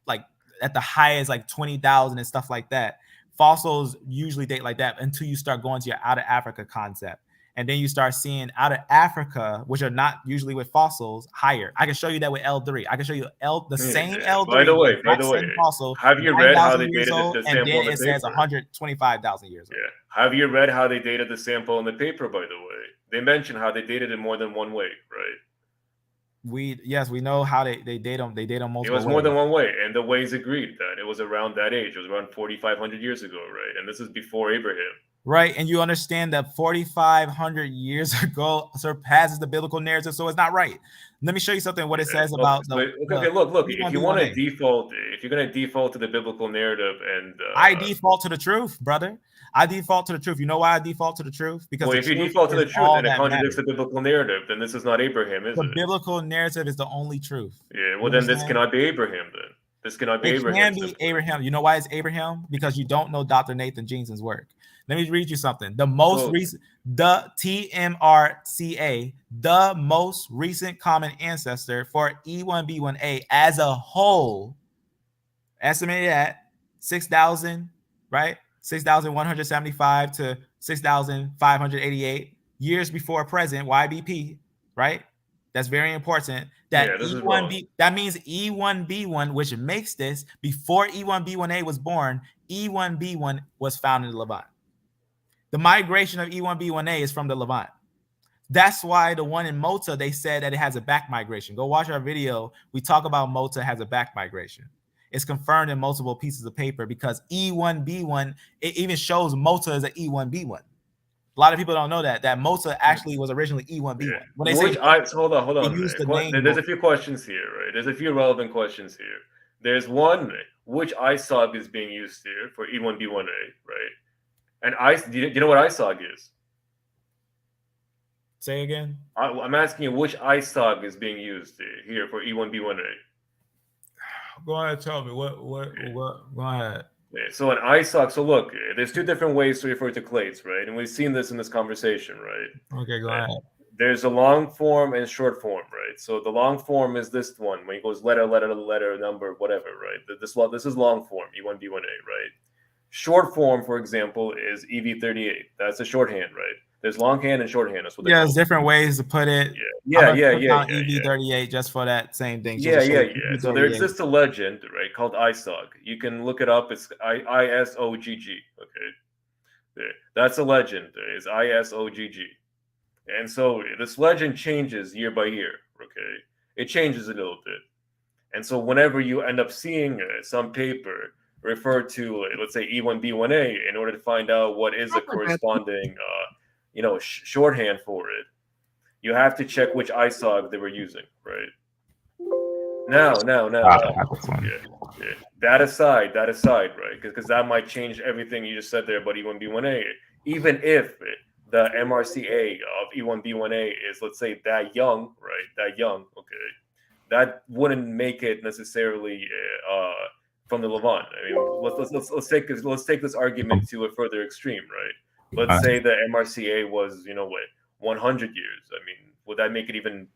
like at the highest like 20,000 and stuff like that. Fossils usually date like that until you start going to your out of Africa concept. And then you start seeing out of Africa, which are not usually with fossils, higher. I can show you that with L3. I can show you same L3. By the way, fossil, have you read how they dated the sample? And then it says 125,000 years old. Yeah. Have you read how they dated the sample in the paper? By the way, they mention how they dated it more than one way, right? Yes, we know how they date them. They date them multiple ways. It was more than one way, and the ways agreed that it was around that age. It was around 4,500 years ago, right? And this is before Abraham. Right, and you understand that 4,500 years ago surpasses the biblical narrative, so it's not right. Let me show you something. What it says about look. If you want to default, if you're going to default to the biblical narrative, and I default to the truth, brother. I default to the truth. You know why I default to the truth? Because if you default to the truth and it contradicts the biblical narrative, then this is not Abraham, is it? The biblical narrative is the only truth. Yeah, well then this cannot be Abraham then. This cannot be Abraham. It can be Abraham. You know why it's Abraham? Because you don't know Dr. Nathan Jeanson's work. Let me read you something. The most recent, the TMRCA, the most recent common ancestor for E1B1A as a whole, estimated at 6,000, right? 6,175 to 6,588 years before present, YBP, right? That's very important. That E1B, that means E1B1, which makes this before E1B1A was born, E1B1 was found in the Levant. The migration of E1B1A is from the Levant. That's why the one in Mota, they said that it has a back migration. Go watch our video. We talk about Mota has a back migration. It's confirmed in multiple pieces of paper because E1B1, it even shows Mota as an E1B1. A lot of people don't know that Mota actually was originally E1B1. When they say hold on. use the name There's a few questions here, right? There's a few relevant questions here. There's one, which ISOG is being used here for E1B1A, right? And do you know what ISOG is? Say again. I'm asking you which ISOG is being used here for E1B1A. Go ahead, tell me what. Go ahead. Yeah, so an ISOG. So look, there's two different ways to refer to clades, right? And we've seen this in this conversation, right? Okay, go ahead. There's a long form and short form, right? So the long form is this one when it goes letter, number, whatever, right? This is long form, E1B1A, right? Short form, for example, is EV38. That's a shorthand, right? There's longhand and shorthand. That's what there's different ways to put it. Yeah. EV38 just for that same thing. Yeah. So there exists a legend, right, called ISOG. You can look it up. It's ISOGG. Okay, that's a legend. It's ISOGG, and so this legend changes year by year. Okay, it changes a little bit, and so whenever you end up seeing some paper refer to, let's say, E1B1A, in order to find out what is the corresponding shorthand for it, you have to check which ISOG they were using, right? Now. That aside, right? Because that might change everything you just said there about E1B1A. Even if the MRCA of E1B1A is, let's say, that young, okay, that wouldn't make it necessarily from the Levant. I mean, let's take this argument to a further extreme, right? Let's say the MRCA was, 100 years. I mean, would that make it even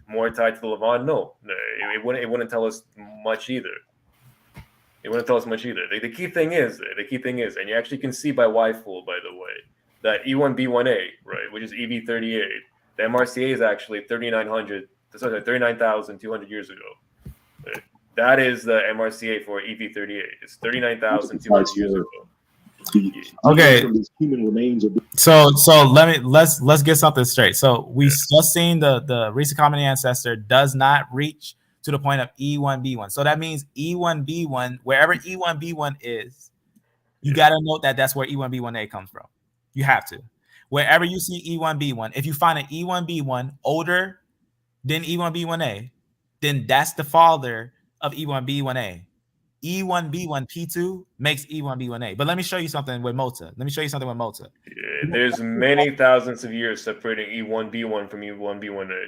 more tied to the Levant? No, it wouldn't tell us much either. The key thing is, and you actually can see by YFull, by the way, that E1B1A, right, which is EV38, the MRCA is actually 39,200 years ago. Right? That is the MRCA for EV38. It's 39,200 years ago. Okay. So let's get something straight. So we just seen the recent common ancestor does not reach to the point of E1B1. So that means E1B1, wherever E1B1 is, you got to note that that's where E1B1A comes from. You have to. Wherever you see E1B1, if you find an E1B1 older than E1B1A, then that's the father of E1B1A. E1B1P2 makes E1B1A. But let me show you something with Mota. There's many thousands of years separating E1B1 from E1B1A.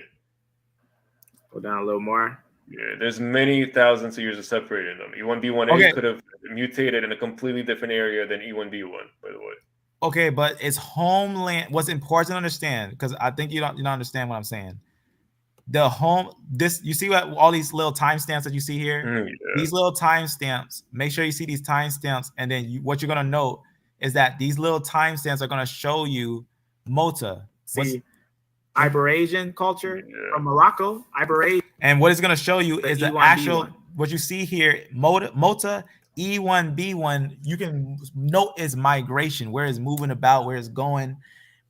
Go down a little more. Yeah, there's many thousands of years of separating them. E1B1A could have mutated in a completely different area than E1B1, by the way. Okay, but it's homeland. What's important to understand, because I think you don't understand what I'm saying. You see what all these little timestamps that you see here? These little timestamps, make sure you see these timestamps, and then what you're going to note is that these little timestamps are going to show you Mota. See, Iberasian culture from Morocco, Iberasian. And what it's going to show you is the actual, what you see here, Mota E1B1, you can note its migration, where it's moving about, where it's going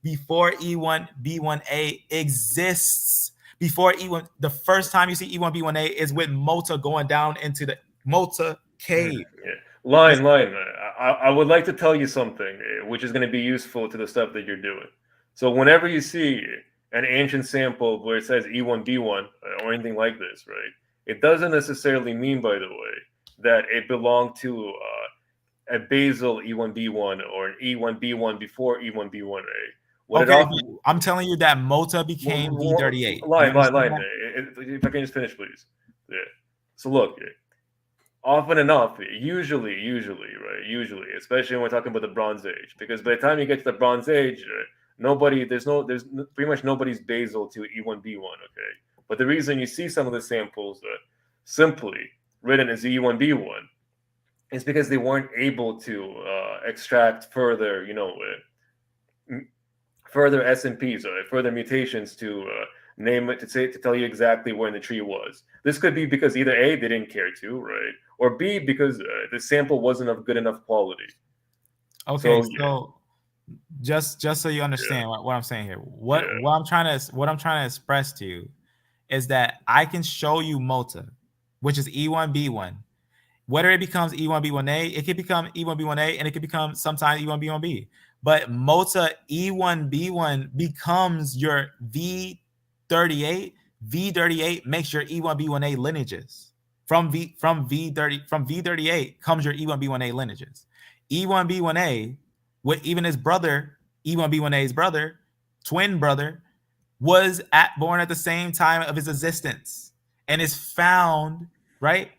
before E1B1A exists. Before E1, the first time you see E1B1A is with Mota going down into the Mota cave. Line. I would like to tell you something, which is going to be useful to the stuff that you're doing. So whenever you see an ancient sample where it says E1B1 or anything like this, right, it doesn't necessarily mean, by the way, that it belonged to a basal E1B1 or an E1B1 before E1B1A. I'm telling you that Mota became V38. Line. If I can just finish, please. Yeah. So look, often enough, usually, right? Especially when we're talking about the Bronze Age, because by the time you get to the Bronze Age, there's pretty much nobody's basal to E1B1. Okay, but the reason you see some of the samples simply written as E1B1 is because they weren't able to extract further, further SNPs or further mutations to name it, to tell you exactly where in the tree was. This could be because either A, they didn't care to, right, or B, because the sample wasn't of good enough quality. Okay, so just so you understand what I'm saying here, what I'm trying to express to you is that I can show you Mota, which is E1B1. Whether it becomes E1B1A, it could become E1B1A, and it could become sometimes E1B1B. but Mota E1B1 becomes your V38. V38 makes your E1B1A lineages. From V38 comes your E1B1A lineages. E1B1A, with even his brother, E1B1A's brother, twin brother, was born at the same time of his existence and is found, right,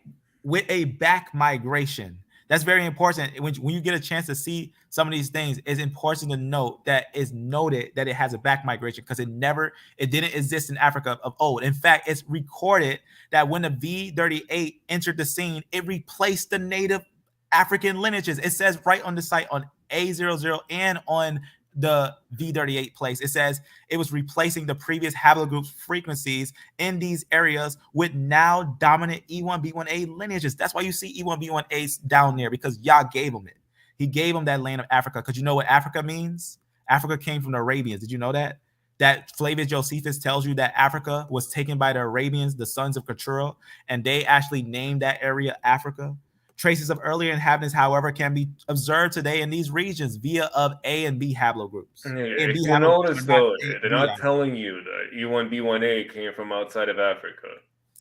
with a back migration. That's very important. When you get a chance to see some of these things, it's important to note that it's noted that it has a back migration because it didn't exist in Africa of old. In fact, it's recorded that when the V38 entered the scene, it replaced the native African lineages. It says right on the site on A00 and on the V38 place, it says it was replacing the previous haplogroup frequencies in these areas with now dominant E1B1A lineages. That's why you see E1B1A down there, because Yah gave him it. He gave him that land of Africa, because you know what Africa means? Africa came from the Arabians. Did you know that? That Flavius Josephus tells you that Africa was taken by the Arabians, the sons of Keturah, and they actually named that area Africa. Traces of earlier inhabitants, however, can be observed today in these regions via of A and B haplogroups. If you notice, though, they're not telling you that E1B1A came from outside of Africa.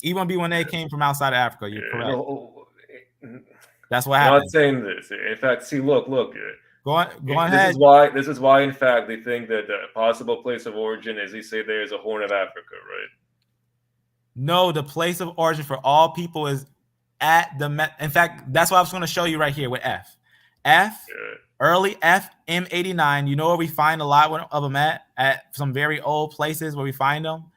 E1B1A came from outside of Africa. You're correct. No, that's what I'm happened. not saying this. In fact, see, look. Go ahead. This is why, in fact, they think that the possible place of origin, as they say, there is a Horn of Africa, right? No, the place of origin for all people is at the in fact, that's what I was going to show you right here with early F M89. You know where we find a lot of them at some very old places where we find them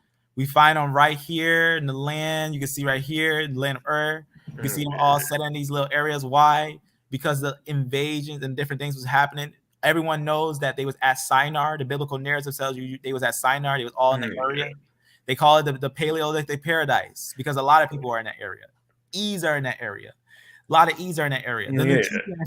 right here in the land. You can see right here in the land of Ur. You can see them all set in these little areas. Why? Because the invasions and different things was happening. Everyone knows that they was at Shinar. The biblical narrative tells you they was at Shinar. They was all in the area. They call it the Paleolithic paradise because a lot of people are in that area. E's are in that area. A lot of E's are in that area. In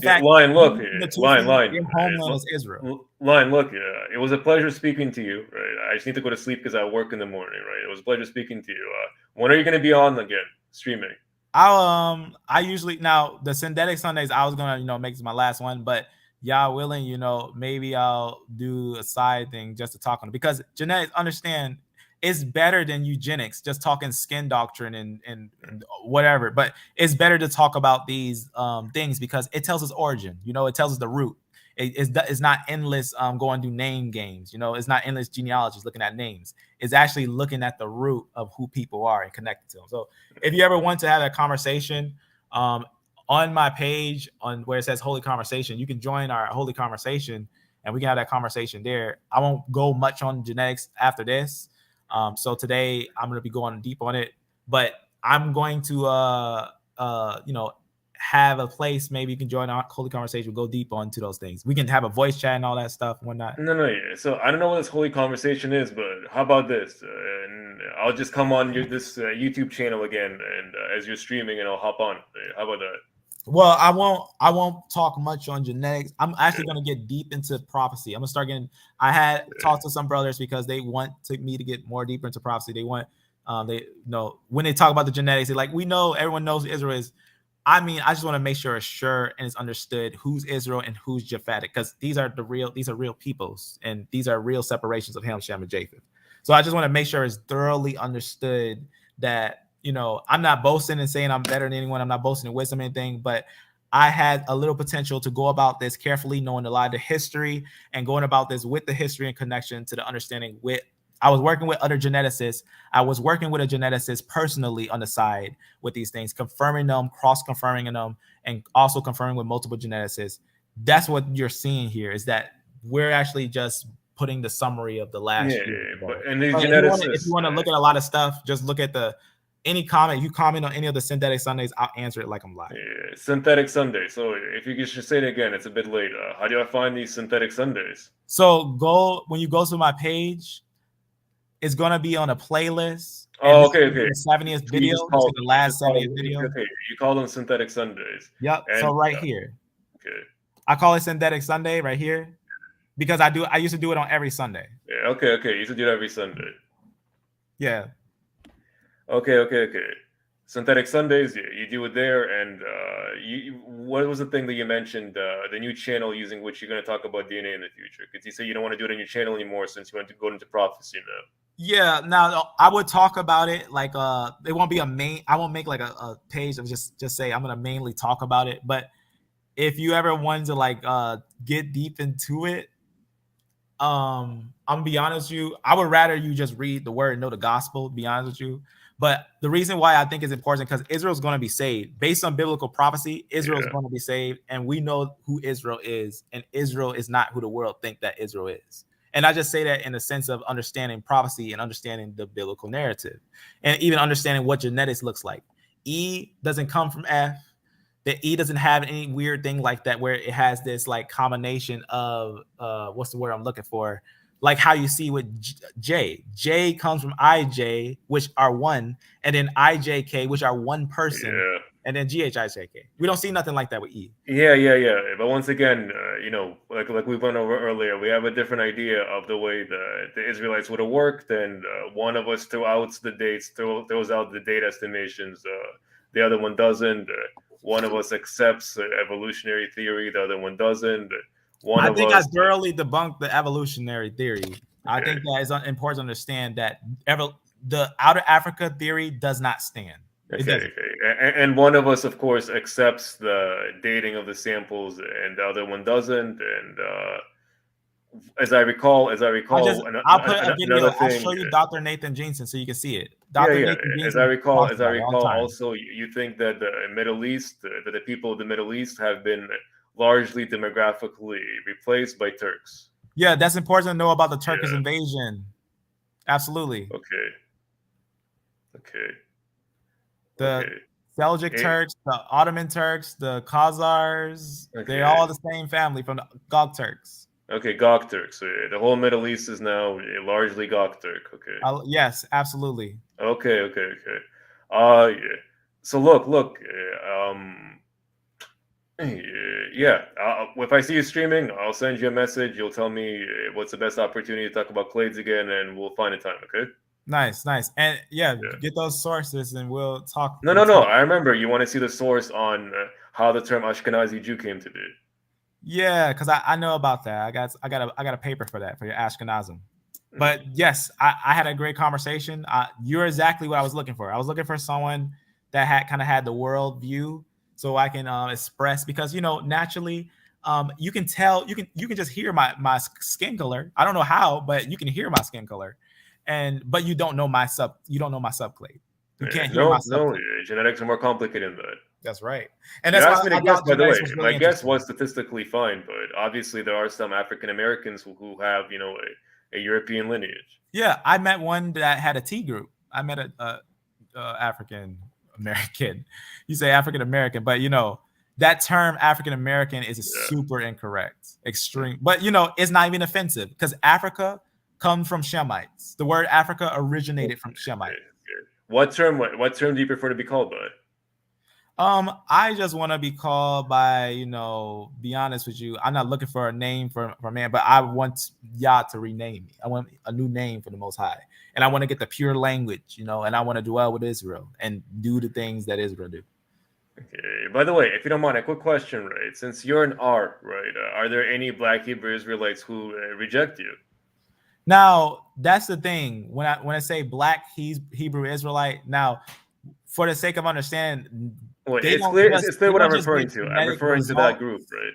fact, Lion, look here. Lion. Homeland is Israel. Lion, look here. It was a pleasure speaking to you. Right, I just need to go to sleep because I work in the morning. Right, it was a pleasure speaking to you. When are you going to be on again streaming? I usually, now the synthetic Sundays I was gonna make this my last one, but y'all willing, maybe I'll do a side thing just to talk on it, because genetics, understand, it's better than eugenics, just talking skin doctrine and whatever. But it's better to talk about these things because it tells us origin. It tells us the root. It's not endless going through name games. It's not endless genealogies looking at names. It's actually looking at the root of who people are and connecting to them. So if you ever want to have a conversation on my page on where it says Holy Conversation, you can join our Holy Conversation and we can have that conversation there. I won't go much on genetics after this. So today I'm going to be going deep on it, but I'm going to, have a place. Maybe you can join our Holy Conversation. We'll go deep onto those things. We can have a voice chat and all that stuff and whatnot. No. So I don't know what this Holy Conversation is, but how about this? And I'll just come on this YouTube channel again, and as you're streaming, and I'll hop on. How about that? Well, I won't talk much on genetics. I'm actually going to get deep into prophecy. I'm going to start getting, I had talked to some brothers because they want me to get more deeper into prophecy. They want, when they talk about the genetics, they're like, we know, everyone knows who Israel is. I just want to make sure it's sure and it's understood who's Israel and who's Japhetic, because these are real peoples, and these are real separations of Ham, Shem, and Japheth. So I just want to make sure it's thoroughly understood that, I'm not boasting and saying I'm better than anyone. I'm not boasting in wisdom or anything, but I had a little potential to go about this carefully, knowing a lot of the history and going about this with the history and connection to the understanding with. I was working with other geneticists. I was working with a geneticist personally on the side with these things, confirming them, cross-confirming them, and also confirming with multiple geneticists. That's what you're seeing here, is that we're actually just putting the summary of the last year. And these geneticists, if you want to look at a lot of stuff, just look at any comment. If you comment on any of the synthetic Sundays, I'll answer it like I'm live. Yeah, synthetic Sunday. So if you could just say it again, it's a bit late. How do I find these synthetic Sundays? So when you go to my page, it's gonna be on a playlist. Oh, okay. The 70th video, the last 70th video. Okay, you call them synthetic Sundays. Yep. And, so right here. Okay. I call it synthetic Sunday right here, because I used to do it on every Sunday. Yeah. Okay. You used to do it every Sunday. Yeah. Okay. Synthetic Sundays, you do it there. And what was the thing that you mentioned? The new channel using which you're going to talk about DNA in the future? Because you say you don't want to do it on your channel anymore since you want to go into prophecy now. Yeah, now I would talk about it like it won't be a main. I won't make like a page of just say I'm gonna mainly talk about it. But if you ever wanted to like get deep into it, I'm gonna be honest with you. I would rather you just read the word and know the gospel. Be honest with you. But the reason why I think it's important because Israel's going to be saved based on biblical prophecy. Israel's going to be saved, and we know who Israel is, and Israel is not who the world think that Israel is. And I just say that in the sense of understanding prophecy and understanding the biblical narrative, and even understanding what genetics looks like. E doesn't come from F. The E doesn't have any weird thing like that where it has this like combination of what's the word I'm looking for? Like how you see with J. J comes from IJ, which are one, and then IJK, which are one person, and then GHIJK. We don't see nothing like that with E. Yeah. But once again, like we went over earlier, we have a different idea of the way the Israelites would have worked, and one of us throws out the date estimations. The other one doesn't. One of us accepts evolutionary theory, the other one doesn't. I think I thoroughly debunked the evolutionary theory. Okay. I think that it's important to understand that the outer Africa theory does not stand. Okay. And one of us, of course, accepts the dating of the samples, and the other one doesn't. And as I recall, I'll put a video. I'll show you Dr. Nathan Jeanson so you can see it. Nathan Jeanson, as I recall, also you think that the Middle East, that the people of the Middle East have been largely demographically replaced by Turks. Yeah, that's important to know about the Turkish invasion. Absolutely. Okay. The Seljuk Turks, the Ottoman Turks, the Khazars, they're all the same family from the Gog Turks. Okay, Gog Turks. So the whole Middle East is now largely Gog Turk. Okay. Yes, absolutely. Okay. Yeah. So look. If I see you streaming, I'll send you a message. You'll tell me what's the best opportunity to talk about clades again, and we'll find a time. Okay. Nice. And get those sources, and we'll talk. No. I remember you want to see the source on how the term Ashkenazi Jew came to be. Yeah, because I know about that. I got a paper for that for your Ashkenazim. But yes, I had a great conversation. You're exactly what I was looking for. I was looking for someone that had the world view, so I can express, because naturally you can tell, you can just hear my skin color. I don't know how, but you can hear my skin color, but you don't know my subclade. You can't hear my subclade. No, genetics are more complicated than that. That's right. And that's why I guess, by the way, my guess was statistically fine, but obviously there are some African Americans who have a European lineage. Yeah, I met one that had a T group. I met a African American. You say African American, but that term African American is super incorrect, extreme. But it's not even offensive because Africa comes from Shemites. The word Africa originated from Shemites. What term do you prefer to be called by? I just want to be called by, be honest with you, I'm not looking for a name for a man, but I want Yah to rename me. I want a new name for the Most High. And I want to get the pure language, and I want to dwell with Israel and do the things that Israel do. Okay. By the way, if you don't mind, a quick question, right? Since you're an R, right, are there any Black Hebrew Israelites who reject you? Now, that's the thing. When I say Black Hebrew Israelite, now, for the sake of understanding, it's clear what I'm referring to. I'm referring to that group, right?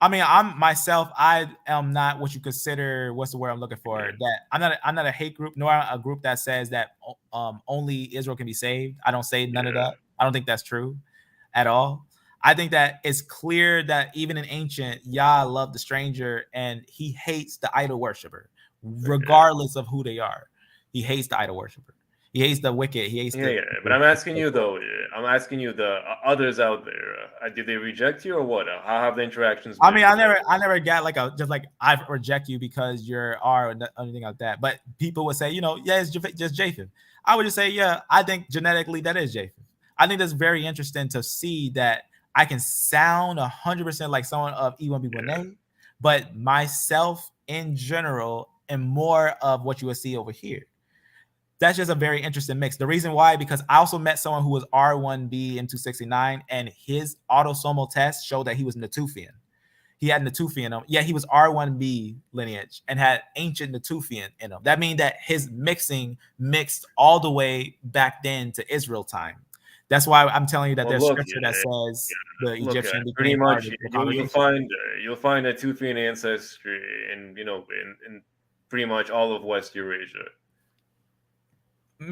I mean, I am not what you consider, what's the word I'm looking for? Right. That I'm not a hate group, nor a group that says that only Israel can be saved. I don't say none of that. I don't think that's true at all. I think that it's clear that even in ancient, Yah loved the stranger and he hates the idol worshiper, regardless of who they are. He hates the idol worshiper. He hates the wicked. He hates but I'm asking you though. I'm asking you, the others out there. Did they reject you or what? How have the interactions been? I mean, I never got I reject you because you're R or anything like that. But people would say, it's just Japheth. I would just say, I think genetically that is Japheth. I think that's very interesting to see that I can sound 100% like someone of E1B1A, but myself in general am more of what you will see over here. that's just a very interesting mix. The reason why, because I also met someone who was R1b M269, and his autosomal test showed that he was Natufian. He had Natufian in him. Yeah, he was R1b lineage and had ancient Natufian in him. That means that his mixing mixed all the way back then to Israel time. That's why I'm telling you that there's scripture that says the Egyptian pretty became much part you'll find a Natufian ancestry in in pretty much all of West Eurasia.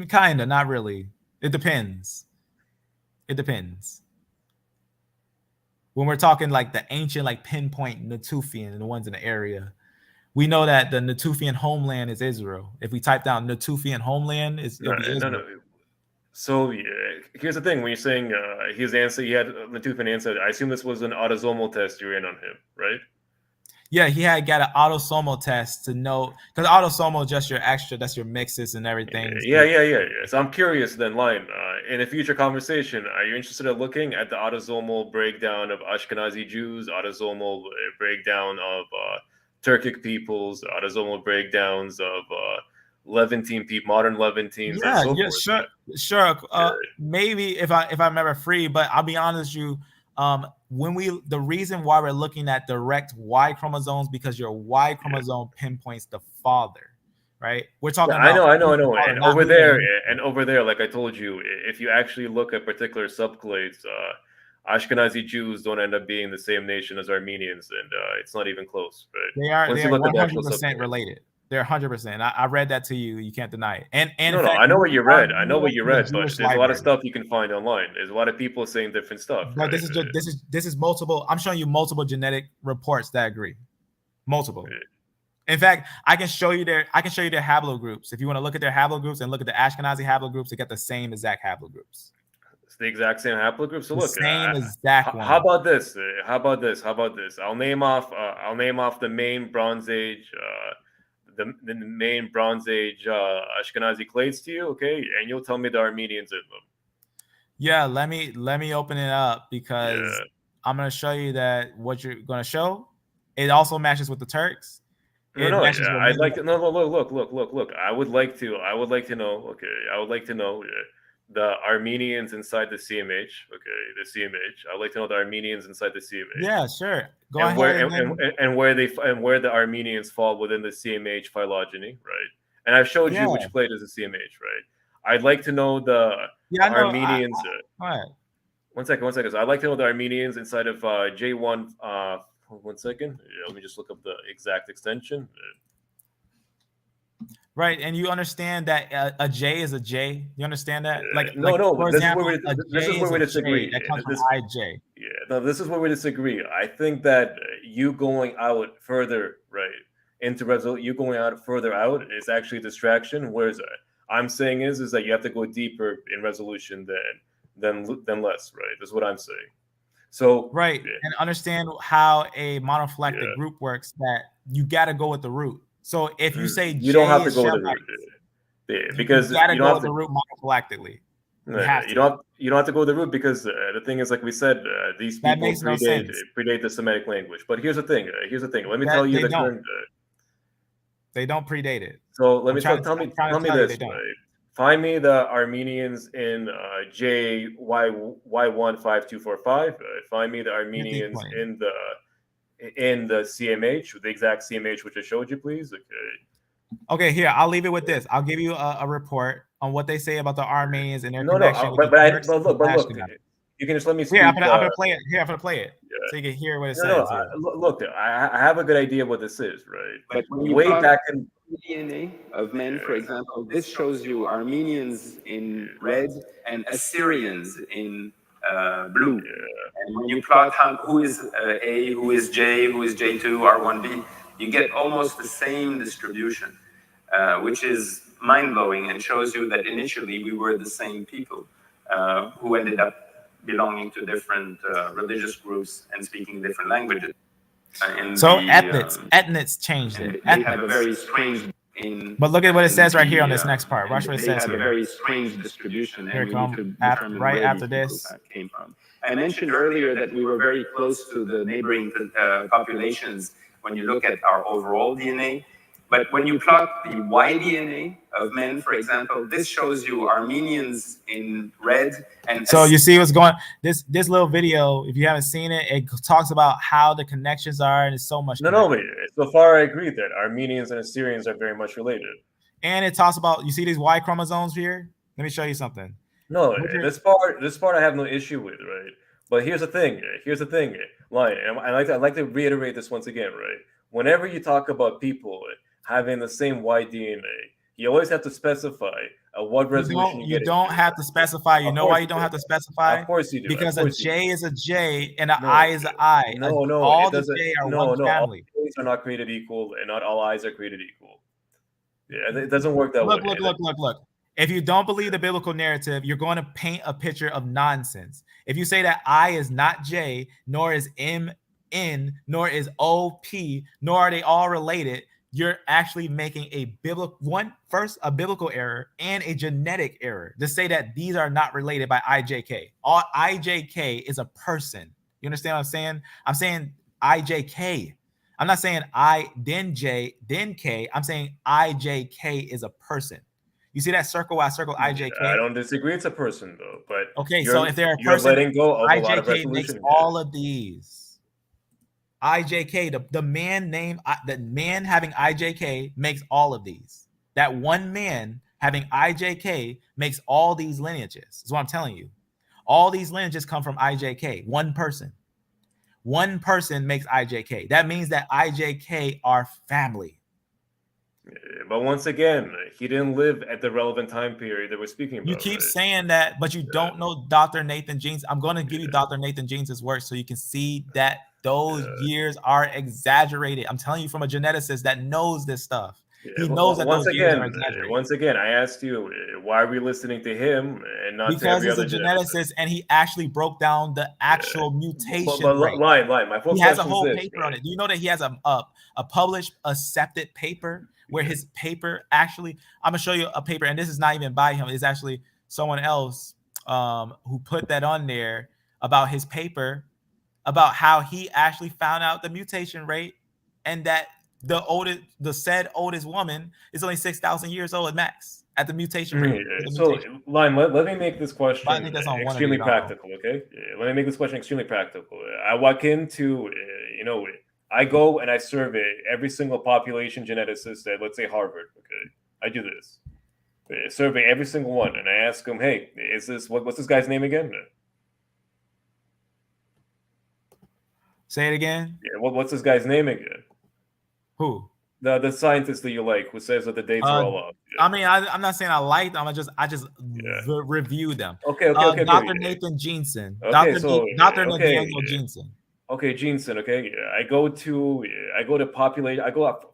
Kinda, not really. It depends. It depends. When we're talking like the ancient, like pinpoint Natufian, the ones in the area, we know that the Natufian homeland is Israel. If we type down Natufian homeland, it'll be Israel. No. So here's the thing: when you're saying his ancestor, he had Natufian ancestor, I assume this was an autosomal test you ran on him, right? Yeah, he had got an autosomal test to know, because autosomal is just your extra, that's your mixes and everything. Yeah. So I'm curious then, Lion, in a future conversation, are you interested in looking at the autosomal breakdown of Ashkenazi Jews, autosomal breakdown of Turkic peoples, autosomal breakdowns of Levantine people, modern Levantines, and so forth? Sure. Maybe if I remember free, but I'll be honest with you. The reason why we're looking at direct Y chromosomes, because your Y chromosome pinpoints the father, right? We're talking about I know. And over there, like I told you, if you actually look at particular subclades, Ashkenazi Jews don't end up being the same nation as Armenians, and it's not even close. But they are 100% related. They're 100%. I read that to you. You can't deny it. And no, I know what you read. I know what you read, but there's a lot of stuff you can find online. There's a lot of people saying different stuff. But right? this is multiple. I'm showing you multiple genetic reports that agree. Multiple. In fact, I can show you their haplogroups. If you want to look at their haplogroups and look at the Ashkenazi haplogroups, they get the same exact haplogroups. It's the exact same haplogroups. So look, same exact one. How about this? How about this? I'll name off the main Bronze Age. The main Bronze Age Ashkenazi clades to you, okay? And you'll tell me the Armenians in them. Yeah, let me open it up, because I'm gonna show you that what you're gonna show. It also matches with the Turks. I'd like to look. I would like to know. Okay, I would like to know the Armenians inside the CMH. Okay, the CMH. I'd like to know the Armenians inside the CMH. Yeah, sure. Go ahead. And where the Armenians fall within the CMH phylogeny, right? And I've showed you which clade is the CMH, right? I'd like to know the Armenians. One second. So I'd like to know the Armenians inside of J1. 1 second. Let me just look up the exact extension. Right, and you understand that a J is a J. You understand that? For example, this is where we disagree. That comes from IJ. Yeah, no, this is where we disagree. I think that you going out further, right, you going out further out is actually a distraction. Whereas I'm saying is that you have to go deeper in resolution than less, right? That's what I'm saying. So right, and understand how a monophyletic group works. That you got to go with the root. So if you say you don't have to go with the root, because you got to go with the root monophylactically. You don't have to go with the root, because the thing is, like we said, these people predate the Semitic language. But here's the thing. Let me tell you the current. They don't predate it. So let me tell me this. Right? Find me the Armenians in JY15245. Find me the Armenians in the CMH, the exact CMH which I showed you, please. Okay, here, I'll leave it with this. I'll give you a report on what they say about the Armenians and their connection with the look, you can just let me speak. Yeah, I'm gonna play it. Here, I'm gonna play it so you can hear what it says. Look, I have a good idea what this is, right? But way back in DNA of men, for example, this shows you Armenians in red and Assyrians in blue. And when you plot who is A, who is J, who is J2, R1b, you get almost the same distribution, which is mind-blowing and shows you that initially we were the same people who ended up belonging to different religious groups and speaking different languages. Ethnics changed it. They have a very strange but look at what it says right here on this next part. Watch what it says here. They have a very strange distribution, and we need to determine where after this came from. I mentioned earlier that we were very close to the neighboring populations when you look at our overall DNA. But when you plot the Y DNA of men, for example, this shows you Armenians in red. And so you see what's going. This little video, if you haven't seen it, it talks about how the connections are, and it's so much. No, so far I agree that Armenians and Assyrians are very much related. And it talks about, you see these Y chromosomes here. Let me show you something. No, this part I have no issue with, right? But here's the thing. Lion. And I'd like to reiterate this once again, right? Whenever you talk about people having the same Y DNA, you always have to specify what resolution you don't have to specify. You know why you don't have to specify? Of course you do. Because a J is a J and an I is an I. No, all the J are one family. All J's are not created equal, and not all I's are created equal. Yeah, it doesn't work that way. Look. If you don't believe the biblical narrative, you're going to paint a picture of nonsense. If you say that I is not J, nor is M N, nor is O P, nor are they all related, you're actually making a biblical error and a genetic error to say that these are not related by IJK. All IJK is a person. You understand what I'm saying? I'm saying IJK. I'm not saying I, then J, then K. I'm saying IJK is a person. You see that circle? Why I circle IJK? I don't disagree. It's a person, though. But okay, so if they're a person, letting go of IJK a lot of resolution makes all of these. IJK, the man name, the man having IJK makes all of these. That one man having IJK makes all these lineages. That's what I'm telling you. All these lineages come from IJK. One person. One person makes IJK. That means that IJK are family. But once again, he didn't live at the relevant time period that we're speaking about. You keep saying that, but you don't know Dr. Nathan Jeanson. I'm going to give you Dr. Nathan Jeanson's work so you can see that those years are exaggerated. I'm telling you from a geneticist that knows this stuff. He knows that those years are exaggerated. Once again, I asked you, why are we listening to him and not to every other geneticist? Because he's a geneticist and he actually broke down the actual mutation rate. Line. My full he has a whole paper on it. Do you know that he has a published, accepted paper where his paper actually, I'm going to show you a paper, and this is not even by him. It's actually someone else who put that on there about his paper, about how he actually found out the mutation rate and that the said oldest woman is only 6,000 years old at max at the mutation rate. So, Lime, let me make this question extremely practical, okay? Let me make this question extremely practical. I walk into, I go and I survey every single population geneticist at, let's say, Harvard, okay? I do this. I survey every single one, and I ask them, hey, what's this guy's name again? Say it again? Yeah, what's this guy's name again? Who? The scientist that you like, who says that the dates are all off. Yeah. I mean, I'm not saying I like them. I just review them. Okay. Dr. Nathan Jeanson. Dr. Nathaniel Jeanson. Okay, Jeanson. Okay, I go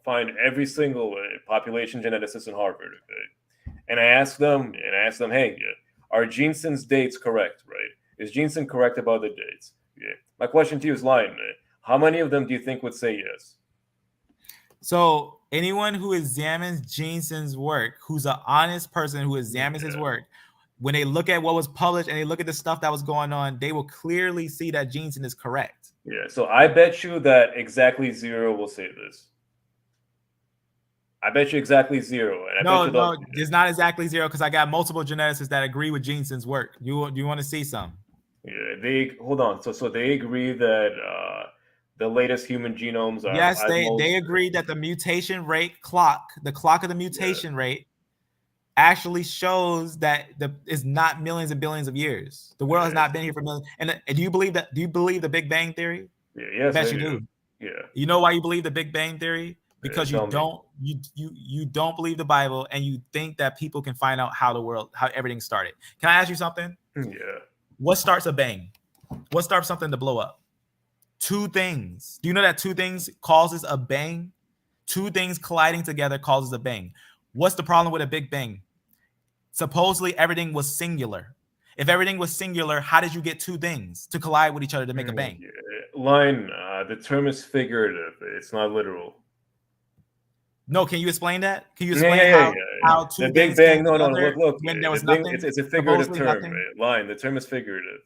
find every single population geneticist in Harvard. Okay, and I ask them, hey, are Jeanson's dates correct? Right? Is Jeanson correct about the dates? Yeah. My question to you is, Lion, how many of them do you think would say yes? So anyone who examines Jeanson's work, who's an honest person who examines his work, when they look at what was published and they look at the stuff that was going on, they will clearly see that Jeanson is correct. Yeah, so I bet you that exactly 0 will say this. I bet you exactly 0. And no, it's not exactly 0 because I got multiple geneticists that agree with Jeanson's work. You want to see some? Yeah, hold on. So they agree that the latest human genomes are. Yes, they agree that the mutation rate the clock of the mutation rate actually shows that it's not millions and billions of years. The world has not been here for millions. And do you believe that? Do you believe the Big Bang Theory? Yeah, yes, I bet you do. Yeah. You know why you believe the Big Bang Theory? Because you don't believe the Bible and you think that people can find out how everything started. Can I ask you something? Yeah. What starts a bang? What starts something to blow up? 2 things. Do you know that 2 things causes a bang? 2 things colliding together causes a bang. What's the problem with a Big Bang? Supposedly everything was singular. If everything was singular, how did you get 2 things to collide with each other to make a bang? Line, the term is figurative. It's not literal. No, can you explain that? Can you explain how 2 the Big Bang? No. Look. When there was nothing. It's a figurative term. Line. The term is figurative.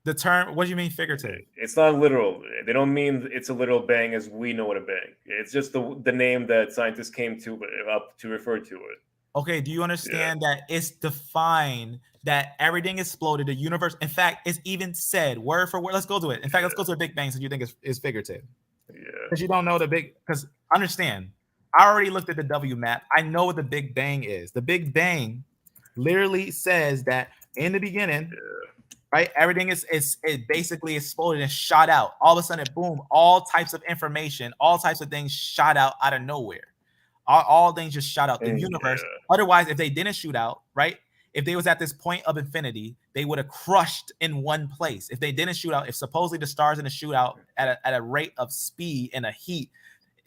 The term, what do you mean figurative? It's not literal. They don't mean it's a literal bang as we know what a bang. It's just the name that scientists came to up to refer to it. Okay, do you understand that it's defined that everything exploded, the universe, in fact, it's even said word for word. Let's go to it. In fact, let's go to the Big Bang since you think it's figurative. Yeah. Because you don't know because understand, I already looked at the W map. I know what the Big Bang is. The Big Bang literally says that in the beginning, right, everything it basically exploded and shot out. All of a sudden, boom, all types of information, all types of things shot out of nowhere. All things just shot out. The universe. Otherwise, if they didn't shoot out, right? If they was at this point of infinity, they would have crushed in one place. If they didn't shoot out, if supposedly the stars didn't shoot out at a rate of speed and a heat,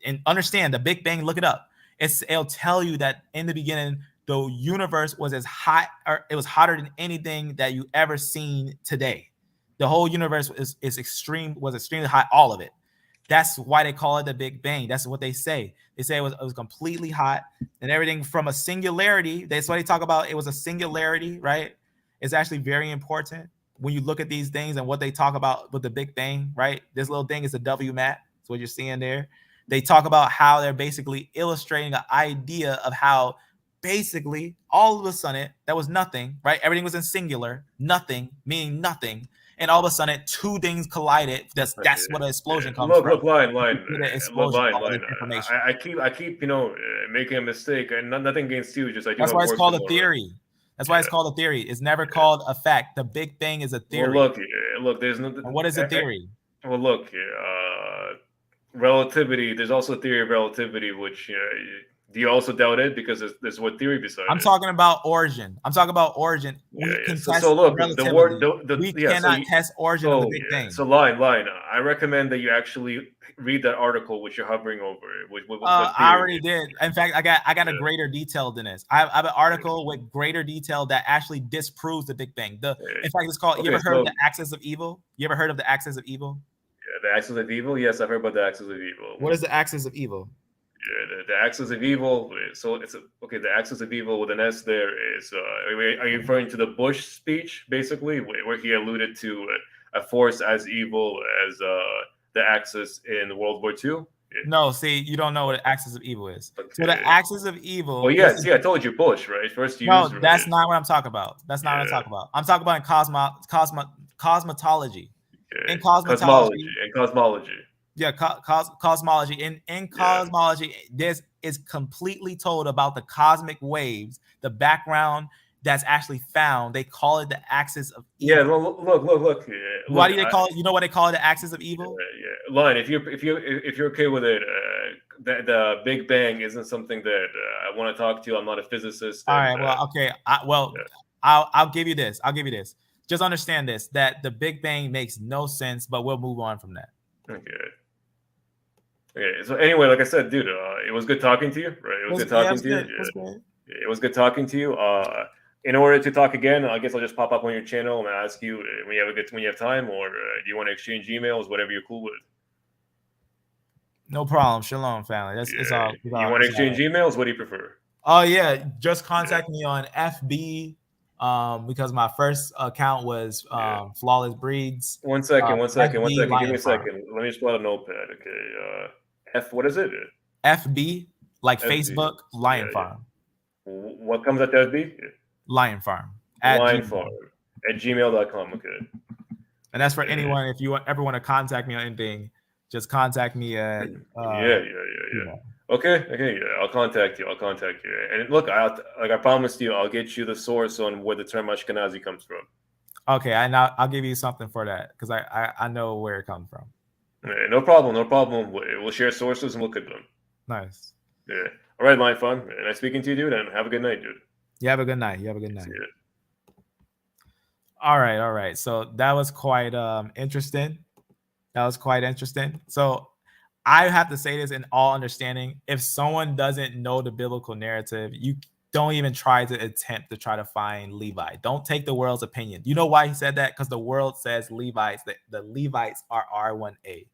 and understand the Big Bang, look it up. It'll tell you that in the beginning, the universe was as hot, or it was hotter than anything that you ever seen today. The whole universe was extremely hot, all of it. That's why they call it the Big Bang. That's what they say. They say it was completely hot and everything from a singularity. That's why they talk about it was a singularity, right? It's actually very important when you look at these things and what they talk about with the Big Bang, right? This little thing is a W map. That's what you're seeing there. They talk about how they're basically illustrating an idea of how basically all of a sudden that was nothing, right? Everything was in singular, nothing, meaning nothing. And all of a sudden, two things collided. That's what an explosion comes from. Look, line. I keep, making a mistake, and nothing against you. Just that's why it's called a theory. That's why it's called a theory. It's never called a fact. The Big Bang is a theory. Well, look. There's no. And what is a theory? Well, look. Relativity. There's also a theory of relativity, which. Do you also doubt it? Because there's what theory beside it? I'm talking about origin. We can test look, relativity. the word, we cannot test origin of the Big Bang. So line. I recommend that you actually read that article which you're hovering over. I already did. In fact, I got a greater detail than this. I have an article with greater detail that actually disproves the Big Bang. In fact, it's called. You ever heard of the axis of evil? Yeah, the axis of evil. Yes, I've heard about the axis of evil. What is the axis of evil? Yeah, the axis of evil. So it's the axis of evil with an S. There is. Are you referring to the Bush speech, basically, where he alluded to a force as evil as the Axis in World War II? Yeah. No, see, you don't know what the axis of evil is. Okay. So the axis of evil. Well, yes, I told you Bush, right? First, that's not what I'm talking about. That's not what I'm talking about. I'm talking about in cosmetology. Okay. In cosmetology. In cosmology. Yeah, cosmology. In cosmology, this is completely told about the cosmic waves, the background that's actually found. They call it the axis of evil. Yeah, look. Why do they call it? You know what they call it? The axis of evil. Yeah. Line. If you're okay with it, the Big Bang isn't something that I want to talk to you. I'm not a physicist. All right. Well, okay. I'll give you this. Just understand this: that the Big Bang makes no sense. But we'll move on from that. Okay. So anyway, like I said, dude, it was good talking to you. Right? It was good talking to you. It was good talking to you. In order to talk again, I guess I'll just pop up on your channel and ask you when you have time, or do you want to exchange emails, whatever you're cool with. No problem. Shalom, family. It's all. You want to exchange emails? What do you prefer? Oh yeah, just contact me on FB. Because my first account was Flawless Breeds. One second. Give me a second. Let me just pull out a notepad. Okay. What is it? FB, like FB. Facebook, Lion Farm. What comes at FB? Lion Farm. Lion Farm at gmail.com. Okay. And that's for anyone. If you ever want to contact me on anything, just contact me at. Yeah. Okay. I'll contact you. And look, I promised you, I'll get you the source on where the term Ashkenazi comes from. Okay, I'll give you something for that because I know where it comes from. Yeah, no problem. We'll share sources and look at them. Nice. Yeah. All right, Lion Fun. Nice speaking to you, dude, and have a good night, dude. You have a good night. All right. So that was quite interesting. So I have to say this in all understanding. If someone doesn't know the biblical narrative, you don't even try to find Levi. Don't take the world's opinion. You know why he said that? Because the world says Levites, that the Levites are R1A.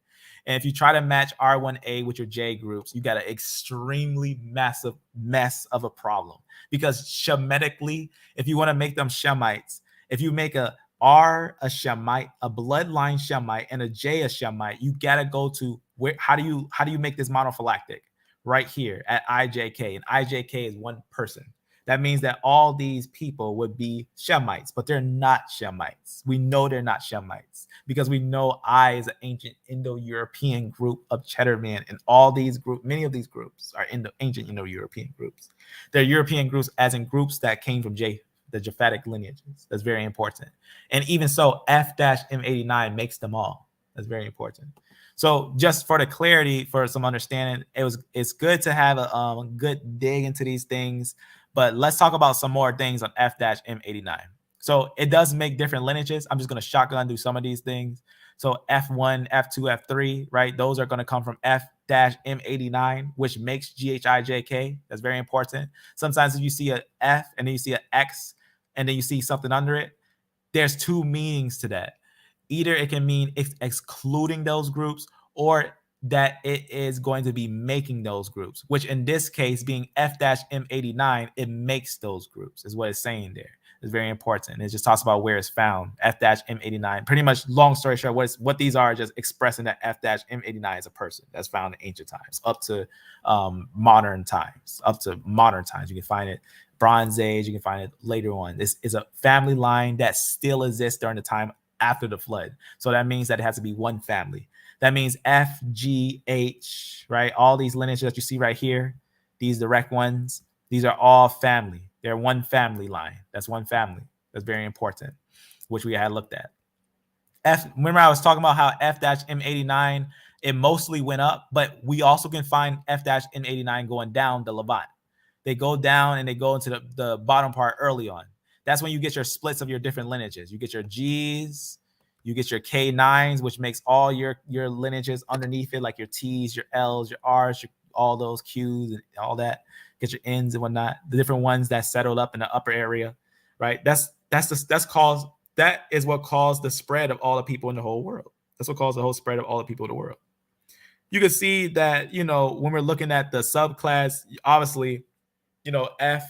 And if you try to match R1A with your J groups, you got an extremely massive mess of a problem. Because Shemitically, if you want to make them Shemites, if you make a R a Shemite, a bloodline Shemite, and a J a Shemite, you gotta go to where, how do you make this monophyletic? Right here at IJK, and IJK is one person. That means that all these people would be Shemites, but they're not Shemites. We know they're not Shemites because we know I is an ancient Indo-European group of Cheddar men, and all these groups, many of these groups are ancient Indo-European groups. They're European groups, as in groups that came from the Japhetic lineages. That's very important. And even so, F-M89 makes them all. That's very important. So just for the clarity, for some understanding, it's good to have a good dig into these things. But let's talk about some more things on F-M89. So it does make different lineages. I'm just going to shotgun do some of these things. So F1, F2, F3, right? Those are going to come from F-M89, which makes GHIJK. That's very important. Sometimes if you see an F and then you see an X and then you see something under it, there's two meanings to that. Either it can mean excluding those groups, or that it is going to be making those groups, which in this case being F-M89, it makes those groups is what it's saying there. It's very important. It just talks about where it's found, F-M89. Pretty much, long story short, what these are just expressing that F-M89 is a person that's found in ancient times up to modern times. You can find it Bronze Age, you can find it later on. This is a family line that still exists during the time after the flood. So that means that it has to be one family. That means F, G, H, right? All these lineages that you see right here, these direct ones, these are all family. They're one family line. That's one family. That's very important, which we had looked at. Remember I was talking about how F-M89, it mostly went up, but we also can find F-M89 going down the Levant. They go down and they go into the bottom part early on. That's when you get your splits of your different lineages. You get your G's, you get your K9s, which makes all your lineages underneath it, like your T's, your L's, your R's, all those Q's and all that. Get your N's and whatnot. The different ones that settled up in the upper area, right? That is what caused the spread of all the people in the whole world. That's what caused the whole spread of all the people in the world. You can see that, when we're looking at the subclass, obviously, F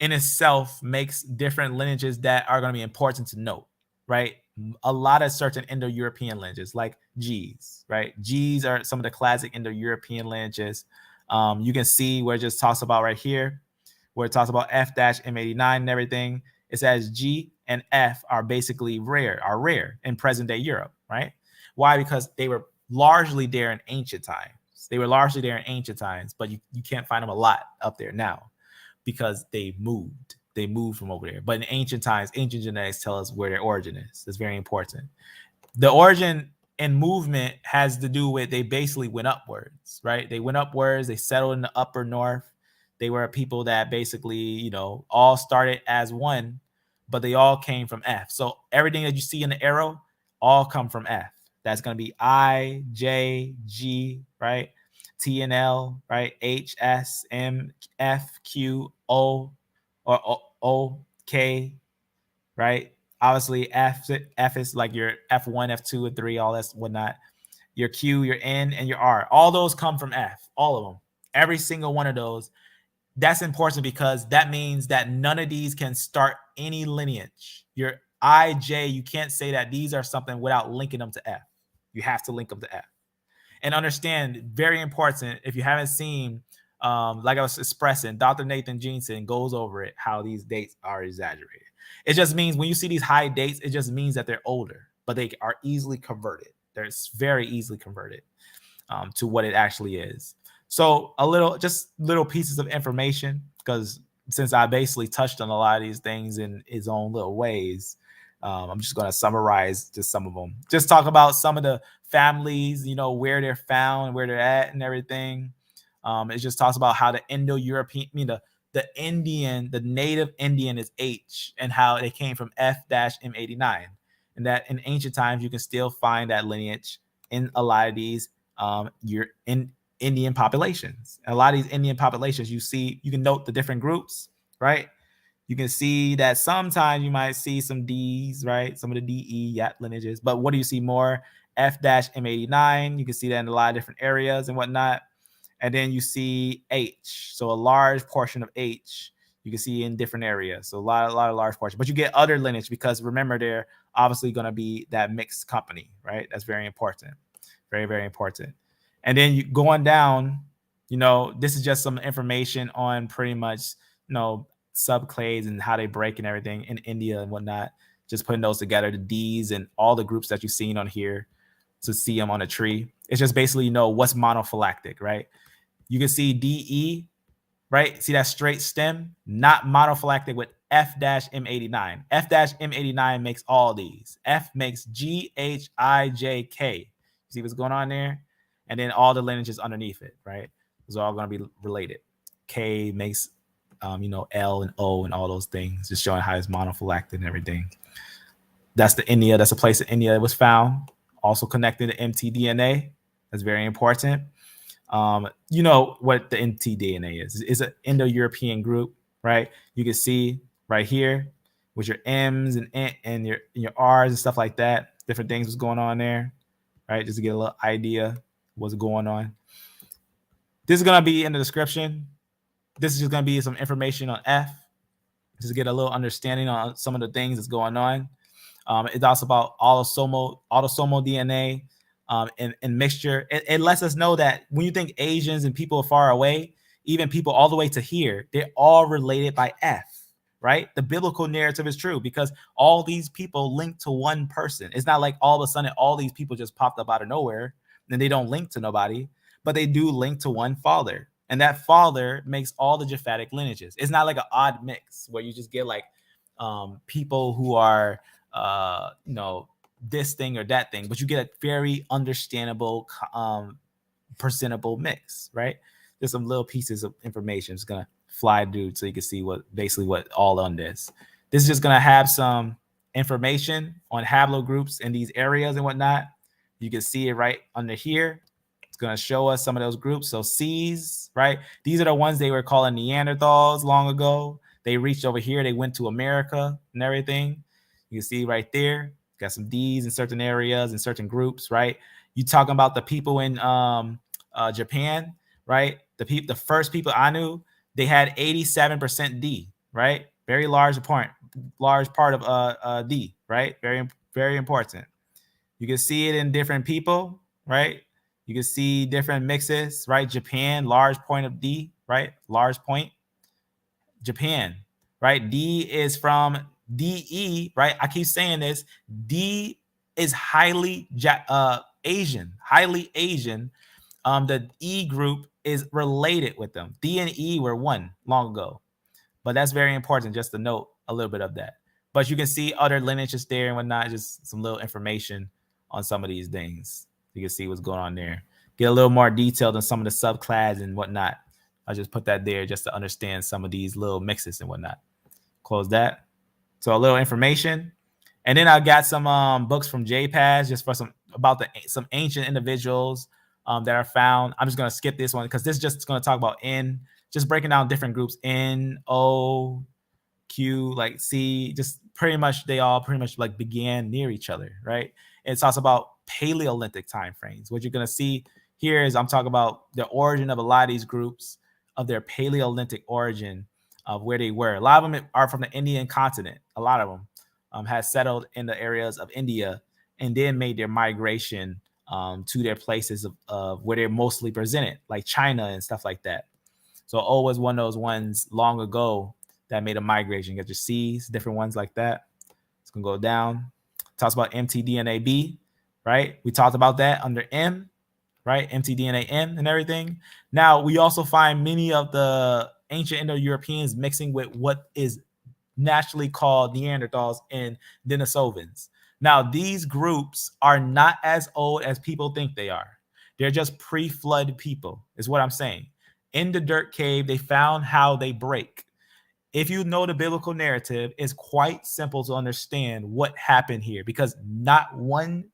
in itself makes different lineages that are going to be important to note, right? A lot of certain Indo-European lineages like G's, right? G's are some of the classic Indo-European lineages. You can see where it just talks about right here, where it talks about F-M89 and everything. It says G and F are basically rare in present day Europe, right? Why? Because they were largely there in ancient times. But you can't find them a lot up there now, because they moved from over there. But in ancient times, ancient genetics tell us where their origin is. That's very important. The origin and movement has to do with, they basically went upwards, right? They went upwards, they settled in the upper north. They were people that basically, all started as one, but they all came from F. So everything that you see in the arrow all come from F. That's going to be I, J, G, right? T and L, right? H, S, M, F, Q, O, or O, K, right? Obviously, F is like your F1, F2, and 3, all that's whatnot. Your Q, your N, and your R. All those come from F. All of them. Every single one of those. That's important because that means that none of these can start any lineage. Your I, J, you can't say that these are something without linking them to F. You have to link them to F. And understand, very important, if you haven't seen, like I was expressing, Dr. Nathan Jeanson goes over it, how these dates are exaggerated. It just means when you see these high dates, it just means that they're older, but they are easily converted. They're very easily converted to what it actually is. So just little pieces of information, because since I basically touched on a lot of these things in his own little ways, I'm just going to summarize just some of them. Just talk about some of the families, where they're found, where they're at and everything. It just talks about how the Indo-European, the native Indian is H, and how they came from F-M89. And that in ancient times, you can still find that lineage in a lot of these Indian populations. And a lot of these Indian populations, you can note the different groups, right? You can see that sometimes you might see some D's, right? Some of the DE lineages. But what do you see more? F-M89. You can see that in a lot of different areas and whatnot. And then you see H. So a large portion of H you can see in different areas. So a lot of large portion. But you get other lineage because remember, there obviously going to be that mixed company, right? That's very important. Very, very important. And then you going down, you know, this is just some information on pretty much, you know, subclades and how they break and everything in India and whatnot. Just putting those together, the Ds and all the groups that you've seen on here to see them on a tree. It's just basically, you know, what's monophyletic, right? You can see DE, right? See that straight stem, not monophyletic with F-M89. F-M89 makes all these. F makes GHIJK. See what's going on there? And then all the lineages underneath it, right? Those are all going to be related. K makes, you know, L and O and all those things, just showing how it's monophyletic and everything. That's the India. That's a place in India that was found. Also connected to mtDNA. That's very important. You know what the mtDNA is. It's an Indo-European group, right? You can see right here with your M's and your R's and stuff like that. Different things was going on there, right? Just to get a little idea what's going on. This is going to be in the description. This is just going to be some information on F, just to get a little understanding on some of the things that's going on. It's also about autosomal DNA and mixture. It lets us know that when you think Asians and people far away, even people all the way to here, they're all related by F, right? The biblical narrative is true because all these people link to one person. It's not like all of a sudden all these people just popped up out of nowhere and they don't link to nobody, but they do link to one father. And that father makes all the Japhetic lineages. It's not like an odd mix where you just get like people who are you know, this thing or that thing, but you get a very understandable, presentable mix, right? There's some little pieces of information. It's gonna fly through so you can see what basically what all on this. This is just gonna have some information on haplogroups in these areas and whatnot. You can see it right under here. It's gonna show us some of those groups. So C's, right? These are the ones they were calling Neanderthals long ago. They reached over here. They went to America and everything. You can see right there, got some D's in certain areas and certain groups, right? You talking about the people in Japan, right? The first people I knew, they had 87% D, right? Very large part of D, right? Very, very important. You can see it in different people, right? You can see different mixes, right? Japan, large point of D, right? Large point. Japan, right? D is from DE, right? I keep saying this. D is highly Asian, highly Asian. The E group is related with them. D and E were one long ago, but that's very important just to note a little bit of that. But you can see other lineages there and whatnot, just some little information on some of these things. You can see what's going on there. Get a little more detailed on some of the subclads and whatnot. I just put that there just to understand some of these little mixes and whatnot. Close that. So a little information. And then I got some books from JPAS just for some ancient individuals that are found. I'm just going to skip this one because this is just going to talk about N, just breaking down different groups, N, O, Q, like C, just pretty much they all pretty much like began near each other, right? It talks about Paleolithic time frames. What you're going to see here is I'm talking about the origin of a lot of these groups, of their Paleolithic origin of where they were. A lot of them are from the Indian continent. A lot of them had settled in the areas of India and then made their migration to their places of where they're mostly presented, like China and stuff like that. So O was one of those ones long ago that made a migration. You got your C's, different ones like that. It's going to go down. Talks about mtDNA-B, right? We talked about that under M, right? mtDNA-M and everything. Now, we also find many of the ancient Indo-Europeans mixing with what is naturally called Neanderthals and Denisovans. Now, these groups are not as old as people think they are. They're just pre-flood people, is what I'm saying. In the dirt cave, they found how they break. If you know the biblical narrative, it's quite simple to understand what happened here because not one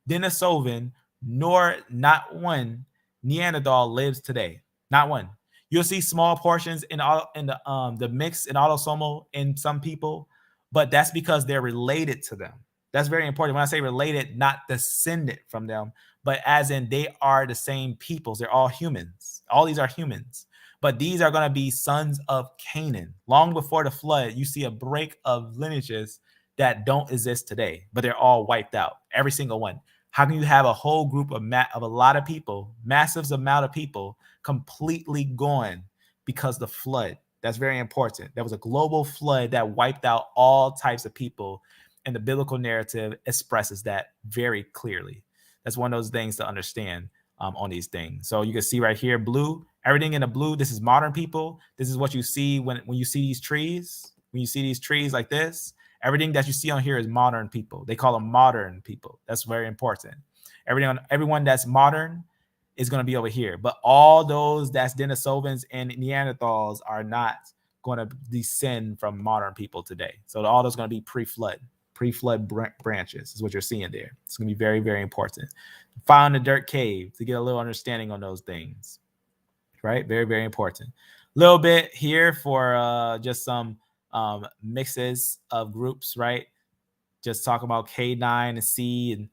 Denisovan nor not one Neanderthal lives today. Not one. You'll see small portions in the mix and autosomal in some people, but that's because they're related to them. That's very important. When I say related, not descendant from them, but as in they are the same peoples. They're all humans. All these are humans. But these are going to be sons of Canaan. Long before the flood, you see a break of lineages that don't exist today, but they're all wiped out, every single one. How can you have a whole group of a lot of people, massive amount of people, completely gone because the flood? That's very important. There was a global flood that wiped out all types of people, and the biblical narrative expresses that very clearly. That's one of those things to understand on these things. So you can see right here, blue, everything in the blue, this is modern people. This is what you see when you see these trees. When you see these trees like this, everything that you see on here is modern people. They call them modern people. That's very important. Everyone that's modern is going to be over here. But all those that's Denisovans and Neanderthals are not going to descend from modern people today. So all those going to be pre-flood branches is what you're seeing there. It's going to be very, very important. Find the dirt cave to get a little understanding on those things, right? Very, very important. A little bit here for just some mixes of groups, right? Just talk about K9 and C and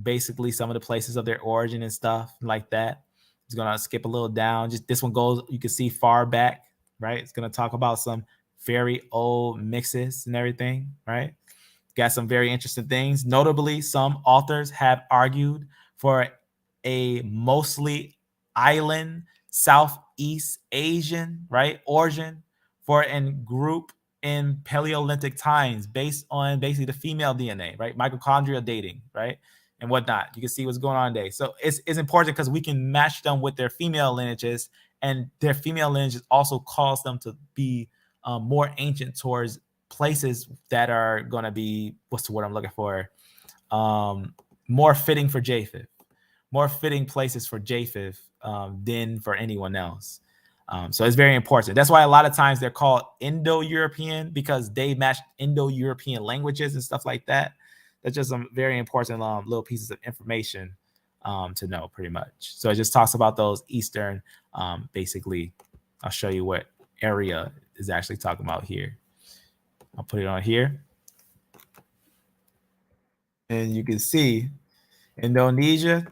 basically some of the places of their origin and stuff like that. It's going to skip a little down. Just this one goes, you can see far back, right? It's going to talk about some very old mixes and everything, right? Got some very interesting things. Notably, some authors have argued for a mostly island Southeast Asian, right, origin for a group in Paleolithic times based on basically the female DNA, right, mitochondrial dating, right, and whatnot. You can see what's going on today. So it's important because we can match them with their female lineages, and their female lineages also cause them to be more ancient towards places that are going to be, what's the word I'm looking for, more fitting for Japheth, more fitting places for Japheth than for anyone else. So it's very important. That's why a lot of times they're called Indo-European, because they match Indo-European languages and stuff like that. That's just some very important little pieces of information to know, pretty much. So it just talks about those Eastern, basically. I'll show you what area is actually talking about here. I'll put it on here. And you can see Indonesia,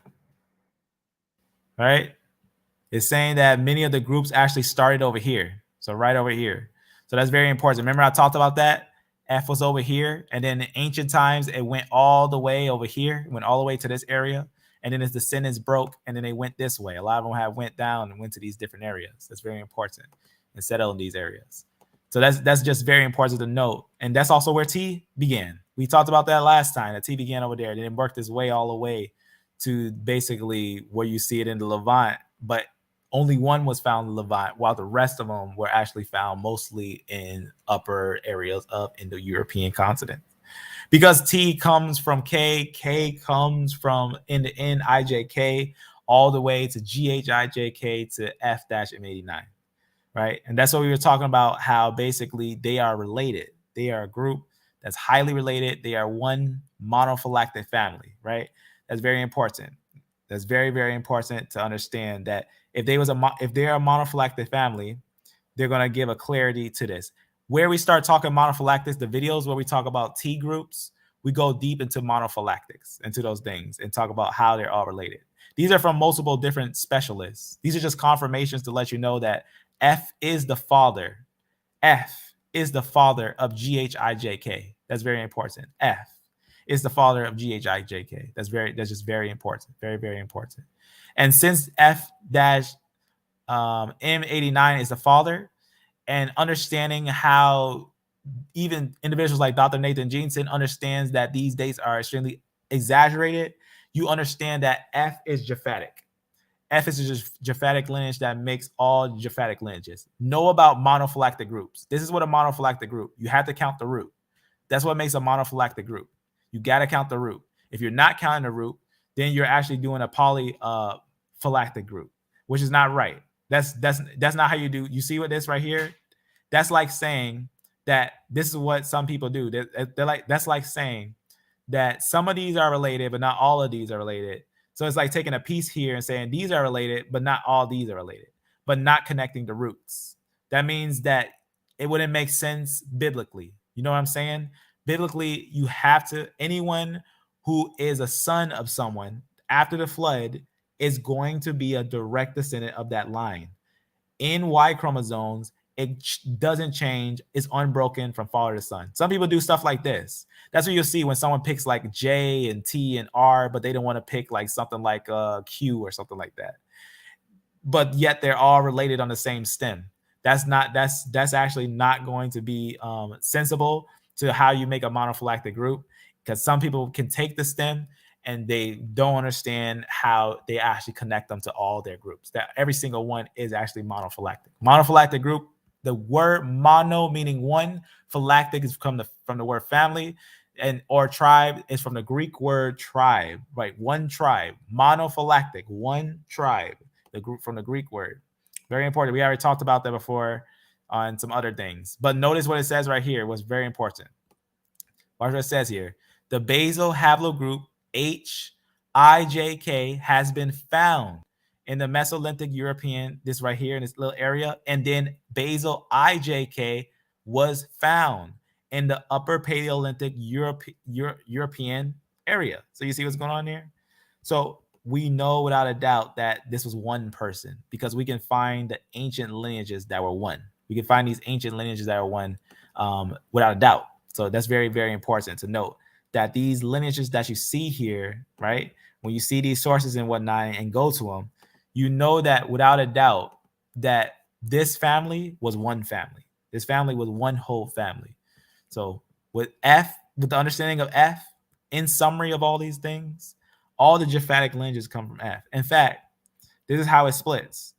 right? It's saying that many of the groups actually started over here. So right over here. So that's very important. Remember I talked about that? F was over here. And then in ancient times, it went all the way over here. It went all the way to this area. And then its descendants broke. And then they went this way. A lot of them have went down and went to these different areas. That's very important. And settled in these areas. So that's just very important to note. And that's also where T began. We talked about that last time. That T began over there. Then it worked its way all the way to basically where you see it in the Levant. But only one was found in Levant, while the rest of them were actually found mostly in upper areas of Indo-European continent. Because T comes from K, K comes from N IJK, all the way to GHIJK to F-M89. Right. And that's what we were talking about, how basically they are related. They are a group that's highly related. They are one monophyletic family. Right. That's very important. That's very, very important to understand that if they're a monophyletic family, they're going to give a clarity to this. Where we start talking monophylactics, the videos where we talk about T groups, we go deep into monophylactics, into those things, and talk about how they're all related. These are from multiple different specialists. These are just confirmations to let you know that F is the father. F is the father of GHIJK. That's very important. F is the father of GHIJK. That's just very important. Very, very important. And since F-M89 is the father, and understanding how even individuals like Dr. Nathan Jeanson understands that these dates are extremely exaggerated, you understand that F is Japhetic. F is just Japhetic lineage that makes all Japhetic lineages. Know about monophylactic groups. This is what a monophylactic group. You have to count the root. That's what makes a monophylactic group. You got to count the root. If you're not counting the root, then you're actually doing a polyphylactic group, which is not right. That's not how you do. You see what this right here? That's like saying that this is what some people do. That's like saying that some of these are related, but not all of these are related. So it's like taking a piece here and saying these are related, but not all these are related, but not connecting the roots. That means that it wouldn't make sense biblically. You know what I'm saying? Biblically, you have to, anyone who is a son of someone after the flood is going to be a direct descendant of that line. In Y chromosomes, It doesn't change. It's unbroken from father to son. Some people do stuff like this. That's what you'll see when someone picks like J and T and R, but they don't want to pick like something like Q or something like that. But yet they're all related on the same stem. That's actually not going to be sensible to how you make a monophyletic group, because some people can take the stem and they don't understand how they actually connect them to all their groups. That every single one is actually monophyletic. Monophyletic group, the word mono meaning one, phylactic is from the word family, and or tribe is from the Greek word tribe, right? One tribe, monophylactic, one tribe, the group from the Greek word. Very important. We already talked about that before on some other things. But notice what it says right here was very important. Watch what it says here. The basal haplogroup HIJK has been found in the Mesolithic European, this right here in this little area, and then basal IJK was found in the upper Paleolithic European area. So you see what's going on here? So we know without a doubt that this was one person, because we can find the ancient lineages that were one. We can find these ancient lineages that are one without a doubt. So that's very, very important to note that these lineages that you see here, right? When you see these sources and whatnot and go to them, you know that without a doubt that this family was one family. This family was one whole family. So with F, with the understanding of F, in summary of all these things, all the Japhetic lineages come from F. In fact, this is how it splits.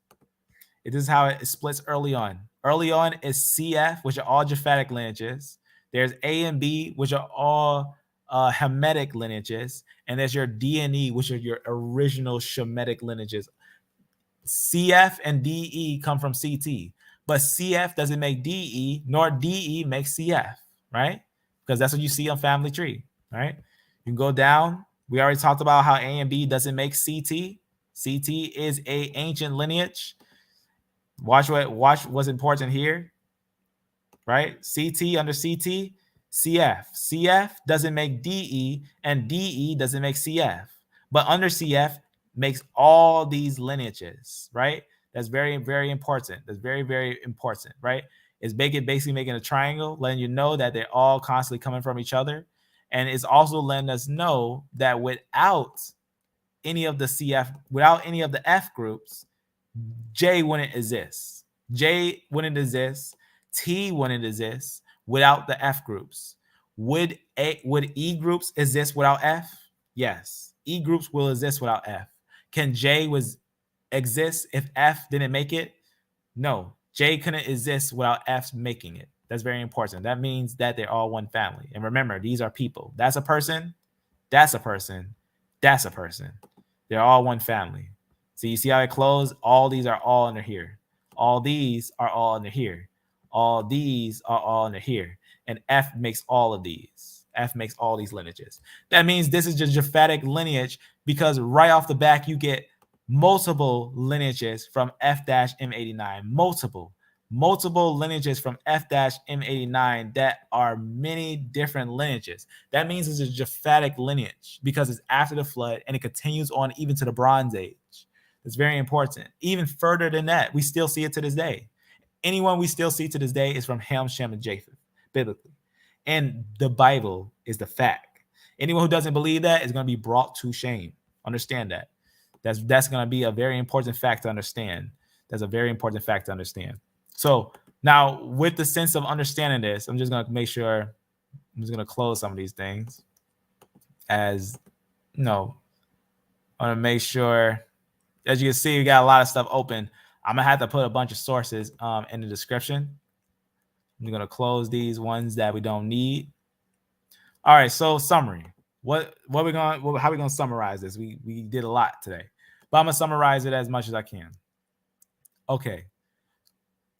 This is how it splits early on. Early on is CF, which are all Japhetic lineages. There's A and B, which are all Hamitic lineages. And there's your D and E, which are your original Shemitic lineages. CF and DE come from CT. But CF doesn't make DE, nor DE makes CF, right? Because that's what you see on family tree, right? You can go down. We already talked about how A and B doesn't make CT. CT is a ancient lineage. Watch what's important here, right? CT under CT, CF. CF doesn't make DE, and DE doesn't make CF. But under CF makes all these lineages, right? That's very, very important. That's very, very important, right? It's basically making a triangle, letting you know that they're all constantly coming from each other. And it's also letting us know that without any of the CF, without any of the F groups, J wouldn't exist. J wouldn't exist. T wouldn't exist without the F groups. Would E groups exist without F? Yes. E groups will exist without F. Can J exist if F didn't make it? No. J couldn't exist without F making it. That's very important. That means that they're all one family. And remember, these are people. That's a person. That's a person. That's a person. They're all one family. So you see how it closed? All these are all under here. All these are all under here. All these are all under here. And F makes all of these. F makes all these lineages. That means this is just Japhetic lineage, because right off the back, you get multiple lineages from F-M89. Multiple lineages from F-M89 that are many different lineages. That means it's a Japhetic lineage because it's after the flood and it continues on even to the Bronze Age. It's very important. Even further than that, we still see it to this day. Anyone we still see to this day is from Ham, Shem, and Japheth, biblically. And the Bible is the fact. Anyone who doesn't believe that is going to be brought to shame. Understand that. That's going to be a very important fact to understand. That's a very important fact to understand. So now with the sense of understanding this, I'm just going to make sure, I'm just going to close some of these things as, you know, I want to make sure, as you can see, we got a lot of stuff open. I'm going to have to put a bunch of sources in the description. I'm going to close these ones that we don't need. All right. So summary, how are we going to summarize this? We did a lot today, but I'm going to summarize it as much as I can. Okay.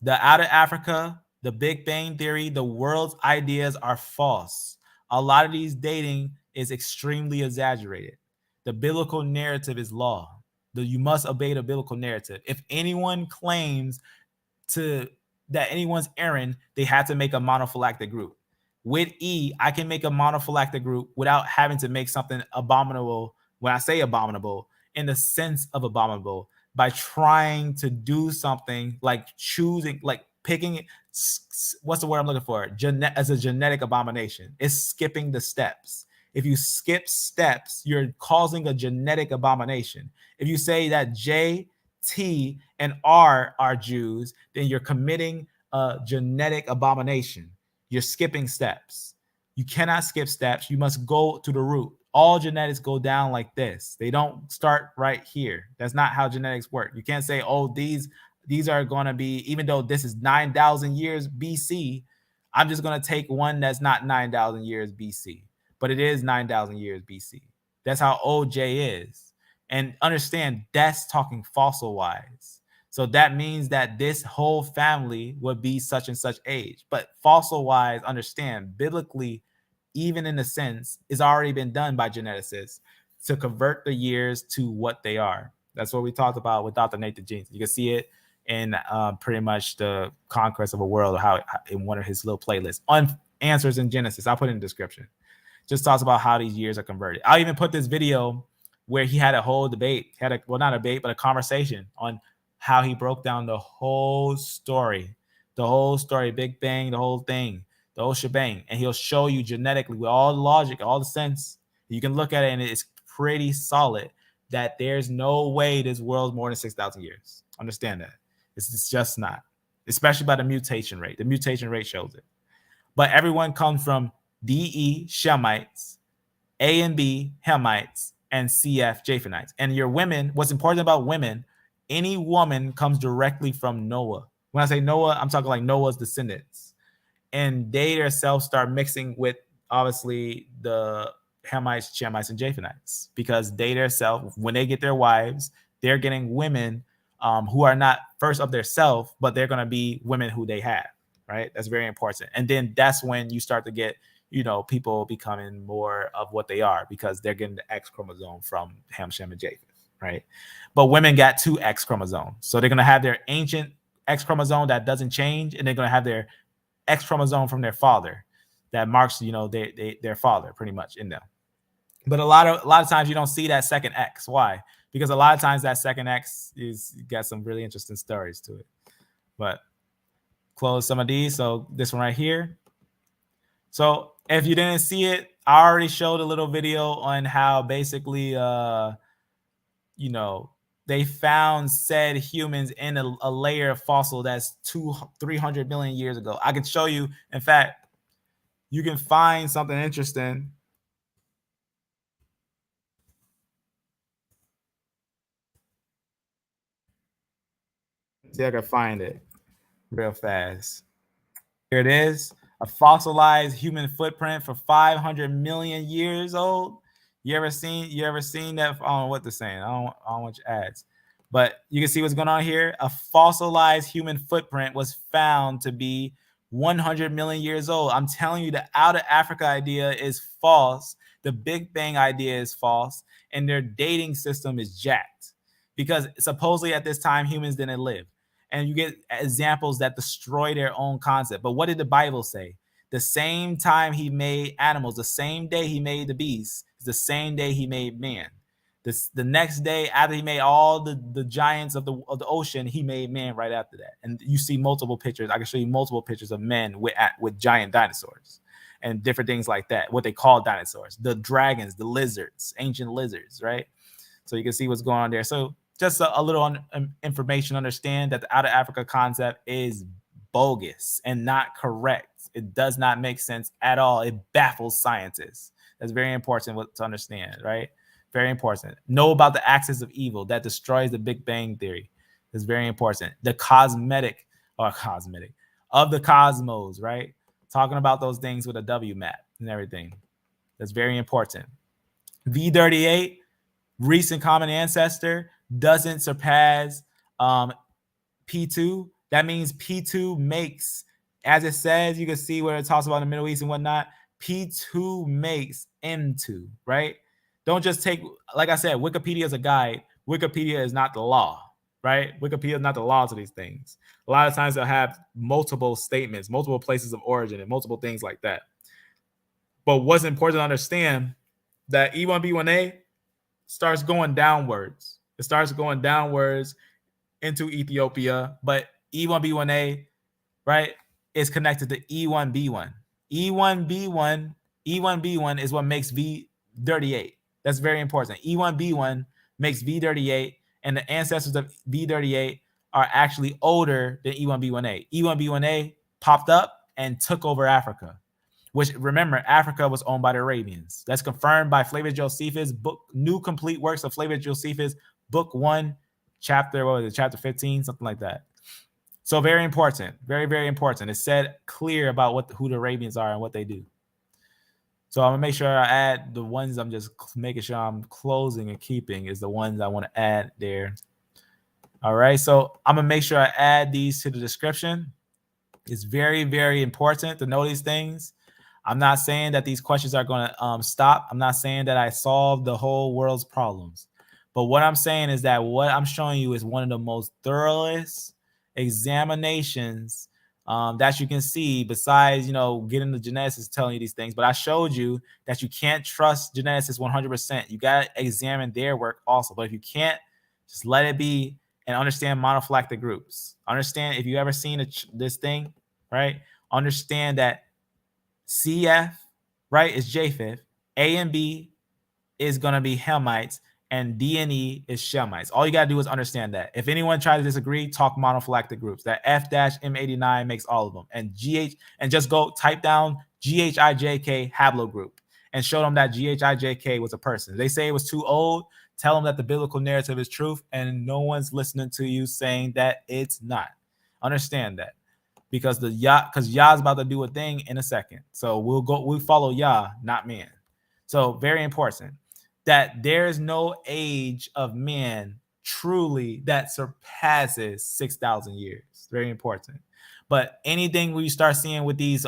The Out of Africa, the Big Bang Theory, the world's ideas are false. A lot of these dating is extremely exaggerated. The biblical narrative is law. You must obey the biblical narrative. If anyone claims that anyone's errand, they have to make a monophyletic group. With E, I can make a monophyletic group without having to make something abominable. When I say abominable, in the sense of abominable, by trying to do something like choosing, like picking, what's the word I'm looking for? As a genetic abomination. It's skipping the steps. If you skip steps, you're causing a genetic abomination. If you say that J, T, and R are Jews, then you're committing a genetic abomination. You're skipping steps. You cannot skip steps. You must go to the root. All genetics go down like this. They don't start right here. That's not how genetics work. You can't say, oh, these are going to be, even though this is 9,000 years BC, I'm just going to take one that's not 9,000 years BC, but it is 9,000 years BC. That's how old J is. And understand, that's talking fossil wise. So that means that this whole family would be such and such age. But fossil wise, understand, biblically, even in a sense, it's already been done by geneticists to convert the years to what they are. That's what we talked about with Dr. Nathan Jeanson. You can see it in pretty much the Conquest of a World, how in one of his little playlists on Answers in Genesis. I'll put it in the description. Just talks about how these years are converted. I'll even put this video where he had a whole debate, well, not a debate, but a conversation on how he broke down the whole story, Big Bang, the whole thing, the whole shebang. And he'll show you genetically with all the logic, all the sense. You can look at it and it's pretty solid that there's no way this world's more than 6,000 years. Understand that. It's just not, especially by the mutation rate. The mutation rate shows it. But everyone comes from DE Shemites, A and B Hamites, and CF Japhetites. And your women, what's important about women, any woman comes directly from Noah. When I say Noah, I'm talking like Noah's descendants. And they themselves start mixing with, obviously, the Hamites, Shemites, and Japhetites, because they themselves, when they get their wives, they're getting women who are not first of their self, but they're going to be women who they have, right? That's very important. And then that's when you start to get, people becoming more of what they are, because they're getting the X chromosome from Ham, Shem, and Japheth, right? But women got 2 X chromosomes. So they're going to have their ancient X chromosome that doesn't change, and they're going to have their X chromosome from their father that marks, their father pretty much in them. But a lot of times you don't see that second X. Why? Because a lot of times that second X is got some really interesting stories to it. But close some of these. So this one right here. So if you didn't see it, I already showed a little video on how basically, they found said humans in a layer of fossil that's 300 million years ago. I can show you. In fact, you can find something interesting. See if I can find it real fast. Here it is. A fossilized human footprint for 500 million years old. You ever seen that? I don't know what they're saying. I don't want your ads. But you can see what's going on here. A fossilized human footprint was found to be 100 million years old. I'm telling you, the out of Africa idea is false. The Big Bang idea is false. And their dating system is jacked. Because supposedly at this time, humans didn't live. And you get examples that destroy their own concept. But what did the Bible say? The same time he made animals, the same day he made the beasts, the same day he made man. The next day, after he made all the giants of the ocean, he made man right after that. And you see multiple pictures. I can show you multiple pictures of men with giant dinosaurs and different things like that, what they call dinosaurs. The dragons, the lizards, ancient lizards, right? So you can see what's going on there. So just a little information, understand that the out of Africa concept is bogus and not correct. It does not make sense at all. It baffles scientists. That's very important to understand, right? Very important. Know about the axis of evil that destroys the Big Bang theory. It's very important. The cosmetic of the cosmos, right? Talking about those things with a W map and everything. That's very important. V38, recent common ancestor, doesn't surpass P2. That means P2 makes, as it says, you can see where it talks about the Middle East and whatnot, P2 makes M2, right? Don't just take, like I said, Wikipedia is a guide. Wikipedia is not the law, right? Wikipedia is not the law to these things. A lot of times they'll have multiple statements, multiple places of origin, and multiple things like that. But what's important to understand that E1B1A starts going downwards. It starts going downwards into Ethiopia, but E1B1A right, is connected to E1B1. E1B1 is what makes V38. That's very important. E1B1 makes V38, and the ancestors of V38 are actually older than E1B1A. E1B1A popped up and took over Africa, which, remember, Africa was owned by the Arabians. That's confirmed by Flavius Josephus' book, New Complete Works of Flavius Josephus, book 1, chapter, what was it, chapter 15, something like that. So very important, very, very important. It's said clear about who the Arabians are and what they do. So I'm gonna make sure I add the ones I'm just making sure I'm closing and keeping is the ones I want to add there. All right, so I'm gonna make sure I add these to the description. It's very, very important to know these things. I'm not saying that these questions are going to stop. I'm not saying that I solved the whole world's problems. But what I'm saying is that what I'm showing you is one of the most thoroughest examinations that you can see, besides, you know, getting the geneticists telling you these things. But I showed you that you can't trust geneticists 100%. You got to examine their work also. But if you can't, just let it be and understand monophyletic groups. Understand, if you ever seen this thing, right? Understand that CF, right, is Japhet. A and B is going to be Hamites, and D and E is Shemites. All you got to do is understand that. If anyone tries to disagree, talk monophyletic groups. That F-M89 makes all of them. And just go type down GHIJK haplogroup and show them that GHIJK was a person. If they say it was too old, tell them that the biblical narrative is truth, and no one's listening to you saying that it's not. Understand that. Because Yah's about to do a thing in a second. So we'll follow Yah, not man. So very important that there is no age of man truly that surpasses 6,000 years. Very important. But anything we start seeing with these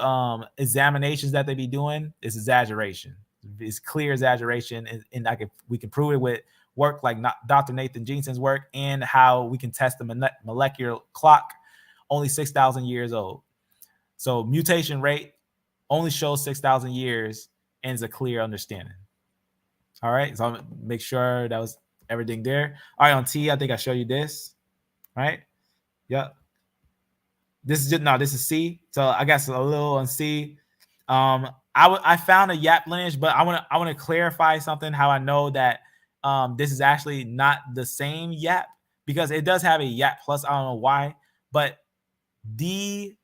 examinations that they be doing is exaggeration. It's clear exaggeration, and we can prove it with work like Dr. Nathan Jeanson's work, and how we can test the molecular clock. Only 6,000 years old. So mutation rate only shows 6,000 years and is a clear understanding. All right, so I'm gonna make sure that was everything there. All right, on T, I think I showed you this, right? Yep. This is C. So I got a little on C. I found a YAP lineage, but I want to clarify something, how I know that this is actually not the same YAP, because it does have a YAP plus. I don't know why, but D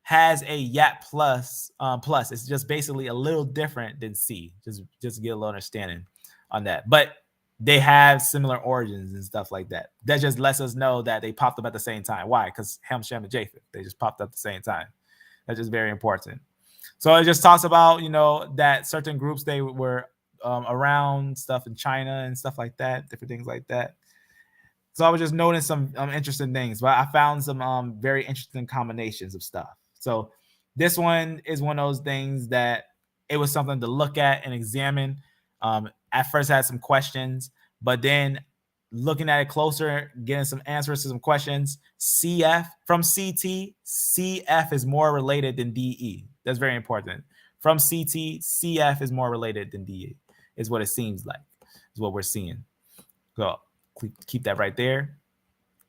has a YAP plus. It's just basically a little different than C. Just to get a little understanding on that. But they have similar origins and stuff like that. That just lets us know that they popped up at the same time. Why? Because Ham, Shem, and Japheth, they just popped up at the same time. That's just very important. So it just talks about, you know, that certain groups, they were around stuff in China and stuff like that, different things like that. So I was just noting some interesting things, but I found some very interesting combinations of stuff. So this one is one of those things that it was something to look at and examine. At first I had some questions, but then looking at it closer, getting some answers to some questions, CF from CT, CF is more related than DE. That's very important. From CT, CF is more related than DE, is what it seems like, is what we're seeing. So keep that right there.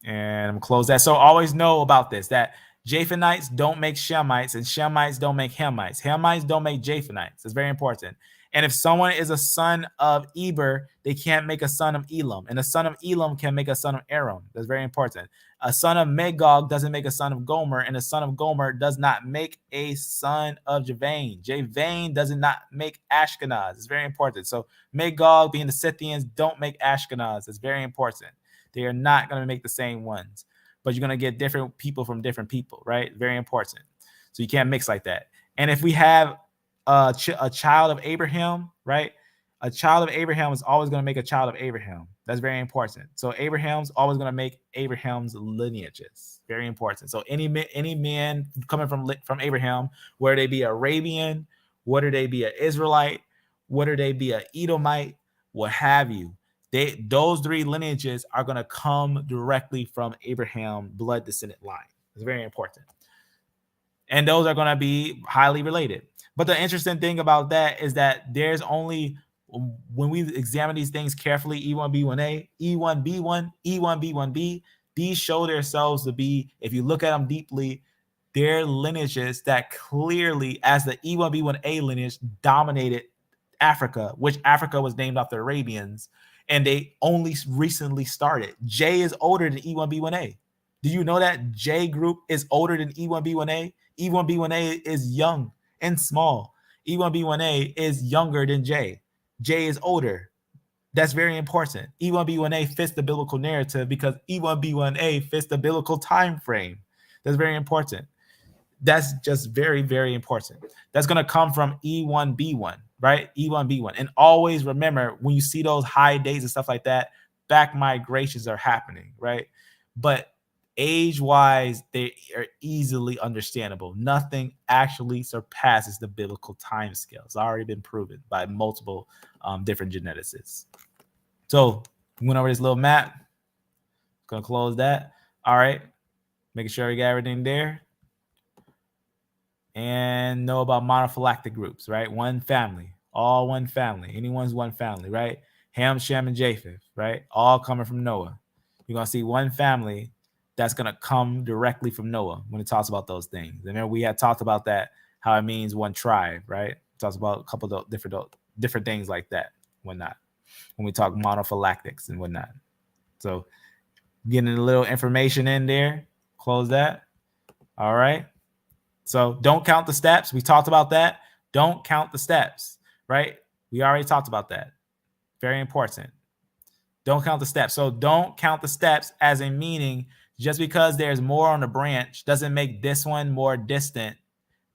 And I'm gonna close that. So always know about this, that Japhanites don't make Shemites, and Shemites don't make Hamites. Hamites don't make Japhanites. It's very important. And if someone is a son of Eber, they can't make a son of Elam. And a son of Elam can make a son of Aram. That's very important. A son of Magog doesn't make a son of Gomer, and a son of Gomer does not make a son of Javan. Javan does not make Ashkenaz. It's very important. So Magog, being the Scythians, don't make Ashkenaz. It's very important. They are not going to make the same ones, but you're going to get different people from different people, right? Very important. So you can't mix like that. And if we have a child of Abraham, right? A child of Abraham is always going to make a child of Abraham. That's very important. So Abraham's always going to make Abraham's lineages. Very important. So any man coming from Abraham, whether they be Arabian, whether they be an Israelite, whether they be an Edomite, what have you, those three lineages are going to come directly from Abraham blood descendant line. It's very important. And those are going to be highly related. But the interesting thing about that is that there's only, when we examine these things carefully, E1B1A, E1B1, E1B1B, these show themselves to be, if you look at them deeply, they're lineages that clearly, as the E1B1A lineage, dominated Africa, which Africa was named after Arabians, and they only recently started. J is older than E1B1A. Do you know that J group is older than E1B1A? E1B1A is young and small. E1B1A is younger than J. J is older. That's very important. E1B1A fits the biblical narrative because E1B1A fits the biblical time frame. That's very important. That's just very, very important. That's going to come from E1B1, right? E1B1. And always remember, when you see those high dates and stuff like that, back migrations are happening, right? But age-wise, they are easily understandable. Nothing actually surpasses the biblical time scale. It's already been proven by multiple different geneticists. So we went over this little map. Gonna close that. All right. Making sure we got everything there. And know about monophyletic groups, right? One family, all one family. Anyone's one family, right? Ham, Shem, and Japheth, right? All coming from Noah. You're going to see one family that's going to come directly from Noah when it talks about those things. And then we had talked about that, how it means one tribe, right? It talks about a couple of different things like that, whatnot, when we talk monophylactics and whatnot. So getting a little information in there, close that. All right. So don't count the steps. We talked about that. Don't count the steps, right? We already talked about that. Very important. Don't count the steps. So don't count the steps as in meaning just because there's more on the branch doesn't make this one more distant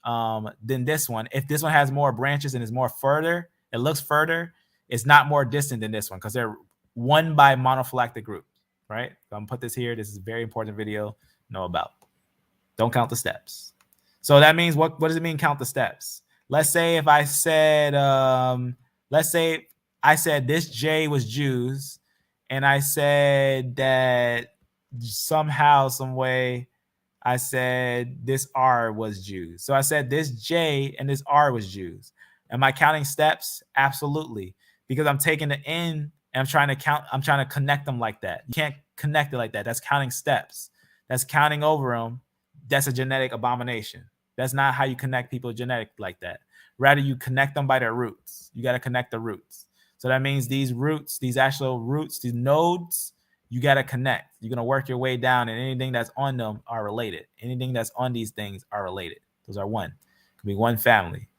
than this one. If this one has more branches and is more further, it looks further, it's not more distant than this one because they're one by monophyletic groups, right? So I'm gonna put this here. This is a very important video to know about. Don't count the steps. So that means what does it mean count the steps? Let's say if I said, let's say I said this J was Jews, and I said that somehow, some way, I said this R was Jews. So I said this J and this R was Jews. Am I counting steps? Absolutely. Because I'm taking the N and I'm trying to connect them like that. You can't connect it like that. That's counting steps. That's counting over them. That's a genetic abomination. That's not how you connect people genetic like that. Rather, you connect them by their roots. You got to connect the roots. So that means these roots, these actual roots, these nodes, you got to connect. You're going to work your way down, and anything that's on them are related. Anything that's on these things are related. Those are one. It could be one family.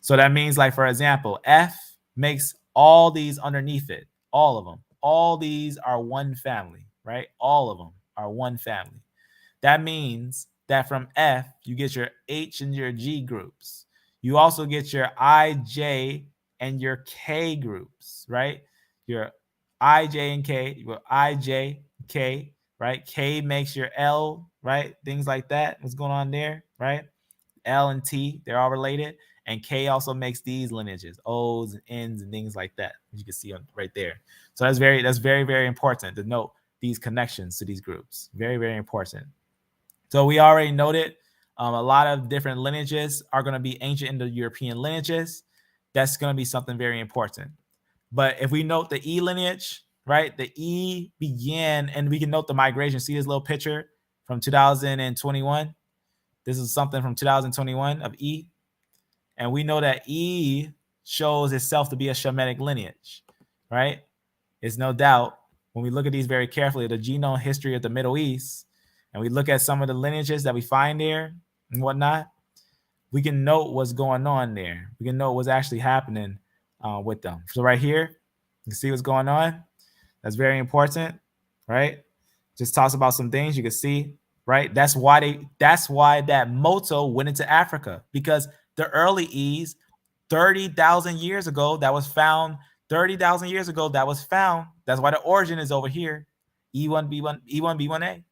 So that means, like, for example, F makes all these underneath it, all of them. All these are one family, right? All of them are one family. That means that from F, you get your H and your G groups. You also get your I, J, and your K groups, right? Your I, J, and K, your I, J, K, right? K makes your L, right? Things like that. What's going on there, right? L and T, they're all related. And K also makes these lineages, O's and N's and things like that. You can see right there. So that's very, very important to note these connections to these groups. Very, very important. So we already noted a lot of different lineages are going to be ancient Indo-European lineages. That's going to be something very important. But if we note the E lineage, right, the E began, and we can note the migration. See this little picture from 2021? This is something from 2021 of E. And we know that E shows itself to be a Shemitic lineage, right? It's no doubt when we look at these very carefully, the genome history of the Middle East, and we look at some of the lineages that we find there and whatnot, we can note what's going on there. We can know what's actually happening with them. So right here, you can see what's going on. That's very important, right? Just talks about some things you can see, right? That's why that motto went into Africa, because the early E's 30,000 years ago that was found. 30,000 years ago that was found. That's why the origin is over here. E1B1, E1B1A.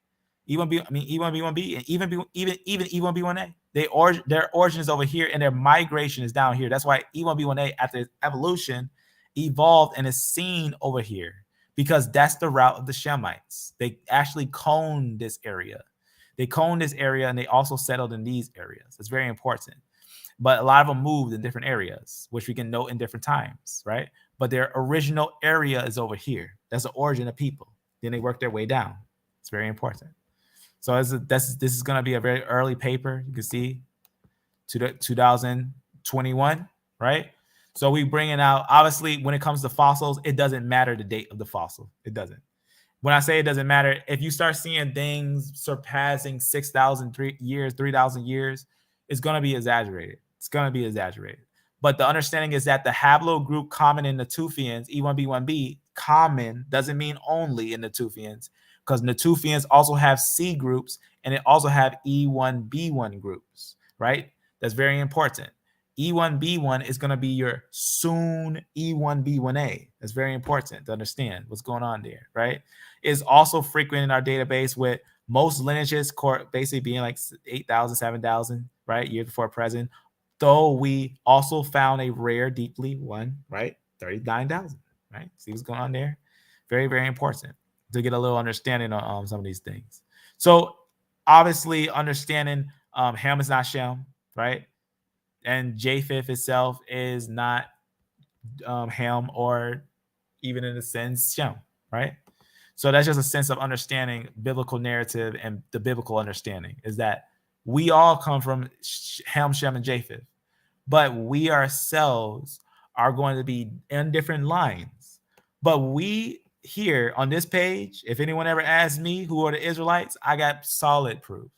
E1B1B, and even E1B1A. Their origin is over here, and their migration is down here. That's why E1B1A, after its evolution, evolved and is seen over here, because that's the route of the Shemites. They actually coned this area. They coned this area, and they also settled in these areas. It's very important. But a lot of them moved in different areas, which we can note in different times, right? But their original area is over here. That's the origin of people. Then they work their way down. It's very important. So this is going to be a very early paper. You can see 2021, right? So we bringing out, obviously, when it comes to fossils, it doesn't matter the date of the fossil. It doesn't. When I say it doesn't matter, if you start seeing things surpassing 6,000 years, 3,000 years, it's going to be exaggerated. It's going to be exaggerated. But the understanding is that the haplogroup common in Natufians, E1B1B, common doesn't mean only in Natufians, because Natufians also have C groups and it also have E1B1 groups, right? That's very important. E1B1 is going to be your soon E1B1A. That's very important to understand what's going on there, right? Is also frequent in our database with most lineages basically being like 8,000, 7,000, right? Years before present. Though we also found a rare deeply one, right? 39,000, right? See what's going on there? Very, very important to get a little understanding on some of these things. So obviously understanding Ham is not Shem, right? And Japheth itself is not Ham or even in a sense Shem, right? So that's just a sense of understanding biblical narrative, and the biblical understanding is that we all come from Ham, Shem, and Japheth, but we ourselves are going to be in different lines. But we here on this page, if anyone ever asks me who are the Israelites, I got solid proof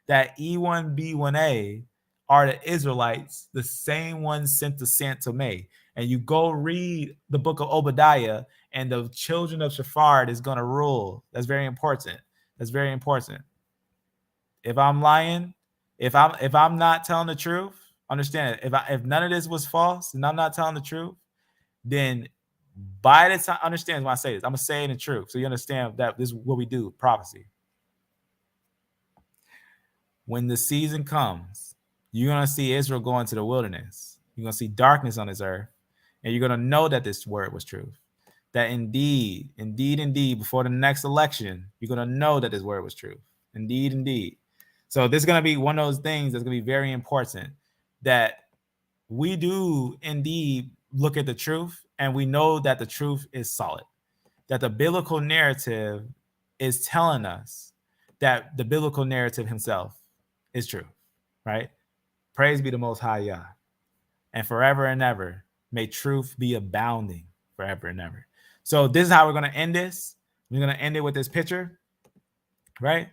that E1B1A are the Israelites, the same ones sent to Santomé. And you go read the book of Obadiah, and the children of Shepherd is going to rule. That's very important. That's very important. If I'm lying, if I'm not telling the truth, understand it. If none of this was false and I'm not telling the truth, then by the time, understand when I say this, I'm gonna say the truth, so you understand that this is what we do, prophecy. When the season comes, you're gonna see Israel go into the wilderness. You're gonna see darkness on this earth, and you're gonna know that this word was true. That indeed, before the next election, you're gonna know that this word was true. Indeed. So this is gonna be one of those things that's gonna be very important, that we do indeed look at the truth, and we know that the truth is solid. That the biblical narrative is telling us that the biblical narrative himself is true, right? Praise be the Most High Yah. And forever and ever, may truth be abounding forever and ever. So this is how we're going to end this. We're going to end it with this picture, right?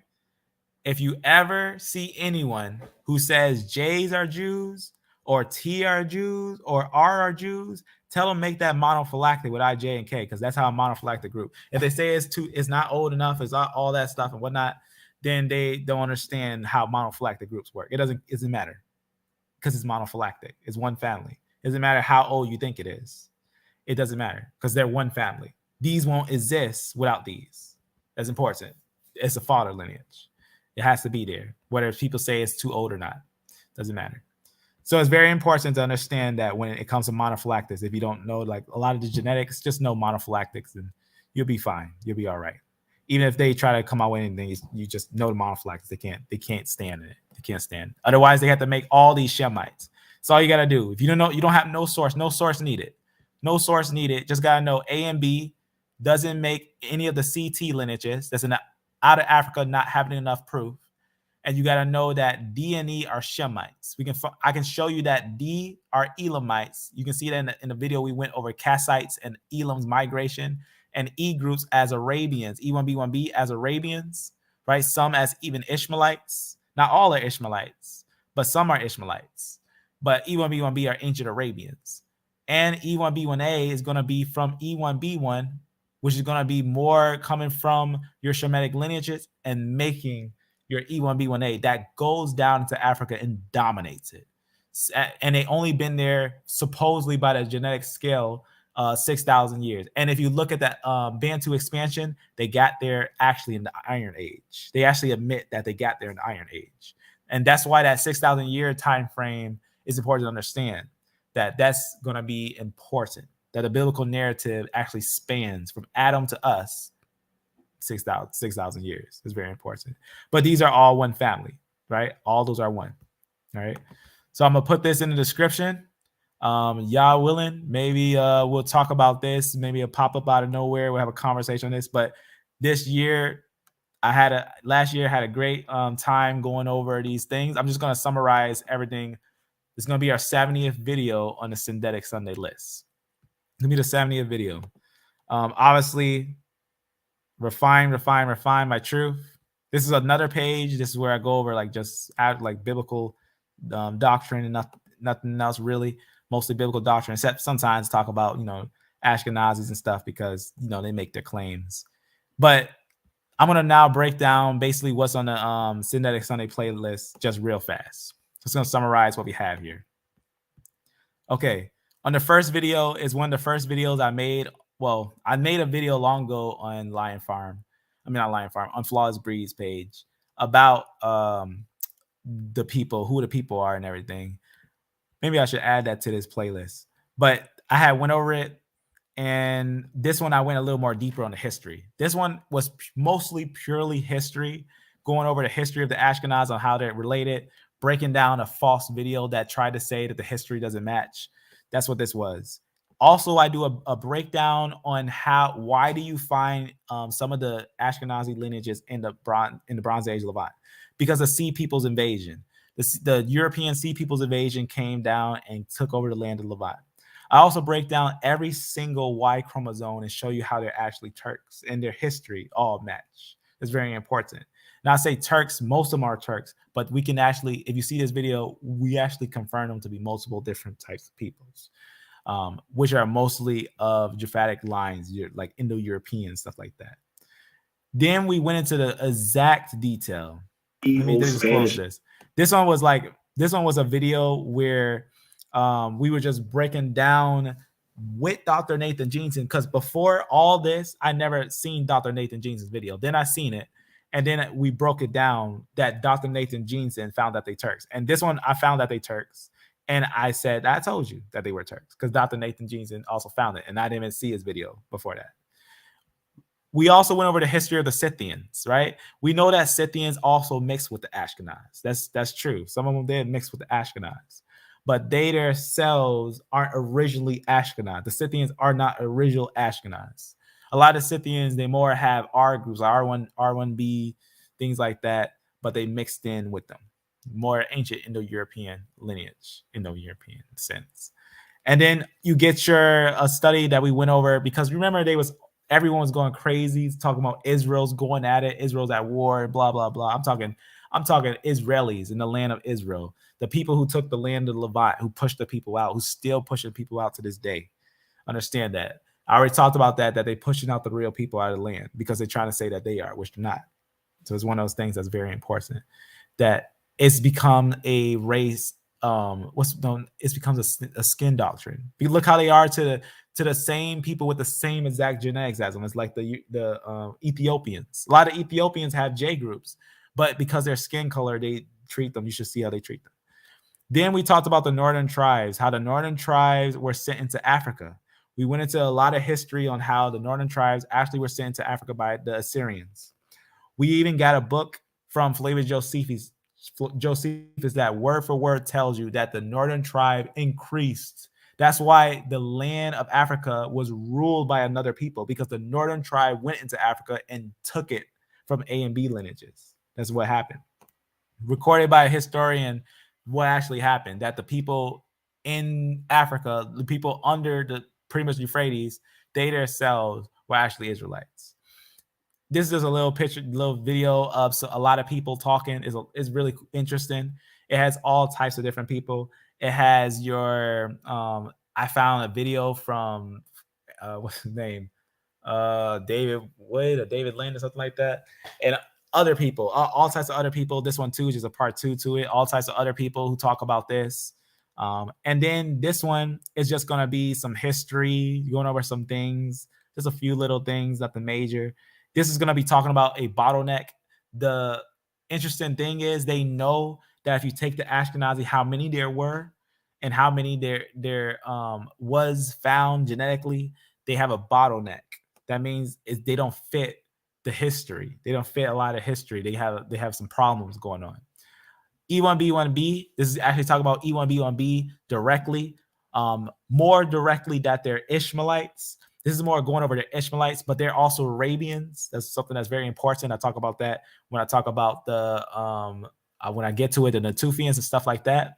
If you ever see anyone who says J's are Jews or T are Jews or R are Jews, tell them make that monophylactic with I, J, and K, because that's how a monophylactic group. If they say it's not old enough, it's all that stuff and whatnot, then they don't understand how monophylactic groups work. It doesn't matter, because it's monophylactic. It's one family. It doesn't matter how old you think it is. It doesn't matter, because they're one family. These won't exist without these. That's important. It's a father lineage. It has to be there, whether people say it's too old or not. Doesn't matter. So it's very important to understand that when it comes to monophylactics, if you don't know like a lot of the genetics, just know monophylactics and you'll be fine. You'll be all right. Even if they try to come out with anything, you just know the monophylactics. They can't stand it. They can't stand. Otherwise, they have to make all these Shemites. That's all you got to do. If you don't know, you don't have no source needed. No source needed. Just got to know A and B doesn't make any of the CT lineages. That's out of Africa not having enough proof. And you got to know that D and E are Shemites. I can show you that D are Elamites. You can see that in the video we went over Kassites and Elam's migration, and E groups as Arabians, E1B1B as Arabians, right? Some as even Ishmaelites. Not all are Ishmaelites, but some are Ishmaelites. But E1B1B are ancient Arabians. And E1B1A is going to be from E1B1, which is going to be more coming from your Shemitic lineages and making your E1B1A that goes down into Africa and dominates it. And they only been there supposedly by the genetic scale 6,000 years. And if you look at that Bantu expansion, they got there actually in the Iron Age. They actually admit that they got there in the Iron Age. And that's why that 6,000 year time frame is important to understand. That's going to be important. That the biblical narrative actually spans from Adam to us 6,000 years. Is very important. But these are all one family, right? All those are one. All right. So I'm gonna put this in the description. Y'all willing? Maybe we'll talk about this. Maybe a pop up out of nowhere. We'll have a conversation on this. But this year, last year had a great time going over these things. I'm just going to summarize everything. It's going to be our 70th video on the Synthetic Sunday list. It's going to be the 70th video. Obviously, refine my truth. This is another page. This is where I go over like just like biblical doctrine and nothing else really. Mostly biblical doctrine, except sometimes talk about, you know, Ashkenazis and stuff because, you know, they make their claims. But I'm going to now break down basically what's on the Synthetic Sunday playlist just real fast. Just going to summarize what we have here. Okay. On the first video is one of the first videos I made. Well, I made a video long ago on on Flawless Breed's page about the people, who the people are and everything. Maybe I should add that to this playlist. But I had went over it. And this one, I went a little more deeper on the history. This one was mostly purely history, going over the history of the Ashkenaz on how they're related, breaking down a false video that tried to say that the history doesn't match. That's what this was. Also, I do a breakdown on why do you find some of the Ashkenazi lineages in the Bronze Age Levant? Because of Sea People's invasion. The European Sea People's invasion came down and took over the land of Levant. I also break down every single Y chromosome and show you how they're actually Turks and their history all match. It's very important. Now I say Turks, most of them are Turks, but we can actually, if you see this video, we actually confirm them to be multiple different types of peoples, which are mostly of Japhetic lines, like Indo-European, stuff like that. Then we went into the exact detail. Let me just close this. This one was a video where we were just breaking down with Dr. Nathan Jeanson, because before all this, I never seen Dr. Nathan Jeanson's video. Then I seen it, and then we broke it down that Dr. Nathan Jeanson found that they Turks. And this one, I found that they Turks. And I said, I told you that they were Turks, because Dr. Nathan Jeanson also found it, and I didn't even see his video before that. We also went over the history of the Scythians, right? We know that Scythians also mixed with the Ashkenaz. That's true. Some of them did mix with the Ashkenaz, but they themselves aren't originally Ashkenaz. The Scythians are not original Ashkenaz. A lot of Scythians, they more have R groups, R1, R1b, things like that, but they mixed in with them. More ancient Indo-European lineage, Indo-European sense. And then you get a study that we went over, because remember everyone was going crazy talking about Israel's going at it, Israel's at war, blah blah blah. I'm talking Israelis in the land of Israel, the people who took the land of Levant, who pushed the people out, who still pushing people out to this day. Understand that. I already talked about that they're pushing out the real people out of the land because they're trying to say that they are, which they're not. So it's one of those things that's very important, that it's become a race. It becomes a skin doctrine. You look how they are to the same people with the same exact genetics as them. It's like the Ethiopians. A lot of Ethiopians have J groups, but because their skin color, they treat them. You should see how they treat them. Then we talked about the northern tribes, how the northern tribes were sent into Africa. We went into a lot of history on how the northern tribes actually were sent to Africa by the Assyrians. We even got a book from Flavius Josephus that word for word tells you that the northern tribe increased. That's why the land of Africa was ruled by another people, because the northern tribe went into Africa and took it from A and B lineages. That's what happened. Recorded by a historian, what actually happened, that the people in Africa, the people under the pretty much Euphrates, they themselves were actually Israelites. This is a little video of a lot of people talking. Is really interesting. It has all types of different people. It has I found a video from what's his name, David Wood or David Lynn or something like that, and other people, all types of other people. This one too is just a part 2 to it. All types of other people who talk about this. And then this one is just going to be some history, going over some things, just a few little things, nothing major. This is going to be talking about a bottleneck. The interesting thing is they know that if you take the Ashkenazi, how many there were and how many there was found genetically, they have a bottleneck. That means they don't fit the history. They don't fit a lot of history. They have some problems going on. E1B1B, this is actually talking about E1B1B directly, more directly that they're Ishmaelites. This is more going over the Ishmaelites, but they're also Arabians. That's something that's very important. I talk about that when I talk about the when I get to it, the Natufians and stuff like that.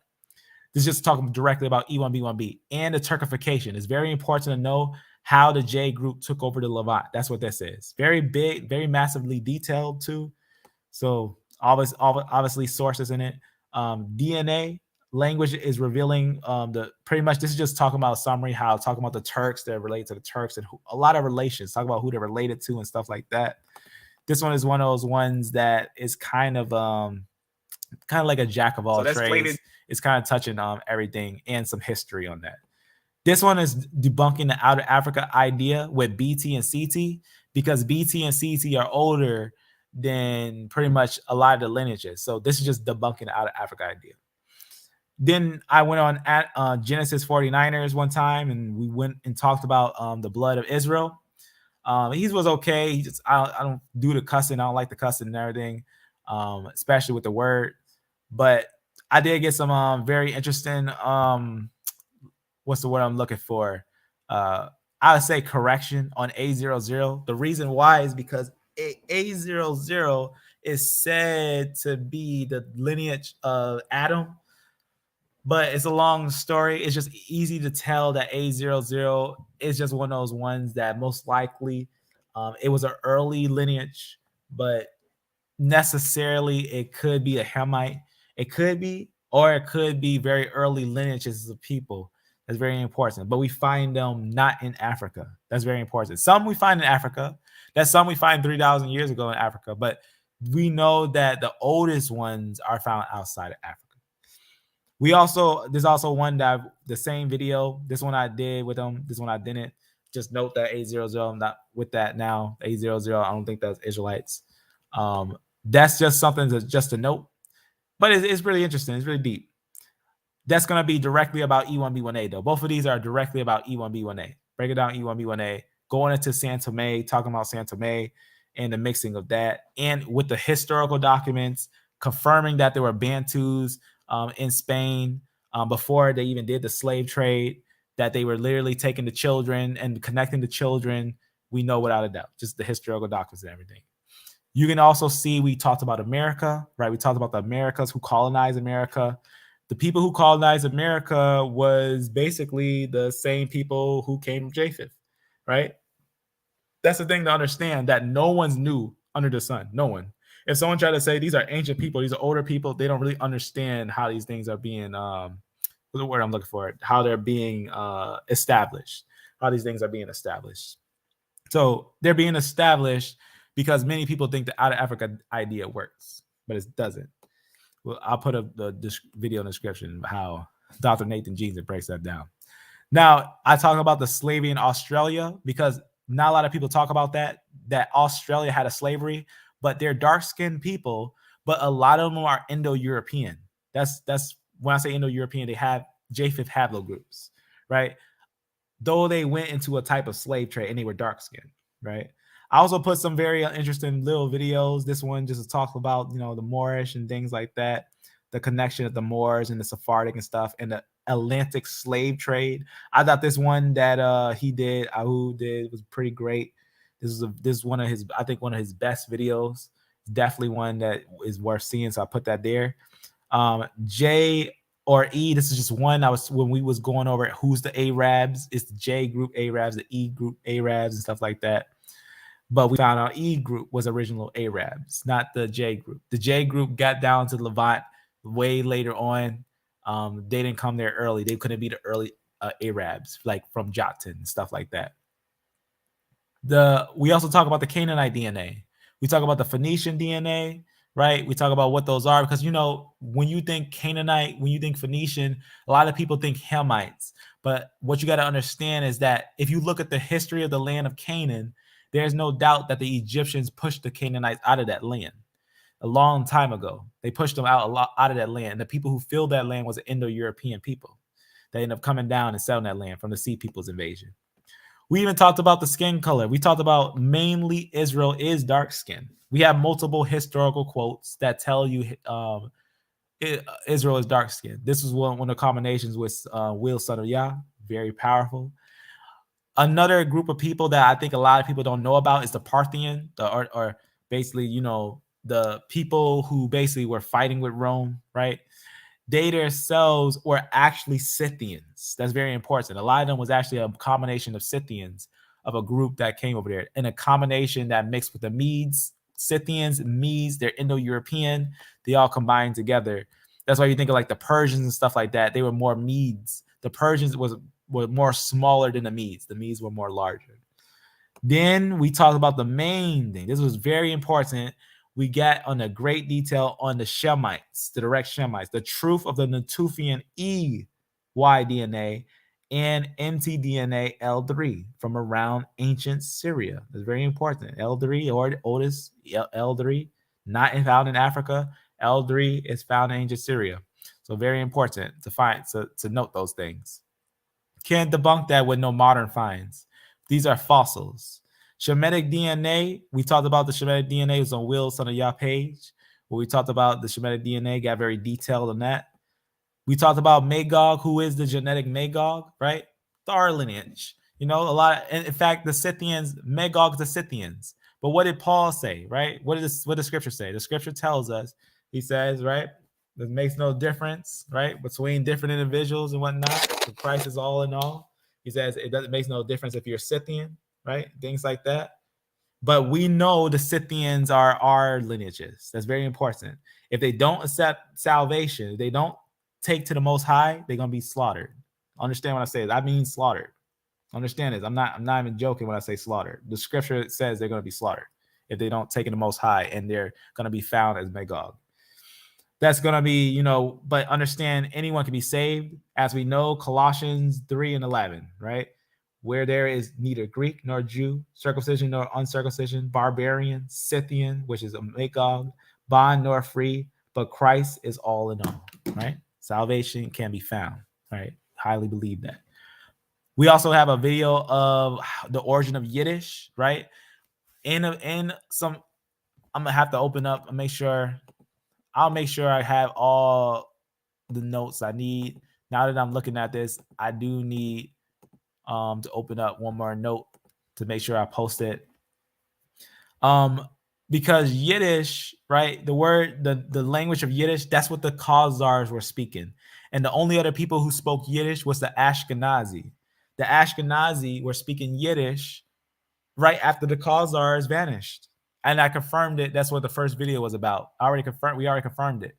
This is just talking directly about E1B1B and the Turkification. It's very important to know how the J group took over the Levant. That's what this is. Very big, very massively detailed too. So obviously sources in it. DNA language is revealing the pretty much. This is just talking about a summary, how talking about the Turks, they're related to the Turks, and a lot of relations. Talk about who they're related to and stuff like that. This one is one of those ones that is kind of like a jack of all trades. It's kind of touching everything and some history on that. This one is debunking the out of Africa idea with BT and CT, because BT and CT are older than pretty much a lot of the lineages. So this is just debunking the out of Africa idea. Then I went on at Genesis 49ers one time, and we went and talked about the blood of Israel. He was okay. He just I don't do the cussing. I don't like the cussing and everything, especially with the word. But I did get some very interesting what's the word I'm looking for? I would say correction on A00. The reason why is because A00 is said to be the lineage of Adam, but it's a long story. It's just easy to tell that A00 is just one of those ones that most likely it was an early lineage, but necessarily it could be a Hamite. It could be, or it could be very early lineages of people. That's very important. But we find them not in Africa. That's very important. Some we find in Africa. That's some we find 3,000 years ago in Africa. But we know that the oldest ones are found outside of Africa. There's also one that the same video. This one I did with them. This one I didn't. Just note that A00. I'm not with that now. A00. I don't think that's Israelites. That's just something just to note. But it's really interesting. It's really deep. That's going to be directly about E1B1A, though. Both of these are directly about E1B1A. Break it down, E1B1A. Going into San Tome, talking about San Tome and the mixing of that. And with the historical documents, confirming that there were Bantus in Spain before they even did the slave trade, that they were literally taking the children and connecting the children. We know without a doubt, just the historical documents and everything. You can also see we talked about America, right? We talked about the Americas who colonized America. The people who colonized America was basically the same people who came from Japheth, right? That's the thing to understand, that no one's new under the sun. No one. If someone tried to say these are ancient people, these are older people, they don't really understand how these things are being, what's the word I'm looking for? How they're being established, how these things are being established. So they're being established because many people think the out of Africa idea works, but it doesn't. Well, I'll put up the video in the description of how Dr. Nathan Jeanson breaks that down. Now, I talk about the slavery in Australia because not a lot of people talk about that Australia had a slavery, but they're dark-skinned people, but a lot of them are Indo-European. That's when I say Indo-European, they have Japheth haplogroups, right? Though they went into a type of slave trade and they were dark-skinned, right? I also put some very interesting little videos. This one just to talk about, the Moorish and things like that, the connection of the Moors and the Sephardic and stuff, and the Atlantic slave trade. I thought this one that Ahu did was pretty great. This is one of his, I think one of his best videos. Definitely one that is worth seeing. So I put that there. J or E, this is just one when we was going over who's the Arabs. It's the J group Arabs, the E group Arabs and stuff like that. But we found out E group was original Arabs, not the J group. The J group got down to Levant way later on. They didn't come there early. They couldn't be the early Arabs, like from Jeanson and stuff like that. We also talk about the Canaanite DNA. We talk about the Phoenician DNA, right? We talk about what those are because, when you think Canaanite, when you think Phoenician, a lot of people think Hamites. But what you got to understand is that if you look at the history of the land of Canaan, there's no doubt that the Egyptians pushed the Canaanites out of that land a long time ago. They pushed them out of that land. And the people who filled that land was Indo-European people. They ended up coming down and selling that land from the Sea People's invasion. We even talked about the skin color. We talked about mainly Israel is dark skin. We have multiple historical quotes that tell you Israel is dark skin. This was one of the combinations with Will, son of Yah, very powerful. Another group of people that I think a lot of people don't know about is the Parthian, or basically, you know, the people who basically were fighting with Rome, right? They themselves were actually Scythians. That's very important. A lot of them was actually a combination of Scythians, of a group that came over there, and a combination that mixed with the Medes, Scythians, Medes, they're Indo-European. They all combined together. That's why you think of like the Persians and stuff like that. They were more Medes. The Persians were more smaller than the Medes. The Medes were more larger. Then we talked about the main thing. This was very important. We got on a great detail on the Shemites, the direct Shemites, the truth of the Natufian E Y-DNA and mtDNA L3 from around ancient Syria. It's very important. L3 or oldest L3, not found in Africa. L3 is found in ancient Syria. So very important to find, to note those things. Can't debunk that with no modern finds. These are fossils. Shemitic DNA, we talked about the Shemitic DNA, it was on Will's Son of Yah page, where we talked about the Shemitic DNA, got very detailed on that. We talked about Magog, who is the genetic Magog, right? Our lineage. You know, a lot of, in fact, the Scythians, Magog, the Scythians. But what did Paul say, right? What does the scripture say? The scripture tells us, he says, right? It makes no difference, right, between different individuals and whatnot. The Christ is all in all. He says it makes no difference if you're Scythian, right? Things like that. But we know the Scythians are our lineages. That's very important. If they don't accept salvation, if they don't take to the Most High, they're gonna be slaughtered. Understand what I say? I mean slaughtered. Understand this. I'm not even joking when I say slaughtered. The scripture says they're gonna be slaughtered if they don't take in the Most High, and they're gonna be found as Magog. That's going to be, you know, but understand anyone can be saved. As we know, Colossians 3:11, right? Where there is neither Greek nor Jew, circumcision nor uncircumcision, barbarian, Scythian, which is a Magog, bond nor free, but Christ is all in all, right? Salvation can be found, right? Highly believe that. We also have a video of the origin of Yiddish, right? In some, I'm going to have to open up and make sure. I'll make sure I have all the notes I need. Now that I'm looking at this, I do need to open up one more note to make sure I post it. Because Yiddish, right? The word, the language of Yiddish, that's what the Khazars were speaking. And the only other people who spoke Yiddish was the Ashkenazi. The Ashkenazi were speaking Yiddish right after the Khazars vanished. And I confirmed it. That's what the first video was about. We already confirmed it.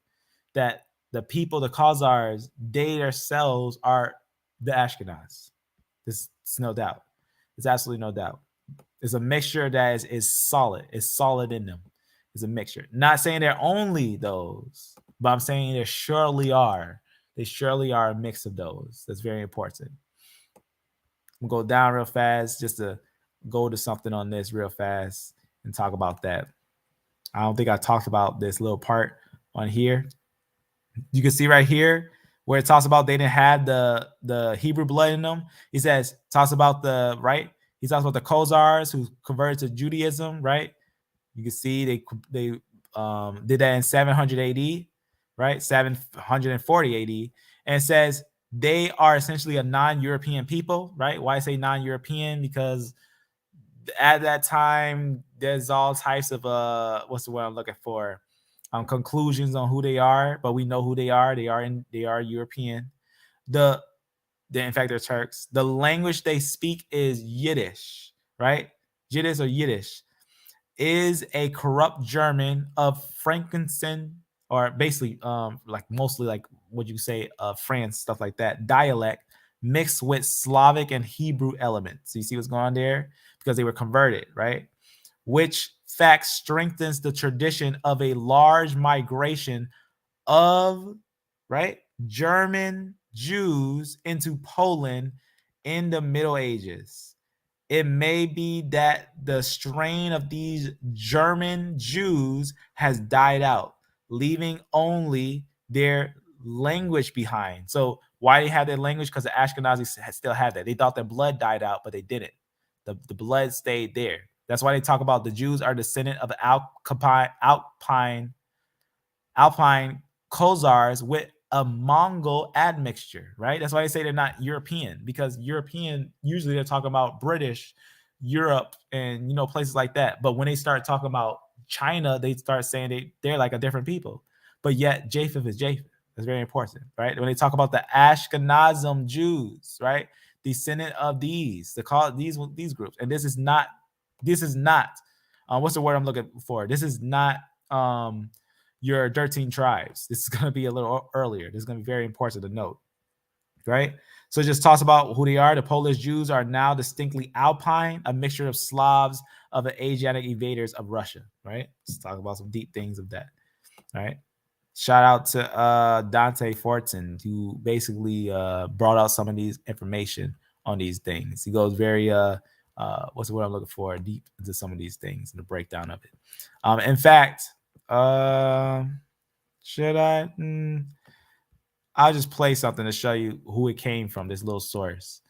That the people, the Khazars, they themselves are the Ashkenaz. There's no doubt. There's absolutely no doubt. It's a mixture that is solid. It's solid in them. It's a mixture. Not saying they're only those, but I'm saying there surely are. They surely are a mix of those. That's very important. We'll go down real fast just to go to something on this real fast and talk about that. I don't think I talked about this little part on here. You can see right here where it talks about they didn't have the Hebrew blood in them. He says, talks about the, right? He talks about the Khazars who converted to Judaism, right? You can see they did that in 700 AD, right? 740 AD. And it says they are essentially a non-European people, right? Why I say non-European? Because at that time, there's all types of what's the word I'm looking for? Conclusions on who they are, but we know who they are. They are European. In fact, they're Turks. The language they speak is Yiddish, right? Yiddish or Yiddish is a corrupt German of Frankinson, or basically like mostly like what you say France, stuff like that, dialect mixed with Slavic and Hebrew elements. So you see what's going on there? Because they were converted, right? Which fact strengthens the tradition of a large migration of, right, German Jews into Poland in the Middle Ages. It may be that the strain of these German Jews has died out, leaving only their language behind. So why they have their language? Because the Ashkenazis still have that. They thought their blood died out, but they didn't. The blood stayed there. That's why they talk about the Jews are descendant of Alpine Khazars with a Mongol admixture, right? That's why they say they're not European, because European, usually they're talking about British, Europe, and, you know, places like that. But when they start talking about China, they start saying they're like a different people. But yet Japheth is Japheth. That's very important, right? When they talk about the Ashkenazim Jews, right? Descendant of these, they call it these groups. And this is not, what's the word I'm looking for? This is not your 13 tribes. This is going to be a little earlier. This is going to be very important to note, right? So it just talks about who they are. The Polish Jews are now distinctly Alpine, a mixture of Slavs, of the Asiatic invaders of Russia, right? Let's talk about some deep things of that, right? Shout out to Dante Fortin, who basically brought out some of these information on these things. He goes very, what's the word I'm looking for? Deep into some of these things and the breakdown of it. In fact, should I? I'll just play something to show you who it came from, this little source.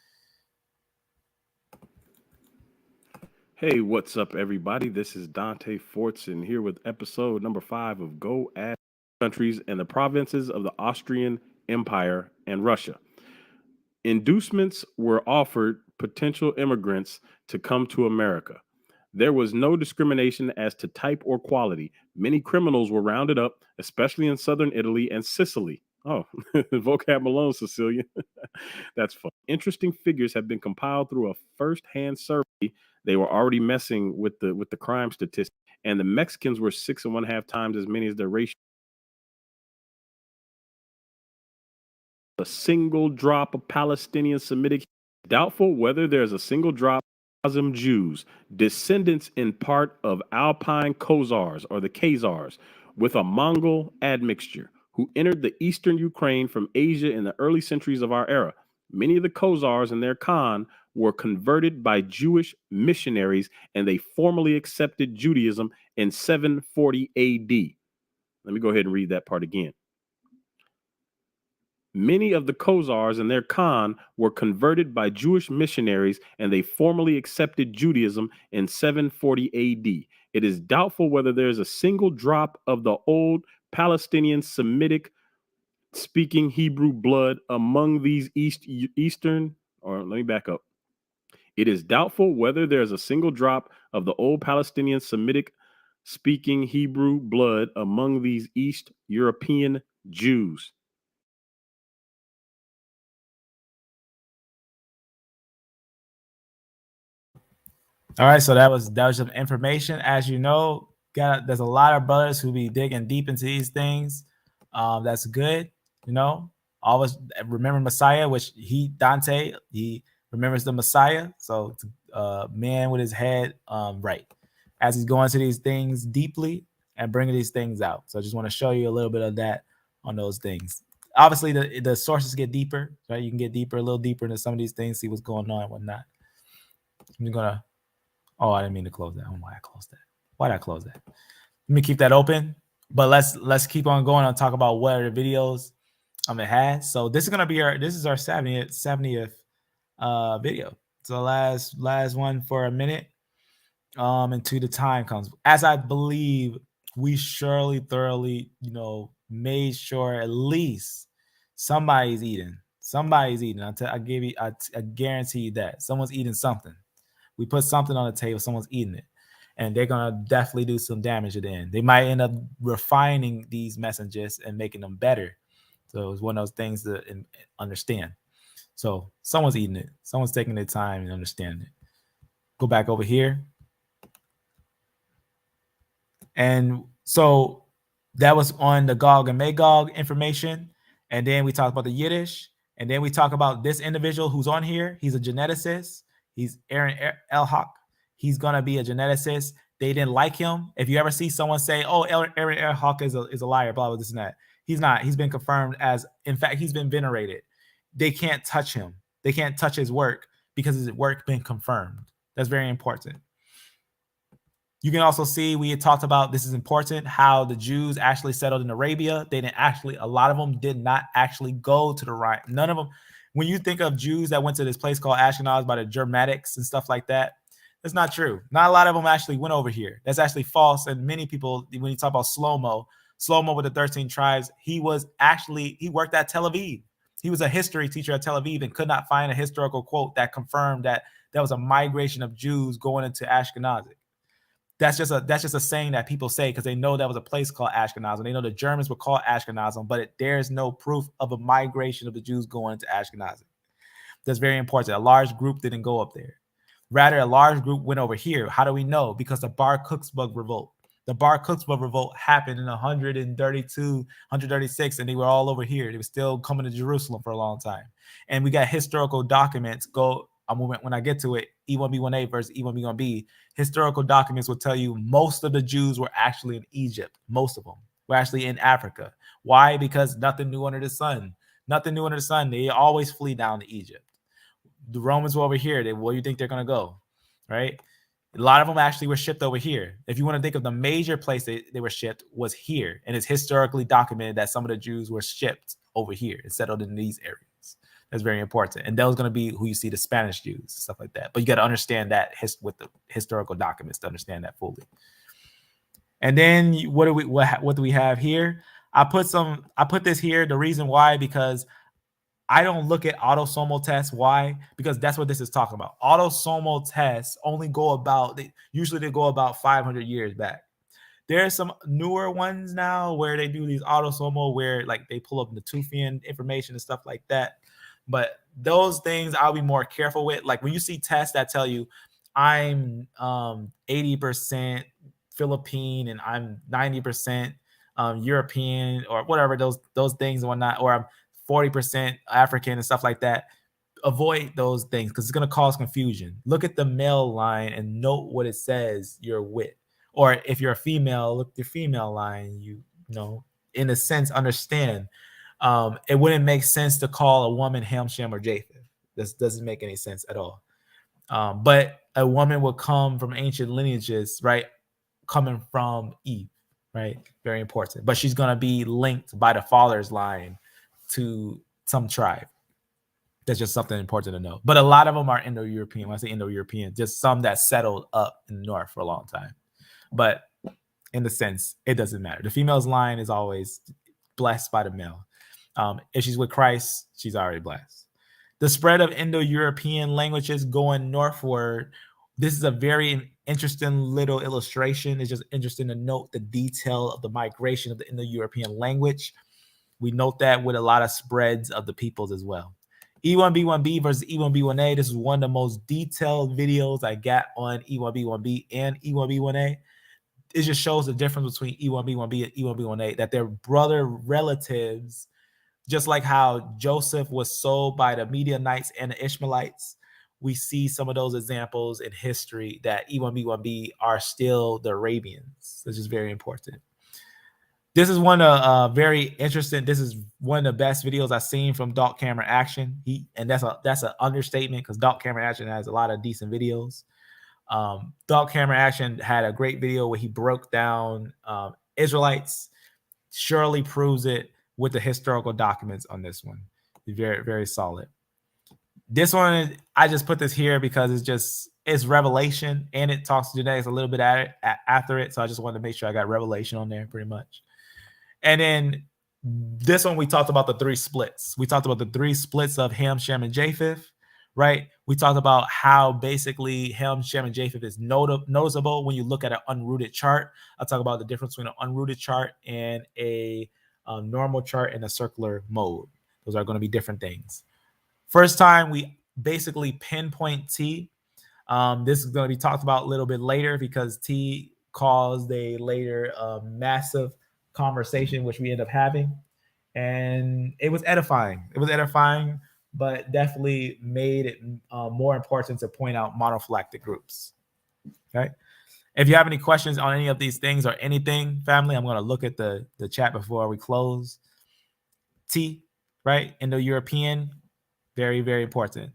Hey, what's up, everybody? This is Dante Fortson here with episode number 5 of Go Ask Countries and the Provinces of the Austrian Empire and Russia. Inducements were offered potential immigrants to come to America. There was no discrimination as to type or quality. Many criminals were rounded up, especially in southern Italy and Sicily. Oh, vocab Malone, Sicilian. That's fun. Interesting figures have been compiled through a first-hand survey. They were already messing with the crime statistics, and the Mexicans were 6.5 times as many as their ratio. A single drop of Palestinian Semitic. Doubtful whether there's a single drop of Muslim Jews, descendants in part of Alpine Khazars or the Khazars, with a Mongol admixture, who entered the eastern Ukraine from Asia in the early centuries of our era. Many of the Khazars and their Khan were converted by Jewish missionaries, and they formally accepted Judaism in 740 AD. Let me go ahead and read that part again. Many of the Khazars and their Khan were converted by Jewish missionaries, and they formally accepted Judaism in 740 AD. It is doubtful whether there is a single drop of the old Palestinian Semitic speaking Hebrew blood among these Eastern, or let me back up. It is doubtful whether there is a single drop of the old Palestinian Semitic speaking Hebrew blood among these East European Jews. All right, so that was some information. As you know, there's a lot of brothers who be digging deep into these things. That's good, you know. Always remember Messiah, which Dante remembers the Messiah. So man with his head right as he's going to these things deeply and bringing these things out. So I just want to show you a little bit of that on those things. Obviously, the sources get deeper, right? You can get deeper, a little deeper into some of these things, see what's going on and whatnot. I'm gonna. Oh, I didn't mean to close that. I don't know why I closed that. Why did I close that? Let me keep that open. But let's keep on going and talk about what are the videos it has. So this is gonna be our 70th video. So last one for a minute. Until the time comes. As I believe we surely thoroughly, made sure at least somebody's eating. Somebody's eating. I guarantee you that. Someone's eating something. We put something on the table, someone's eating it, and they're going to definitely do some damage at the end. They might end up refining these messages and making them better. So it's one of those things to understand. So someone's eating it. Someone's taking their time and understanding it. Go back over here. And so that was on the Gog and Magog information. And then we talked about the Yiddish. And then we talk about this individual who's on here. He's a geneticist. He's Aaron Elhak. He's going to be a geneticist. They didn't like him. If you ever see someone say, oh, Aaron Elhak is a liar, blah, blah, this and that. He's not. He's been confirmed as, in fact, he's been venerated. They can't touch him. They can't touch his work because his work been confirmed. That's very important. You can also see, we had talked about, this is important, how the Jews actually settled in Arabia. They didn't actually, a lot of them did not actually go to the right. None of them. When you think of Jews that went to this place called Ashkenaz by the Germatics and stuff like that, that's not true. Not a lot of them actually went over here. That's actually false. And many people, when you talk about slow-mo, Shlomo with the 13 tribes, he worked at Tel Aviv. He was a history teacher at Tel Aviv and could not find a historical quote that confirmed that there was a migration of Jews going into Ashkenazi. That's just a saying that people say because they know that was a place called Ashkenazim. They know the Germans were called Ashkenazim, but there's no proof of a migration of the Jews going into Ashkenazi. That's very important. A large group didn't go up there. Rather, a large group went over here. How do we know? Because the Bar Kokhba revolt. The Bar Kokhba revolt happened in 132, 136, and they were all over here. They were still coming to Jerusalem for a long time. And we got historical documents. When I get to it, E1B1A versus E1B1B, historical documents will tell you most of the Jews were actually in Egypt. Most of them were actually in Africa. Why? Because nothing new under the sun. Nothing new under the sun. They always flee down to Egypt. The Romans were over here. Where do you think they're going to go? Right? A lot of them actually were shipped over here. If you want to think of the major place they were shipped was here. And it's historically documented that some of the Jews were shipped over here and settled in these areas. That's very important. And those going to be who you see, the Spanish Jews, stuff like that. But you got to understand that with the historical documents to understand that fully. And then what do we have here? I put this here. The reason why, because I don't look at autosomal tests. Why? Because that's what this is talking about. Autosomal tests only go about, usually they go about 500 years back. There's some newer ones now where they do these autosomal where like they pull up Natufian information and stuff like that. But those things I'll be more careful with. Like when you see tests that tell you I'm 80% Philippine and I'm 90% European or whatever, those things and whatnot, or I'm 40% African and stuff like that, avoid those things because it's going to cause confusion. Look at the male line and note what it says you're with. Or if you're a female, look at the female line, you know, in a sense, understand. It wouldn't make sense to call a woman Ham, Shem, or Japheth. This doesn't make any sense at all. But a woman will come from ancient lineages, right? Coming from Eve, right? Very important. But she's going to be linked by the father's line to some tribe. That's just something important to know. But a lot of them are Indo-European. When I say Indo-European, just some that settled up in the north for a long time. But in the sense, it doesn't matter. The female's line is always blessed by the male. If she's with Christ, she's already blessed. The spread of Indo-European languages going northward. This is a very interesting little illustration. It's just interesting to note the detail of the migration of the Indo-European language. We note that with a lot of spreads of the peoples as well. E1B1B versus E1B1A. This is one of the most detailed videos I got on E1B1B and E1B1A. It just shows the difference between E1B1B and E1B1A, that they're brother relatives, just like how Joseph was sold by the Midianites and the Ishmaelites. We see some of those examples in history that E1B1B are still the Arabians. This is very important. This is one very interesting. This is one of the best videos I've seen from Dark Camera Action. And that's an understatement because Dark Camera Action has a lot of decent videos. Dark Camera Action had a great video where he broke down Israelites. Surely proves it with the historical documents on this one. Very, very solid. This one, I just put this here because it's Revelation and it talks to genetics a little bit after it. So I just wanted to make sure I got Revelation on there pretty much. And then this one, we talked about the three splits. We talked about the three splits of Ham, Shem, and Japheth, right? We talked about how basically Ham, Shem, and Japheth is noticeable when you look at an unrooted chart. I'll talk about the difference between an unrooted chart and a normal chart in a circular mode. Those are going to be different things. First time we basically pinpoint T. This is going to be talked about a little bit later because T caused a later massive conversation, which we end up having. And it was edifying. It was edifying, but definitely made it more important to point out monophyletic groups. Okay. If you have any questions on any of these things or anything, family, I'm going to look at the chat before we close. T, right? Indo-European, very, very important.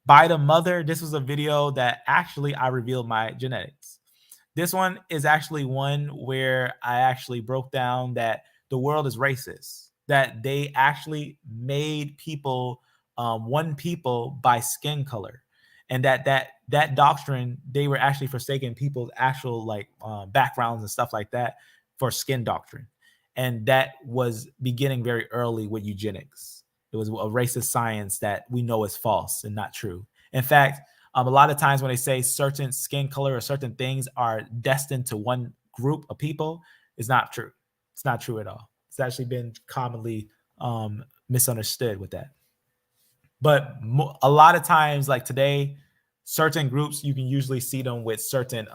By the mother, this was a video that actually I revealed my genetics. This one is actually one where I actually broke down that the world is racist, that they actually made people one people by skin color. And that doctrine, they were actually forsaking people's actual backgrounds and stuff like that for skin doctrine. And that was beginning very early with eugenics. It was a racist science that we know is false and not true. In fact, a lot of times when they say certain skin color or certain things are destined to one group of people, it's not true. It's not true at all. It's actually been commonly misunderstood with that. But a lot of times, like today, certain groups, you can usually see them with certain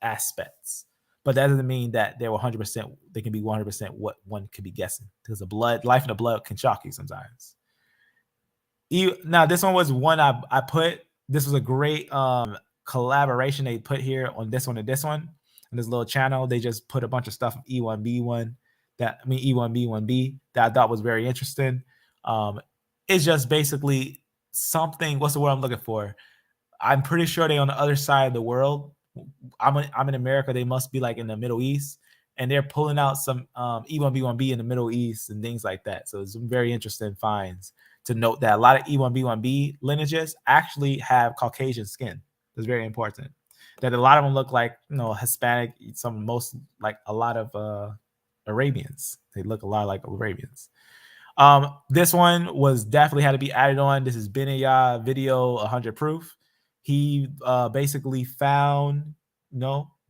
aspects. But that doesn't mean that they're 100%, they can be 100% what one could be guessing. Because life in the blood can shock you sometimes. Now, this one was one I put. This was a great collaboration they put here on this one and this one. On this little channel, they just put a bunch of stuff of E1B1, E1B1B that I thought was very interesting. It's just basically something, what's the word I'm looking for? I'm pretty sure they're on the other side of the world. I'm in America. They must be like in the Middle East. And they're pulling out some E1B1B in the Middle East and things like that. So it's some very interesting finds to note that a lot of E1B1B lineages actually have Caucasian skin. It's very important. That a lot of them look like, Hispanic, most like a lot of Arabians. They look a lot like Arabians. This one was definitely had to be added on. This is Benaya video 100 proof. He basically found,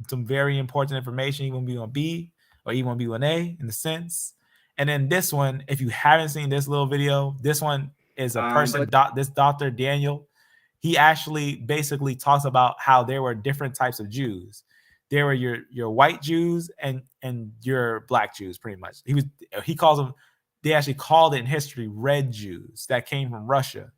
some very important information, E1B1B or E1B1A in the sense. And then this one, if you haven't seen this little video, this one is a person, this Dr. Daniel. He actually basically talks about how there were different types of Jews. There were your white Jews and your black Jews, pretty much. He calls them, they actually called it in history red Jews that came from Russia.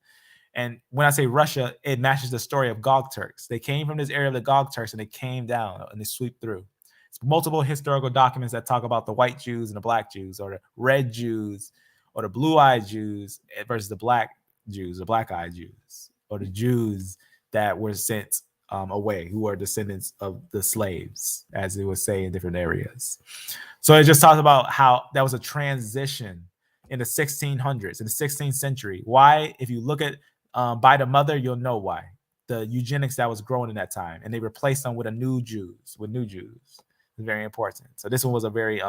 And when I say Russia, it matches the story of Gog Turks. They came from this area of the Gog Turks and they came down and they sweep through. It's multiple historical documents that talk about the white Jews and the black Jews, or the red Jews, or the blue-eyed Jews versus the black Jews, the black-eyed Jews, or the Jews that were sent away, who are descendants of the slaves, as it would say in different areas. So it just talks about how that was a transition in the 1600s, in the 16th century. Why? If you look at by the mother, you'll know why. The eugenics that was growing in that time, and they replaced them with new Jews. It's very important. So this one was a very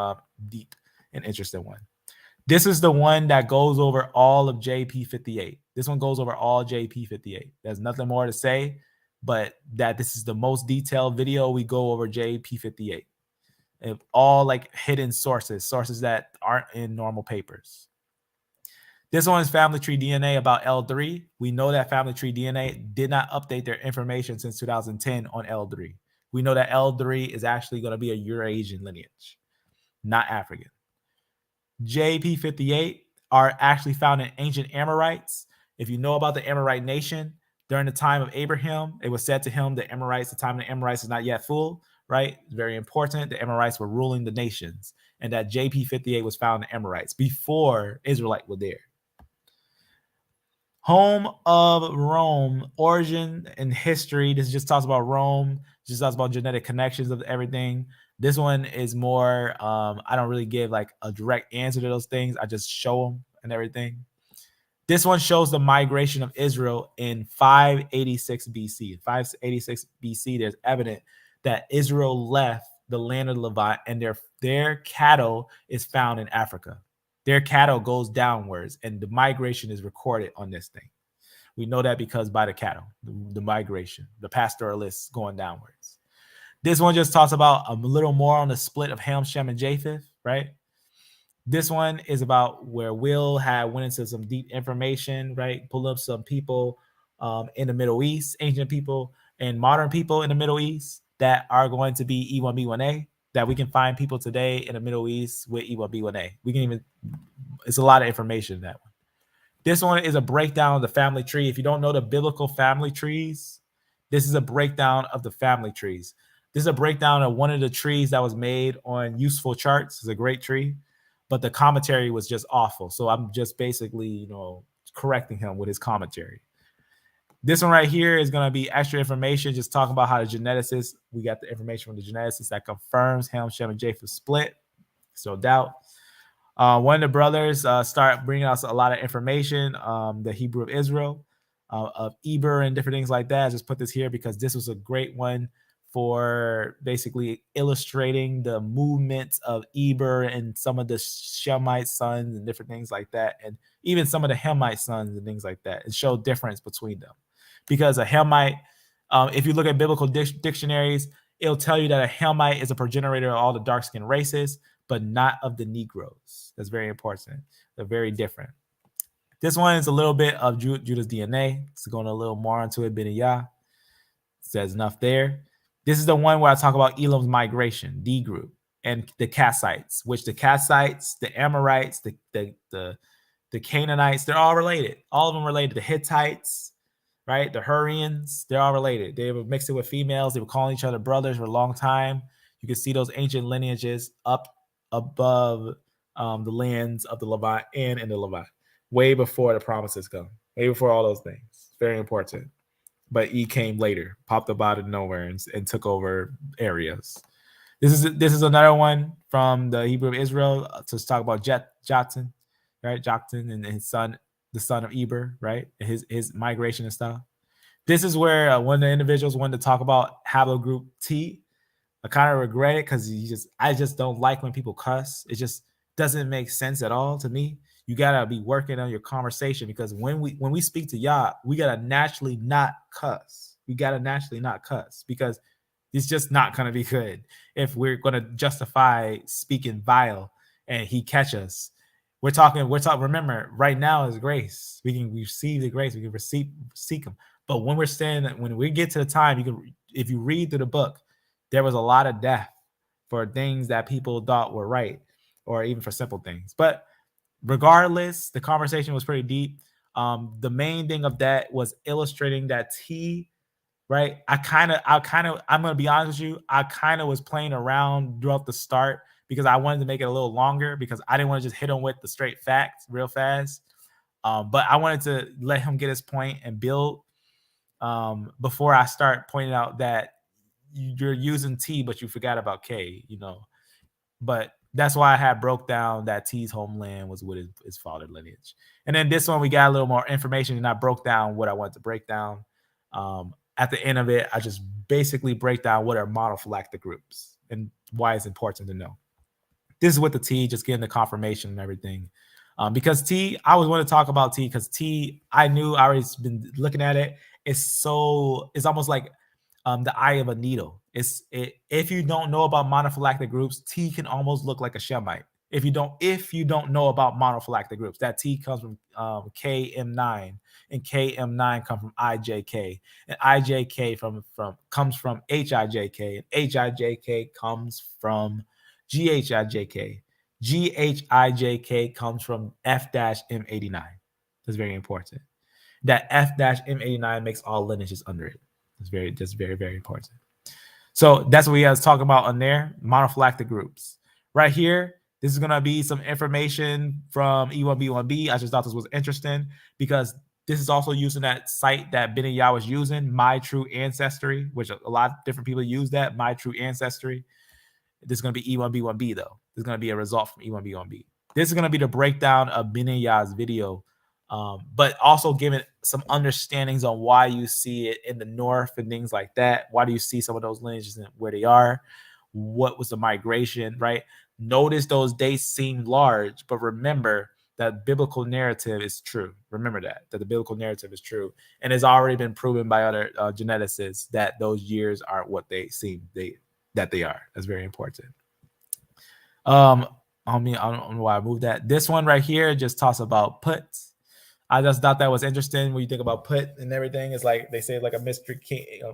deep and interesting one. This is the one that goes over all of JP58. This one goes over all JP58. There's nothing more to say, but that this is the most detailed video. We go over JP58. And all like hidden sources that aren't in normal papers. This one is Family Tree DNA about L3. We know that Family Tree DNA did not update their information since 2010 on L3. We know that L3 is actually going to be a Eurasian lineage, not African. JP58 are actually found in ancient Amorites. If you know about the Amorite nation, during the time of Abraham, it was said to him that the time of the Amorites is not yet full, right? It's very important. The Amorites were ruling the nations, and that JP58 was found in Amorites before Israelites were there. Home of Rome, origin and history. This just talks about Rome. Just talks about genetic connections of everything. This one is more, I don't really give like a direct answer to those things. I just show them and everything. This one shows the migration of Israel in 586 BC. In 586 BC, there's evidence that Israel left the land of Levant, and their cattle is found in Africa. Their cattle goes downwards, and the migration is recorded on this thing. We know that because by the cattle, the migration, the pastoralists going downwards. This one just talks about a little more on the split of Ham, Shem, and Japheth, right? This one is about where Will went into some deep information, right? Pull up some people in the Middle East, ancient people and modern people in the Middle East that are going to be E1B1A, that we can find people today in the Middle East with E1B1A. It's a lot of information in that one. This one is a breakdown of the family tree. If you don't know the biblical family trees, this is a breakdown of the family trees. This is a breakdown of one of the trees that was made on Useful Charts. It's a great tree, but the commentary was just awful. So I'm just basically, correcting him with his commentary. This one right here is going to be extra information, just talking about how the geneticist, we got the information from the geneticist that confirms Ham, Shem, and Japheth split. So doubt. One of the brothers start bringing us a lot of information, the Hebrew of Israel, of Eber and different things like that. I just put this here because this was a great one for basically illustrating the movements of Eber and some of the Shemite sons and different things like that, and even some of the Hamite sons and things like that, and show difference between them. Because a Hamite, if you look at biblical dictionaries, it'll tell you that a Hamite is a progenitor of all the dark-skinned races, but not of the Negroes. That's very important. They're very different. This one is a little bit of Judah's DNA. It's going a little more into it. Beniyah says enough there. This is the one where I talk about Elam's migration, D group, and the Kassites, which the Kassites, the Amorites, the Canaanites, they're all related. All of them related. The Hittites, right? The Hurrians, they're all related. They were mixing with females. They were calling each other brothers for a long time. You can see those ancient lineages up above the lands of the Levant and in the Levant, way before the promises come, way before all those things. Very important. But E came later, popped up out of nowhere and took over areas. This is another one from the Hebrew of Israel to talk about Jeanson, right? Jeanson and his son, the son of Eber, right? His migration and stuff. This is where one of the individuals wanted to talk about Haplogroup T. I kind of regret it because I just don't like when people cuss. It just doesn't make sense at all to me. You gotta be working on your conversation, because when we speak to Yah, we gotta naturally not cuss. We gotta naturally not cuss, because it's just not gonna be good if we're gonna justify speaking vile and he catch us. We're talking. Remember, right now is grace. We can receive the grace. We can seek him. But when we're saying that, when we get to the time, if you read through the book, there was a lot of death for things that people thought were right, or even for simple things. But regardless, the conversation was pretty deep. The main thing of that was illustrating that T, right? I'm gonna be honest with you, I kind of was playing around throughout the start because I wanted to make it a little longer, because I didn't want to just hit him with the straight facts real fast. But I wanted to let him get his point and build before I start pointing out that you're using T, but you forgot about K, But that's why I had broke down that T's homeland was with his father lineage. And then this one, we got a little more information, and I broke down what I wanted to break down. At the end of it, I just basically break down what are monophyletic groups and why it's important to know. This is with the T, just getting the confirmation and everything. Because T, I always want to talk about T, because T, I knew I already been looking at it. It's almost like the eye of a needle. If you don't know about monophyletic groups, T can almost look like a Shemite. If you don't know about monophyletic groups, that T comes from KM9, and KM9 comes from IJK, and IJK comes from HIJK, and HIJK comes from GHIJK. GHIJK comes from F-M89. That's very important. That F-M89 makes all lineages under it. It's very, very important. So that's what we was talking about on there, monophyletic groups. Right here, this is going to be some information from E1B1B. I just thought this was interesting, because this is also using that site that Beniyah was using, My True Ancestry, which a lot of different people use that, My True Ancestry. This is going to be E1B1B, though. This is going to be a result from E1B1B. This is going to be the breakdown of Beniyah's video, but also giving some understandings on why you see it in the north and things like that. Why do you see some of those lineages and where they are? What was the migration, right? Notice those dates seem large, but remember that biblical narrative is true. Remember that the biblical narrative is true, and it's already been proven by other geneticists that those years are what they seem that they are. That's very important. I don't know why I moved that. This one right here just talks about puts. I just thought that was interesting when you think about put and everything. It's like they say like a mystery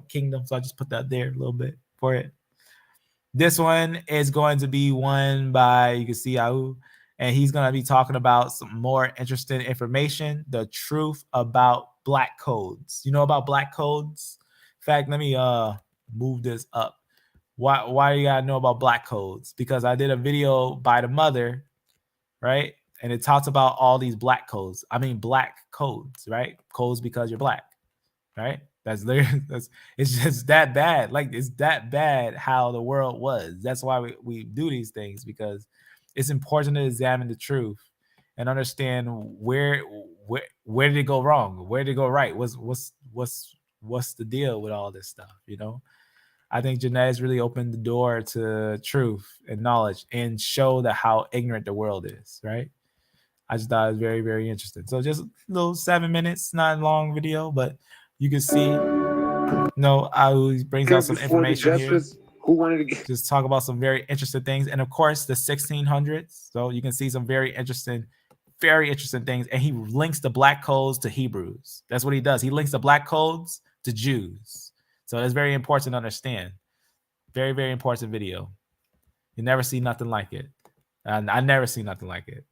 kingdom. So I just put that there a little bit for it. This one is going to be one by, you can see Yahoo, and he's going to be talking about some more interesting information, the truth about black codes. You know about black codes? In fact, let me move this up. Why do you gotta know about black codes? Because I did a video by the mother, right? And it talks about all these black codes. I mean, black codes, right? Codes because you're black, right? It's just that bad. Like, it's that bad how the world was. That's why we do these things, because it's important to examine the truth and understand where did it go wrong? Where did it go right? What's the deal with all this stuff, I think genetics really opened the door to truth and knowledge and show that how ignorant the world is, right? I just thought it was very, very interesting. So just a little 7 minutes, not a long video, but you can see, he brings out some information here. Who wanted to get just talk about some very interesting things. And of course, the 1600s. So you can see some very interesting things. And he links the black codes to Hebrews. That's what he does. He links the black codes to Jews. So it's very important to understand. Very, very important video. You never see nothing like it. And I never see nothing like it.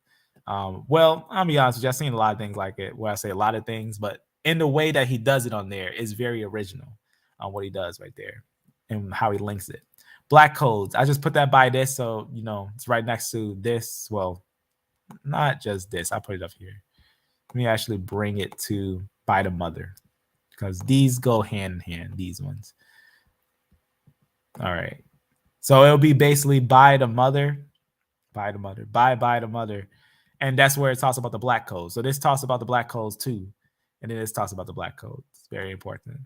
Well, I'll be honest with you, I've seen a lot of things like it, where I say a lot of things, but in the way that he does it on there is very original on what he does right there and how he links it. Black codes. I just put that by this, so it's right next to this. Well, not just this. I put it up here. Let me actually bring it to by the mother, because these go hand in hand, these ones. All right. So it'll be basically by the mother, by the mother. And that's where it talks about the black codes. So this talks about the black codes too. And then this talks about the black codes. It's very important.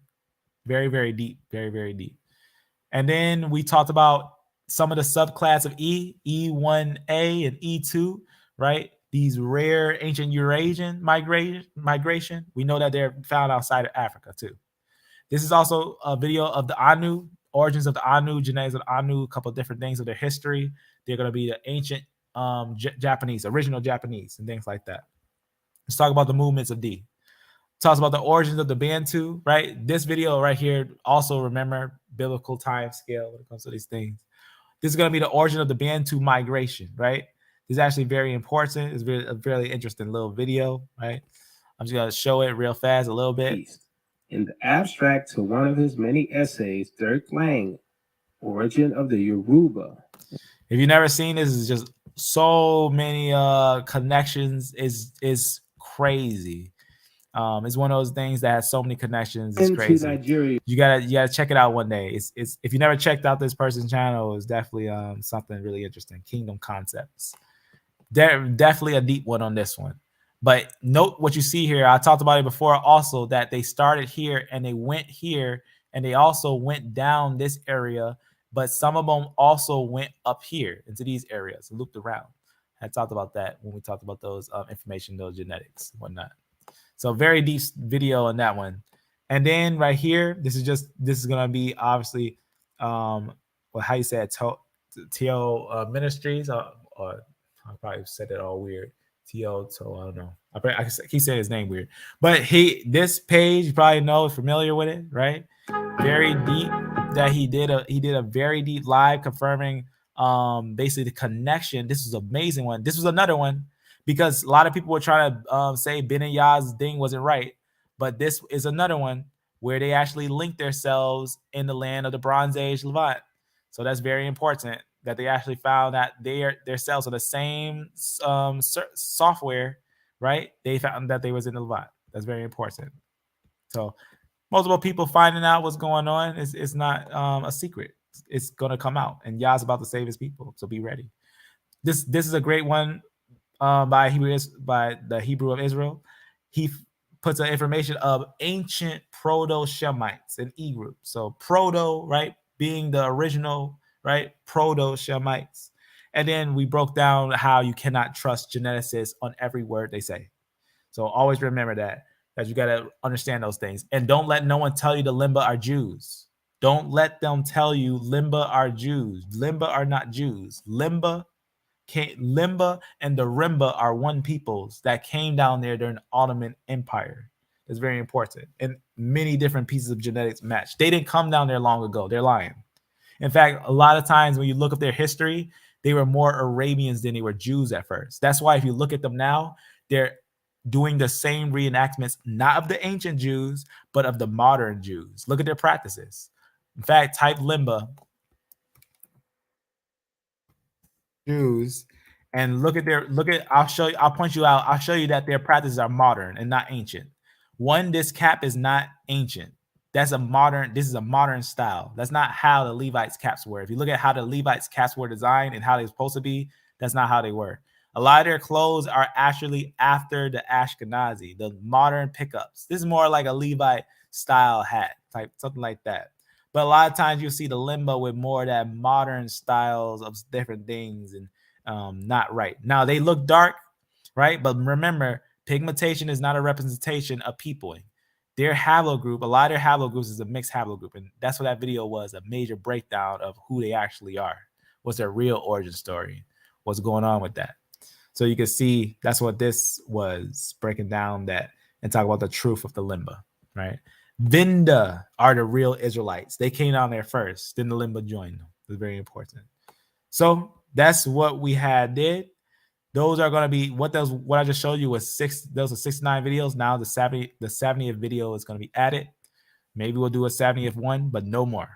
Very, very deep. Very, very deep. And then we talked about some of the subclass of E, E1A and E2, right? These rare ancient Eurasian migration. We know that they're found outside of Africa too. This is also a video of the Anu, origins of the Anu, genetics of the Anu, a couple of different things of their history. They're going to be the ancient Japanese, original Japanese, and things like that. Let's talk about the movements of D. Talks about the origins of the Bantu, right? This video right here, also remember biblical time scale when it comes to these things. This is going to be the origin of the Bantu migration, right? This is actually very important. It's a very interesting little video, right? I'm just going to show it real fast a little bit. In the abstract to one of his many essays, Dirk Lang, Origin of the Yoruba. If you've never seen this, it's just so many connections. Is crazy. It's one of those things that has so many connections. It's crazy. Nigeria. You gotta check it out one day. It's if you never checked out this person's channel, it's definitely something really interesting. Kingdom Concepts. Definitely a deep one on this one. But note what you see here. I talked about it before also, that they started here and they went here and they also went down this area, but some of them also went up here into these areas, looped around. I talked about that when we talked about those information, those genetics, whatnot. So very deep video on that one. And then right here, this is gonna be obviously how you say it, T.O. Ministries, or I probably said it all weird. T.O. I don't know. I keep saying his name weird. But this page, you probably know, is familiar with it, right? Very deep. That he did a very deep live confirming basically the connection. This was an amazing one. This was another one, because a lot of people were trying to say Ben and Yah's thing wasn't right. But this is another one where they actually linked themselves in the land of the Bronze Age Levant. So that's very important, that they actually found that their cells are the same software, right? They found that they was in the Levant. That's very important. So multiple people finding out what's going on is not a secret. It's going to come out, and Yah's about to save his people. So be ready. This is a great one by the Hebrew of Israel. He puts an information of ancient proto-Shemites and E group. So proto, right, being the original, right, proto-Shemites. And then we broke down how you cannot trust geneticists on every word they say. So always remember that you got to understand those things. And don't let no one tell you the Limba are Jews. Don't let them tell you Limba are Jews. Limba are not Jews. Limba and the Rimba are one peoples that came down there during the Ottoman Empire. It's very important. And many different pieces of genetics match. They didn't come down there long ago. They're lying. In fact, a lot of times when you look up their history, they were more Arabians than they were Jews at first. That's why if you look at them now, they're doing the same reenactments, not of the ancient Jews, but of the modern Jews. Look at their practices. In fact, type Limba Jews and I'll point you out. I'll show you that their practices are modern and not ancient. One, this cap is not ancient. This is a modern style. That's not how the Levites caps were. If you look at how the Levites caps were designed and how they're supposed to be, that's not how they were. A lot of their clothes are actually after the Ashkenazi, the modern pickups. This is more like a Levite style hat, type something like that. But a lot of times you'll see the limbo with more of that modern styles of different things and not right. Now they look dark, right? But remember, pigmentation is not a representation of peopling. Their haplogroup, a lot of their haplogroups is a mixed haplogroup. And that's what that video was, a major breakdown of who they actually are. What's their real origin story? What's going on with that? So you can see that's what this was, breaking down that and talk about the truth of the limba, right? Vinda are the real Israelites. They came down there first, then the limba joined them. It's very important. So that's what we had did. Those are going to be what I just showed you was those are 69 videos. Now the 70th video is going to be added. Maybe we'll do a 70th one, but no more.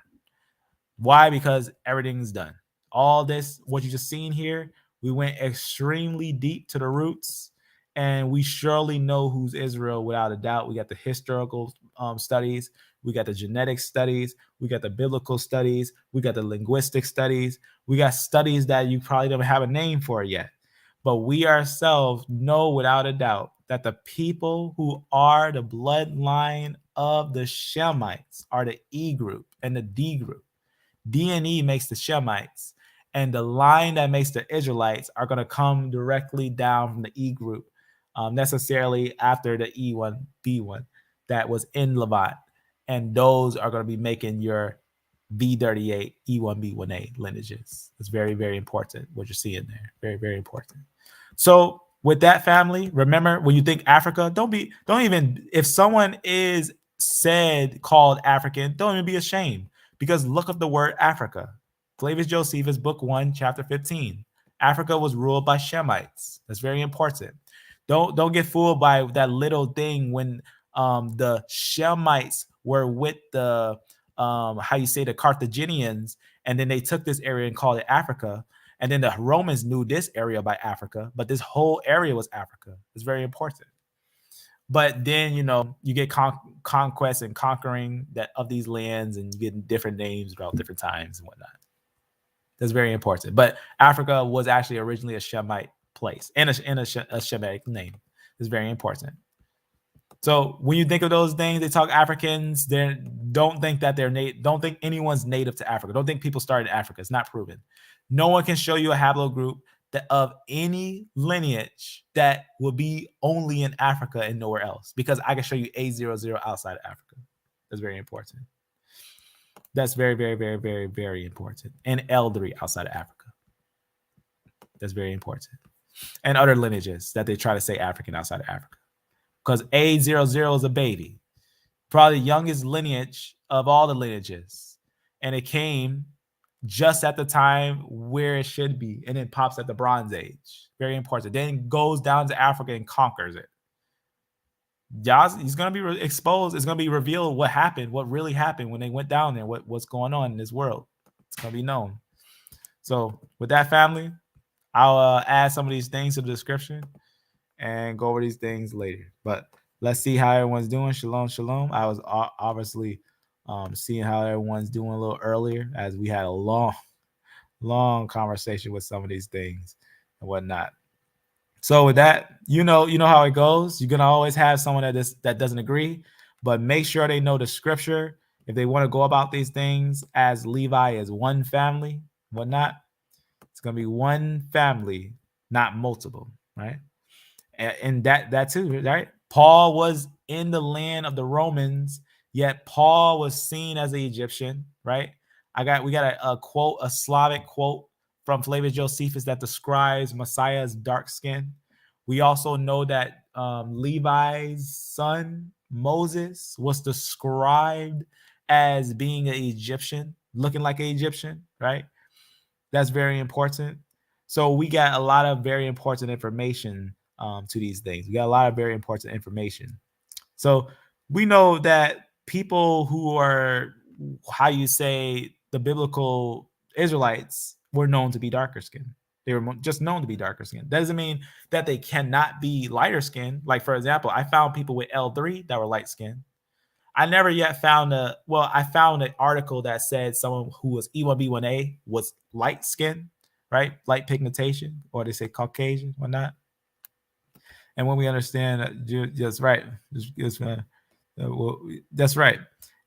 Why? Because everything's done. All this, what you just seen here, we went extremely deep to the roots, and we surely know who's Israel without a doubt. We got the historical studies, we got the genetic studies, we got the biblical studies, we got the linguistic studies, we got studies that you probably don't have a name for yet. But we ourselves know without a doubt that the people who are the bloodline of the Shemites are the E group and the D group. D and E makes the Shemites, and the line that makes the Israelites are going to come directly down from the E group, necessarily after the E1, B1 that was in Levant. And those are going to be making your V38, E1, B1A lineages. It's very, very important what you're seeing there. Very, very important. So with that, family, remember when you think Africa, don't even, if someone is called African, don't even be ashamed, because look up the word Africa. Flavius Josephus, book 1, chapter 15. Africa was ruled by Shemites. That's very important. Don't get fooled by that little thing when the Shemites were with the the Carthaginians, and then they took this area and called it Africa. And then the Romans knew this area by Africa, but this whole area was Africa. It's very important. But then, you get conquest and conquering of these lands, and you get different names about different times and whatnot. That's very important. But Africa was actually originally a Shemite place and a Shemitic name. It's very important. So when you think of those things, they talk Africans. Don't think that don't think anyone's native to Africa. Don't think people started in Africa. It's not proven. No one can show you a haplogroup of any lineage that will be only in Africa and nowhere else, because I can show you A00 outside of Africa. That's very important. That's very, very, very, very, very important. And L3 outside of Africa. That's very important. And other lineages that they try to say African outside of Africa. Because A00 is a baby. Probably the youngest lineage of all the lineages. And it came just at the time where it should be. And it pops at the Bronze Age. Very important. Then it goes down to Africa and conquers it. He's going to be exposed. It's going to be revealed what happened, what really happened when they went down there, what's going on in this world. It's going to be known. So with that, family, I'll add some of these things to the description and go over these things later. But let's see how everyone's doing. Shalom, shalom. I was obviously seeing how everyone's doing a little earlier, as we had a long conversation with some of these things and whatnot. So with that, you know how it goes. You're gonna always have someone that doesn't agree, but make sure they know the scripture. If they want to go about these things as Levi as one family, whatnot, it's gonna be one family, not multiple, right? And that too, right? Paul was in the land of the Romans, yet Paul was seen as an Egyptian, right? We got a quote, a Slavic quote from Flavius Josephus that describes Messiah's dark skin. We also know that Levi's son Moses was described as being an Egyptian, looking like an Egyptian, right? That's very important. So we got a lot of very important information to these things. We got a lot of very important information. So we know that people who are, the biblical Israelites were known to be darker skinned. They were just known to be darker skinned. That doesn't mean that they cannot be lighter skinned. Like, for example, I found people with L3 that were light skinned. I never yet found I found an article that said someone who was E1B1A was light skinned, right? Light pigmentation, or they say Caucasian, whatnot. And when we understand that, that's right. That's right.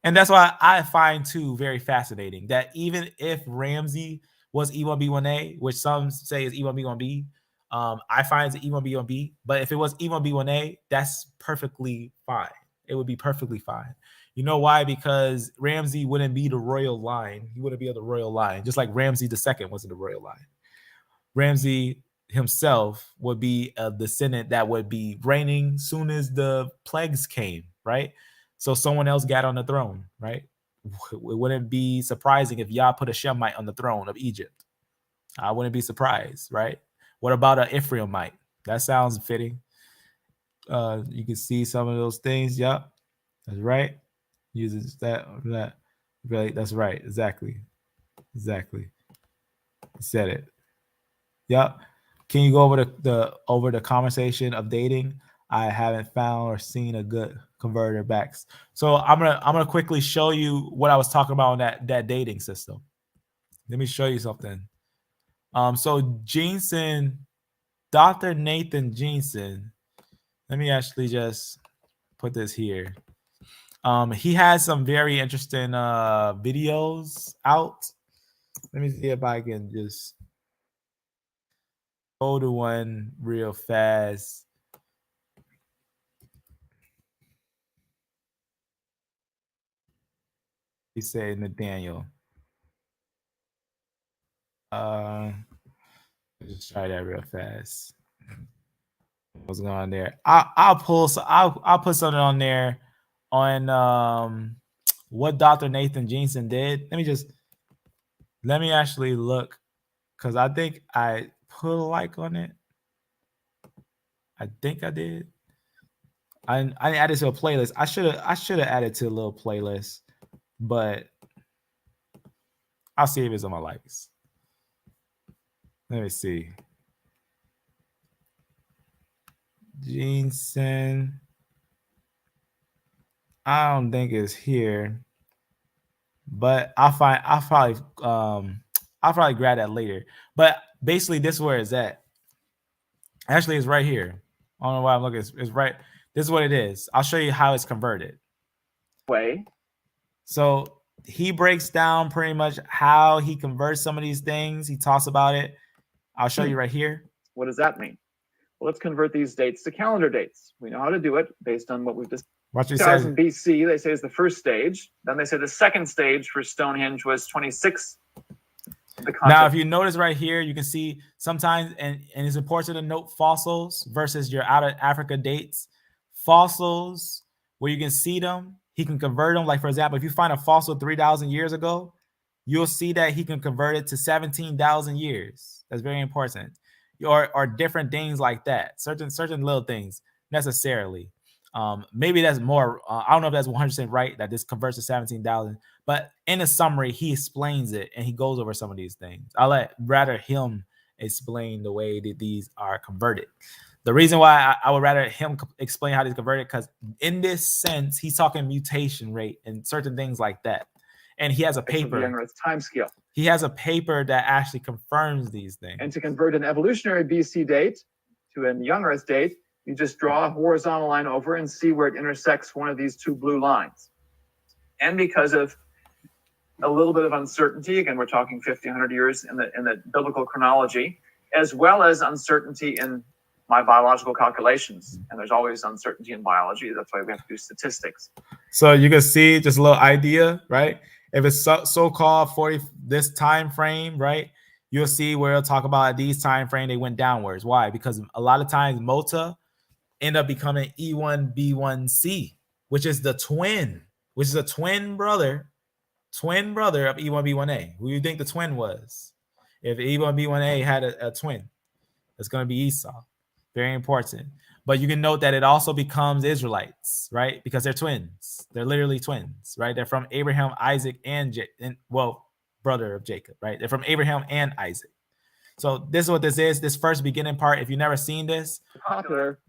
And that's why I find too very fascinating that even if Ramsey was E1B1A, which some say is E1B1B, I find it's E1B1B. But if it was E1B1A, that's perfectly fine. It would be perfectly fine. You know why? Because Ramsey wouldn't be the royal line. He wouldn't be of the royal line, just like Ramsey II wasn't the royal line. Ramsey himself would be a descendant that would be reigning soon as the plagues came, right? So someone else got on the throne, right? It wouldn't be surprising if Yah put a Shemite on the throne of Egypt. I wouldn't be surprised, right? What about an Ephraimite? That sounds fitting. You can see some of those things. Yep, that's right. Uses that. Right, that's right. Exactly. Said it. Yep. Can you go over the conversation of dating? I haven't found or seen a good converter backs. So I'm gonna quickly show you what I was talking about on that dating system. Let me show you something. So Jeanson, Dr. Nathan Jeanson. Let me actually just put this here. He has some very interesting videos out. Let me see if I can just go to one real fast. He said Nathaniel. Let's just try that real fast. What's going on there? I'll put something on there on what Dr. Nathan Jeanson did. Let me actually look, because I think I put a like on it. I think I did. I added to a playlist. I should have added to a little playlist, but I'll see if it's on my likes. Let me see. Jeanson. I don't think it's here, but I'll probably grab that later. But basically, this is where it's at. Actually, it's right here. I don't know why I'm looking. It's right. This is what it is. I'll show you how it's converted. So he breaks down pretty much how he converts some of these things. He talks about it. I'll show you right here. What does that mean? Well, let's convert these dates to calendar dates. We know how to do it based on what we've discussed. 2000 BC, they say, is the first stage. Then they say the second stage for Stonehenge was 26. Now, if you notice right here, you can see sometimes, and it's important to note fossils versus your out of Africa dates. Fossils, where you can see them, he can convert them. Like, for example, if you find a fossil 3,000 years ago, you'll see that he can convert it to 17,000 years. That's very important. Or different things like that. Certain little things necessarily. Maybe that's more. I don't know if that's 100% right that this converts to 17,000. But in a summary, he explains it and he goes over some of these things. I'll rather him explain the way that these are converted. The reason why I would rather him explain how these converted, because in this sense, he's talking mutation rate and certain things like that. And he has a paper. Time scale. He has a paper that actually confirms these things. And to convert an evolutionary BC date to a young Earth date, you just draw a horizontal line over and see where it intersects one of these two blue lines. And because of a little bit of uncertainty, again, we're talking 1,500 years in the biblical chronology, as well as uncertainty in my biological calculations. And there's always uncertainty in biology. That's why we have to do statistics. So you can see just a little idea, right? If it's so-called 40 this time frame, right? You'll see where it'll talk about at these time frame they went downwards. Why? Because a lot of times Mota end up becoming E1B1C, which is the twin, which is a twin brother of E1B1A. Who do you think the twin was? If E1B1A had a twin, it's going to be Esau. Very important. But you can note that it also becomes Israelites, right? Because they're twins. They're literally twins, right? They're from Abraham, Isaac, and brother of Jacob, right? They're from Abraham and Isaac. So this is what this is. This first beginning part, if you've never seen this,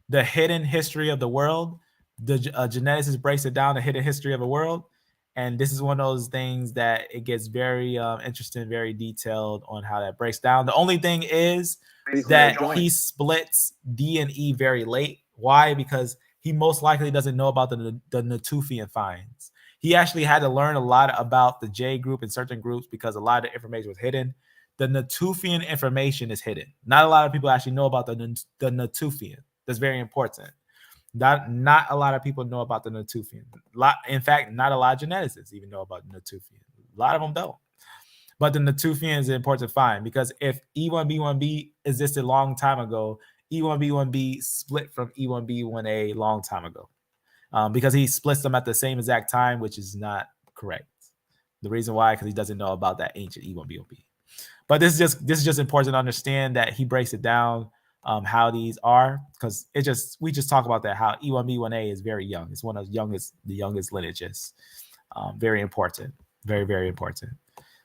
the hidden history of the world, the geneticist breaks it down, the hidden history of the world. And this is one of those things that it gets very interesting, very detailed on how that breaks down. The only thing is that he splits D and E very late. Why? Because he most likely doesn't know about the Natufian finds. he actually had to learn a lot about the J group and certain groups because a lot of the information was hidden. The Natufian information is hidden. Not a lot of people actually know about the Natufian. That's very important. Not a lot of people know about the Natufian. In fact, not a lot of geneticists even know about the Natufian. A lot of them don't. But the Natufian is important to find because if E1B1B existed a long time ago, E1B1B split from E1B1A long time ago because he splits them at the same exact time, which is not correct. The reason why, because he doesn't know about that ancient E1B1B. But this is just important to understand that he breaks it down how these are, because we just talk about that, how E1B1A is very young. It's one of the youngest lineages. Very important. Very, very important.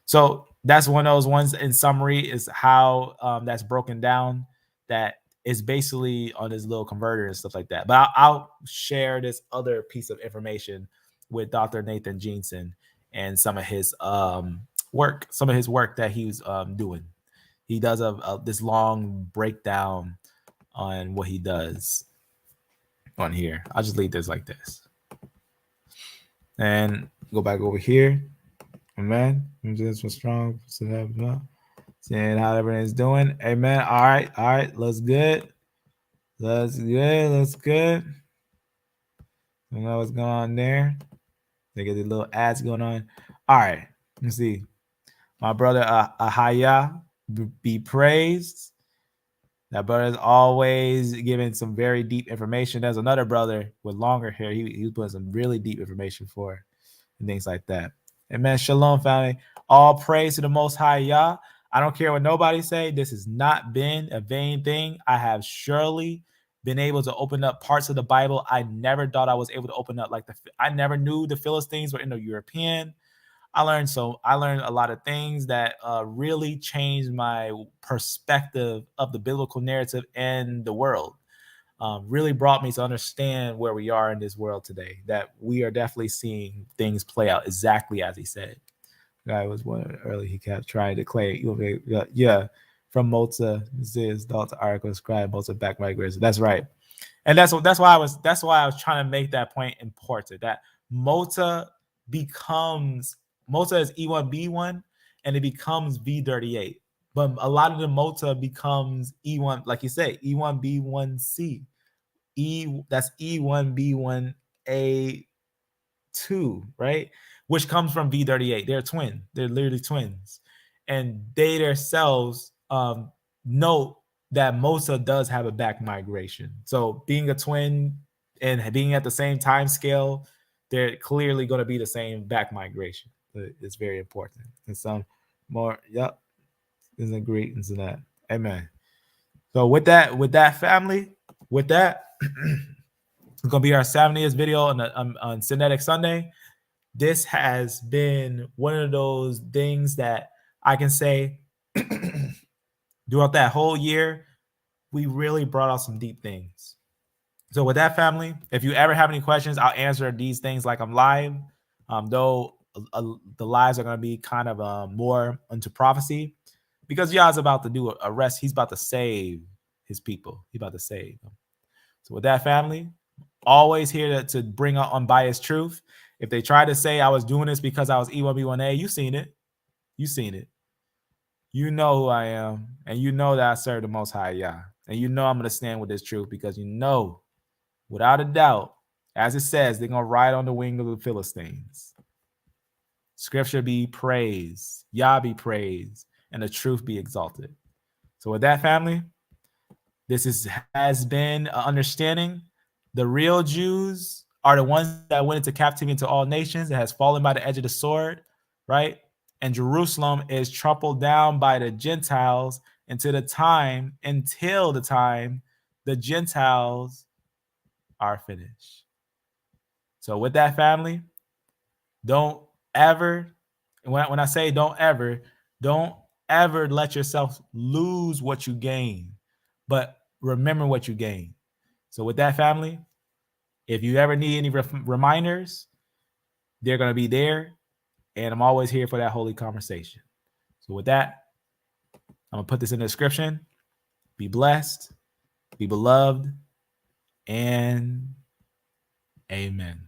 So that's one of those ones. In summary, is how that's broken down. That is basically on his little converter and stuff like that. But I'll share this other piece of information with Dr. Nathan Jeanson and some of his work that he was doing. He does this long breakdown on what he does on here. I'll just leave this like this and go back over here. Amen. This was strong. Seeing how everything's doing. Amen. All right. Looks good. Looks good. I know what's going on there. They get the little ads going on. All right. Let's see. My brother Ahaya, be praised. That brother is always giving some very deep information. There's another brother with longer hair. He was putting some really deep information for and things like that. Amen. Shalom, family. All praise to the Most High Yah. I don't care what nobody say. This has not been a vain thing. I have surely been able to open up parts of the Bible I never thought I was able to open up. I never knew the Philistines were Indo-European. I learned a lot of things that really changed my perspective of the biblical narrative and the world. Really brought me to understand where we are in this world today, that we are definitely seeing things play out exactly as he said. Guy was one early. He kept trying to claim, from Malta, this Delta article described Malta back migration. That's right. And that's why I was trying to make that point important, that Malta is E1B1 and it becomes V38. But a lot of the Malta becomes E1, like you say, E1B1C. That's E1B1A2, right? Which comes from V38. They're twin. They're literally twins. And they themselves note that Malta does have a back migration. So being a twin and being at the same time scale, they're clearly going to be the same back migration. It's very important. And some more, isn't great into that. Amen. So with that family, it's gonna be our 70th video on Synthetic Sunday. This has been one of those things that I can say throughout that whole year, we really brought out some deep things. So with that family, if you ever have any questions, I'll answer these things like I'm live. Though the lives are gonna be kind of more into prophecy, because Yah's about to do a rest. He's about to save his people. He's about to save them. So with that family, always here to bring out unbiased truth. If they try to say I was doing this because I was E1B1A, you seen it. You seen it. You know who I am. And you know that I serve the Most High Yah. And you know I'm going to stand with this truth, because you know, without a doubt, as it says, they're going to ride on the wing of the Philistines. Scripture be praised. Yah be praised. And the truth be exalted. So with that family, this has been an understanding. The real Jews are the ones that went into captivity into all nations, that has fallen by the edge of the sword, right? And Jerusalem is trampled down by the Gentiles until the time the Gentiles are finished. So with that family, don't ever, when I say don't ever let yourself lose what you gain, but remember what you gain. So with that family, if you ever need any reminders, they're going to be there. And I'm always here for that holy conversation. So with that, I'm going to put this in the description. Be blessed, be beloved, and amen.